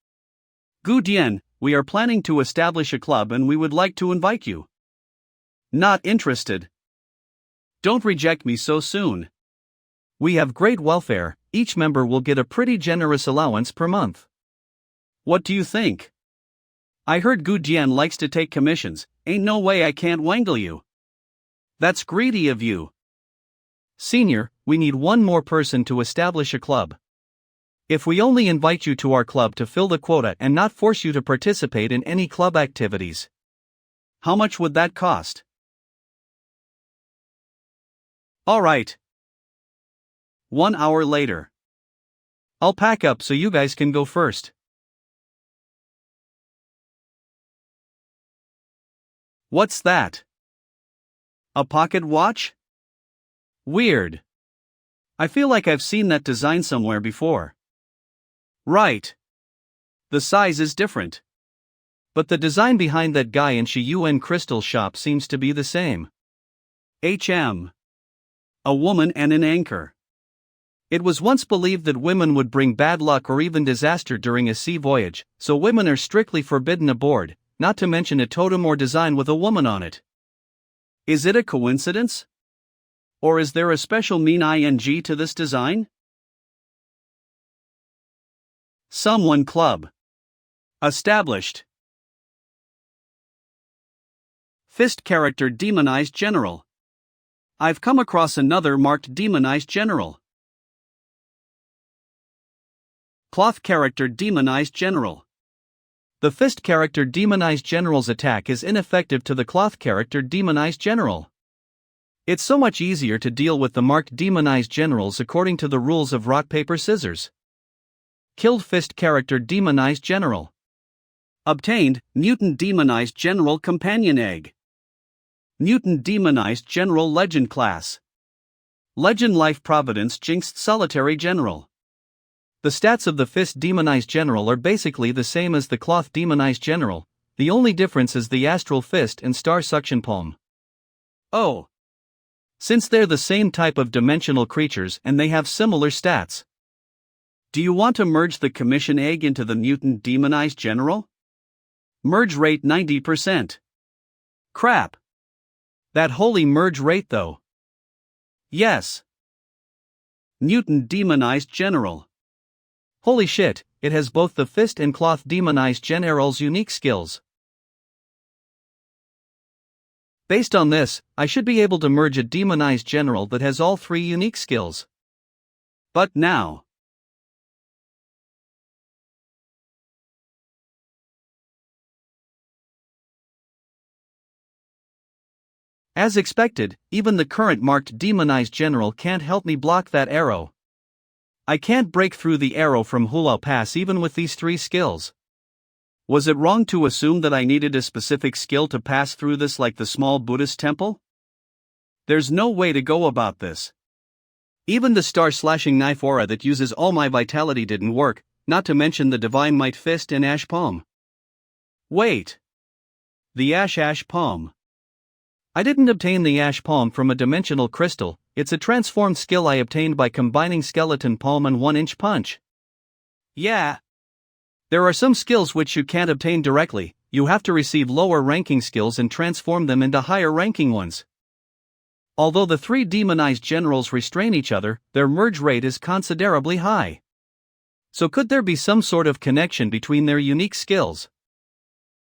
Gu Dian, we are planning to establish a club and we would like to invite you. Not interested. Don't reject me so soon. We have great welfare, each member will get a pretty generous allowance per month. What do you think? I heard Gu Dian likes to take commissions, ain't no way I can't wangle you. That's greedy of you. Senior, we need one more person to establish a club. If we only invite you to our club to fill the quota and not force you to participate in any club activities. How much would that cost? All right. 1 hour later. I'll pack up so you guys can go first. What's that? A pocket watch? Weird. I feel like I've seen that design somewhere before. Right. The size is different. But the design behind that guy in Shiyuan crystal shop seems to be the same. A woman and an anchor. It was once believed that women would bring bad luck or even disaster during a sea voyage, so women are strictly forbidden aboard, not to mention a totem or design with a woman on it. Is it a coincidence? Or is there a special meaning to this design? Someone Club. Established. Fist character demonized general. I've come across another marked demonized general. Cloth character demonized general. The fist character demonized general's attack is ineffective to the cloth character demonized general. It's so much easier to deal with the marked demonized generals according to the rules of rock paper scissors. Killed fist character demonized general. Obtained mutant demonized general companion egg. Mutant demonized general legend class. Legend life providence jinxed solitary general. The stats of the fist demonized general are basically the same as the cloth demonized general, the only difference is the astral fist and star suction palm. Oh. Since they're the same type of dimensional creatures and they have similar stats. Do you want to merge the commission egg into the mutant demonized general? Merge rate 90%. Crap. That holy merge rate though. Yes. Mutant demonized general. Holy shit, it has both the fist and cloth demonized general's unique skills. Based on this, I should be able to merge a demonized general that has all three unique skills. But now. As expected, even the current marked demonized general can't help me block that arrow. I can't break through the arrow from Hulao Pass even with these three skills. Was it wrong to assume that I needed a specific skill to pass through this like the small Buddhist temple? There's no way to go about this. Even the star-slashing knife aura that uses all my vitality didn't work, not to mention the divine might fist and ash palm. Wait. The ash palm. I didn't obtain the ash palm from a dimensional crystal, it's a transformed skill I obtained by combining skeleton palm and 1-inch punch. Yeah. There are some skills which you can't obtain directly, you have to receive lower ranking skills and transform them into higher ranking ones. Although the three demonized generals restrain each other, their merge rate is considerably high. So could there be some sort of connection between their unique skills?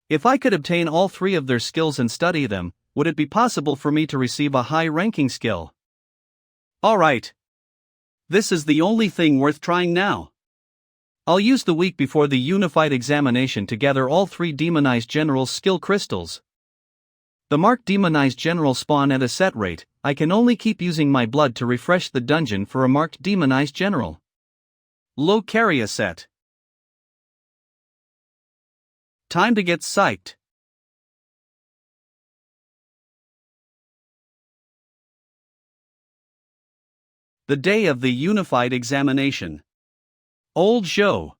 If I could obtain all three of their skills and study them, would it be possible for me to receive a high-ranking skill? Alright. This is the only thing worth trying now. I'll use the week before the unified examination to gather all three demonized generals' skill crystals. The marked demonized general spawn at a set rate, I can only keep using my blood to refresh the dungeon for a marked demonized general. Low carry a set. Time to get psyched. The day of the unified examination. Old show.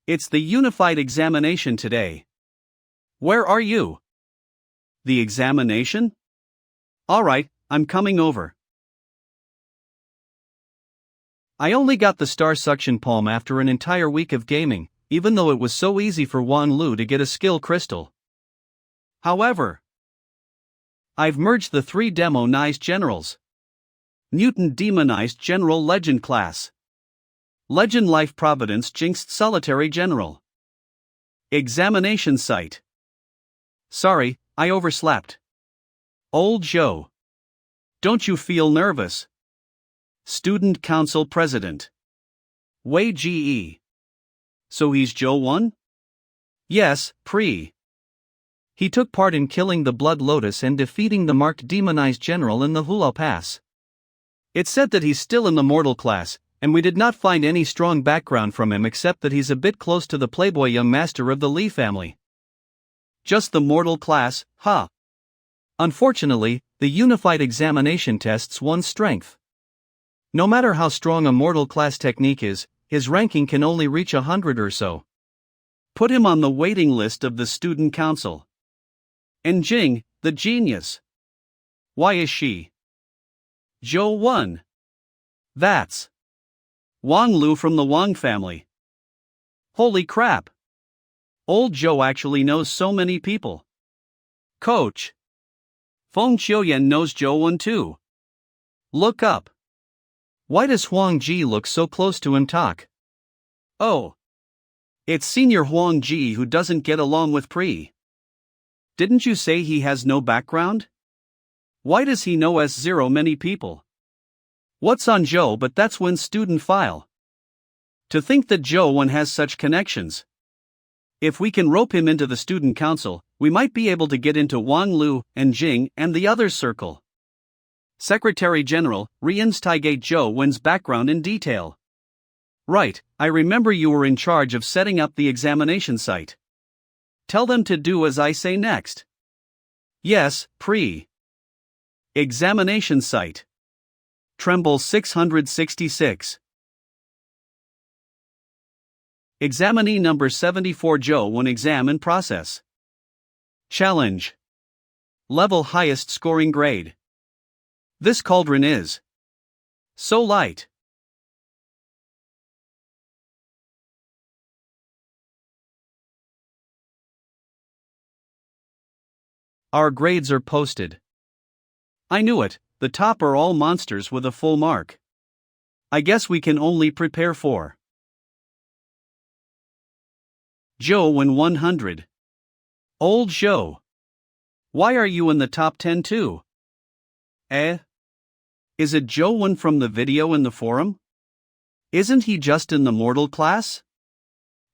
It's the unified examination today. Where are you? The examination? Alright, I'm coming over. I only got the star suction palm after an entire week of gaming, even though it was so easy for Wan Lu to get a skill crystal. However, I've merged the three demonized generals. Mutant demonized general legend class. Legend life providence jinxed solitary general. Examination site. Sorry, I overslept. Old Joe. Don't you feel nervous? Student Council President. Wei Ge. So he's Joe 1? Yes, He took part in killing the Blood Lotus and defeating the marked demonized general in the Hulao Pass. It's said that he's still in the mortal class, and we did not find any strong background from him except that he's a bit close to the playboy young master of the Li family. Just the mortal class, huh? Unfortunately, the unified examination tests one's strength. No matter how strong a mortal class technique is, his ranking can only reach 100 or so. Put him on the waiting list of the student council. And Jing, the genius. Why is she? Zhou Wen. That's Wang Lu from the Wang family. Holy crap! Old Zhou actually knows so many people. Coach. Feng Qiuyan knows Zhou Wen too. Look up. Why does Huang Ji look so close to him talk? Oh. It's Senior Huang Ji who doesn't get along with Pri. Didn't you say he has no background? Why does he know S0 many people? What's on Zhou but that's Wen's student file. To think that Zhou Wen has such connections. If we can rope him into the student council, we might be able to get into Wang Lu and Jing and the others' circle. Secretary General, reinstigate Zhou Wen's background in detail. Right, I remember you were in charge of setting up the examination site. Tell them to do as I say next. Yes, Pri. Examination site. Tremble 666. Examinee number 74 Zhou Wen exam in process. Challenge. Level highest scoring grade. This cauldron is so light. Our grades are posted. I knew it, the top are all monsters with a full mark. I guess we can only prepare for Zhou Wen 100. Old Zhou. Why are you in the top 10 too? Eh? Is it Zhou Wen from the video in the forum? Isn't he just in the mortal class?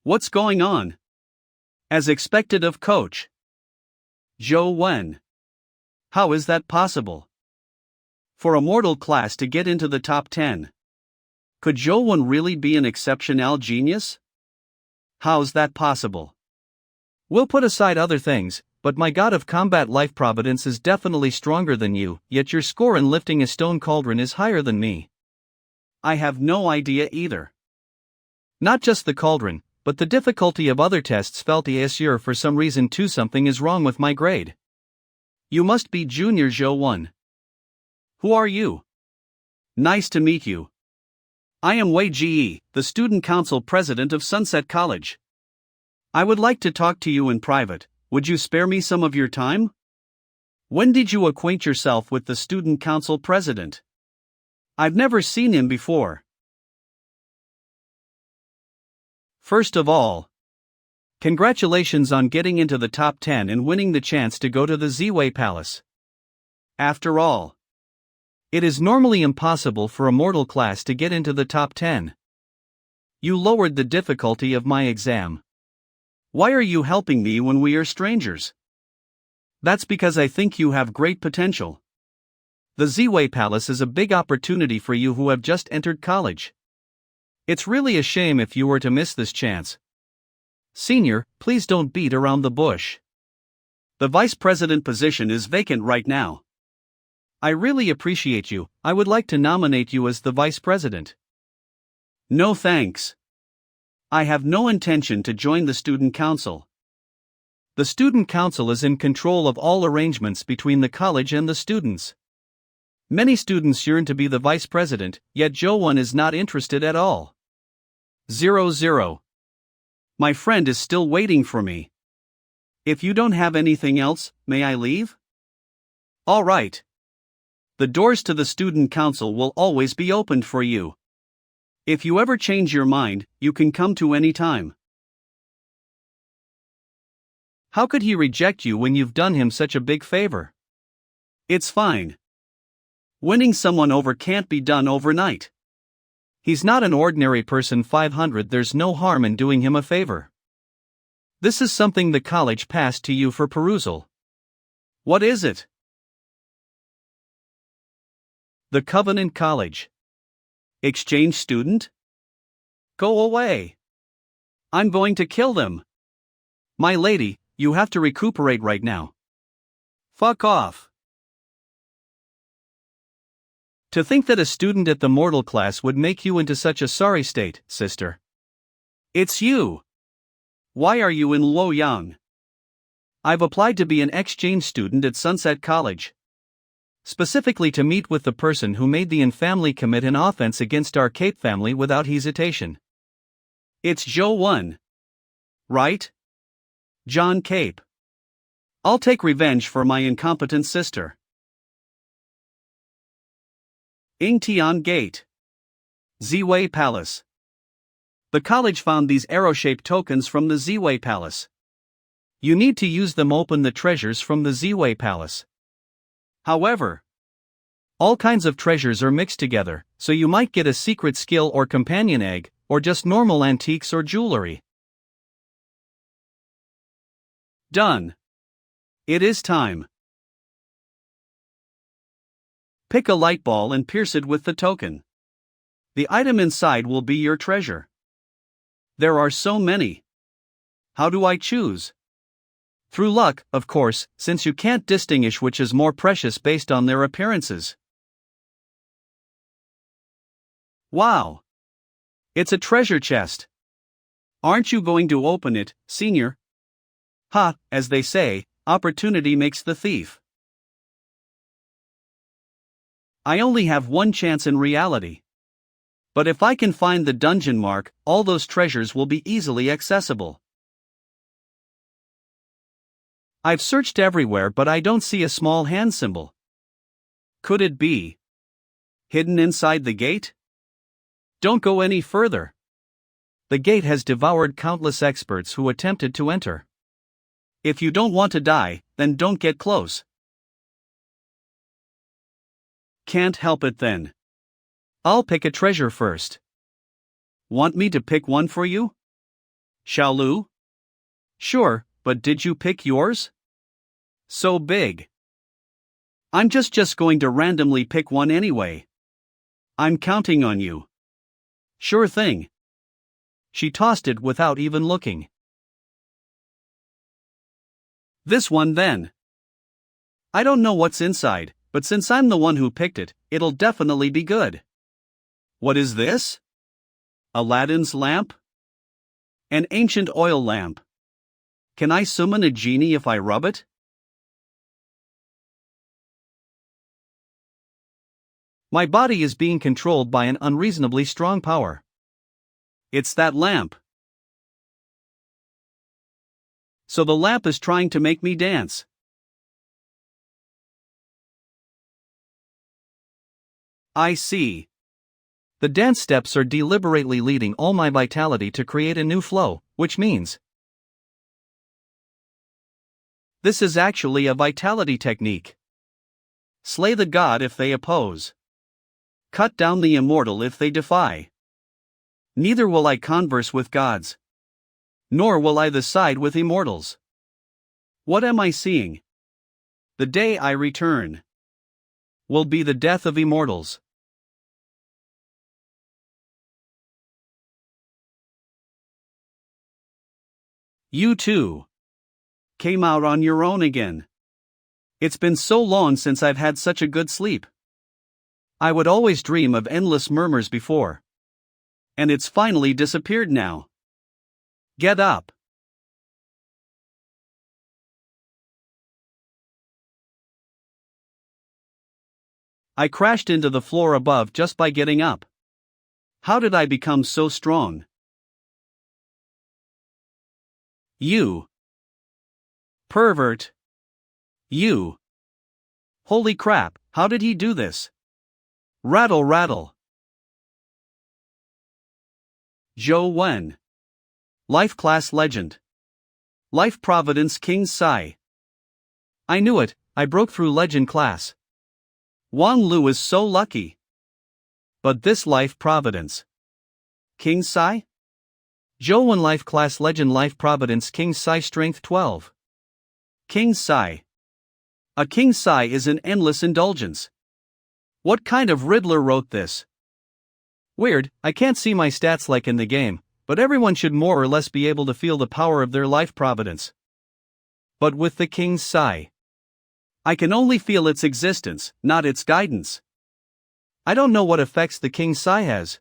What's going on? As expected of coach. Zhou Wen. How is that possible? For a mortal class to get into the top 10. Could Zhou Wen really be an exceptional genius? How's that possible? We'll put aside other things, but my god of combat life providence is definitely stronger than you, yet your score in lifting a stone cauldron is higher than me. I have no idea either. Not just the cauldron, but the difficulty of other tests felt easier for some reason too. Something is wrong with my grade. You must be Junior Zhou Wen. Who are you? Nice to meet you. I am Wei Ji, the student council president of Sunset College. I would like to talk to you in private. Would you spare me some of your time? When did you acquaint yourself with the student council president? I've never seen him before. First of all, congratulations on getting into the top 10 and winning the chance to go to the Ziwei Palace. After all, it is normally impossible for a mortal class to get into the top 10. You lowered the difficulty of my exam. Why are you helping me when we are strangers? That's because I think you have great potential. The Ziwei Palace is a big opportunity for you who have just entered college. It's really a shame if you were to miss this chance. Senior, please don't beat around the bush. The vice president position is vacant right now. I really appreciate you. I would like to nominate you as the vice president. No thanks. I have no intention to join the student council. The student council is in control of all arrangements between the college and the students. Many students yearn to be the vice president, yet Zhou Wen is not interested at all. 00. My friend is still waiting for me. If you don't have anything else, may I leave? All right. The doors to the student council will always be opened for you. If you ever change your mind, you can come to any time. How could he reject you when you've done him such a big favor? It's fine. Winning someone over can't be done overnight. He's not an ordinary person. 500. There's no harm in doing him a favor. This is something the college passed to you for perusal. What is it? The Covenant College. Exchange student? Go away. I'm going to kill them. My lady, you have to recuperate right now. Fuck off. To think that a student at the mortal class would make you into such a sorry state, sister. It's you. Why are you in Luoyang? I've applied to be an exchange student at Sunset College. Specifically to meet with the person who made the infamily commit an offense against our Cape family without hesitation. It's Zhou Wen. Right? John Cape. I'll take revenge for my incompetent sister. Yingtian Gate. Ziwei Palace. The college found these arrow-shaped tokens from the Ziwei Palace. You need to use them to open the treasures from the Ziwei Palace. However, all kinds of treasures are mixed together, so you might get a secret skill or companion egg, or just normal antiques or jewelry. Done. It is time. Pick a light ball and pierce it with the token. The item inside will be your treasure. There are so many. How do I choose? Through luck, of course, since you can't distinguish which is more precious based on their appearances. Wow! It's a treasure chest. Aren't you going to open it, senior? Ha, as they say, opportunity makes the thief. I only have one chance in reality. But if I can find the dungeon mark, all those treasures will be easily accessible. I've searched everywhere but I don't see a small hand symbol. Could it be hidden inside the gate? Don't go any further. The gate has devoured countless experts who attempted to enter. If you don't want to die, then don't get close. Can't help it then. I'll pick a treasure first. Want me to pick one for you? Xiaolu? Sure, but did you pick yours? So big. I'm just going to randomly pick one anyway. I'm counting on you. Sure thing. She tossed it without even looking. This one then. I don't know what's inside, but since I'm the one who picked it, it'll definitely be good. What is this? Aladdin's lamp? An ancient oil lamp. Can I summon a genie if I rub it? My body is being controlled by an unreasonably strong power. It's that lamp. So the lamp is trying to make me dance. I see. The dance steps are deliberately leading all my vitality to create a new flow, which means this is actually a vitality technique. Slay the god if they oppose. Cut down the immortal if they defy. Neither will I converse with gods. Nor will I side with immortals. What am I seeing? The day I return will be the death of immortals. You too came out on your own again. It's been so long since I've had such a good sleep. I would always dream of endless murmurs before. And it's finally disappeared now. Get up. I crashed into the floor above just by getting up. How did I become so strong? You. Pervert. You. Holy crap, how did he do this? Rattle rattle. Zhou Wen. Life Class Legend. Life Providence King Sai. I knew it, I broke through Legend Class. Wang Lu is so lucky. But this Life Providence. King Sai? Zhou Wen Life Class Legend Life Providence King Sai Strength 12. King Sai. A King Sai is an endless indulgence. What kind of Riddler wrote this? Weird, I can't see my stats like in the game, but everyone should more or less be able to feel the power of their life providence. But with the King's Sai, I can only feel its existence, not its guidance. I don't know what effects the King Sai has.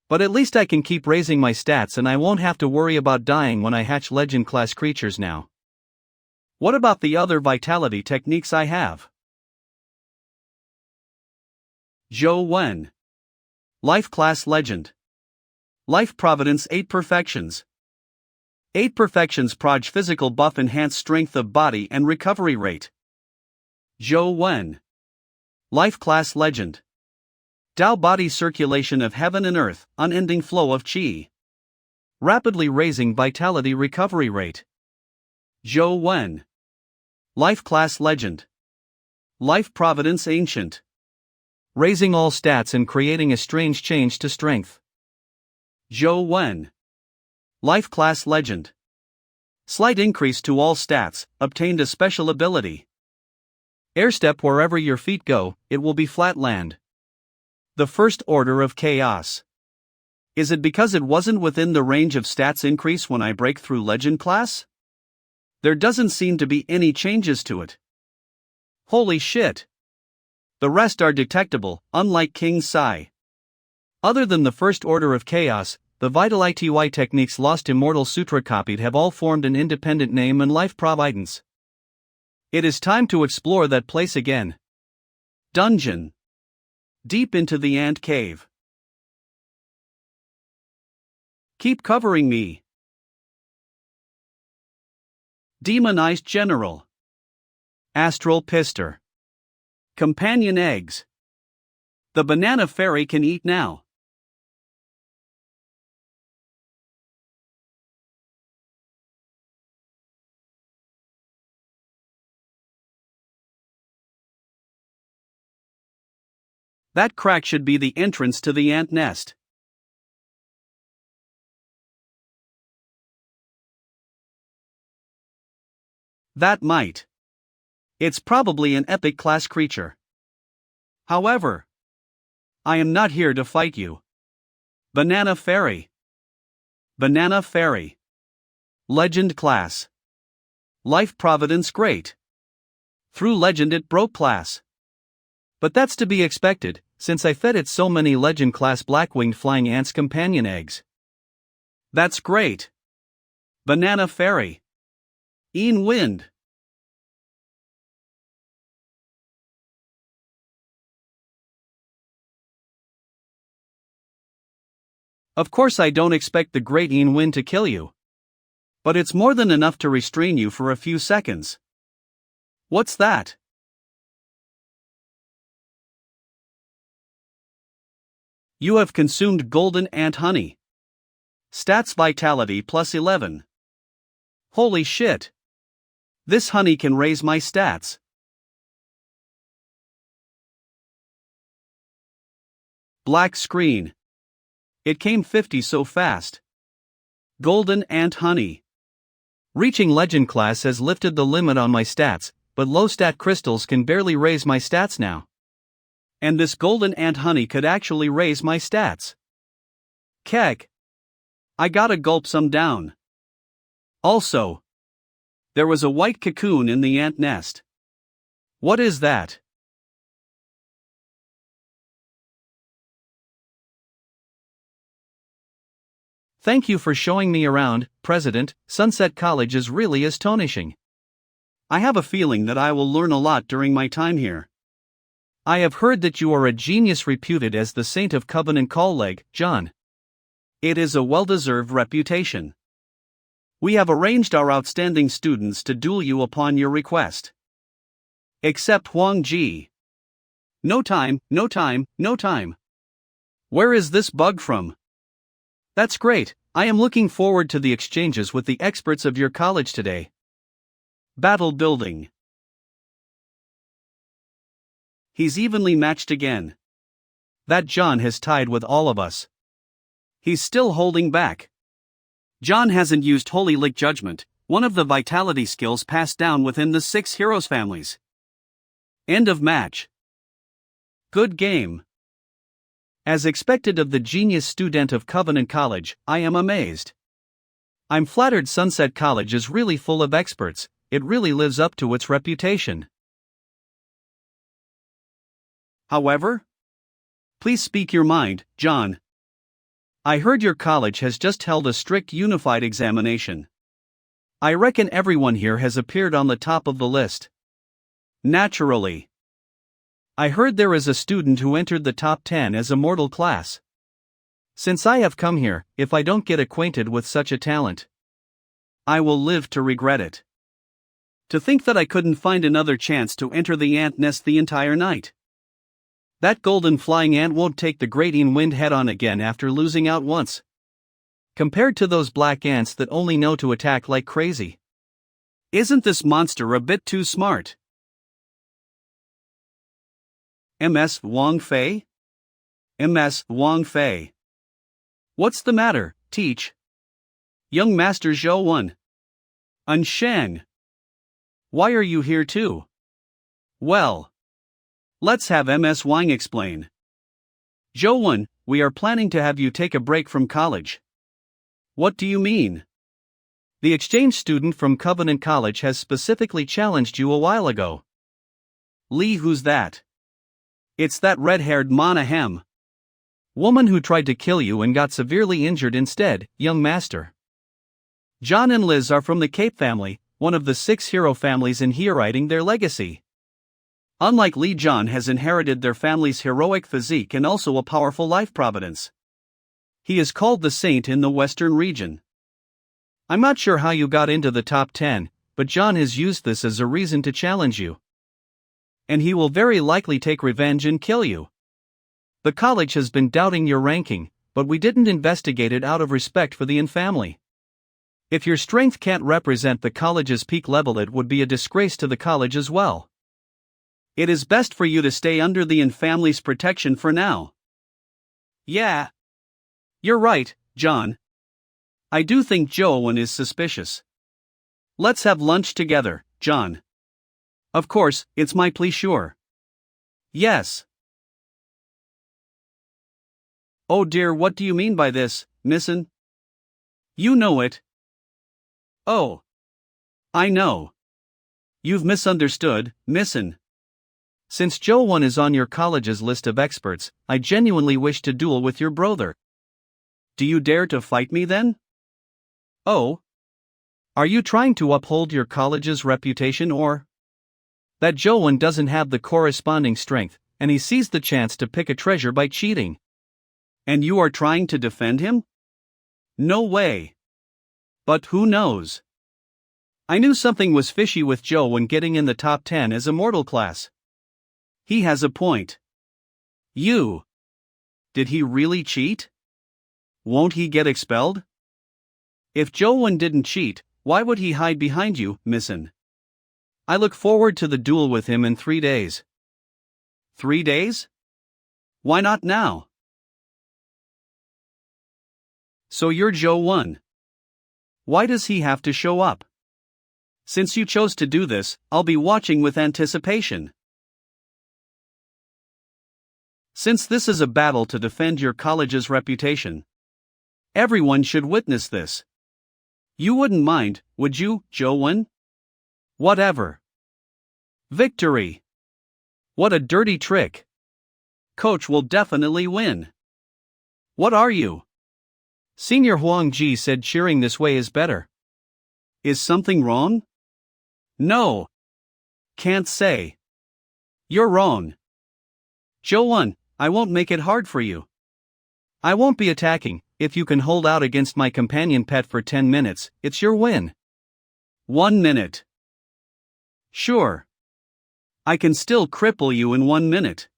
But at least I can keep raising my stats and I won't have to worry about dying when I hatch legend class creatures now. What about the other vitality techniques I have? Zhou Wen. Life Class Legend. Life Providence 8 Perfections. 8 Perfections proj physical buff enhance strength of body and recovery rate. Zhou Wen. Life Class Legend. Tao body circulation of heaven and earth, unending flow of qi. Rapidly raising vitality recovery rate. Zhou Wen. Life Class Legend. Life Providence Ancient. Raising all stats and creating a strange change to strength. Zhou Wen. Life Class Legend. Slight increase to all stats, obtained a special ability. Airstep wherever your feet go, it will be flat land. The First Order of Chaos. Is it because it wasn't within the range of stats increase when I break through Legend class? There doesn't seem to be any changes to it. Holy shit! The rest are detectable, unlike King Sai. Other than the First Order of Chaos, the Vital ITY techniques Lost Immortal Sutra copied have all formed an independent name and life providence. It is time to explore that place again. Dungeon. Deep into the ant cave. Keep covering me. Demonized General. Astral Pister. Companion eggs. The banana fairy can eat now. That crack should be the entrance to the ant nest. That might. It's probably an epic class creature. However, I am not here to fight you. Banana Fairy. Banana Fairy. Legend class. Life Providence Great. Through Legend it broke class. But that's to be expected, since I fed it so many Legend class black-winged flying ants companion eggs. That's great. Banana Fairy. Een Wind. Of course I don't expect the great Een Wind to kill you. But it's more than enough to restrain you for a few seconds. What's that? You have consumed golden ant honey. Stats vitality plus 11. Holy shit. This honey can raise my stats. Black screen. It came 50 so fast. Golden ant honey. Reaching legend class has lifted the limit on my stats, but low stat crystals can barely raise my stats now. And this golden ant honey could actually raise my stats. Kek. I gotta gulp some down. Also, there was a white cocoon in the ant nest. What is that? Thank you for showing me around, President. Sunset College is really astonishing. I have a feeling that I will learn a lot during my time here. I have heard that you are a genius reputed as the Saint of Covenant Call-Leg, John. It is a well-deserved reputation. We have arranged our outstanding students to duel you upon your request. Except Huang Ji. No time, no time, no time. Where is this bug from? That's great, I am looking forward to the exchanges with the experts of your college today. Battle building. He's evenly matched again. That John has tied with all of us. He's still holding back. John hasn't used Holy Lick Judgment, one of the vitality skills passed down within the 6 heroes families. End of match. Good game. As expected of the genius student of Covenant College, I am amazed. I'm flattered Sunset College is really full of experts, it really lives up to its reputation. However, Please speak your mind, John. I heard your college has just held a strict unified examination. I reckon everyone here has appeared on the top of the list. Naturally. I heard there is a student who entered the top 10 as a mortal class. Since I have come here, if I don't get acquainted with such a talent, I will live to regret it. To think that I couldn't find another chance to enter the ant nest the entire night. That golden flying ant won't take the grating wind head on again after losing out once. Compared to those black ants that only know to attack like crazy. Isn't this monster a bit too smart? Ms. Wang Fei? Ms. Wang Fei. What's the matter, teach? Young Master Zhou Wen. Shang. Why are you here too? Well, let's have Ms. Wang explain. Zhou Wen, we are planning to have you take a break from college. What do you mean? The exchange student from Covenant College has specifically challenged you a while ago. Lee, who's that? It's that red-haired Manhwa woman who tried to kill you and got severely injured instead, young master. John and Liz are from the Cape family, one of the 6 hero families inheriting their legacy. Unlike Lee, John has inherited their family's heroic physique and also a powerful life providence. He is called the Saint in the Western region. I'm not sure how you got into the top 10, but John has used this as a reason to challenge you. And he will very likely take revenge and kill you. The college has been doubting your ranking, but we didn't investigate it out of respect for the Yin family. If your strength can't represent the college's peak level, it would be a disgrace to the college as well. It is best for you to stay under the Yin family's protection for now. Yeah. You're right, John. I do think Zhou Wen is suspicious. Let's have lunch together, John. Of course, it's my pleasure. Yes. Oh dear, what do you mean by this, missin? You know it. Oh. I know. You've misunderstood, missin. Since Zhou Wen is on your college's list of experts, I genuinely wish to duel with your brother. Do you dare to fight me then? Oh. Are you trying to uphold your college's reputation or? That Zhou Wen doesn't have the corresponding strength, and he sees the chance to pick a treasure by cheating. And you are trying to defend him? No way. But who knows? I knew something was fishy with Zhou Wen getting in the top 10 as a mortal class. He has a point. You. Did he really cheat? Won't he get expelled? If Zhou Wen didn't cheat, why would he hide behind you, missin? I look forward to the duel with him in 3 days. 3 days? Why not now? So you're Zhou Wen. Why does he have to show up? Since you chose to do this, I'll be watching with anticipation. Since this is a battle to defend your college's reputation, everyone should witness this. You wouldn't mind, would you, Zhou Wen? Whatever. Victory. What a dirty trick. Coach will definitely win. What are you? Senior Huang Ji said cheering this way is better. Is something wrong? No. Can't say. You're wrong. Zhou Wen, I won't make it hard for you. I won't be attacking. If you can hold out against my companion pet for 10 minutes, it's your win. 1 minute. Sure. I can still cripple you in 1 minute.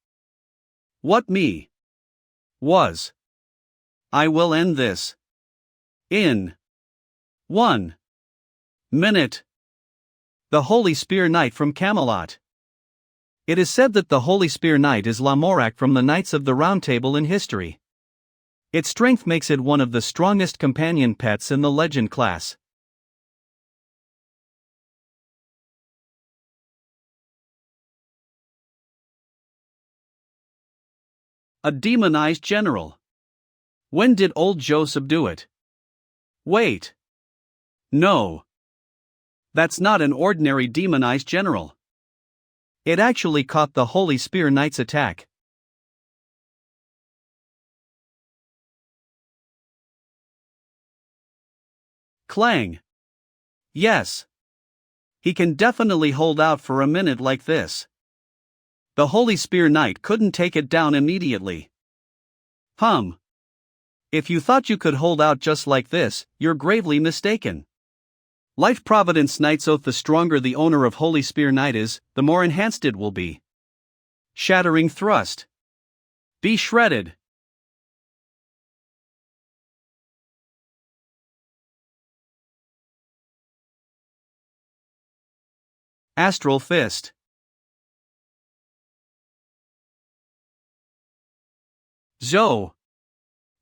What me? Was. I will end this. In. 1 minute. The Holy Spear Knight from Camelot. It is said that the Holy Spear Knight is Lamorak from the Knights of the Round Table in history. Its strength makes it one of the strongest companion pets in the legend class. A demonized general. When did old Zhou subdue it? Wait. No. That's not an ordinary demonized general. It actually caught the Holy Spear Knight's attack. Clang. Yes. He can definitely hold out for a minute like this. The Holy Spear Knight couldn't take it down immediately. If you thought you could hold out just like this, you're gravely mistaken. Life Providence Knight's Oath: the stronger the owner of Holy Spear Knight is, the more enhanced it will be. Shattering Thrust. Be shredded. Astral Fist. Zo.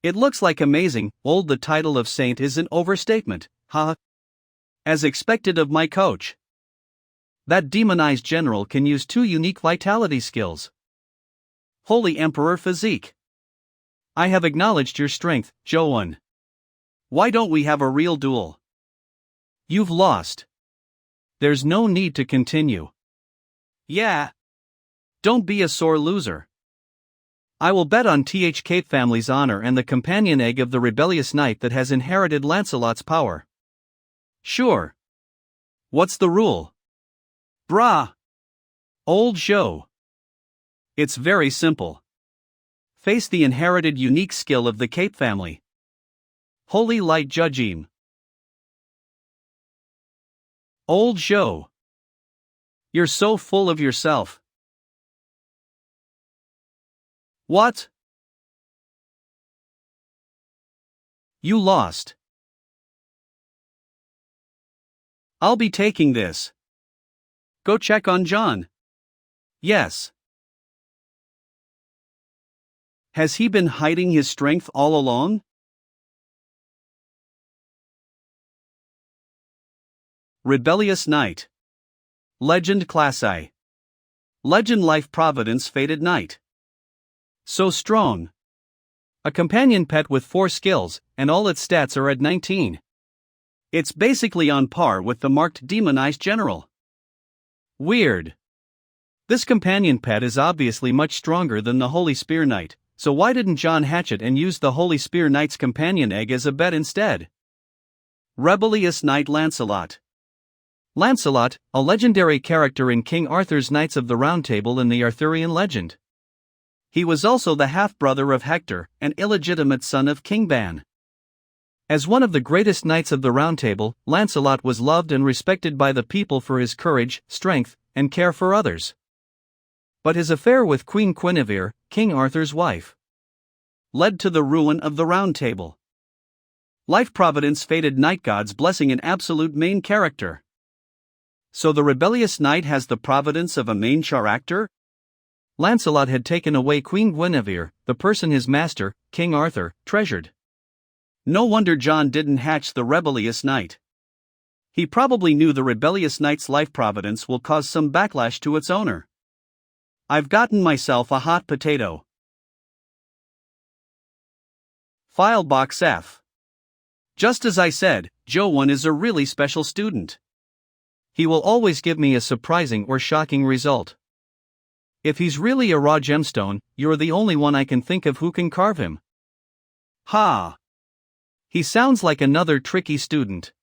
It looks like amazing. Old, the title of saint is an overstatement, huh? As expected of my coach. That demonized general can use 2 unique vitality skills. Holy Emperor Physique. I have acknowledged your strength, Joan. Why don't we have a real duel? You've lost. There's no need to continue. Yeah. Don't be a sore loser. I will bet on TH Cape family's honor and the companion egg of the rebellious knight that has inherited Lancelot's power. Sure. What's the rule? Brah. Old show. It's very simple. Face the inherited unique skill of the Cape family. Holy Light Judgim. Old show. You're so full of yourself. What? You lost. I'll be taking this. Go check on John. Yes. Has he been hiding his strength all along? Rebellious Knight. Legend Class I. Legend Life Providence Fated Knight. So strong. A companion pet with 4 skills, and all its stats are at 19. It's basically on par with the marked demonized general. Weird. This companion pet is obviously much stronger than the Holy Spear Knight, so why didn't John hatch it and use the Holy Spear Knight's companion egg as a bet instead? Rebellious Knight Lancelot. Lancelot, a legendary character in King Arthur's Knights of the Round Table in the Arthurian legend. He was also the half-brother of Hector, an illegitimate son of King Ban. As one of the greatest knights of the Round Table, Lancelot was loved and respected by the people for his courage, strength, and care for others. But his affair with Queen Guinevere, King Arthur's wife, led to the ruin of the Round Table. Life Providence Fated Knight God's blessing an absolute main character. So the rebellious knight has the providence of a main character? Lancelot had taken away Queen Guinevere, the person his master, King Arthur, treasured. No wonder John didn't hatch the rebellious knight. He probably knew the rebellious knight's life providence will cause some backlash to its owner. I've gotten myself a hot potato. File Box F. Just as I said, Joan is a really special student. He will always give me a surprising or shocking result. If he's really a raw gemstone, you're the only one I can think of who can carve him. Ha! He sounds like another tricky student.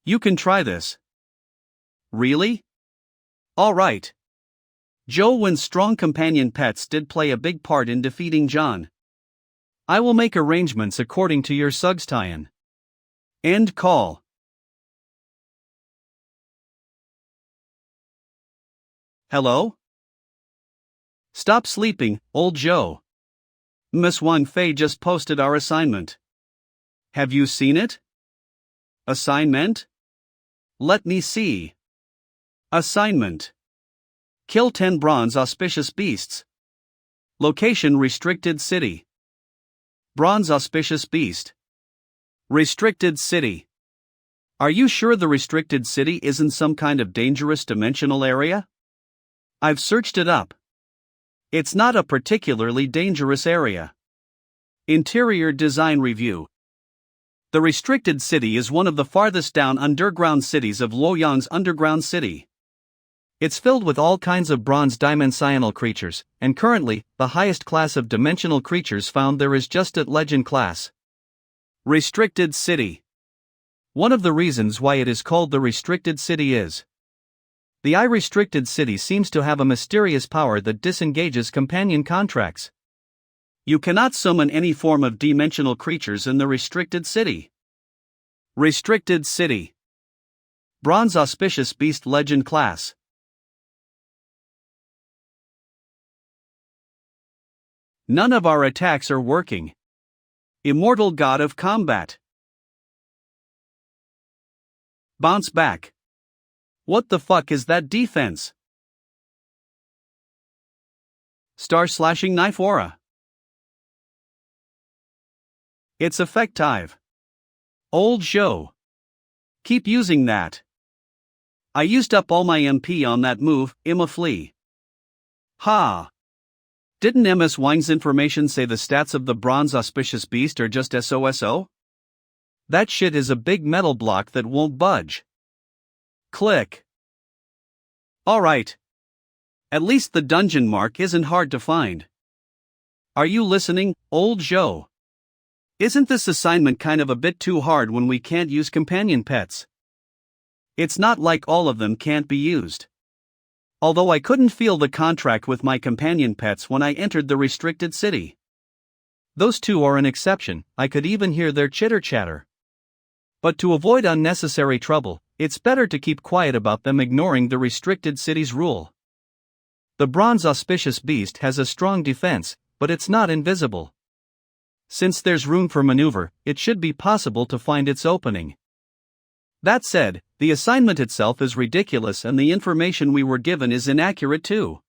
You can try this. Really? All right. Joan's strong companion pets did play a big part in defeating John. I will make arrangements according to your Sugstian. End call. Hello? Stop sleeping, old Joe. Miss Wang Fei just posted our assignment. Have you seen it? Assignment? Let me see. Assignment. Kill 10 bronze auspicious beasts. Location: Restricted City. Bronze auspicious beast. Restricted City. Are you sure the restricted city isn't some kind of dangerous dimensional area? I've searched it up. It's not a particularly dangerous area. Interior Design Review. The restricted city is one of the farthest down underground cities of Luoyang's underground city. It's filled with all kinds of bronze dimensional creatures, and currently, the highest class of dimensional creatures found there is just at Legend class. Restricted City. One of the reasons why it is called the restricted city is the I-restricted city seems to have a mysterious power that disengages companion contracts. You cannot summon any form of dimensional creatures in the restricted city. Restricted city. Bronze Auspicious Beast Legend Class. None of our attacks are working. Immortal God of Combat. Bounce back. What the fuck is that defense? Star Slashing Knife Aura. It's effective. Old show. Keep using that. I used up all my MP on that move, Imma Flea. Ha! Didn't MS Wine's information say the stats of the Bronze Auspicious Beast are just SOSO? That shit is a big metal block that won't budge. Click. Alright. At least the dungeon mark isn't hard to find. Are you listening, old Joe? Isn't this assignment kind of a bit too hard when we can't use companion pets? It's not like all of them can't be used. Although I couldn't feel the contract with my companion pets when I entered the restricted city. Those two are an exception, I could even hear their chitter-chatter. But to avoid unnecessary trouble, it's better to keep quiet about them, ignoring the restricted city's rule. The Bronze Auspicious Beast has a strong defense, but it's not invisible. Since there's room for maneuver, it should be possible to find its opening. That said, the assignment itself is ridiculous and the information we were given is inaccurate too.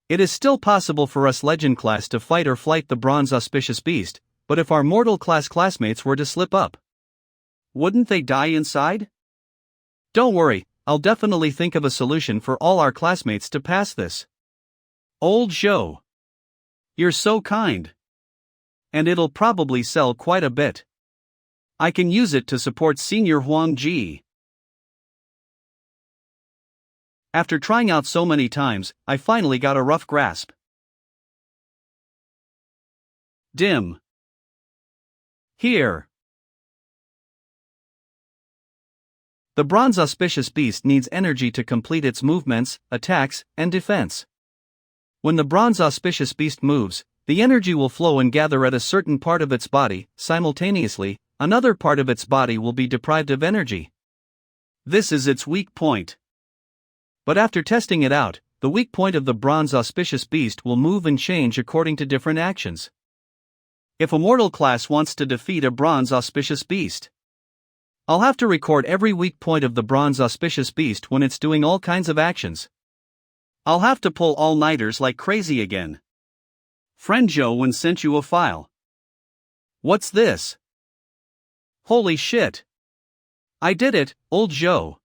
It is still possible for us Legend class to fight or flight the Bronze Auspicious Beast, but if our Mortal class classmates were to slip up, wouldn't they die inside? Don't worry, I'll definitely think of a solution for all our classmates to pass this. Old Joe. You're so kind. And it'll probably sell quite a bit. I can use it to support Senior Huang Ji. After trying out so many times, I finally got a rough grasp. Dim. Here. The Bronze Auspicious Beast needs energy to complete its movements, attacks, and defense. When the Bronze Auspicious Beast moves, the energy will flow and gather at a certain part of its body. Simultaneously, another part of its body will be deprived of energy. This is its weak point. But after testing it out, the weak point of the Bronze Auspicious Beast will move and change according to different actions. If a mortal class wants to defeat a Bronze Auspicious Beast, I'll have to record every weak point of the Bronze Auspicious Beast when it's doing all kinds of actions. I'll have to pull all-nighters like crazy again. Friend Joe sent you a file. What's this? Holy shit. I did it, old Joe.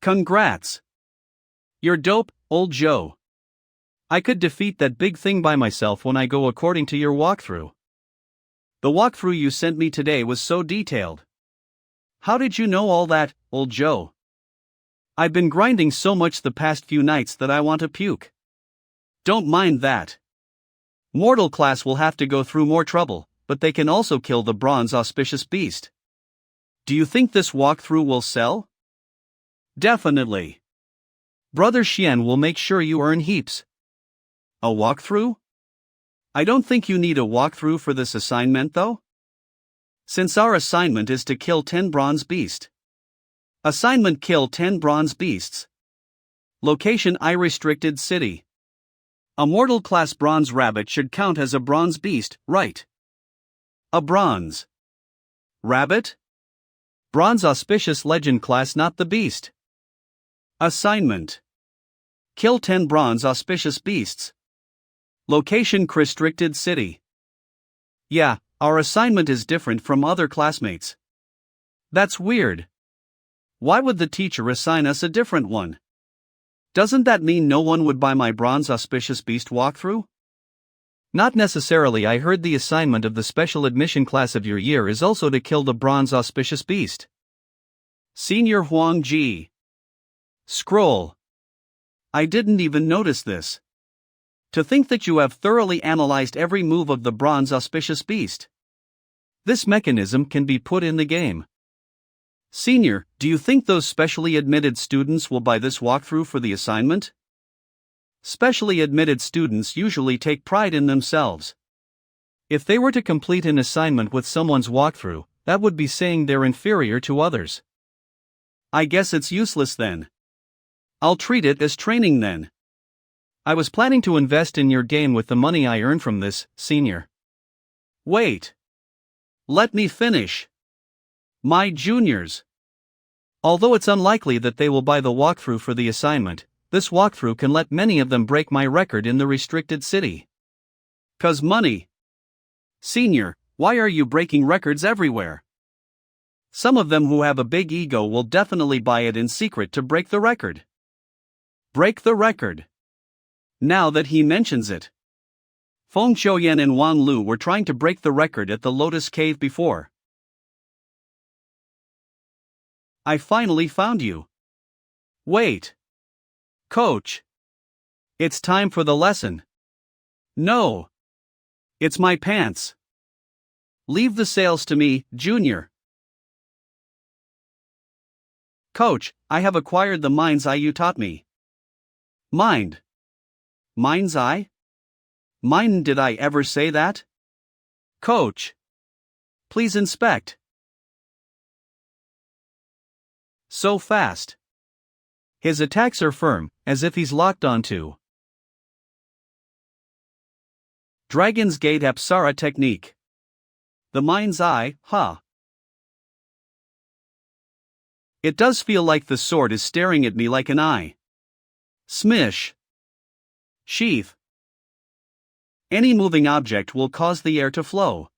Congrats. You're dope, old Joe. I could defeat that big thing by myself when I go according to your walkthrough. The walkthrough you sent me today was so detailed. How did you know all that, old Joe? I've been grinding so much the past few nights that I want to puke. Don't mind that. Mortal class will have to go through more trouble, but they can also kill the Bronze Auspicious Beast. Do you think this walkthrough will sell? Definitely. Brother Xian will make sure you earn heaps. A walkthrough? I don't think you need a walkthrough for this assignment though. Since our assignment is to kill 10 bronze beasts. Assignment: kill 10 bronze beasts. Location: I-restricted city. A mortal class bronze rabbit should count as a bronze beast, right? A bronze rabbit? Bronze Auspicious Legend class, not the beast. Assignment: kill 10 bronze auspicious beasts. Location: restricted city. Yeah, our assignment is different from other classmates. That's weird. Why would the teacher assign us a different one? Doesn't that mean no one would buy my Bronze Auspicious Beast walkthrough? Not necessarily. I heard the assignment of the special admission class of your year is also to kill the Bronze Auspicious Beast. Senior Huang Ji. Scroll. I didn't even notice this. To think that you have thoroughly analyzed every move of the Bronze Auspicious Beast. This mechanism can be put in the game. Senior, do you think those specially admitted students will buy this walkthrough for the assignment? Specially admitted students usually take pride in themselves. If they were to complete an assignment with someone's walkthrough, that would be saying they're inferior to others. I guess it's useless then. I'll treat it as training then. I was planning to invest in your game with the money I earn from this, senior. Wait. Let me finish. My juniors. Although it's unlikely that they will buy the walkthrough for the assignment, this walkthrough can let many of them break my record in the restricted city. 'Cause money. Senior, why are you breaking records everywhere? Some of them who have a big ego will definitely buy it in secret to break the record. Break the record. Now that he mentions it. Feng Xiuyan and Wan Lu were trying to break the record at the Lotus Cave before. I finally found you. Wait. Coach. It's time for the lesson. No. It's my pants. Leave the sales to me, Junior. Coach, I have acquired the mind's eye you taught me. Mind. Mind's eye? Mind, did I ever say that? Coach. Please inspect. So fast. His attacks are firm, as if he's locked onto. Dragon's Gate Apsara technique. The mind's eye, huh? It does feel like the sword is staring at me like an eye. Smish. Sheath. Any moving object will cause the air to flow.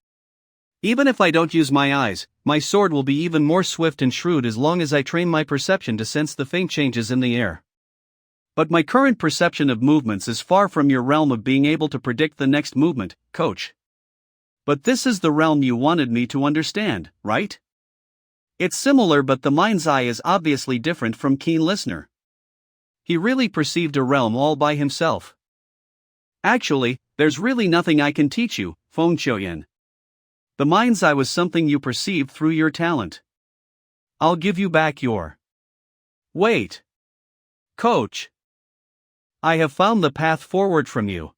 Even if I don't use my eyes, my sword will be even more swift and shrewd as long as I train my perception to sense the faint changes in the air. But my current perception of movements is far from your realm of being able to predict the next movement, Coach. But this is the realm you wanted me to understand, right? It's similar, but the mind's eye is obviously different from keen listener. He really perceived a realm all by himself. Actually, there's really nothing I can teach you, Feng Xiuyan. The mind's eye was something you perceived through your talent. I'll give you back your. Wait. Coach. I have found the path forward from you.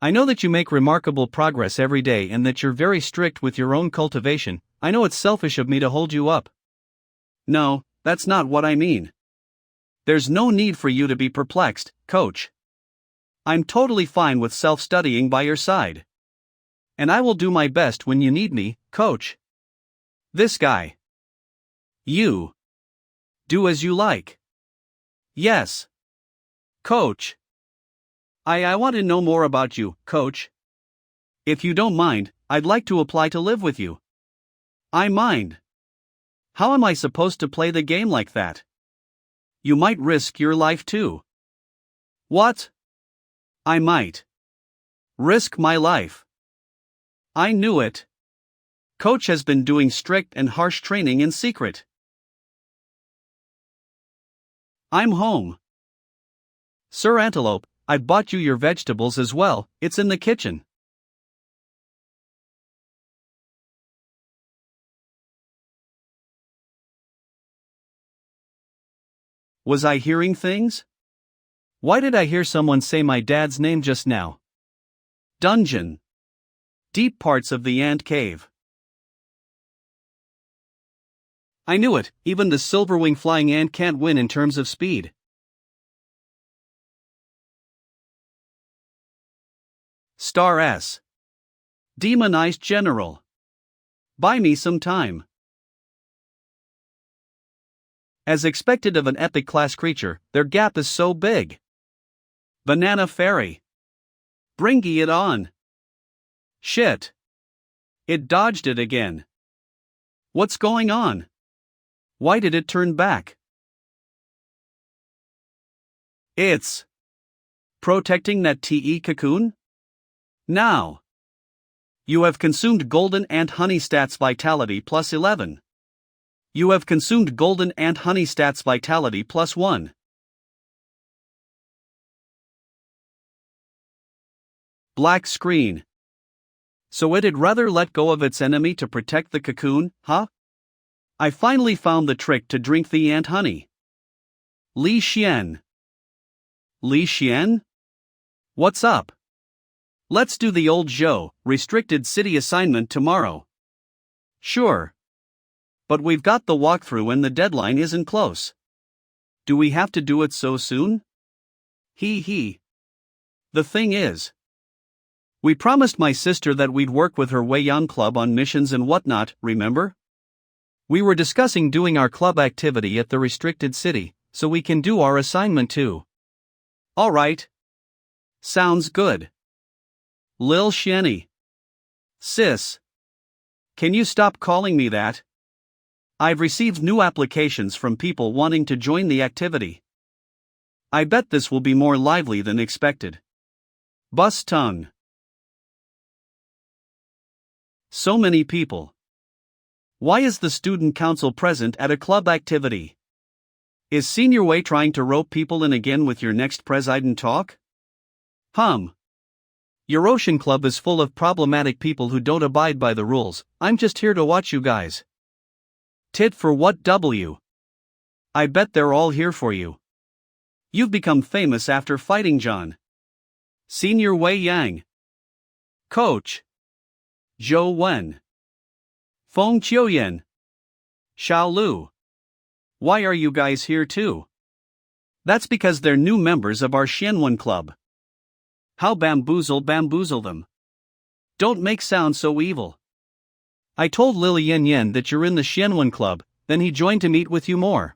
I know that you make remarkable progress every day and that you're very strict with your own cultivation. I know it's selfish of me to hold you up. No, that's not what I mean. There's no need for you to be perplexed, Coach. I'm totally fine with self-studying by your side. And I will do my best when you need me, Coach. This guy. You. Do as you like. Yes. Coach. I want to know more about you, Coach. If you don't mind, I'd like to apply to live with you. I mind. How am I supposed to play the game like that? You might risk your life too. What? I might. Risk my life. I knew it. Coach has been doing strict and harsh training in secret. I'm home. Sir Antelope, I've bought you your vegetables as well, it's in the kitchen. Was I hearing things? Why did I hear someone say my dad's name just now? Dungeon. Deep parts of the ant cave. I knew it, even the silverwing flying ant can't win in terms of speed. Star S. Demonized General. Buy me some time. As expected of an epic class creature, their gap is so big. Banana Fairy. Bringy it on. Shit. It dodged it again. What's going on? Why did it turn back? It's protecting that TE cocoon? Now. You have consumed golden ant honey stats vitality plus 11. You have consumed golden ant honey stats vitality plus 1. Black screen. So it'd rather let go of its enemy to protect the cocoon, huh? I finally found the trick to drink the ant honey. Li Xian. Li Xian? What's up? Let's do the old Zhou, restricted city assignment tomorrow. Sure. But we've got the walkthrough and the deadline isn't close. Do we have to do it so soon? He. The thing is, we promised my sister that we'd work with her Weiyang club on missions and whatnot, remember? We were discussing doing our club activity at the restricted city, so we can do our assignment too. Alright. Sounds good. Lil Shenny. Sis. Can you stop calling me that? I've received new applications from people wanting to join the activity. I bet this will be more lively than expected. Bus tongue. So many people. Why is the student council present at a club activity? Is Senior Wei trying to rope people in again with your next president talk? Your ocean club is full of problematic people who don't abide by the rules. I'm just here to watch you guys. Tit for what W? I bet they're all here for you. You've become famous after fighting John. Senior Wei Yang. Coach. Zhou Wen. Feng Qiuyan. Xiao Lu. Why are you guys here too? That's because they're new members of our Xianwen club. How bamboozle them. Don't make sound so evil. I told Lily Yen that you're in the Xianwen club, then he joined to meet with you more.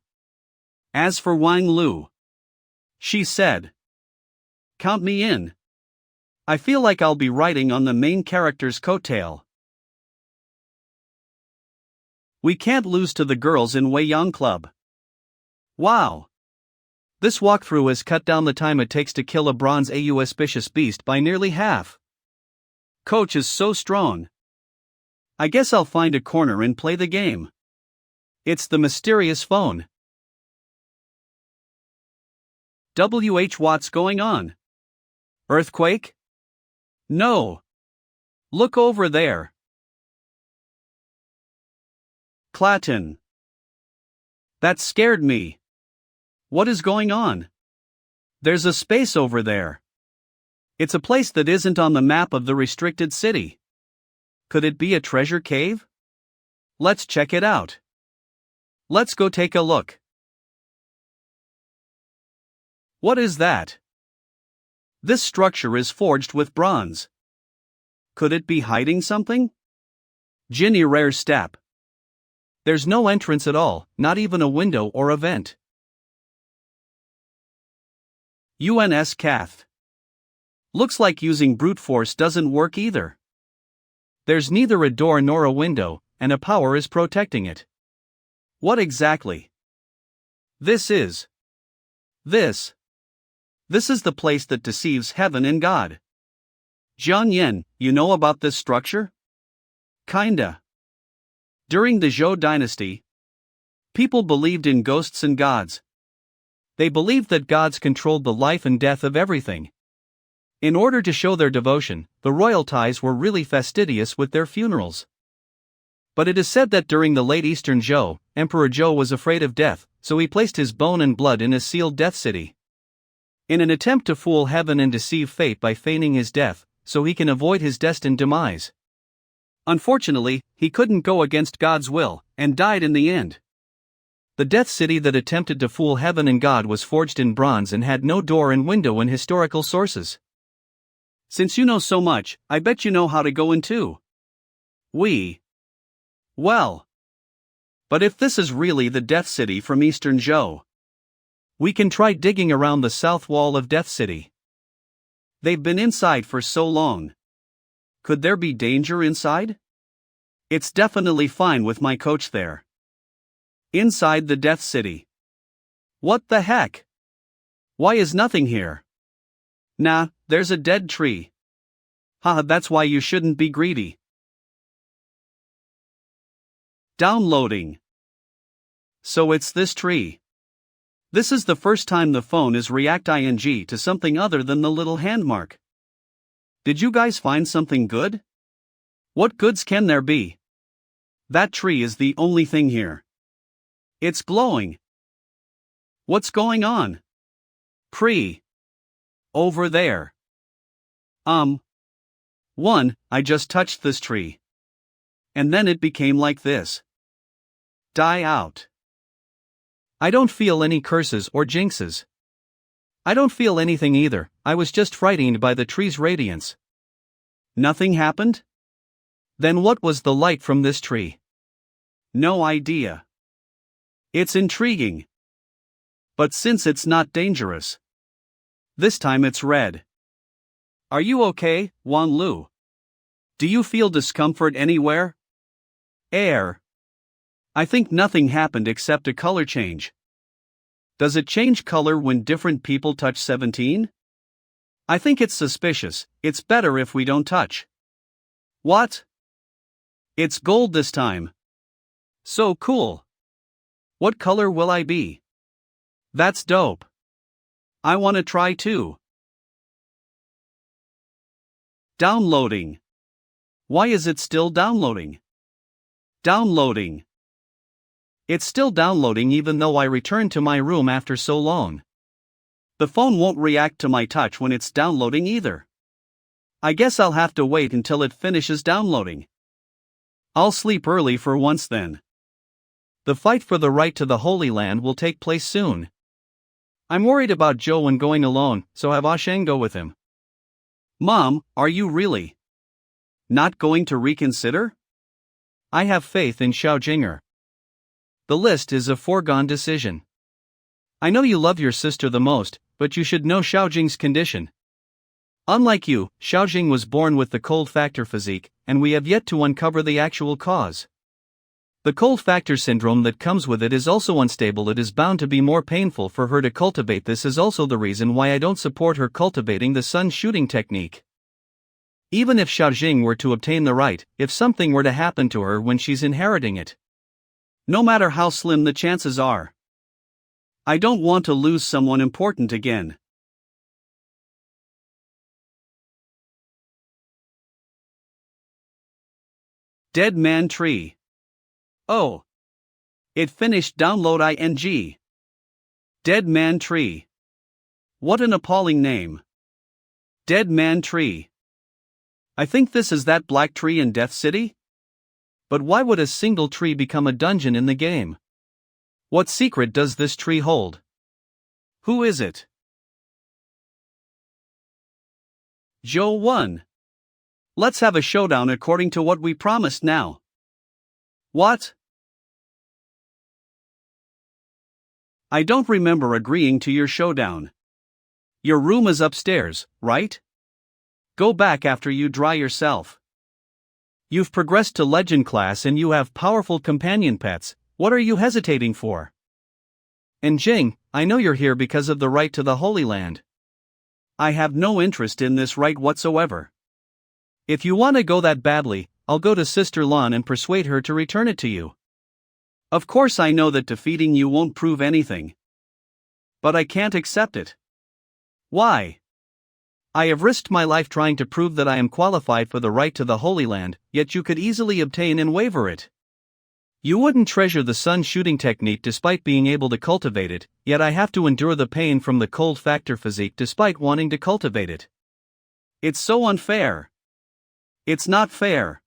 As for Wang Lu, she said, count me in. I feel like I'll be riding on the main character's coattail. We can't lose to the girls in Weiyang Club. Wow. This walkthrough has cut down the time it takes to kill a bronze AU auspicious beast by nearly half. Coach is so strong. I guess I'll find a corner and play the game. It's the mysterious phone. What's going on? Earthquake? No. Look over there. Clayton. That scared me. What is going on? There's a space over there. It's a place that isn't on the map of the restricted city. Could it be a treasure cave? Let's check it out. Let's go take a look. What is that? This structure is forged with bronze. Could it be hiding something? Ginny rare step. There's no entrance at all, not even a window or a vent. UNS Cath. Looks like using brute force doesn't work either. There's neither a door nor a window, and a power is protecting it. What exactly? This is the place that deceives heaven and God. Jian Yen, you know about this structure? Kinda. During the Zhou dynasty, people believed in ghosts and gods. They believed that gods controlled the life and death of everything. In order to show their devotion, the royalties were really fastidious with their funerals. But it is said that during the late Eastern Zhou, Emperor Zhou was afraid of death, so he placed his bone and blood in a sealed death city. In an attempt to fool heaven and deceive fate by feigning his death, so he can avoid his destined demise. Unfortunately, he couldn't go against God's will, and died in the end. The death city that attempted to fool heaven and God was forged in bronze and had no door and window in historical sources. Since you know so much, I bet you know how to go in too. Well. But if this is really the Death City from Eastern Zhou, we can try digging around the south wall of Death City. They've been inside for so long. Could there be danger inside? It's definitely fine with my coach there. Inside the Death City. What the heck? Why is nothing here? Nah, there's a dead tree. Haha, that's why you shouldn't be greedy. Downloading. So it's this tree. This is the first time the phone is react-ing to something other than the little hand mark. Did you guys find something good? What goods can there be? That tree is the only thing here. It's glowing. What's going on? Over there. 1. I just touched this tree. And then it became like this. Die out. I don't feel any curses or jinxes. I don't feel anything either, I was just frightened by the tree's radiance. Nothing happened? Then what was the light from this tree? No idea. It's intriguing. But since it's not dangerous. This time it's red. Are you okay, Wan Lu? Do you feel discomfort anywhere? Air. I think nothing happened except a color change. Does it change color when different people touch 17? I think it's suspicious, it's better if we don't touch. What? It's gold this time. So cool. What color will I be? That's dope. I wanna try too. Downloading. Why is it still downloading? Downloading. It's still downloading even though I returned to my room after so long. The phone won't react to my touch when it's downloading either. I guess I'll have to wait until it finishes downloading. I'll sleep early for once then. The fight for the right to the Holy Land will take place soon. I'm worried about Joe when going alone, so have Asheng go with him. Mom, are you really not going to reconsider? I have faith in Xiaojinger. The list is a foregone decision. I know you love your sister the most, but you should know Xiaojing's condition. Unlike you, Xiaojing was born with the cold factor physique, and we have yet to uncover the actual cause. The cold factor syndrome that comes with it is also unstable. It is bound to be more painful for her to cultivate. This is also the reason why I don't support her cultivating the sun shooting technique. Even if Xiaojing were to obtain the right, if something were to happen to her when she's inheriting it, no matter how slim the chances are, I don't want to lose someone important again. Dead Man Tree. Oh. It finished download ing. Dead Man Tree. What an appalling name. Dead Man Tree. I think this is that black tree in Death City? But why would a single tree become a dungeon in the game? What secret does this tree hold? Who is it? Joe won. Let's have a showdown according to what we promised now. What? I don't remember agreeing to your showdown. Your room is upstairs, right? Go back after you dry yourself. You've progressed to legend class and you have powerful companion pets, what are you hesitating for? And Jing, I know you're here because of the right to the Holy Land. I have no interest in this right whatsoever. If you want to go that badly, I'll go to Sister Lan and persuade her to return it to you. Of course I know that defeating you won't prove anything. But I can't accept it. Why? I have risked my life trying to prove that I am qualified for the right to the Holy Land, yet you could easily obtain and waiver it. You wouldn't treasure the sun shooting technique despite being able to cultivate it, yet I have to endure the pain from the cold factor physique despite wanting to cultivate it. It's so unfair. It's not fair.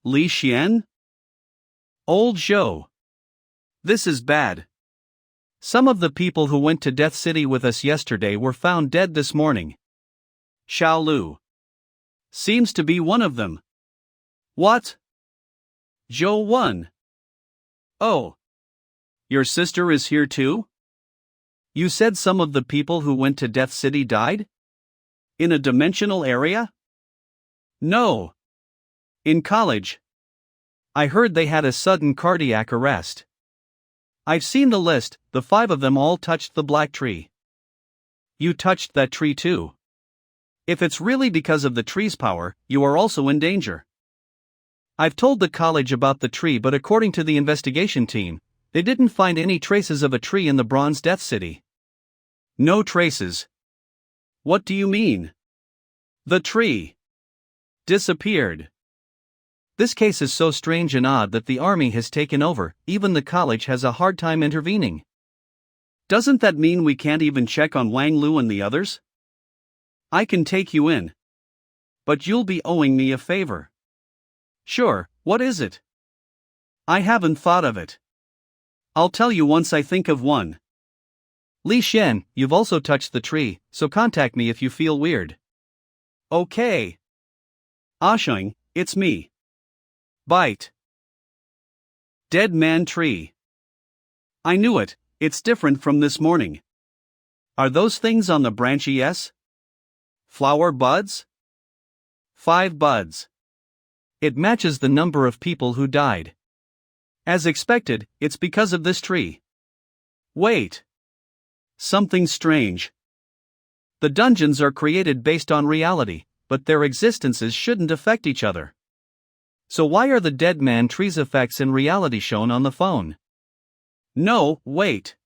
Li Xian? Old Zhou. This is bad. Some of the people who went to Death City with us yesterday were found dead this morning. Xiao Lu seems to be one of them. What? Zhou won. Oh. Your sister is here too? You said some of the people who went to Death City died? In a dimensional area? No. In college. I heard they had a sudden cardiac arrest. I've seen the list, the 5 of them all touched the black tree. You touched that tree too. If it's really because of the tree's power, you are also in danger. I've told the college about the tree, but according to the investigation team, they didn't find any traces of a tree in the Bronze Death City. No traces. What do you mean? The tree disappeared. This case is so strange and odd that the army has taken over, even the college has a hard time intervening. Doesn't that mean we can't even check on Wang Lu and the others? I can take you in. But you'll be owing me a favor. Sure, what is it? I haven't thought of it. I'll tell you once I think of one. Li Shen, you've also touched the tree, so contact me if you feel weird. Okay. Asheng, it's me. Bite. Dead man tree. I knew it, it's different from this morning. Are those things on the branch? Yes? Flower buds? 5 buds. It matches the number of people who died. As expected, it's because of this tree. Wait. Something strange. The dungeons are created based on reality, but their existences shouldn't affect each other. So why are the dead man tree's effects in reality shown on the phone? No, wait.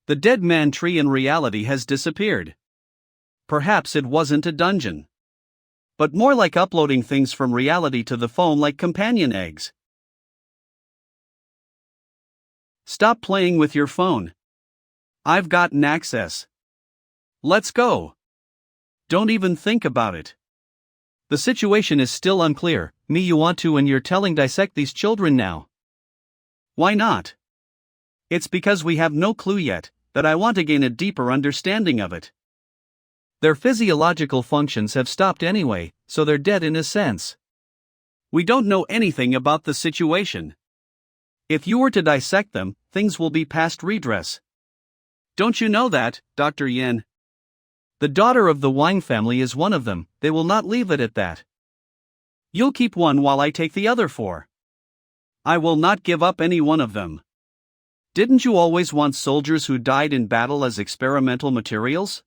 The dead man tree in reality has disappeared. Perhaps it wasn't a dungeon. But more like uploading things from reality to the phone like companion eggs. Stop playing with your phone. I've gotten access. Let's go. Don't even think about it. The situation is still unclear. Me, you want to and you're telling dissect these children now. Why not? It's because we have no clue yet, that I want to gain a deeper understanding of it. Their physiological functions have stopped anyway, so they're dead in a sense. We don't know anything about the situation. If you were to dissect them, things will be past redress. Don't you know that, Dr. Yin? The daughter of the Wang family is one of them, they will not leave it at that. You'll keep one while I take the other 4. I will not give up any one of them. Didn't you always want soldiers who died in battle as experimental materials?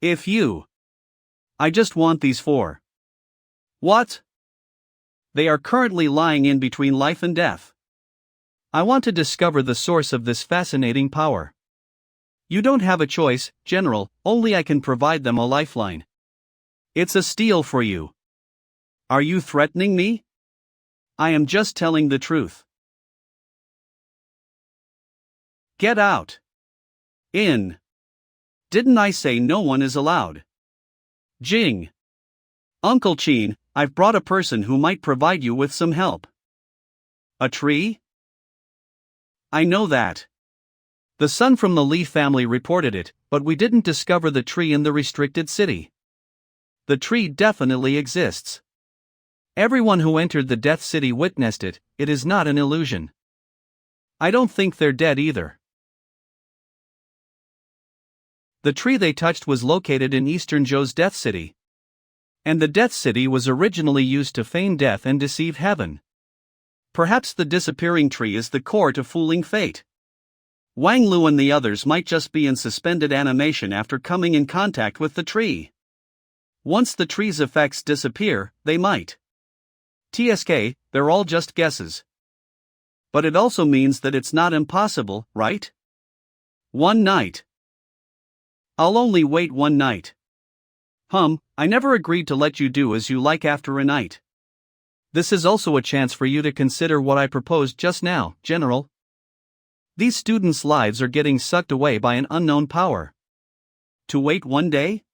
I just want these 4. What? They are currently lying in between life and death. I want to discover the source of this fascinating power. You don't have a choice, General, only I can provide them a lifeline. It's a steal for you. Are you threatening me? I am just telling the truth. Get out. In. Didn't I say no one is allowed? Jing. Uncle Qin, I've brought a person who might provide you with some help. A tree? I know that. The son from the Li family reported it, but we didn't discover the tree in the restricted city. The tree definitely exists. Everyone who entered the Death City witnessed it, it is not an illusion. I don't think they're dead either. The tree they touched was located in Eastern Zhou's Death City. And the Death City was originally used to feign death and deceive heaven. Perhaps the disappearing tree is the core to fooling fate. Wang Lu and the others might just be in suspended animation after coming in contact with the tree. Once the tree's effects disappear, they might. TSK, they're all just guesses. But it also means that it's not impossible, right? One night. I'll only wait one night. I never agreed to let you do as you like after a night. This is also a chance for you to consider what I proposed just now, General. These students' lives are getting sucked away by an unknown power. To wait one day?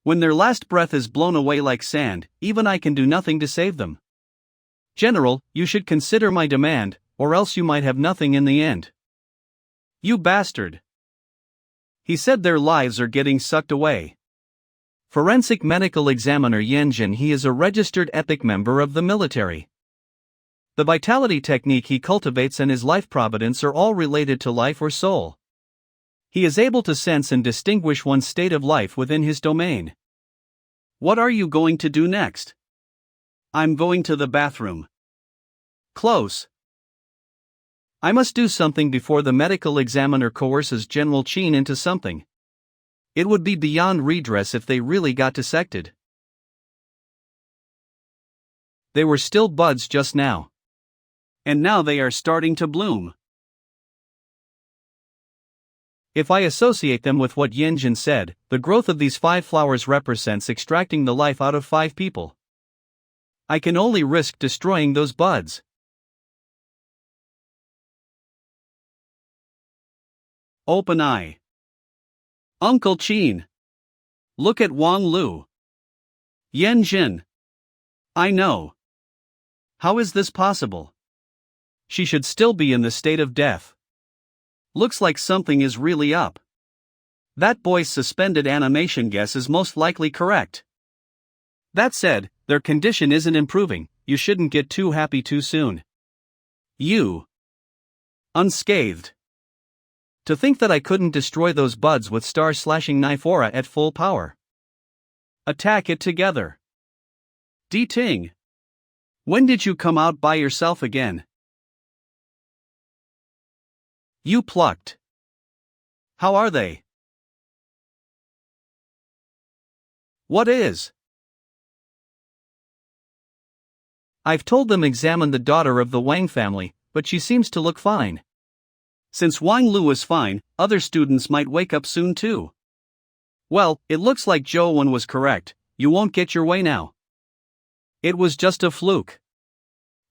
When their last breath is blown away like sand, even I can do nothing to save them. General, you should consider my demand, or else you might have nothing in the end. You bastard. He said their lives are getting sucked away. Forensic medical examiner Yanjin, he is a registered epic member of the military. The vitality technique he cultivates and his life providence are all related to life or soul. He is able to sense and distinguish one's state of life within his domain. What are you going to do next? I'm going to the bathroom. Close. I must do something before the medical examiner coerces General Qin into something. It would be beyond redress if they really got dissected. They were still buds just now. And now they are starting to bloom. If I associate them with what Yanjin said, the growth of these 5 flowers represents extracting the life out of 5 people. I can only risk destroying those buds. Open eye. Uncle Chin. Look at Wang Lu. Yen Jin. I know. How is this possible? She should still be in the state of death. Looks like something is really up. That boy's suspended animation guess is most likely correct. That said, their condition isn't improving. You shouldn't get too happy too soon. You. Unscathed. To think that I couldn't destroy those buds with star-slashing knife aura at full power. Attack it together. D-Ting. When did you come out by yourself again? You plucked. How are they? What is? I've told them examine the daughter of the Wang family, but she seems to look fine. Since Wang Lu is fine, other students might wake up soon too. Well, it looks like Zhou Wen was correct. You won't get your way now. It was just a fluke.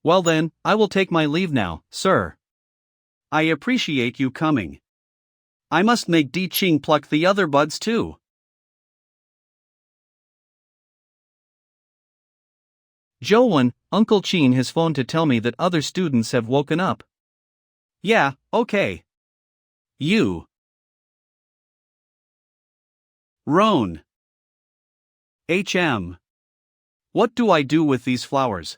Well then, I will take my leave now, sir. I appreciate you coming. I must make Di Qing pluck the other buds too. Zhou Wen, Uncle Chin has phoned to tell me that other students have woken up. Yeah, okay. You. Roan. What do I do with these flowers?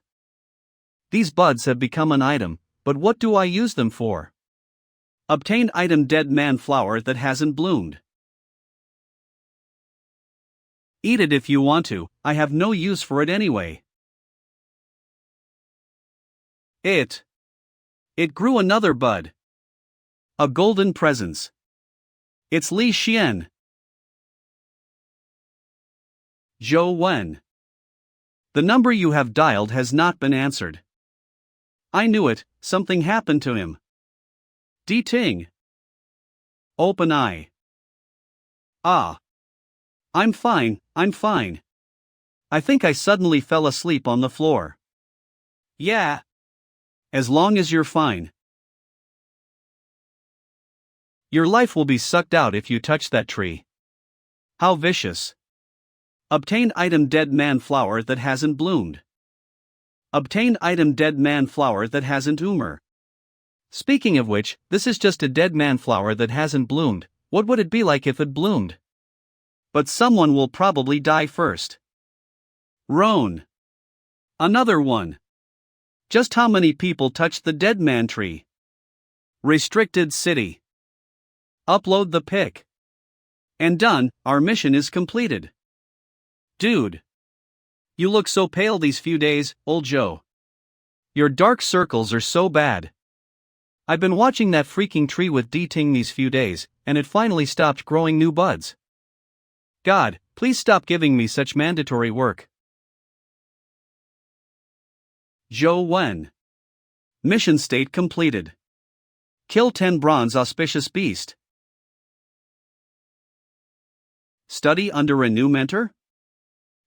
These buds have become an item, but what do I use them for? Obtained item dead man flower that hasn't bloomed. Eat it if you want to, I have no use for it anyway. It grew another bud. A golden presence. It's Li Xian. Zhou Wen. The number you have dialed has not been answered. I knew it, something happened to him. D-Ting. Open eye. Ah. I'm fine. I think I suddenly fell asleep on the floor. Yeah. As long as you're fine. Your life will be sucked out if you touch that tree. How vicious. Obtained item dead man flower that hasn't bloomed. Obtained item dead man flower that hasn't bloomed. Speaking of which, this is just a dead man flower that hasn't bloomed. What would it be like if it bloomed? But someone will probably die first. Roan. Another one. Just how many people touched the dead man tree? Restricted city. Upload the pic. And done, our mission is completed. Dude. You look so pale these few days, old Joe. Your dark circles are so bad. I've been watching that freaking tree with D-Ting these few days, and it finally stopped growing new buds. God, please stop giving me such mandatory work. Zhou Wen. Mission state completed. Kill 10 bronze auspicious beast. Study under a new mentor?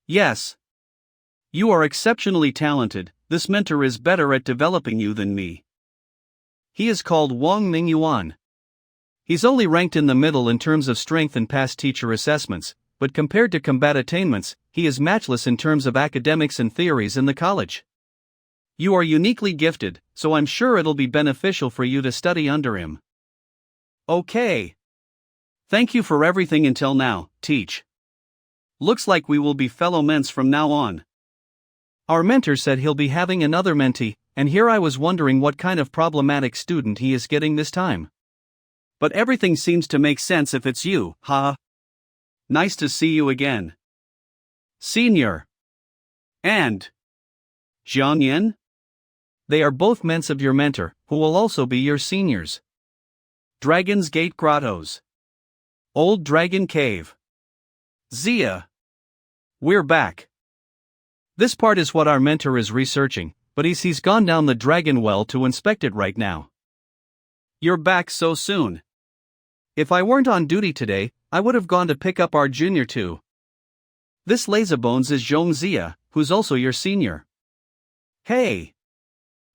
Yes. You are exceptionally talented. This mentor is better at developing you than me. He is called Wang Mingyuan. He's only ranked in the middle in terms of strength and past teacher assessments, but compared to combat attainments, he is matchless in terms of academics and theories in the college. You are uniquely gifted, so I'm sure it'll be beneficial for you to study under him. Okay. Thank you for everything until now, Teach. Looks like we will be fellow ments from now on. Our mentor said he'll be having another mentee, and here I was wondering what kind of problematic student he is getting this time. But everything seems to make sense if it's you, ha. Nice to see you again. Senior. And Jiang Yin? They are both ments of your mentor, who will also be your seniors. Dragon's Gate Grottos. Old Dragon Cave. Zia. We're back. This part is what our mentor is researching, but he's gone down the dragon well to inspect it right now. You're back so soon. If I weren't on duty today, I would have gone to pick up our junior too. This Lazybones is Zhong Zia, who's also your senior. Hey!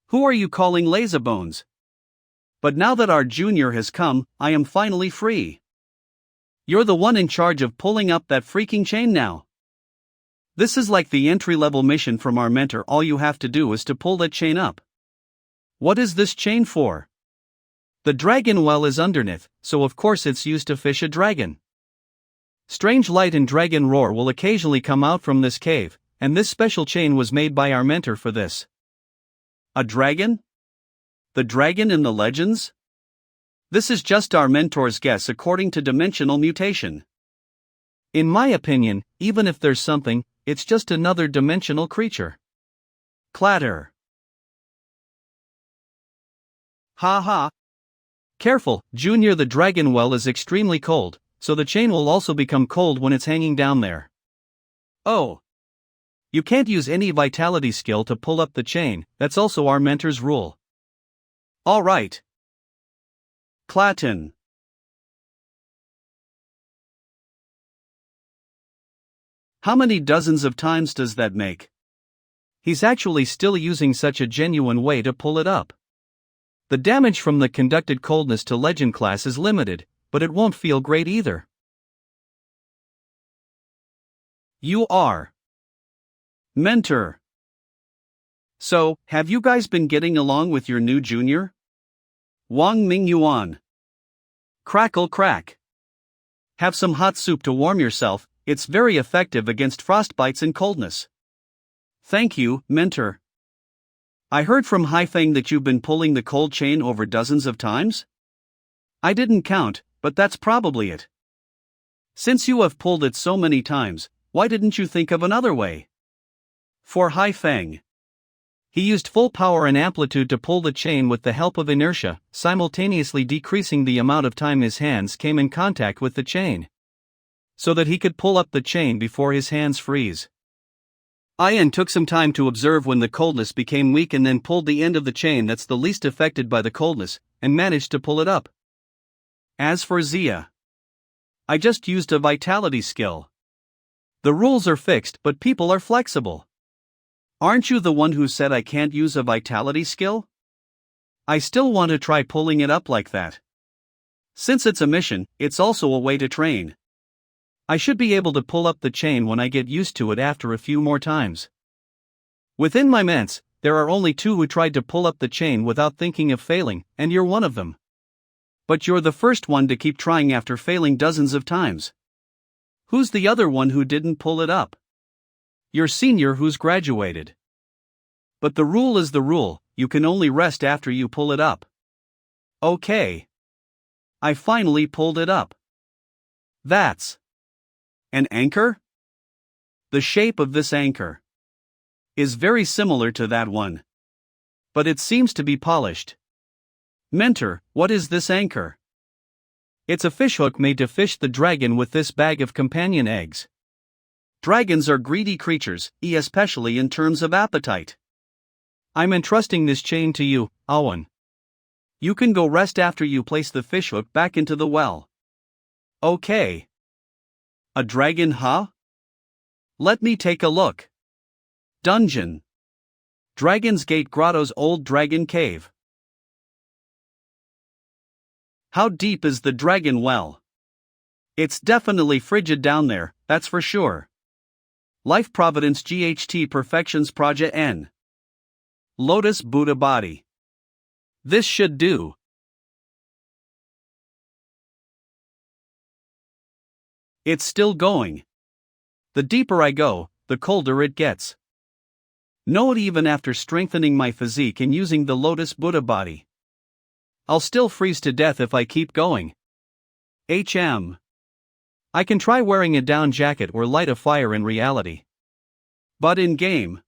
Who are you calling lazybones? But now that our junior has come, I am finally free. You're the one in charge of pulling up that freaking chain now. This is like the entry-level mission from our mentor. All you have to do is to pull that chain up. What is this chain for? The dragon well is underneath, so of course it's used to fish a dragon. Strange light and dragon roar will occasionally come out from this cave, and this special chain was made by our mentor for this. A dragon? The dragon in the legends? This is just our mentor's guess according to dimensional mutation. In my opinion, even if there's something, it's just another dimensional creature. Clatter. Ha ha. Careful, Junior, the dragon well is extremely cold, so the chain will also become cold when it's hanging down there. Oh. You can't use any vitality skill to pull up the chain, that's also our mentor's rule. Alright. Clatin. How many dozens of times does that make? He's actually still using such a genuine way to pull it up. The damage from the conducted coldness to legend class is limited, but it won't feel great either. You are. Mentor. So, have you guys been getting along with your new junior? Wang Ming Yuan. Crackle crack. Have some hot soup to warm yourself, it's very effective against frostbites and coldness. Thank you, mentor. I heard from Haifeng that you've been pulling the cold chain over dozens of times? I didn't count, but that's probably it. Since you have pulled it so many times, why didn't you think of another way? For Haifeng. He used full power and amplitude to pull the chain with the help of inertia, simultaneously decreasing the amount of time his hands came in contact with the chain, so that he could pull up the chain before his hands freeze. Ian took some time to observe when the coldness became weak and then pulled the end of the chain that's the least affected by the coldness, and managed to pull it up. As for Zia, I just used a vitality skill. The rules are fixed, but people are flexible. Aren't you the one who said I can't use a vitality skill? I still want to try pulling it up like that. Since it's a mission, it's also a way to train. I should be able to pull up the chain when I get used to it after a few more times. Within my ments, there are only 2 who tried to pull up the chain without thinking of failing, and you're one of them. But you're the first one to keep trying after failing dozens of times. Who's the other one who didn't pull it up? Your senior who's graduated. But the rule is the rule, you can only rest after you pull it up. Okay. I finally pulled it up. That's an anchor? The shape of this anchor is very similar to that one, but it seems to be polished. Mentor, what is this anchor? It's a fishhook made to fish the dragon with this bag of companion eggs. Dragons are greedy creatures, especially in terms of appetite. I'm entrusting this chain to you, Awan. You can go rest after you place the fishhook back into the well. Okay. A dragon, huh? Let me take a look. Dungeon. Dragon's Gate Grotto's Old Dragon Cave. How deep is the dragon well? It's definitely frigid down there, that's for sure. Life Providence GHT Perfections Project N. Lotus Buddha Body. This should do. It's still going. The deeper I go, the colder it gets. Note, even after strengthening my physique and using the Lotus Buddha Body, I'll still freeze to death if I keep going. I can try wearing a down jacket or light a fire in reality. But in game.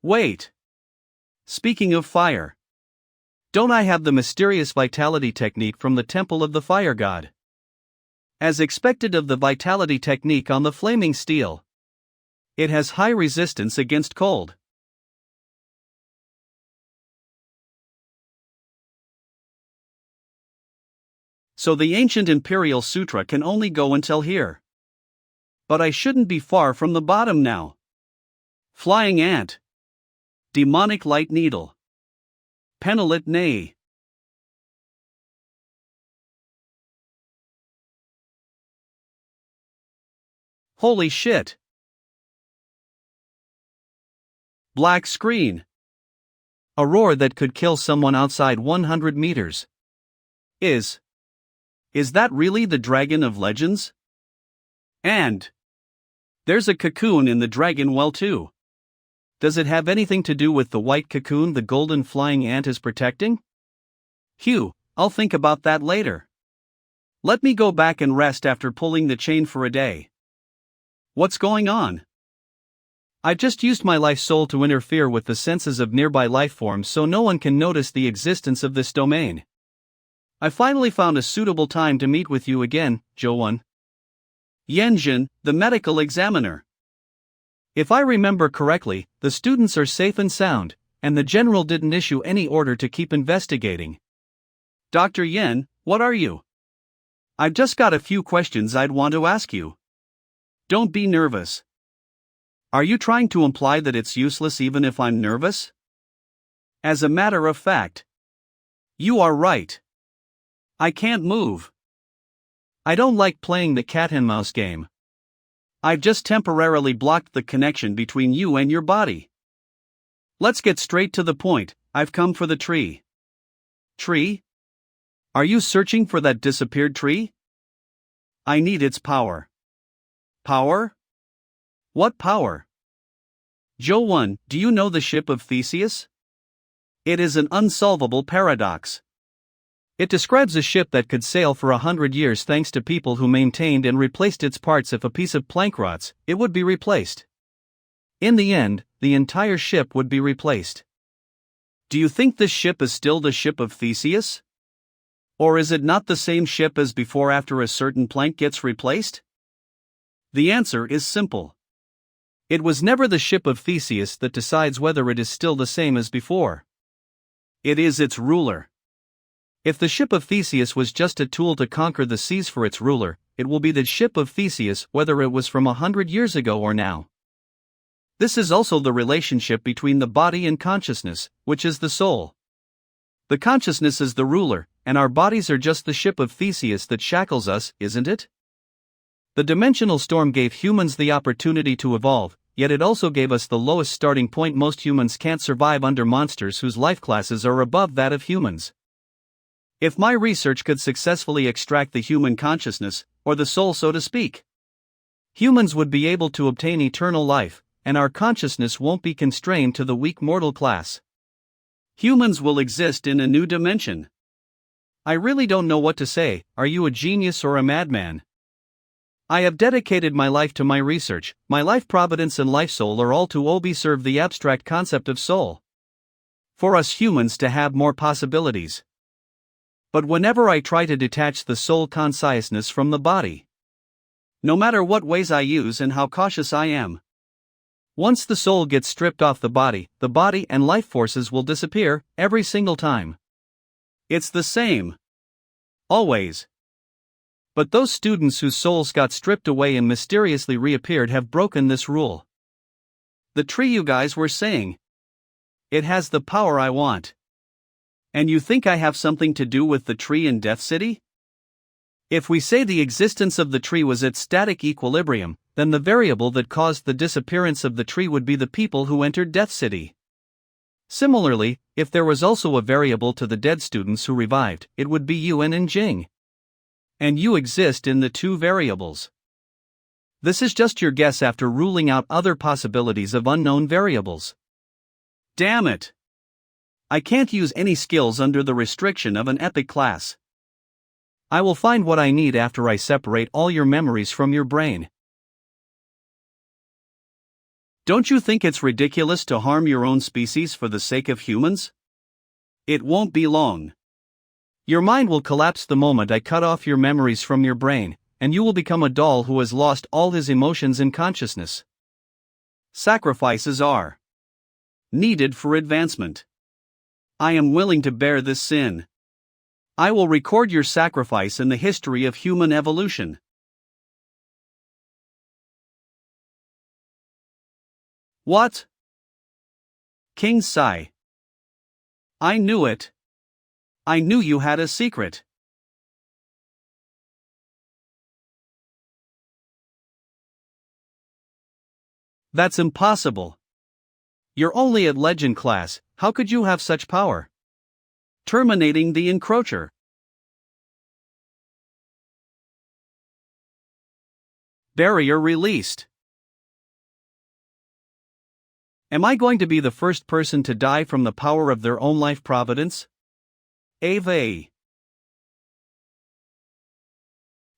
Wait. Speaking of fire. Don't I have the mysterious vitality technique from the Temple of the Fire God? As expected of the vitality technique on the flaming steel, it has high resistance against cold. So the ancient Imperial Sutra can only go until here. But I shouldn't be far from the bottom now. Flying ant. Demonic light needle. Penelit nay. Holy shit. Black screen. A roar that could kill someone outside 100 meters. Is that really the dragon of legends? And there's a cocoon in the dragon well too. Does it have anything to do with the white cocoon the golden flying ant is protecting? Phew, I'll think about that later. Let me go back and rest after pulling the chain for a day. What's going on? I just used my life soul to interfere with the senses of nearby life forms so no one can notice the existence of this domain. I finally found a suitable time to meet with you again, Jo-won. Yenjin, the medical examiner. If I remember correctly, the students are safe and sound, and the general didn't issue any order to keep investigating. Dr. Yen, what are you? I've just got a few questions I'd want to ask you. Don't be nervous. Are you trying to imply that it's useless even if I'm nervous? As a matter of fact, you are right. I can't move. I don't like playing the cat and mouse game. I've just temporarily blocked the connection between you and your body. Let's get straight to the point. I've come for the tree. Tree? Are you searching for that disappeared tree? I need its power. Power? What power? Jo-won, do you know the ship of Theseus? It is an unsolvable paradox. It describes a ship that could sail for 100 years thanks to people who maintained and replaced its parts. If a piece of plank rots, it would be replaced. In the end, the entire ship would be replaced. Do you think this ship is still the ship of Theseus? Or is it not the same ship as before after a certain plank gets replaced? The answer is simple. It was never the ship of Theseus that decides whether it is still the same as before. It is its ruler. If the ship of Theseus was just a tool to conquer the seas for its ruler, it will be the ship of Theseus whether it was from 100 years ago or now. This is also the relationship between the body and consciousness, which is the soul. The consciousness is the ruler, and our bodies are just the ship of Theseus that shackles us, isn't it? The dimensional storm gave humans the opportunity to evolve, yet it also gave us the lowest starting point. Most humans can't survive under monsters whose life classes are above that of humans. If my research could successfully extract the human consciousness, or the soul so to speak, humans would be able to obtain eternal life, and our consciousness won't be constrained to the weak mortal class. Humans will exist in a new dimension. I really don't know what to say. Are you a genius or a madman? I have dedicated my life to my research. My life providence and life soul are all to serve the abstract concept of soul. For us humans to have more possibilities. But whenever I try to detach the soul consciousness from the body, no matter what ways I use and how cautious I am, once the soul gets stripped off the body and life forces will disappear, every single time. It's the same. Always. But those students whose souls got stripped away and mysteriously reappeared have broken this rule. The tree you guys were saying. It has the power I want. And you think I have something to do with the tree in Death City? If we say the existence of the tree was at static equilibrium, then the variable that caused the disappearance of the tree would be the people who entered Death City. Similarly, if there was also a variable to the dead students who revived, it would be Yuan and Jing. And you exist in the two variables. This is just your guess after ruling out other possibilities of unknown variables. Damn it! I can't use any skills under the restriction of an epic class. I will find what I need after I separate all your memories from your brain. Don't you think it's ridiculous to harm your own species for the sake of humans? It won't be long. Your mind will collapse the moment I cut off your memories from your brain, and you will become a doll who has lost all his emotions and consciousness. Sacrifices are needed for advancement. I am willing to bear this sin. I will record your sacrifice in the history of human evolution. What? King Sai. I knew it. I knew you had a secret. That's impossible. You're only at legend class, how could you have such power? Terminating the encroacher. Barrier released. Am I going to be the first person to die from the power of their own life providence? Ava.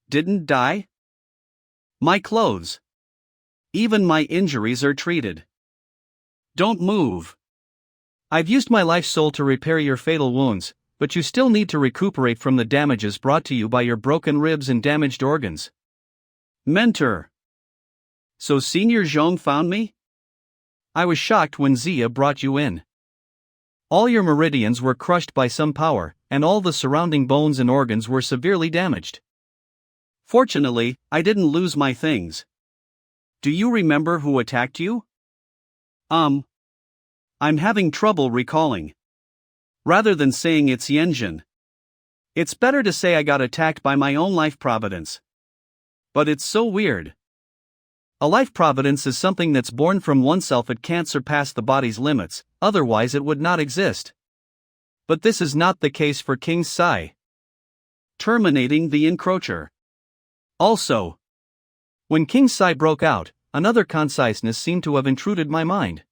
Didn't die? My clothes. Even my injuries are treated. Don't move. I've used my life soul to repair your fatal wounds, but you still need to recuperate from the damages brought to you by your broken ribs and damaged organs. Mentor. So Senior Zhong found me? I was shocked when Zia brought you in. All your meridians were crushed by some power, and all the surrounding bones and organs were severely damaged. Fortunately, I didn't lose my things. Do you remember who attacked you? I'm having trouble recalling. Rather than saying it's Yenjin, it's better to say I got attacked by my own life providence. But it's so weird. A life providence is something that's born from oneself. It can't surpass the body's limits, otherwise it would not exist. But this is not the case for King Sai. Terminating the encroacher. Also, when King Sai broke out, another conciseness seemed to have intruded my mind.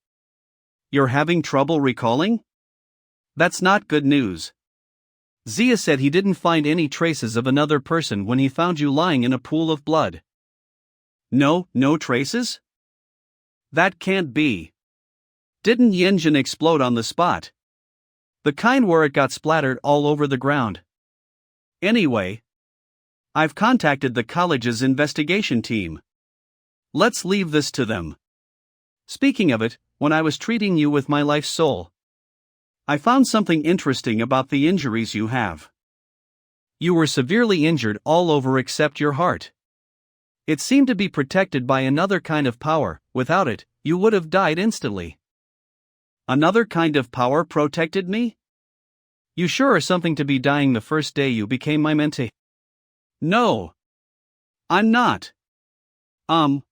You're having trouble recalling? That's not good news. Zia said he didn't find any traces of another person when he found you lying in a pool of blood. No traces? That can't be. Didn't Yenjin explode on the spot? The kind where it got splattered all over the ground. Anyway, I've contacted the college's investigation team. Let's leave this to them. Speaking of it, when I was treating you with my life soul, I found something interesting about the injuries you have. You were severely injured all over except your heart. It seemed to be protected by another kind of power. Without it, you would have died instantly. Another kind of power protected me? You sure are something to be dying the first day you became my mentee. No. I'm not. Aha.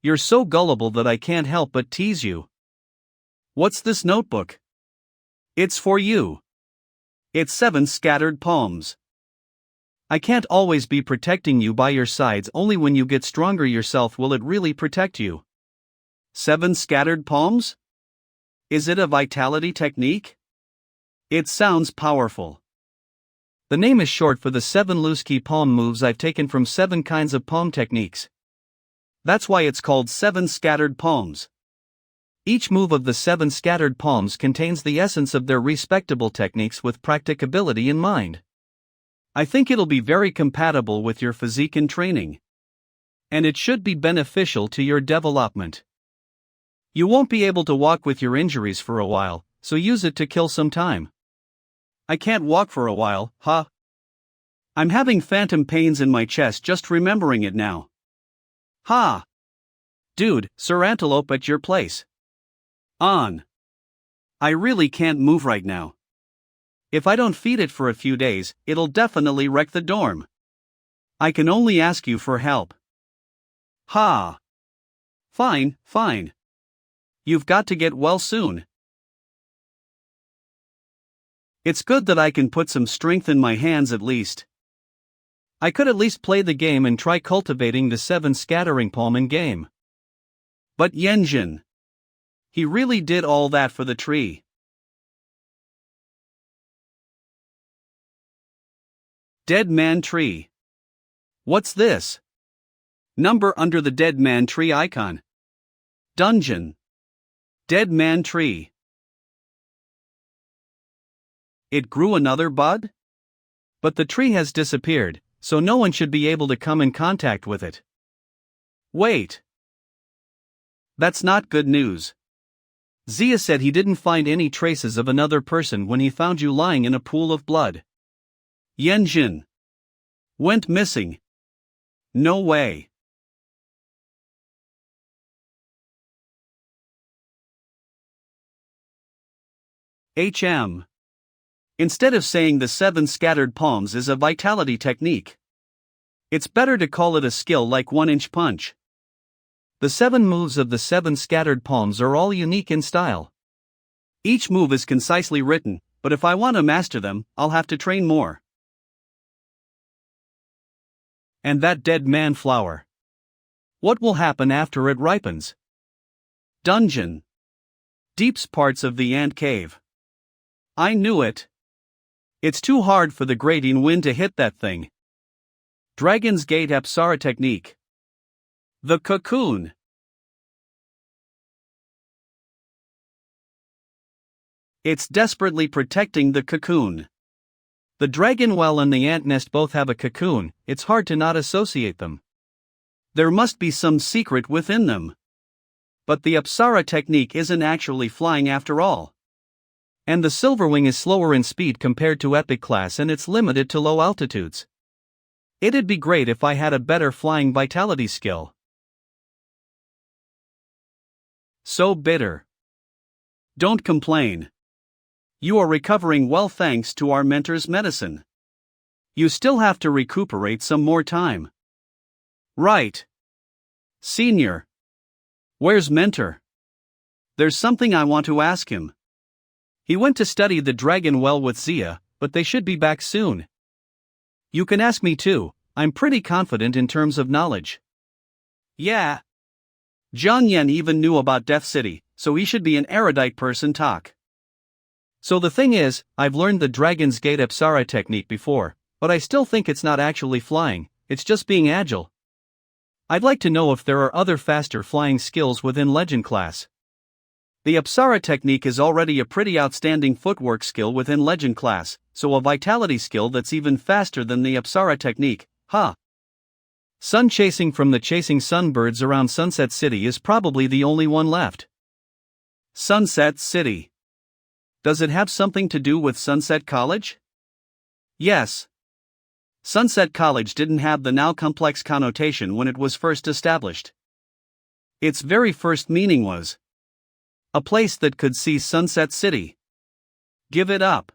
You're so gullible that I can't help but tease you. What's this notebook? It's for you. It's 7 scattered palms. I can't always be protecting you by your sides. Only when you get stronger yourself will it really protect you. 7 scattered palms? Is it a vitality technique? It sounds powerful. The name is short for the 7 loose key palm moves I've taken from 7 kinds of palm techniques. That's why it's called 7 scattered palms. Each move of the 7 scattered palms contains the essence of their respectable techniques with practicability in mind. I think it'll be very compatible with your physique and training. And it should be beneficial to your development. You won't be able to walk with your injuries for a while, so use it to kill some time. I can't walk for a while, huh? I'm having phantom pains in my chest just remembering it now. Ha! Dude, Sir Antelope at your place. On. I really can't move right now. If I don't feed it for a few days, it'll definitely wreck the dorm. I can only ask you for help. Ha! Fine. You've got to get well soon. It's good that I can put some strength in my hands at least. I could at least play the game and try cultivating the 7 scattering palm in game. But Yenjin. He really did all that for the tree. Dead Man Tree. What's this? Number under the Dead Man Tree icon. Dungeon. Dead Man Tree. It grew another bud? But the tree has disappeared, so no one should be able to come in contact with it. Wait. That's not good news. Zia said he didn't find any traces of another person when he found you lying in a pool of blood. Yenjin went missing. No way. Instead of saying the 7 scattered palms is a vitality technique, it's better to call it a skill like 1-inch punch. The 7 moves of the 7 scattered palms are all unique in style. Each move is concisely written, but if I want to master them, I'll have to train more. And that dead man flower. What will happen after it ripens? Dungeon. Deep's parts of the ant cave. I knew it. It's too hard for the grating wind to hit that thing. Dragon's Gate Apsara technique. The cocoon. It's desperately protecting the cocoon. The dragon well and the ant nest both have a cocoon, it's hard to not associate them. There must be some secret within them. But the Apsara technique isn't actually flying after all. And the Silverwing is slower in speed compared to Epic class and it's limited to low altitudes. It'd be great if I had a better flying vitality skill. So bitter. Don't complain. You are recovering well thanks to our mentor's medicine. You still have to recuperate some more time. Right. Senior. Where's mentor? There's something I want to ask him. He went to study the dragon well with Zia, but they should be back soon. You can ask me too, I'm pretty confident in terms of knowledge. Yeah. Jiang Yan even knew about Death City, so he should be an erudite person talk. So the thing is, I've learned the Dragon's Gate Apsara technique before, but I still think it's not actually flying, it's just being agile. I'd like to know if there are other faster flying skills within Legend class. The Apsara technique is already a pretty outstanding footwork skill within Legend class, so a vitality skill that's even faster than the Apsara technique, huh? Sun chasing from the chasing sunbirds around Sunset City is probably the only one left. Sunset City. Does it have something to do with Sunset College? Yes. Sunset College didn't have the now complex connotation when it was first established. Its very first meaning was a place that could see Sunset City. Give it up.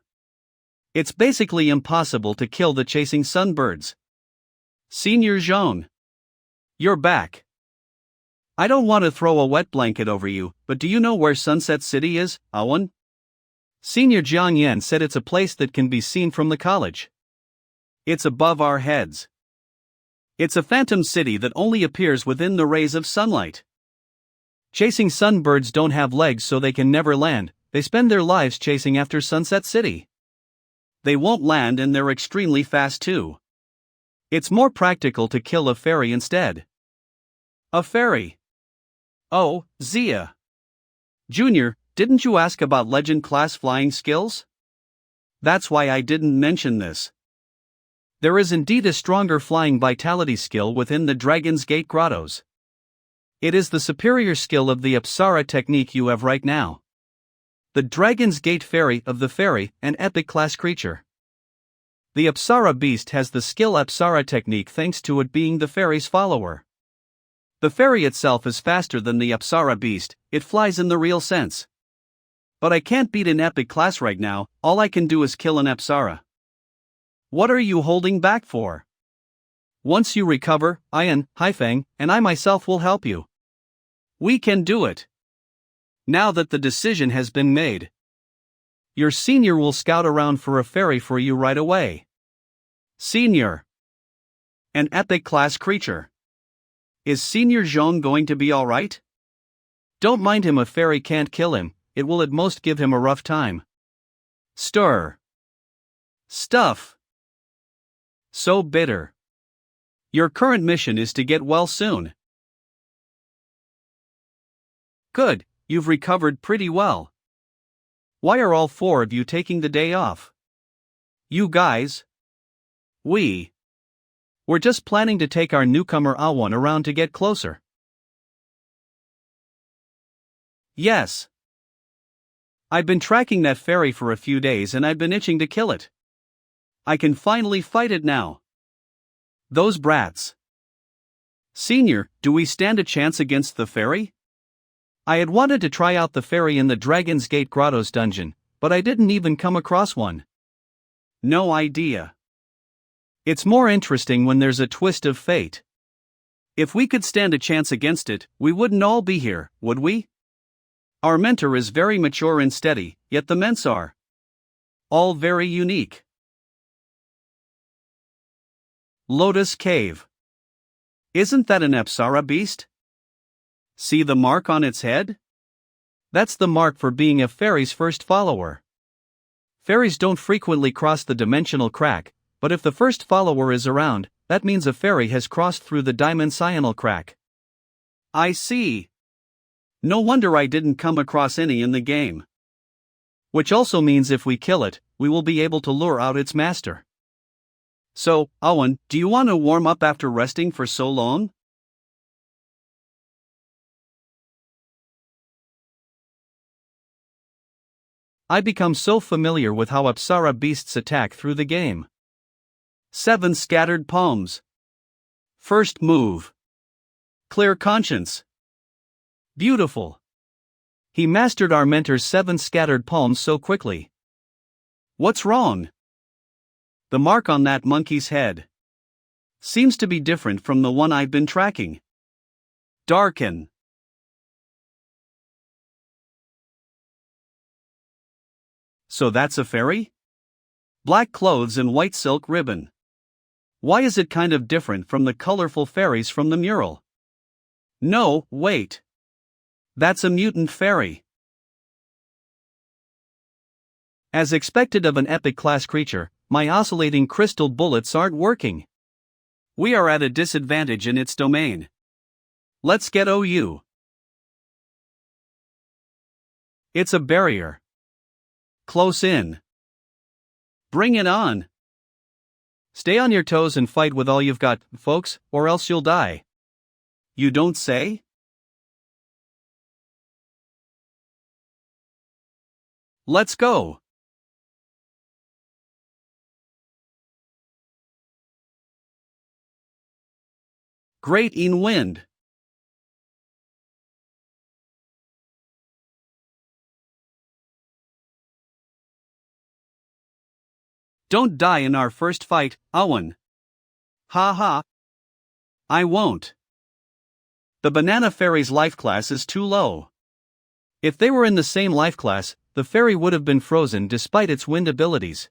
It's basically impossible to kill the chasing sunbirds. Senior Jean. You're back. I don't want to throw a wet blanket over you, but do you know where Sunset City is, Awan? Senior Jiang Yan said it's a place that can be seen from the college. It's above our heads. It's a phantom city that only appears within the rays of sunlight. Chasing sunbirds don't have legs so they can never land, they spend their lives chasing after Sunset City. They won't land and they're extremely fast too. It's more practical to kill a fairy instead. A fairy? Oh, Zia. Junior, didn't you ask about Legend class flying skills? That's why I didn't mention this. There is indeed a stronger flying vitality skill within the Dragon's Gate grottos. It is the superior skill of the Apsara technique you have right now. The Dragon's Gate Fairy of the Fairy, an epic class creature. The Apsara beast has the skill Apsara technique thanks to it being the fairy's follower. The fairy itself is faster than the Apsara beast, it flies in the real sense. But I can't beat an epic class right now, all I can do is kill an Apsara. What are you holding back for? Once you recover, Ian, Haifeng, and I myself will help you. We can do it. Now that the decision has been made. Your senior will scout around for a fairy for you right away. Senior. An epic class creature. Is Senior Zhong going to be alright? Don't mind him, a fairy can't kill him, it will at most give him a rough time. Stir. Stuff. So bitter. Your current mission is to get well soon. Good, you've recovered pretty well. Why are all 4 of you taking the day off? You guys? We're just planning to take our newcomer Awan around to get closer. Yes. I've been tracking that fairy for a few days and I've been itching to kill it. I can finally fight it now. Those brats. Senior, do we stand a chance against the fairy? I had wanted to try out the fairy in the Dragon's Gate Grotto's dungeon, but I didn't even come across one. No idea. It's more interesting when there's a twist of fate. If we could stand a chance against it, we wouldn't all be here, would we? Our mentor is very mature and steady, yet the ments are all very unique. Lotus Cave. Isn't that an Apsara beast? See the mark on its head? That's the mark for being a fairy's first follower. Fairies don't frequently cross the dimensional crack, but if the first follower is around, that means a fairy has crossed through the dimensional crack. I see. No wonder I didn't come across any in the game. Which also means if we kill it, we will be able to lure out its master. So, Owen, do you want to warm up after resting for so long? I become so familiar with how Apsara beasts attack through the game. 7 scattered palms. First move. Clear conscience. Beautiful. He mastered our mentor's 7 scattered palms so quickly. What's wrong? The mark on that monkey's head seems to be different from the one I've been tracking. Darken. So that's a fairy? Black clothes and white silk ribbon. Why is it kind of different from the colorful fairies from the mural? No, wait. That's a mutant fairy. As expected of an epic class creature, my oscillating crystal bullets aren't working. We are at a disadvantage in its domain. Let's get OU. It's a barrier. Close in. Bring it on. Stay on your toes and fight with all you've got, folks, or else you'll die. You don't say? Let's go. Great in wind. Don't die in our first fight, Owen. Ha ha. I won't. The banana fairy's life class is too low. If they were in the same life class, the fairy would have been frozen despite its wind abilities.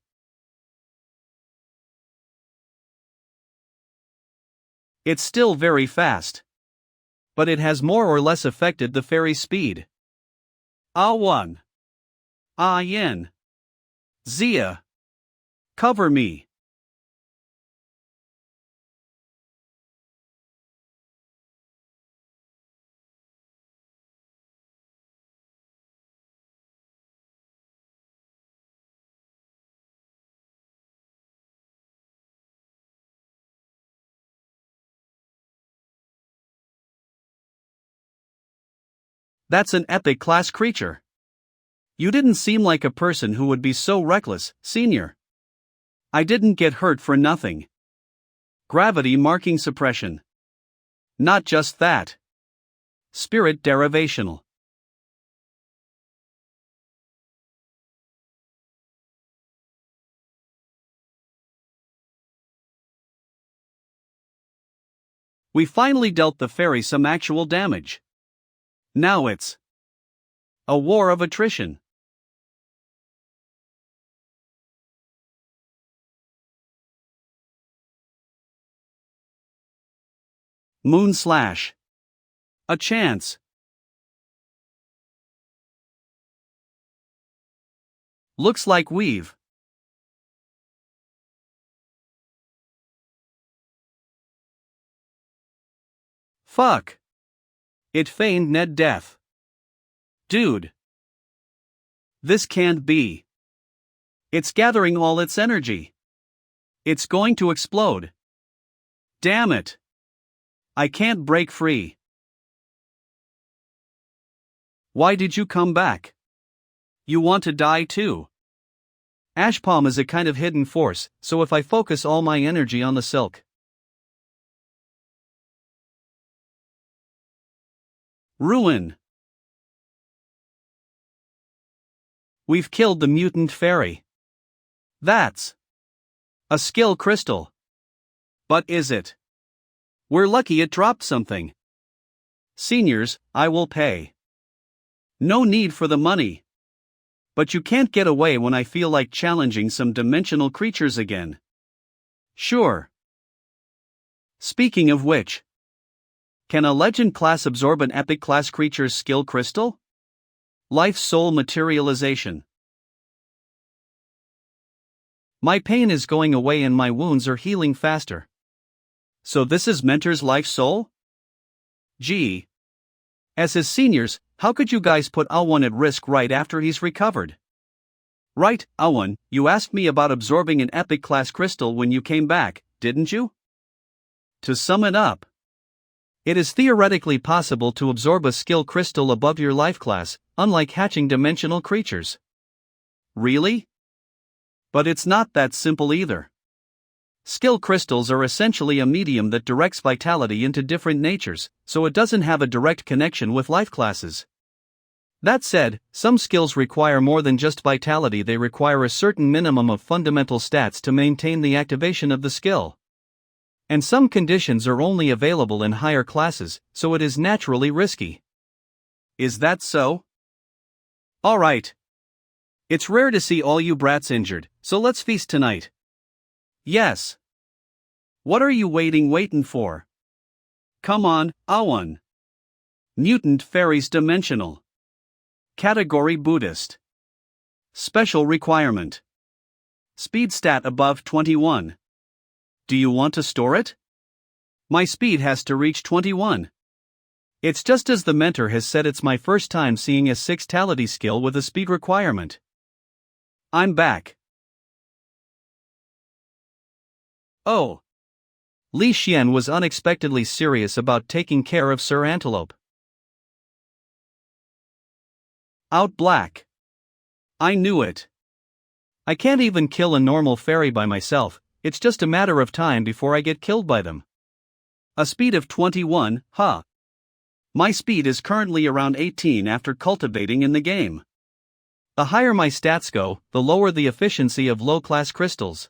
It's still very fast. But it has more or less affected the fairy's speed. A1. A-yin. Zia. Cover me. That's an epic class creature. You didn't seem like a person who would be so reckless, senior. I didn't get hurt for nothing. Gravity marking suppression. Not just that. Spirit derivational. We finally dealt the fairy some actual damage. Now it's a war of attrition. Moon slash. A chance. Looks like we've fuck. It feigned Ned death. Dude. This can't be. It's gathering all its energy. It's going to explode. Damn it. I can't break free. Why did you come back? You want to die too? Ashpalm is a kind of hidden force, so if I focus all my energy on the silk. Ruin. We've killed the mutant fairy. That's a skill crystal. But is it? We're lucky it dropped something. Seniors, I will pay. No need for the money. But you can't get away when I feel like challenging some dimensional creatures again. Sure. Speaking of which, can a legend class absorb an epic class creature's skill crystal? Life soul materialization. My pain is going away and my wounds are healing faster. So this is Mentor's life soul? Gee. As his seniors, how could you guys put Alwan at risk right after he's recovered? Right, Alwan, you asked me about absorbing an epic class crystal when you came back, didn't you? To sum it up, it is theoretically possible to absorb a skill crystal above your life class, unlike hatching dimensional creatures. Really? But it's not that simple either. Skill crystals are essentially a medium that directs vitality into different natures, so it doesn't have a direct connection with life classes. That said, some skills require more than just vitality, they require a certain minimum of fundamental stats to maintain the activation of the skill. And some conditions are only available in higher classes, so it is naturally risky. Is that so? Alright. It's rare to see all you brats injured, so let's feast tonight. Yes. What are you waiting for? Come on, Awan. Mutant fairies dimensional. Category Buddhist. Special requirement. Speed stat above 21. Do you want to store it? My speed has to reach 21. It's just as the mentor has said, it's my first time seeing a 6-tality skill with a speed requirement. I'm back. Oh. Li Xian was unexpectedly serious about taking care of Sir Antelope. Out black. I knew it. I can't even kill a normal fairy by myself, it's just a matter of time before I get killed by them. A speed of 21, huh? My speed is currently around 18 after cultivating in the game. The higher my stats go, the lower the efficiency of low-class crystals.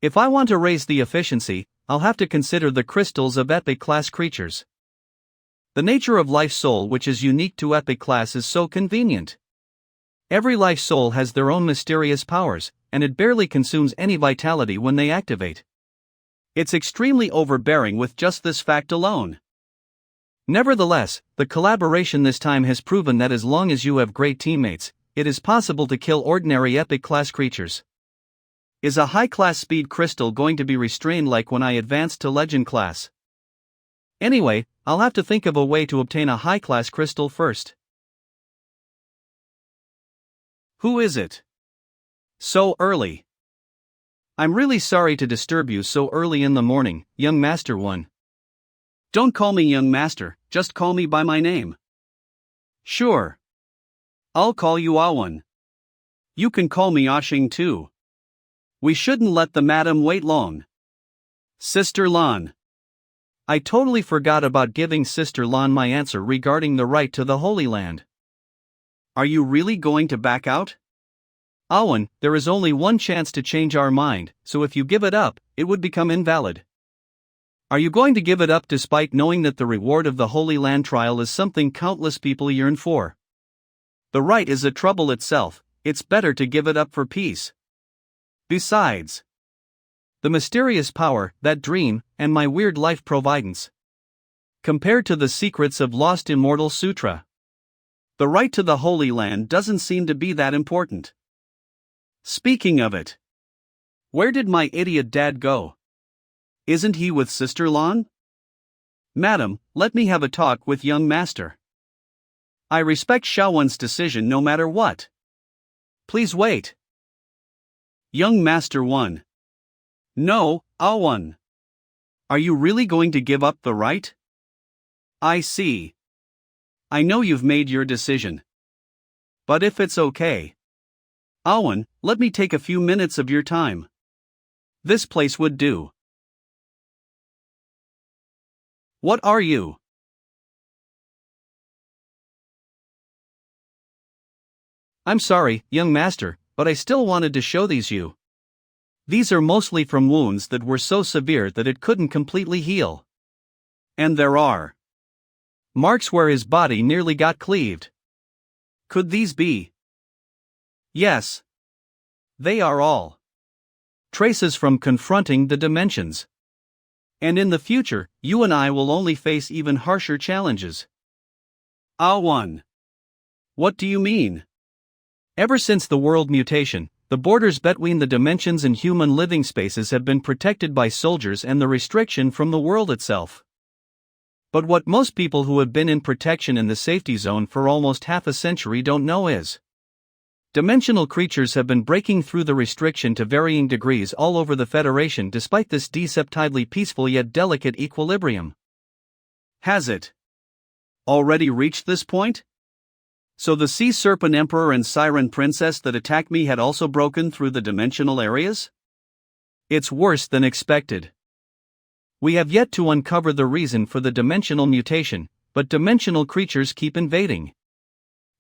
If I want to raise the efficiency, I'll have to consider the crystals of epic class creatures. The nature of life soul, which is unique to epic class, is so convenient. Every life soul has their own mysterious powers, and it barely consumes any vitality when they activate. It's extremely overbearing with just this fact alone. Nevertheless, the collaboration this time has proven that as long as you have great teammates, it is possible to kill ordinary epic class creatures. Is a high-class speed crystal going to be restrained like when I advanced to legend class? Anyway, I'll have to think of a way to obtain a high-class crystal first. Who is it? So early. I'm really sorry to disturb you so early in the morning, young Master One. Don't call me young master, just call me by my name. Sure. I'll call you Awan. You can call me Ashing too. We shouldn't let the madam wait long. Sister Lan. I totally forgot about giving Sister Lan my answer regarding the right to the Holy Land. Are you really going to back out? Awan, there is only one chance to change our mind, so if you give it up, it would become invalid. Are you going to give it up despite knowing that the reward of the Holy Land trial is something countless people yearn for? The right is a trouble itself, it's better to give it up for peace. Besides, the mysterious power, that dream, and my weird life providence. Compared to the secrets of Lost Immortal Sutra, the right to the Holy Land doesn't seem to be that important. Speaking of it, where did my idiot dad go? Isn't he with Sister Lan? Madam, let me have a talk with young master. I respect Shaowen's decision no matter what. Please wait. Young Master 1. No, Awan. Are you really going to give up the right? I see. I know you've made your decision. But if it's okay. Awan, let me take a few minutes of your time. This place would do. What are you? I'm sorry, young master, but I still wanted to show these you. These are mostly from wounds that were so severe that it couldn't completely heal. And there are marks where his body nearly got cleaved. Could these be? Yes. They are all traces from confronting the dimensions. And in the future, you and I will only face even harsher challenges. Ah1. What do you mean? Ever since the world mutation, the borders between the dimensions and human living spaces have been protected by soldiers and the restriction from the world itself. But what most people who have been in protection in the safety zone for almost half a century don't know is dimensional creatures have been breaking through the restriction to varying degrees all over the Federation despite this deceptively peaceful yet delicate equilibrium. Has it already reached this point? So the Sea Serpent Emperor and Siren Princess that attacked me had also broken through the dimensional areas? It's worse than expected. We have yet to uncover the reason for the dimensional mutation, but dimensional creatures keep invading.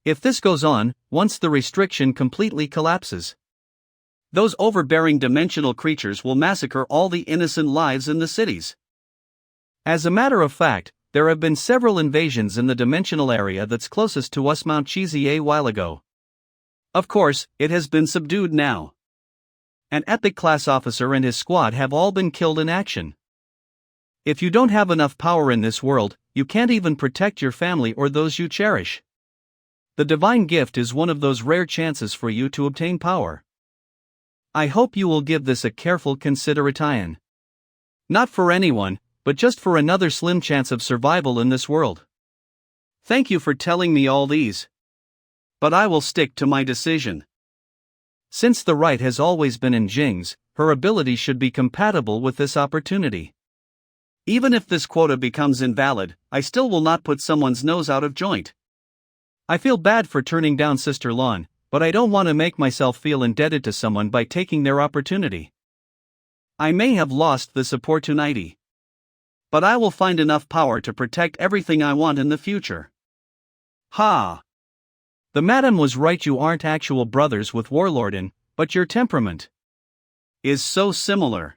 If this goes on, once the restriction completely collapses, those overbearing dimensional creatures will massacre all the innocent lives in the cities. As a matter of fact, there have been several invasions in the dimensional area that's closest to us Mount Cheesy a while ago. Of course, it has been subdued now. An epic class officer and his squad have all been killed in action. If you don't have enough power in this world, you can't even protect your family or those you cherish. The divine gift is one of those rare chances for you to obtain power. I hope you will give this a careful consideration. Not for anyone, but just for another slim chance of survival in this world. Thank you for telling me all these. But I will stick to my decision. Since the right has always been in Jing's, her ability should be compatible with this opportunity. Even if this quota becomes invalid, I still will not put someone's nose out of joint. I feel bad for turning down Sister Lon, but I don't want to make myself feel indebted to someone by taking their opportunity. I may have lost this opportunity, but I will find enough power to protect everything I want in the future. Ha! The madam was right, you aren't actual brothers with Warlordin, but your temperament is so similar.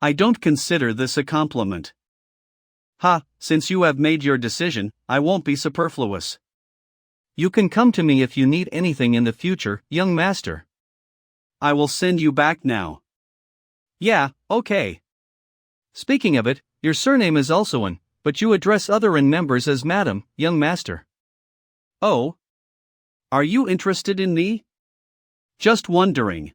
I don't consider this a compliment. Ha, since you have made your decision, I won't be superfluous. You can come to me if you need anything in the future, young master. I will send you back now. Yeah, okay. Speaking of it, your surname is also an, but you address other N members as madam, young master. Oh? Are you interested in me? Just wondering.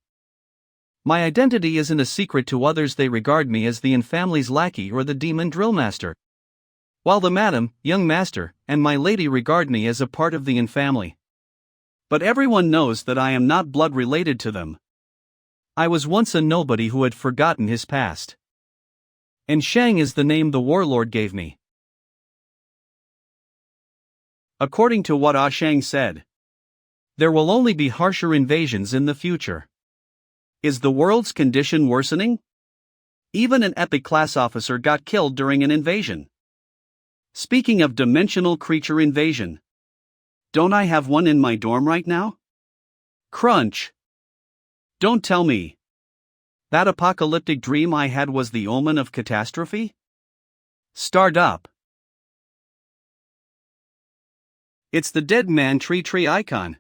My identity isn't a secret to others, they regard me as the N family's lackey or the demon drill master. While the madam, young master, and my lady regard me as a part of the N family. But everyone knows that I am not blood related to them. I was once a nobody who had forgotten his past. And Shang is the name the warlord gave me. According to what Ah Shang said, there will only be harsher invasions in the future. Is the world's condition worsening? Even an epic class officer got killed during an invasion. Speaking of dimensional creature invasion, don't I have one in my dorm right now? Crunch. Don't tell me that apocalyptic dream I had was the omen of catastrophe? Start up. It's the dead man tree icon.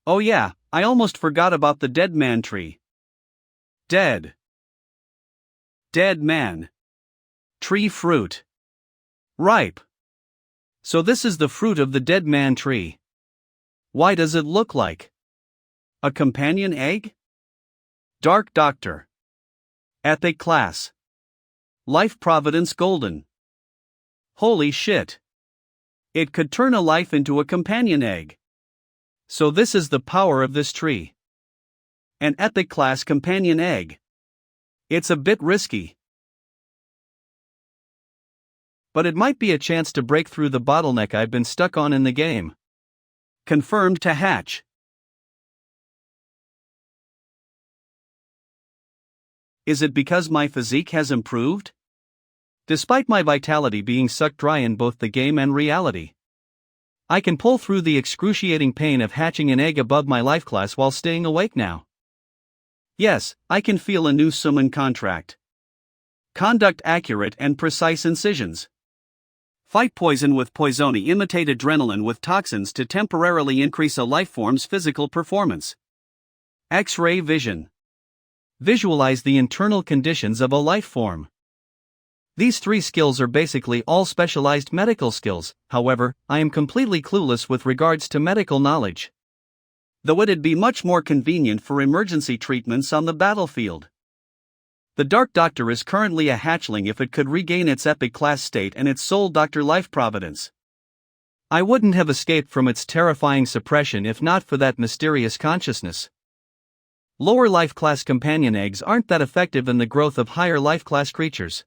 Oh yeah, I almost forgot about the dead man tree. Dead man. Tree fruit. Ripe. So this is the fruit of the dead man tree. Why does it look like a companion egg? Dark Doctor. Epic class. Life Providence Golden. Holy shit. It could turn a life into a companion egg. So this is the power of this tree. An epic class companion egg. It's a bit risky, but it might be a chance to break through the bottleneck I've been stuck on in the game. Confirmed to hatch. Is it because my physique has improved? Despite my vitality being sucked dry in both the game and reality, I can pull through the excruciating pain of hatching an egg above my life class while staying awake now. Yes, I can feel a new summon contract. Conduct accurate and precise incisions. Fight poison with poisoni. Imitate adrenaline with toxins to temporarily increase a lifeform's physical performance. X-ray vision. Visualize the internal conditions of a life form. These three skills are basically all specialized medical skills. However, I am completely clueless with regards to medical knowledge. Though it'd be much more convenient for emergency treatments on the battlefield. The Dark Doctor is currently a hatchling if it could regain its epic class state and its soul Doctor Life Providence. I wouldn't have escaped from its terrifying suppression if not for that mysterious consciousness. Lower life class companion eggs aren't that effective in the growth of higher life class creatures.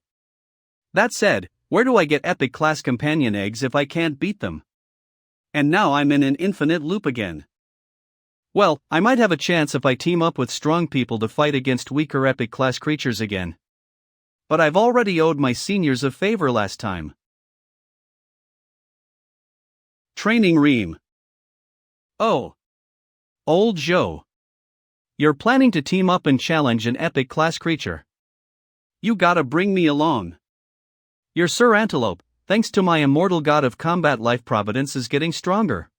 That said, where do I get epic class companion eggs if I can't beat them? And now I'm in an infinite loop again. Well, I might have a chance if I team up with strong people to fight against weaker epic class creatures again. But I've already owed my seniors a favor last time. Training Ream. Oh. Old Joe. You're planning to team up and challenge an epic class creature. You gotta bring me along. Your Sir Antelope, thanks to my immortal god of combat Life Providence, is getting stronger.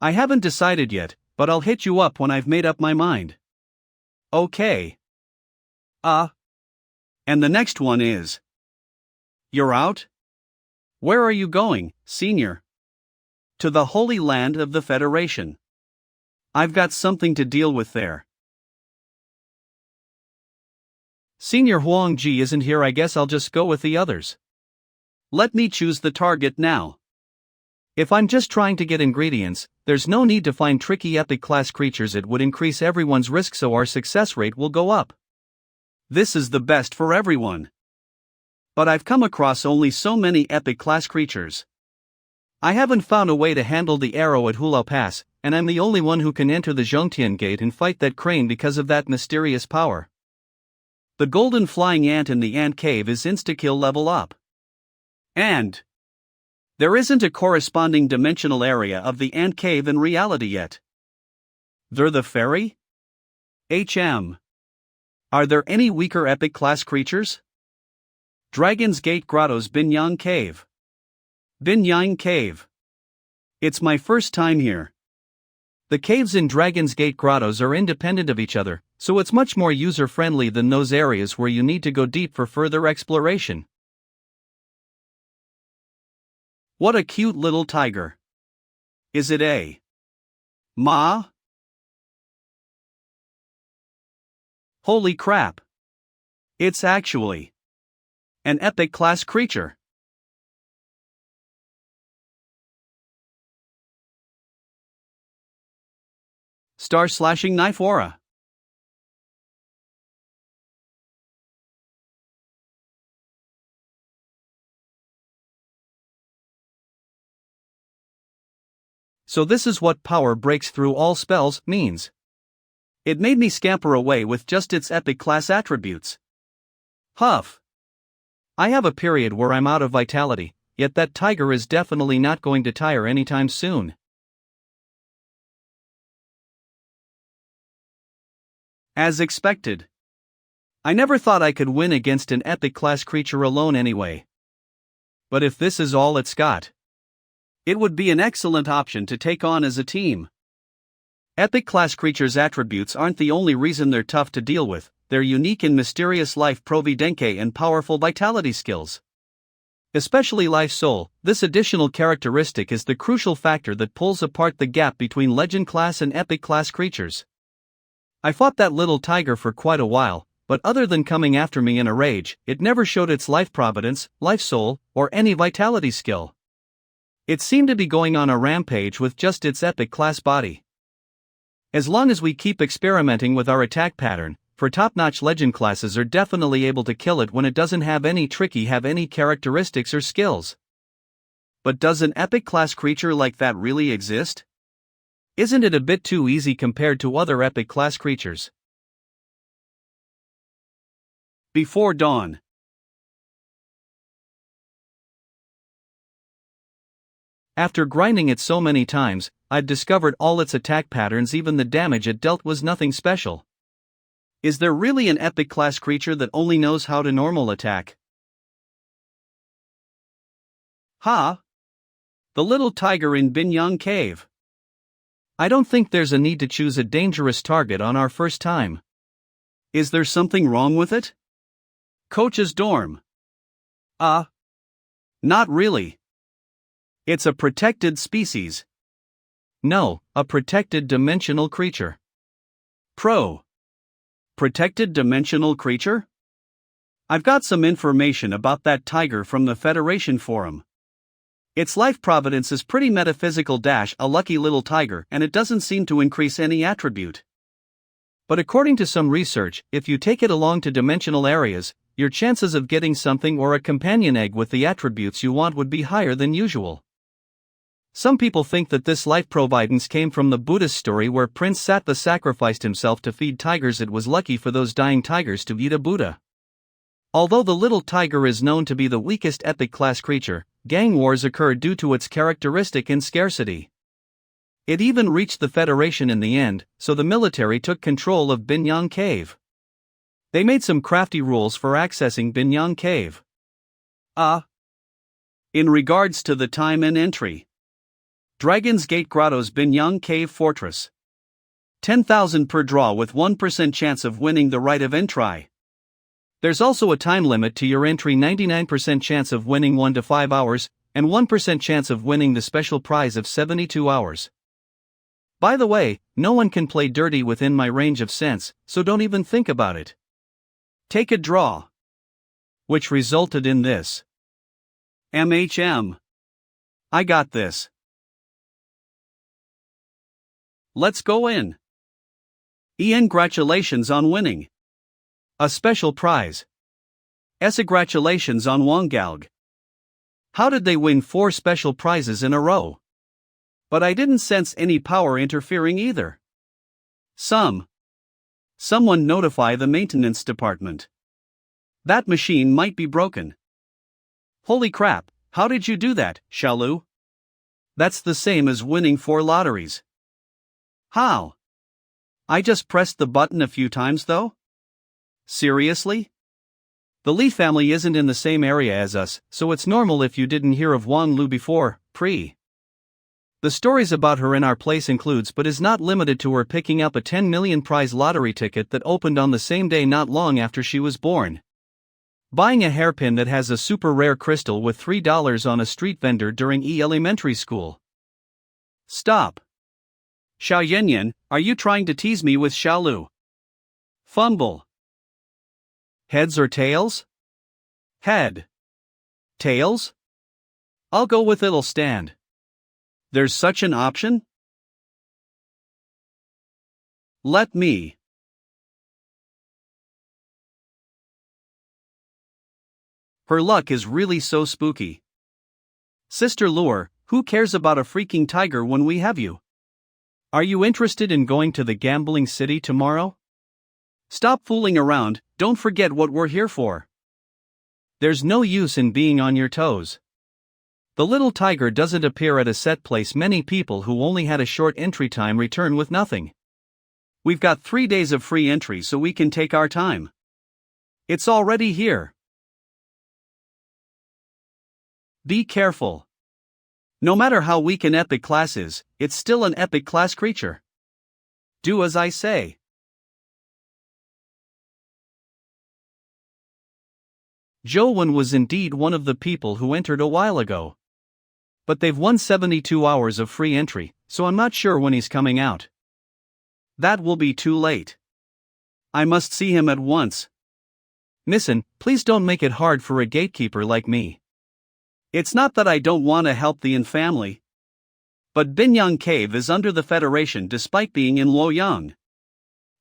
I haven't decided yet, but I'll hit you up when I've made up my mind. Okay. And the next one is. You're out? Where are you going, Senior? To the Holy Land of the Federation. I've got something to deal with there. Senior Huang Ji isn't here. I guess I'll just go with the others. Let me choose the target now. If I'm just trying to get ingredients, there's no need to find tricky epic class creatures. It would increase everyone's risk so our success rate will go up. This is the best for everyone. But I've come across only so many epic class creatures. I haven't found a way to handle the arrow at Hulao Pass, and I'm the only one who can enter the Zhongtian Gate and fight that crane because of that mysterious power. The golden flying ant in the ant cave is insta-kill level up. And there isn't a corresponding dimensional area of the ant cave in reality yet. They're the fairy? Are there any weaker epic class creatures? Dragon's Gate Grotto's Binyang Cave. Binyang Cave. It's my first time here. The caves in Dragon's Gate Grottos are independent of each other, so it's much more user-friendly than those areas where you need to go deep for further exploration. What a cute little tiger. Is it a ma? Holy crap. It's actually an epic class creature. Star-slashing knife aura. So this is what power breaks through all spells means. It made me scamper away with just its epic class attributes. Huff. I have a period where I'm out of vitality, yet that tiger is definitely not going to tire anytime soon. As expected. I never thought I could win against an epic class creature alone anyway. But if this is all it's got, it would be an excellent option to take on as a team. Epic class creatures' attributes aren't the only reason they're tough to deal with, they're unique in mysterious life providenke and powerful vitality skills. Especially Life Soul, this additional characteristic is the crucial factor that pulls apart the gap between legend class and epic class creatures. I fought that little tiger for quite a while, but other than coming after me in a rage, it never showed its life providence, life soul, or any vitality skill. It seemed to be going on a rampage with just its epic class body. As long as we keep experimenting with our attack pattern, for top-notch legend classes are definitely able to kill it when it doesn't have any characteristics or skills. But does an epic class creature like that really exist? Isn't it a bit too easy compared to other epic class creatures? Before dawn. After grinding it so many times, I've discovered all its attack patterns, even the damage it dealt was nothing special. Is there really an epic class creature that only knows how to normal attack? Ha! The little tiger in Binyang Cave. I don't think there's a need to choose a dangerous target on our first time. Is there something wrong with it? Coach's dorm. Not really. It's a protected species. No, a protected dimensional creature. Protected dimensional creature? I've got some information about that tiger from the Federation forum. Its life providence is pretty metaphysical - a lucky little tiger, and it doesn't seem to increase any attribute. But according to some research, if you take it along to dimensional areas, your chances of getting something or a companion egg with the attributes you want would be higher than usual. Some people think that this life providence came from the Buddhist story where Prince Sattva sacrificed himself to feed tigers. It was lucky for those dying tigers to eat a Buddha. Although the little tiger is known to be the weakest epic class creature, gang wars occurred due to its characteristic and scarcity. It even reached the Federation in the end, so the military took control of Binyang Cave. They made some crafty rules for accessing Binyang Cave. In regards to the time and entry. Dragon's Gate Grotto's Binyang Cave Fortress. 10,000 per draw with 1% chance of winning the right of entry. There's also a time limit to your entry, 99% chance of winning 1 to 5 hours, and 1% chance of winning the special prize of 72 hours. By the way, no one can play dirty within my range of sense, so don't even think about it. Take a draw. Which resulted in this. I got this. Let's go in. Congratulations on winning a special prize. Congratulations on Wongalg. How did they win 4 special prizes in a row? But I didn't sense any power interfering either. Someone notify the maintenance department. That machine might be broken. Holy crap, how did you do that, Shalu? That's the same as winning 4 lotteries. How? I just pressed the button a few times though? Seriously? The Li family isn't in the same area as us, so it's normal if you didn't hear of Wang Lu before. The stories about her in our place includes but is not limited to her picking up a 10 million prize lottery ticket that opened on the same day not long after she was born. Buying a hairpin that has a super rare crystal with $3 on a street vendor during elementary school. Stop. Xiao Yanyan, are you trying to tease me with Xiaolu? Fumble. Heads or tails? Head. Tails? I'll go with it'll stand. There's such an option? Let me. Her luck is really so spooky. Sister Lure, who cares about a freaking tiger when we have you? Are you interested in going to the gambling city tomorrow? Stop fooling around, don't forget what we're here for. There's no use in being on your toes. The little tiger doesn't appear at a set place. Many people who only had a short entry time return with nothing. We've got 3 days of free entry so we can take our time. It's already here. Be careful. No matter how weak an epic class is, it's still an epic class creature. Do as I say. Jowen was indeed one of the people who entered a while ago. But they've won 72 hours of free entry, so I'm not sure when he's coming out. That will be too late. I must see him at once. Listen, please don't make it hard for a gatekeeper like me. It's not that I don't want to help the Yin family. But Binyang Cave is under the Federation despite being in Luoyang.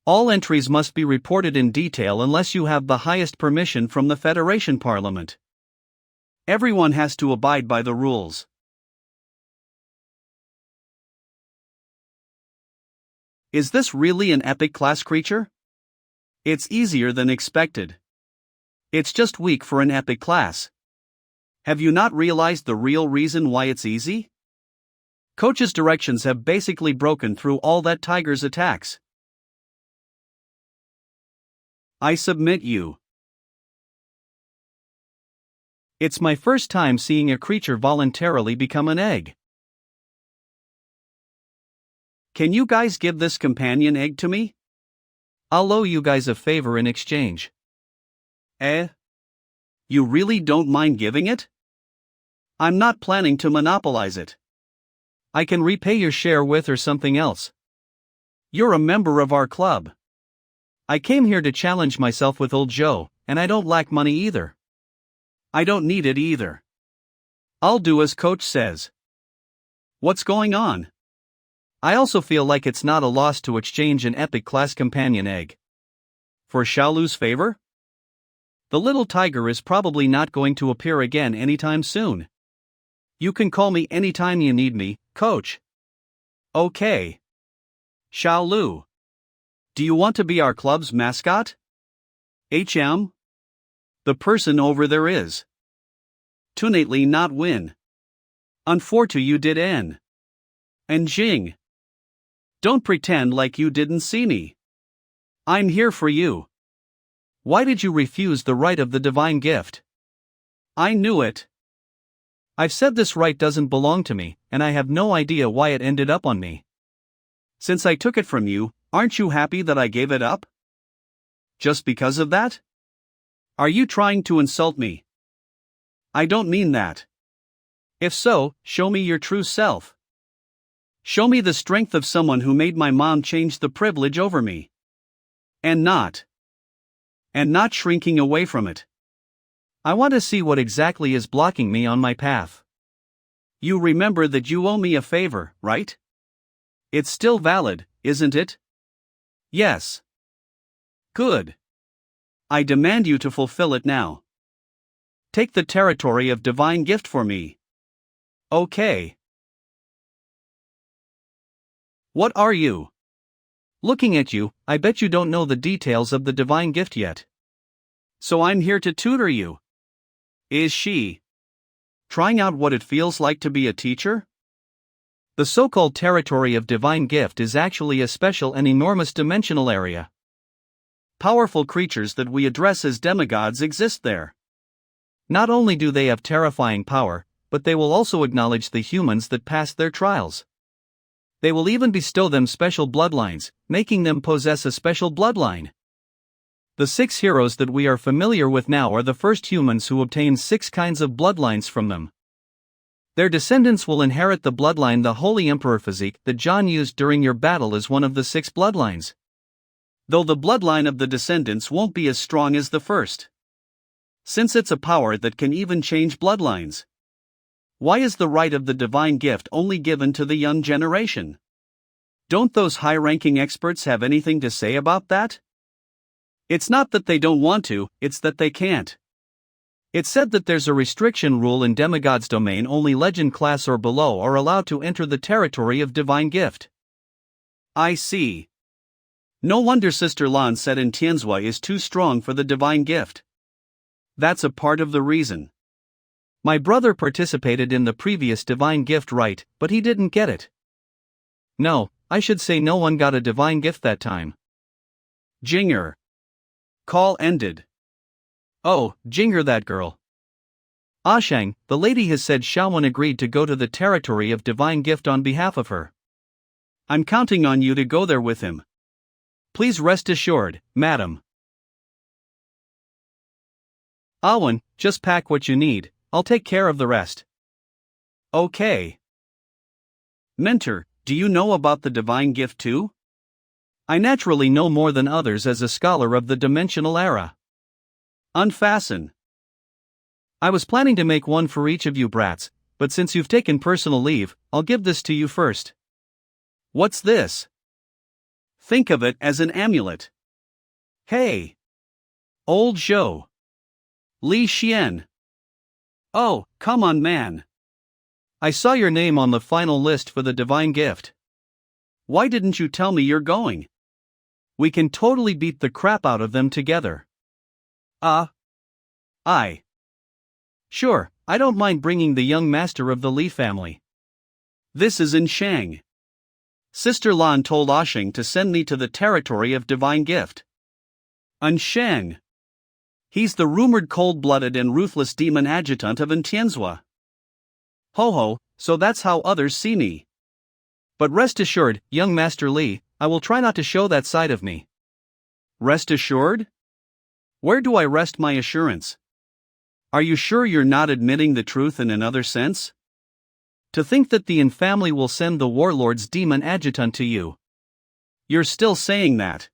All entries must be reported in detail unless you have the highest permission from the Federation Parliament. Everyone has to abide by the rules. Is this really an epic class creature? It's easier than expected. It's just weak for an epic class. Have you not realized the real reason why it's easy? Coach's directions have basically broken through all that tiger's attacks. I submit you. It's my first time seeing a creature voluntarily become an egg. Can you guys give this companion egg to me? I'll owe you guys a favor in exchange. You really don't mind giving it? I'm not planning to monopolize it. I can repay your share with or something else. You're a member of our club. I came here to challenge myself with old Joe, and I don't lack money either. I don't need it either. I'll do as Coach says. What's going on? I also feel like it's not a loss to exchange an epic class companion egg. For Xiaolu's favor? The little tiger is probably not going to appear again anytime soon. You can call me anytime you need me, Coach. Okay. Xiaolu. Do you want to be our club's mascot? HM? The person over there is. Tunately not win. Unfortunately you did N. And Jing. Don't pretend like you didn't see me. I'm here for you. Why did you refuse the right of the divine gift? I knew it. I've said this right doesn't belong to me, and I have no idea why it ended up on me. Since I took it from you, aren't you happy that I gave it up? Just because of that? Are you trying to insult me? I don't mean that. If so, show me your true self. Show me the strength of someone who made my mom change the privilege over me. And not shrinking away from it. I want to see what exactly is blocking me on my path. You remember that you owe me a favor, right? It's still valid, isn't it? Yes. Good. I demand you to fulfill it now. Take the territory of divine gift for me. Okay. What are you? Looking at you, I bet you don't know the details of the divine gift yet. So I'm here to tutor you. Is she trying out what it feels like to be a teacher? The so-called territory of divine gift is actually a special and enormous dimensional area. Powerful creatures that we address as demigods exist there. Not only do they have terrifying power, but they will also acknowledge the humans that passed their trials. They will even bestow them special bloodlines, making them possess a special bloodline. The 6 heroes that we are familiar with now are the first humans who obtained 6 kinds of bloodlines from them. Their descendants will inherit the bloodline. The Holy Emperor physique that John used during your battle is one of the 6 bloodlines. Though the bloodline of the descendants won't be as strong as the first. Since it's a power that can even change bloodlines. Why is the right of the divine gift only given to the young generation? Don't those high-ranking experts have anything to say about that? It's not that they don't want to, it's that they can't. It's said that there's a restriction rule in demigod's domain. Only legend class or below are allowed to enter the territory of divine gift. I see. No wonder Sister Lan said in Tianzhua is too strong for the divine gift. That's a part of the reason. My brother participated in the previous divine gift rite, but he didn't get it. No, I should say no one got a divine gift that time. Jinger. Call ended. Oh, Jinger, that girl. Ashang, the lady has said Xiaowen agreed to go to the territory of divine gift on behalf of her. I'm counting on you to go there with him. Please rest assured, madam. Awen, just pack what you need, I'll take care of the rest. Okay. Mentor, do you know about the divine gift too? I naturally know more than others as a scholar of the dimensional era. Unfasten. I was planning to make one for each of you brats, but since you've taken personal leave, I'll give this to you first. What's this? Think of it as an amulet. Hey! Old Zhou. Li Xian. Oh, come on, man. I saw your name on the final list for the divine gift. Why didn't you tell me you're going? We can totally beat the crap out of them together. Sure, I don't mind bringing the young master of the Li family. This is in Shang. Sister Lan told Ashing to send me to the territory of divine gift. Shang. He's the rumored cold-blooded and ruthless demon adjutant of Tianzhua. Ho ho, so that's how others see me. But rest assured, young Master Li, I will try not to show that side of me. Rest assured? Where do I rest my assurance? Are you sure you're not admitting the truth in another sense? To think that the Yin family will send the warlord's demon adjutant to you. You're still saying that.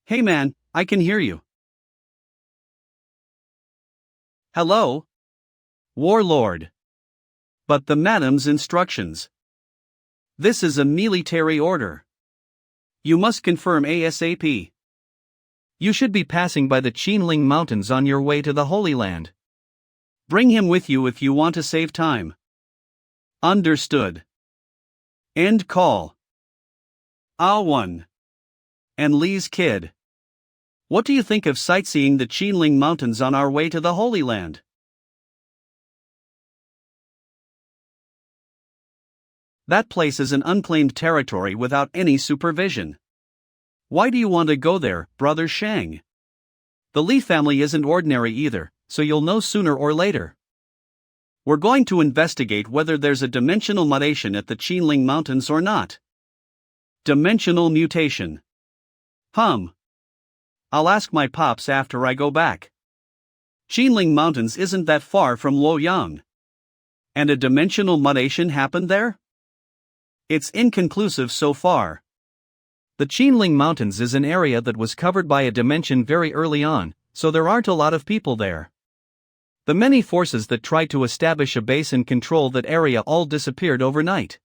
Hey man, I can hear you. Hello? Warlord. But the madam's instructions. This is a military order. You must confirm ASAP. You should be passing by the Qinling Mountains on your way to the Holy Land. Bring him with you if you want to save time. Understood. End call. Ah1. And Li's kid. What do you think of sightseeing the Qinling Mountains on our way to the Holy Land? That place is an unclaimed territory without any supervision. Why do you want to go there, Brother Shang? The Li family isn't ordinary either, so you'll know sooner or later. We're going to investigate whether there's a dimensional mutation at the Qinling Mountains or not. Dimensional mutation. I'll ask my pops after I go back. Qinling Mountains isn't that far from Luoyang. And a dimensional mutation happened there? It's inconclusive so far. The Qinling Mountains is an area that was covered by a dimension very early on, so there aren't a lot of people there. The many forces that tried to establish a base and control that area all disappeared overnight.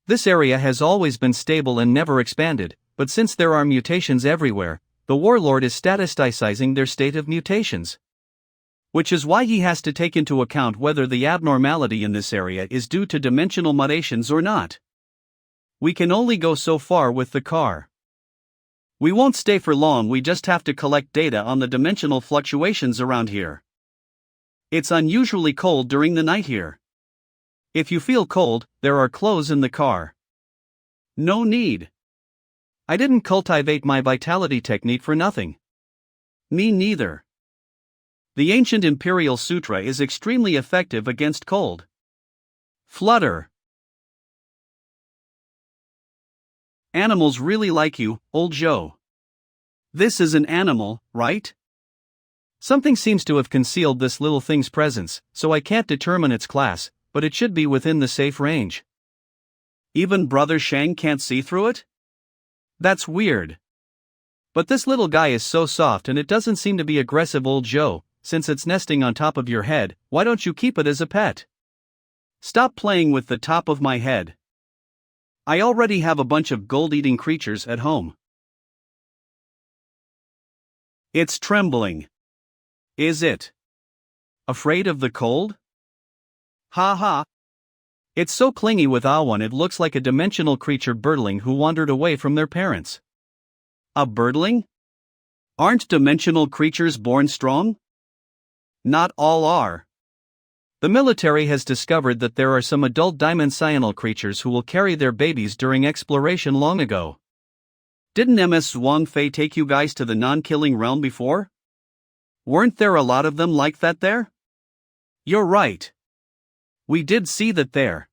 This area has always been stable and never expanded, but since there are mutations everywhere, the warlord is statisticizing their state of mutations. Which is why he has to take into account whether the abnormality in this area is due to dimensional mutations or not. We can only go so far with the car. We won't stay for long, we just have to collect data on the dimensional fluctuations around here. It's unusually cold during the night here. If you feel cold, there are clothes in the car. No need. I didn't cultivate my vitality technique for nothing. Me neither. The ancient Imperial Sutra is extremely effective against cold. Flutter. Animals really like you, old Joe. This is an animal, right? Something seems to have concealed this little thing's presence, so I can't determine its class, but it should be within the safe range. Even Brother Shang can't see through it? That's weird. But this little guy is so soft and it doesn't seem to be aggressive, old Joe. Since it's nesting on top of your head, why don't you keep it as a pet? Stop playing with the top of my head. I already have a bunch of gold-eating creatures at home. It's trembling. Is it? Afraid of the cold? Ha ha. It's so clingy with Awan it looks like a dimensional creature birdling who wandered away from their parents. A birdling? Aren't dimensional creatures born strong? Not all are. The military has discovered that there are some adult dimensional creatures who will carry their babies during exploration long ago. Didn't MS Wang Fei take you guys to the non-killing realm before? Weren't there a lot of them like that there? You're right. We did see that there.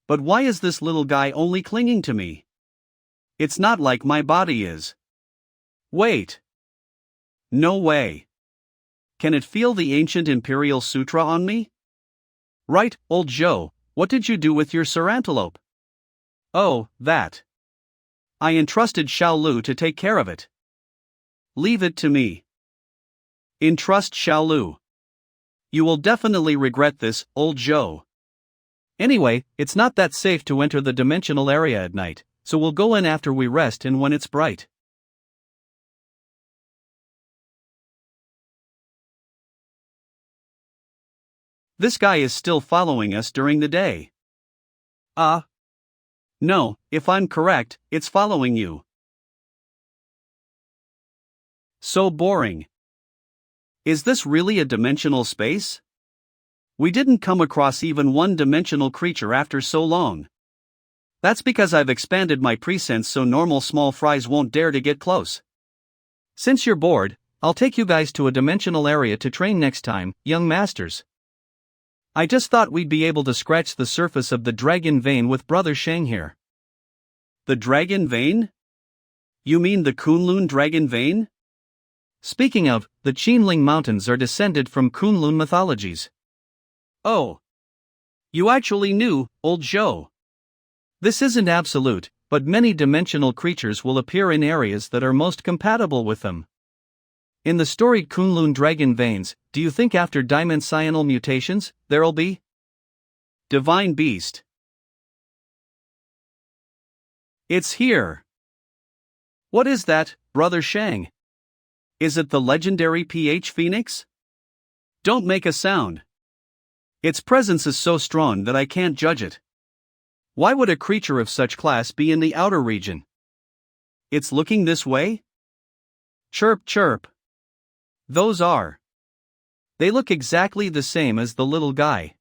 But why is this little guy only clinging to me? It's not like my body is. Wait. No way. Can it feel the ancient Imperial Sutra on me? Right, old Joe, what did you do with your Sarantelope? Oh, that. I entrusted Xiao Lu to take care of it. Leave it to me. Entrust Xiao Lu. You will definitely regret this, old Joe. Anyway, it's not that safe to enter the dimensional area at night, so we'll go in after we rest and when it's bright. This guy is still following us during the day. No, if I'm correct, it's following you. So boring. Is this really a dimensional space? We didn't come across even one-dimensional creature after so long. That's because I've expanded my presense so normal small fries won't dare to get close. Since you're bored, I'll take you guys to a dimensional area to train next time, young masters. I just thought we'd be able to scratch the surface of the dragon vein with Brother Shang here. The dragon vein? You mean the Kunlun dragon vein? Speaking of, the Qinling Mountains are descended from Kunlun mythologies. Oh. You actually knew, old Zhou. This isn't absolute, but many dimensional creatures will appear in areas that are most compatible with them. In the storied Kunlun dragon veins, do you think after dimensional mutations, there'll be divine beast? It's here. What is that, Brother Shang? Is it the legendary PH Phoenix? Don't make a sound. Its presence is so strong that I can't judge it. Why would a creature of such class be in the outer region? It's looking this way? Chirp chirp. Those are. They look exactly the same as the little guy.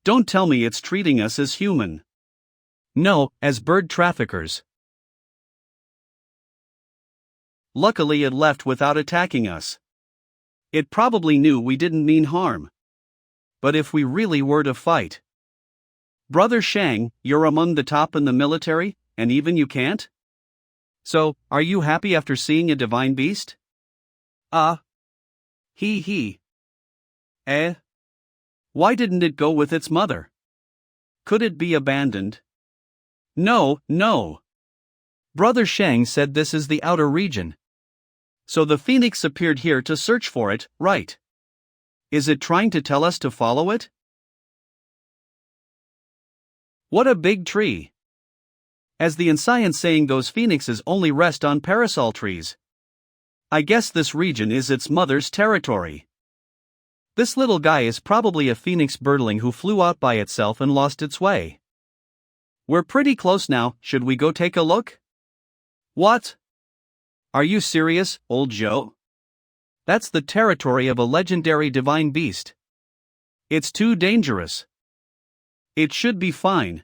Don't tell me it's treating us as human. No, as bird traffickers. Luckily it left without attacking us. It probably knew we didn't mean harm. But if we really were to fight. Brother Shang, you're among the top in the military, and even you can't? So, are you happy after seeing a divine beast? He. Why didn't it go with its mother? Could it be abandoned? No. Brother Shang said this is the outer region. So the phoenix appeared here to search for it, right? Is it trying to tell us to follow it? What a big tree! As the ancient saying goes, phoenixes only rest on parasol trees. I guess this region is its mother's territory. This little guy is probably a phoenix birdling who flew out by itself and lost its way. We're pretty close now, should we go take a look? What? Are you serious, old Joe? That's the territory of a legendary divine beast. It's too dangerous. It should be fine.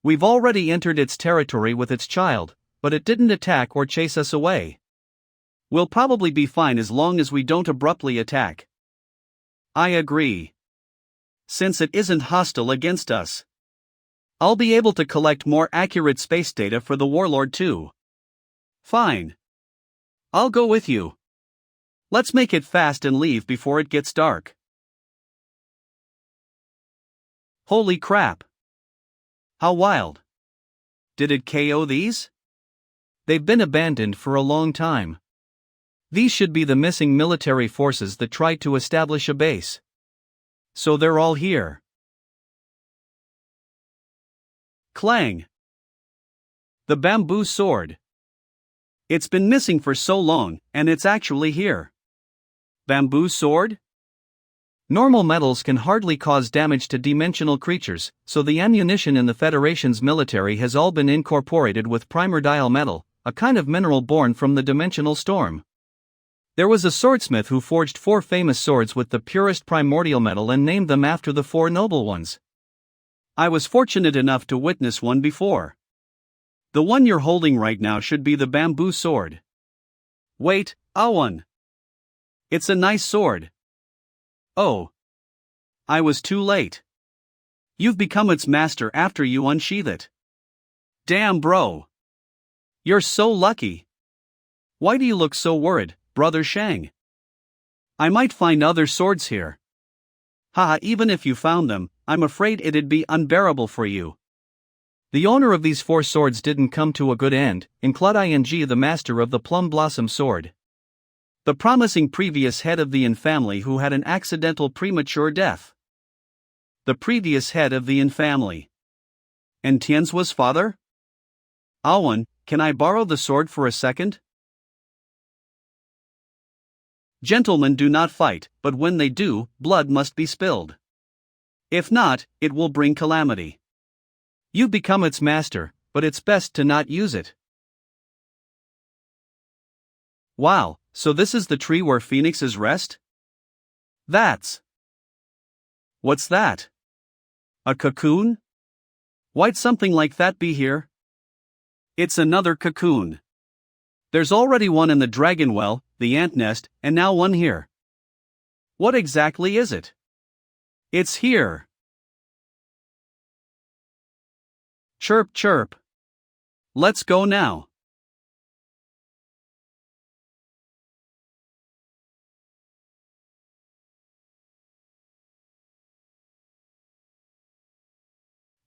We've already entered its territory with its child, but it didn't attack or chase us away. We'll probably be fine as long as we don't abruptly attack. I agree. Since it isn't hostile against us. I'll be able to collect more accurate space data for the warlord too. Fine. I'll go with you. Let's make it fast and leave before it gets dark. Holy crap. How wild. Did it KO these? They've been abandoned for a long time. These should be the missing military forces that tried to establish a base. So they're all here. Clang. The bamboo sword. It's been missing for so long, and it's actually here. Bamboo sword? Normal metals can hardly cause damage to dimensional creatures, so the ammunition in the Federation's military has all been incorporated with primordial metal, a kind of mineral born from the dimensional storm. There was a swordsmith who forged 4 famous swords with the purest primordial metal and named them after the 4 noble ones. I was fortunate enough to witness one before. The one you're holding right now should be the bamboo sword. Wait, one. It's a nice sword. Oh. I was too late. You've become its master after you unsheath it. Damn, bro. You're so lucky. Why do you look so worried, Brother Shang? I might find other swords here. Haha, even if you found them, I'm afraid it'd be unbearable for you. The owner of these 4 swords didn't come to a good end, including the master of the Plum Blossom sword. The promising previous head of the Yin family who had an accidental premature death. The previous head of the Yin family. And Tianzua's father? Awan, can I borrow the sword for a second? Gentlemen do not fight, but when they do, blood must be spilled. If not, it will bring calamity. You've become its master, but it's best to not use it. Wow, So this is the tree where phoenixes rest? What's that? A cocoon? Why'd something like that be here? It's another cocoon. There's already one in the dragon well, the ant nest, and now one here. What exactly is it? It's here. Chirp chirp. Let's go now.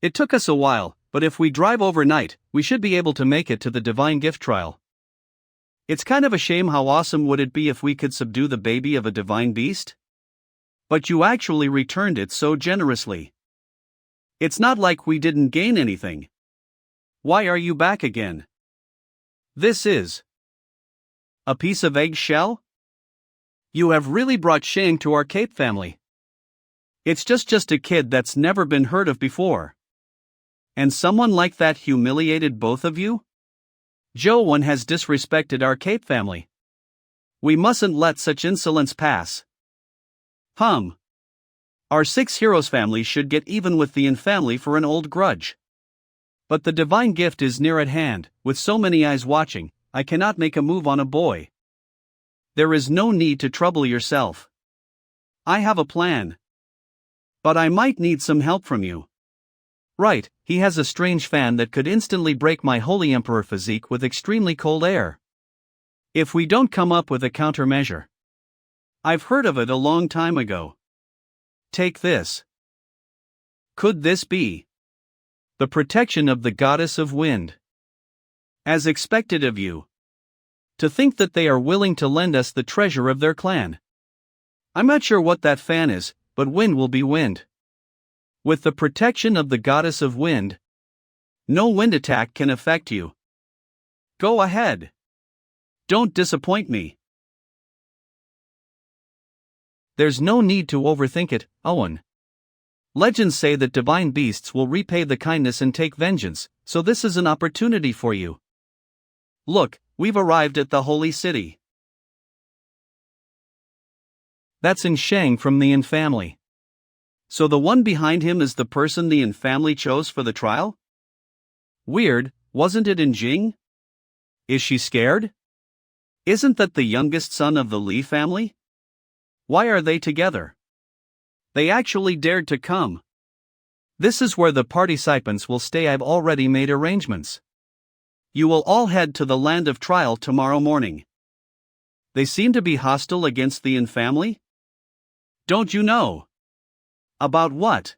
It took us a while, but if we drive overnight, we should be able to make it to the divine gift trial. It's kind of a shame. How awesome would it be if we could subdue the baby of a divine beast? But you actually returned it so generously. It's not like we didn't gain anything. Why are you back again? This is a piece of egg shell? You have really brought shame to our Cape family. It's just a kid that's never been heard of before. And someone like that humiliated both of you? Joe one has disrespected our Cape family. We mustn't let such insolence pass. Our 6 heroes family should get even with the Yin family for an old grudge. But the divine gift is near at hand, with so many eyes watching, I cannot make a move on a boy. There is no need to trouble yourself. I have a plan. But I might need some help from you. Right, he has a strange fan that could instantly break my holy emperor physique with extremely cold air. If we don't come up with a countermeasure. I've heard of it a long time ago. Take this. Could this be the protection of the goddess of wind? As expected of you. To think that they are willing to lend us the treasure of their clan. I'm not sure what that fan is, but wind will be wind. With the protection of the goddess of wind, no wind attack can affect you. Go ahead. Don't disappoint me. There's no need to overthink it, Owen. Legends say that divine beasts will repay the kindness and take vengeance, so this is an opportunity for you. Look, we've arrived at the holy city. That's in Shang from the Yin family. So the one behind him is the person the Yin family chose for the trial? Weird, wasn't it in Jing? Is she scared? Isn't that the youngest son of the Li family? Why are they together? They actually dared to come. This is where the participants will stay. I've already made arrangements. You will all head to the land of trial tomorrow morning. They seem to be hostile against the Yin family? Don't you know? About what?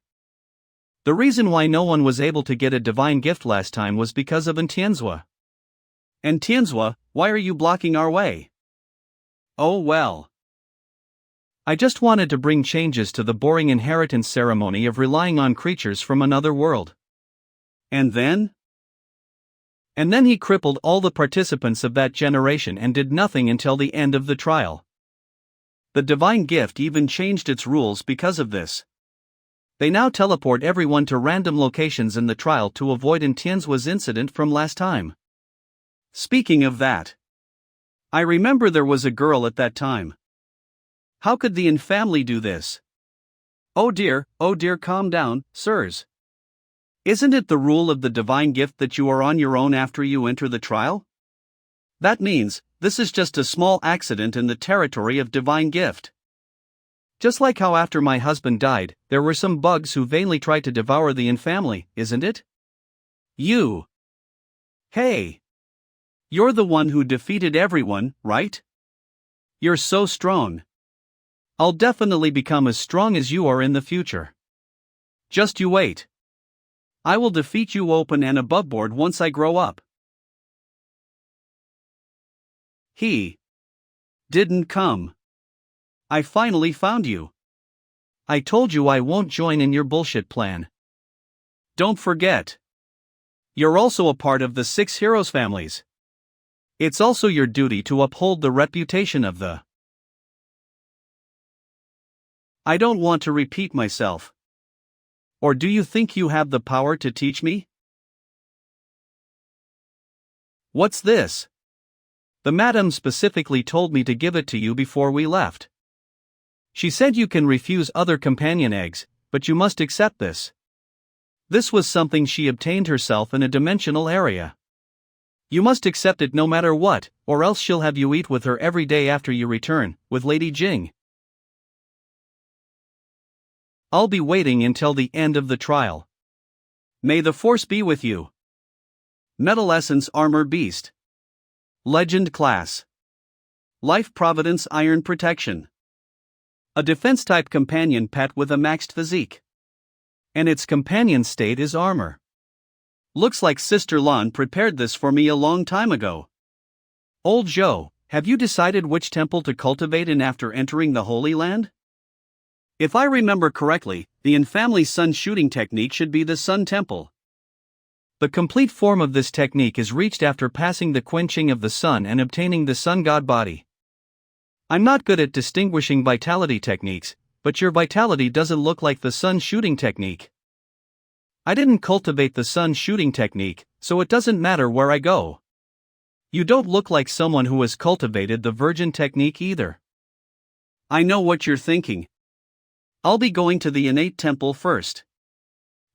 The reason why no one was able to get a divine gift last time was because of Tianzua. And Tianzua, why are you blocking our way? Oh well. I just wanted to bring changes to the boring inheritance ceremony of relying on creatures from another world. And then? And then he crippled all the participants of that generation and did nothing until the end of the trial. The divine gift even changed its rules because of this. They now teleport everyone to random locations in the trial to avoid Tianzua's incident from last time. Speaking of that, I remember there was a girl at that time. How could the Yin family do this? Oh dear, calm down, sirs. Isn't it the rule of the divine gift that you are on your own after you enter the trial? That means, this is just a small accident in the territory of divine gift. Just like how after my husband died, there were some bugs who vainly tried to devour the Yin family, isn't it? You. Hey. You're the one who defeated everyone, right? You're so strong. I'll definitely become as strong as you are in the future. Just you wait. I will defeat you open and above board once I grow up. He didn't come. I finally found you. I told you I won't join in your bullshit plan. Don't forget. You're also a part of the 6 heroes families. It's also your duty to uphold the reputation of the. I don't want to repeat myself. Or do you think you have the power to teach me? What's this? The madam specifically told me to give it to you before we left. She said you can refuse other companion eggs, but you must accept this. This was something she obtained herself in a dimensional area. You must accept it no matter what, or else she'll have you eat with her every day after you return, with Lady Jing. I'll be waiting until the end of the trial. May the Force be with you. Metal Essence Armor Beast. Legend Class. Life Providence Iron Protection. A defense-type companion pet with a maxed physique. And its companion state is armor. Looks like Sister Lan prepared this for me a long time ago. Old Zhou, have you decided which temple to cultivate in after entering the Holy Land? If I remember correctly, the in-family sun shooting technique should be the Sun Temple. The complete form of this technique is reached after passing the quenching of the sun and obtaining the sun god body. I'm not good at distinguishing vitality techniques, but your vitality doesn't look like the sun shooting technique. I didn't cultivate the sun shooting technique, so it doesn't matter where I go. You don't look like someone who has cultivated the virgin technique either. I know what you're thinking. I'll be going to the innate temple first.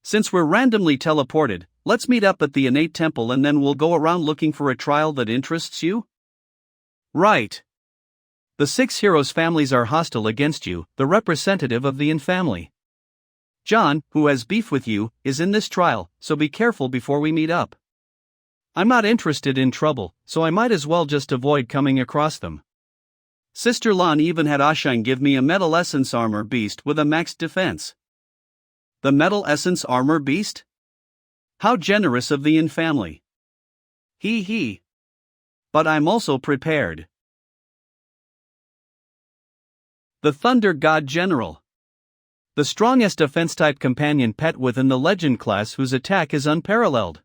Since we're randomly teleported, let's meet up at the innate temple and then we'll go around looking for a trial that interests you? Right. The 6 heroes' families are hostile against you, the representative of the in family. John, who has beef with you, is in this trial, so be careful before we meet up. I'm not interested in trouble, so I might as well just avoid coming across them. Sister Lan even had Ashine give me a Metal Essence Armor Beast with a maxed defense. The Metal Essence Armor Beast? How generous of the in family. He. But I'm also prepared. The Thunder God General. The strongest defense-type companion pet within the Legend class whose attack is unparalleled.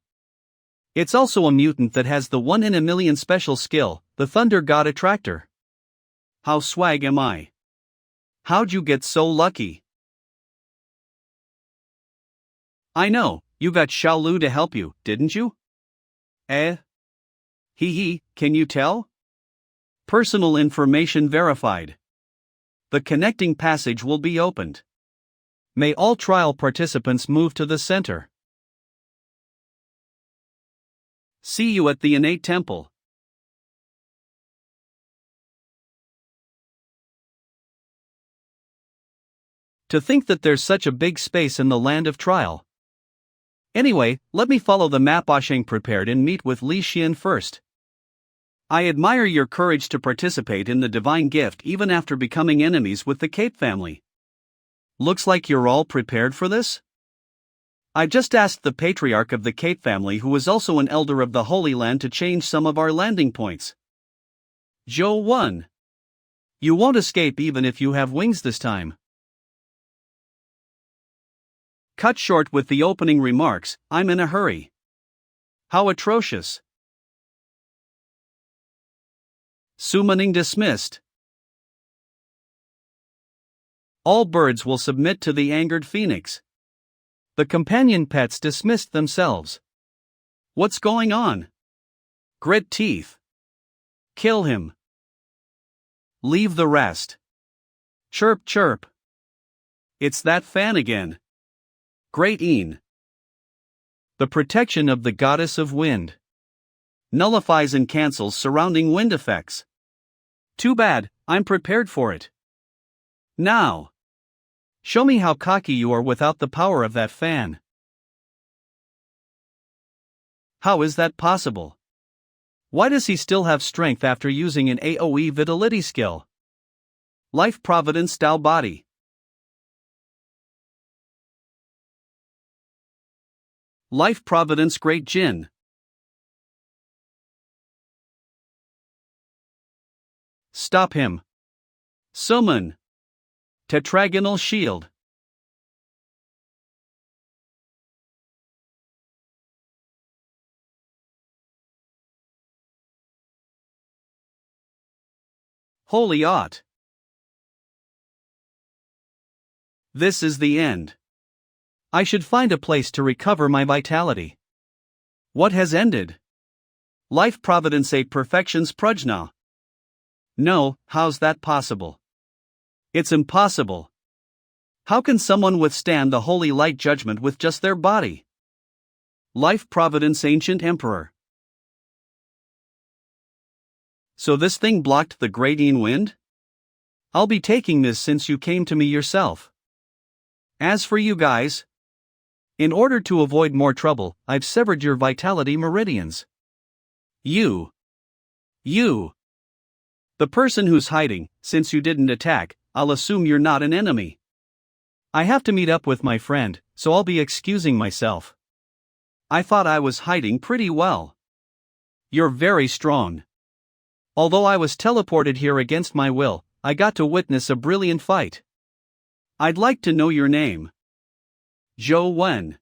It's also a mutant that has the 1 in a million special skill, the Thunder God Attractor. How swag am I? How'd you get so lucky? I know, you got Xiaolu to help you, didn't you? He, can you tell? Personal information verified. The connecting passage will be opened. May all trial participants move to the center. See you at the innate temple. To think that there's such a big space in the land of trial. Anyway, let me follow the map Asheng prepared and meet with Li Xian first. I admire your courage to participate in the divine gift even after becoming enemies with the Cape family. Looks like you're all prepared for this? I just asked the patriarch of the Cape family, who is also an elder of the Holy Land, to change some of our landing points. Zhou 1. You won't escape even if you have wings this time. Cut short with the opening remarks, I'm in a hurry. How atrocious. Summoning dismissed. All birds will submit to the angered phoenix. The companion pets dismissed themselves. What's going on? Grit teeth. Kill him. Leave the rest. Chirp chirp. It's that fan again. Great Een. The protection of the goddess of wind. Nullifies and cancels surrounding wind effects. Too bad, I'm prepared for it. Now. Show me how cocky you are without the power of that fan. How is that possible? Why does he still have strength after using an AoE Vitality skill? Life Providence Dao Body. Life Providence Great Jin. Stop him. Summon. Tetragonal Shield. Holy Ought. This is the end. I should find a place to recover my vitality. What has ended? Life Providence 8 Perfections Prajna. No, how's that possible? It's impossible. How can someone withstand the holy light judgment with just their body? Life Providence Ancient Emperor. So this thing blocked the great Yin wind? I'll be taking this since you came to me yourself. As for you guys, in order to avoid more trouble, I've severed your vitality meridians. You. The person who's hiding, since you didn't attack, I'll assume you're not an enemy. I have to meet up with my friend, so I'll be excusing myself. I thought I was hiding pretty well. You're very strong. Although I was teleported here against my will, I got to witness a brilliant fight. I'd like to know your name. Zhou Wen.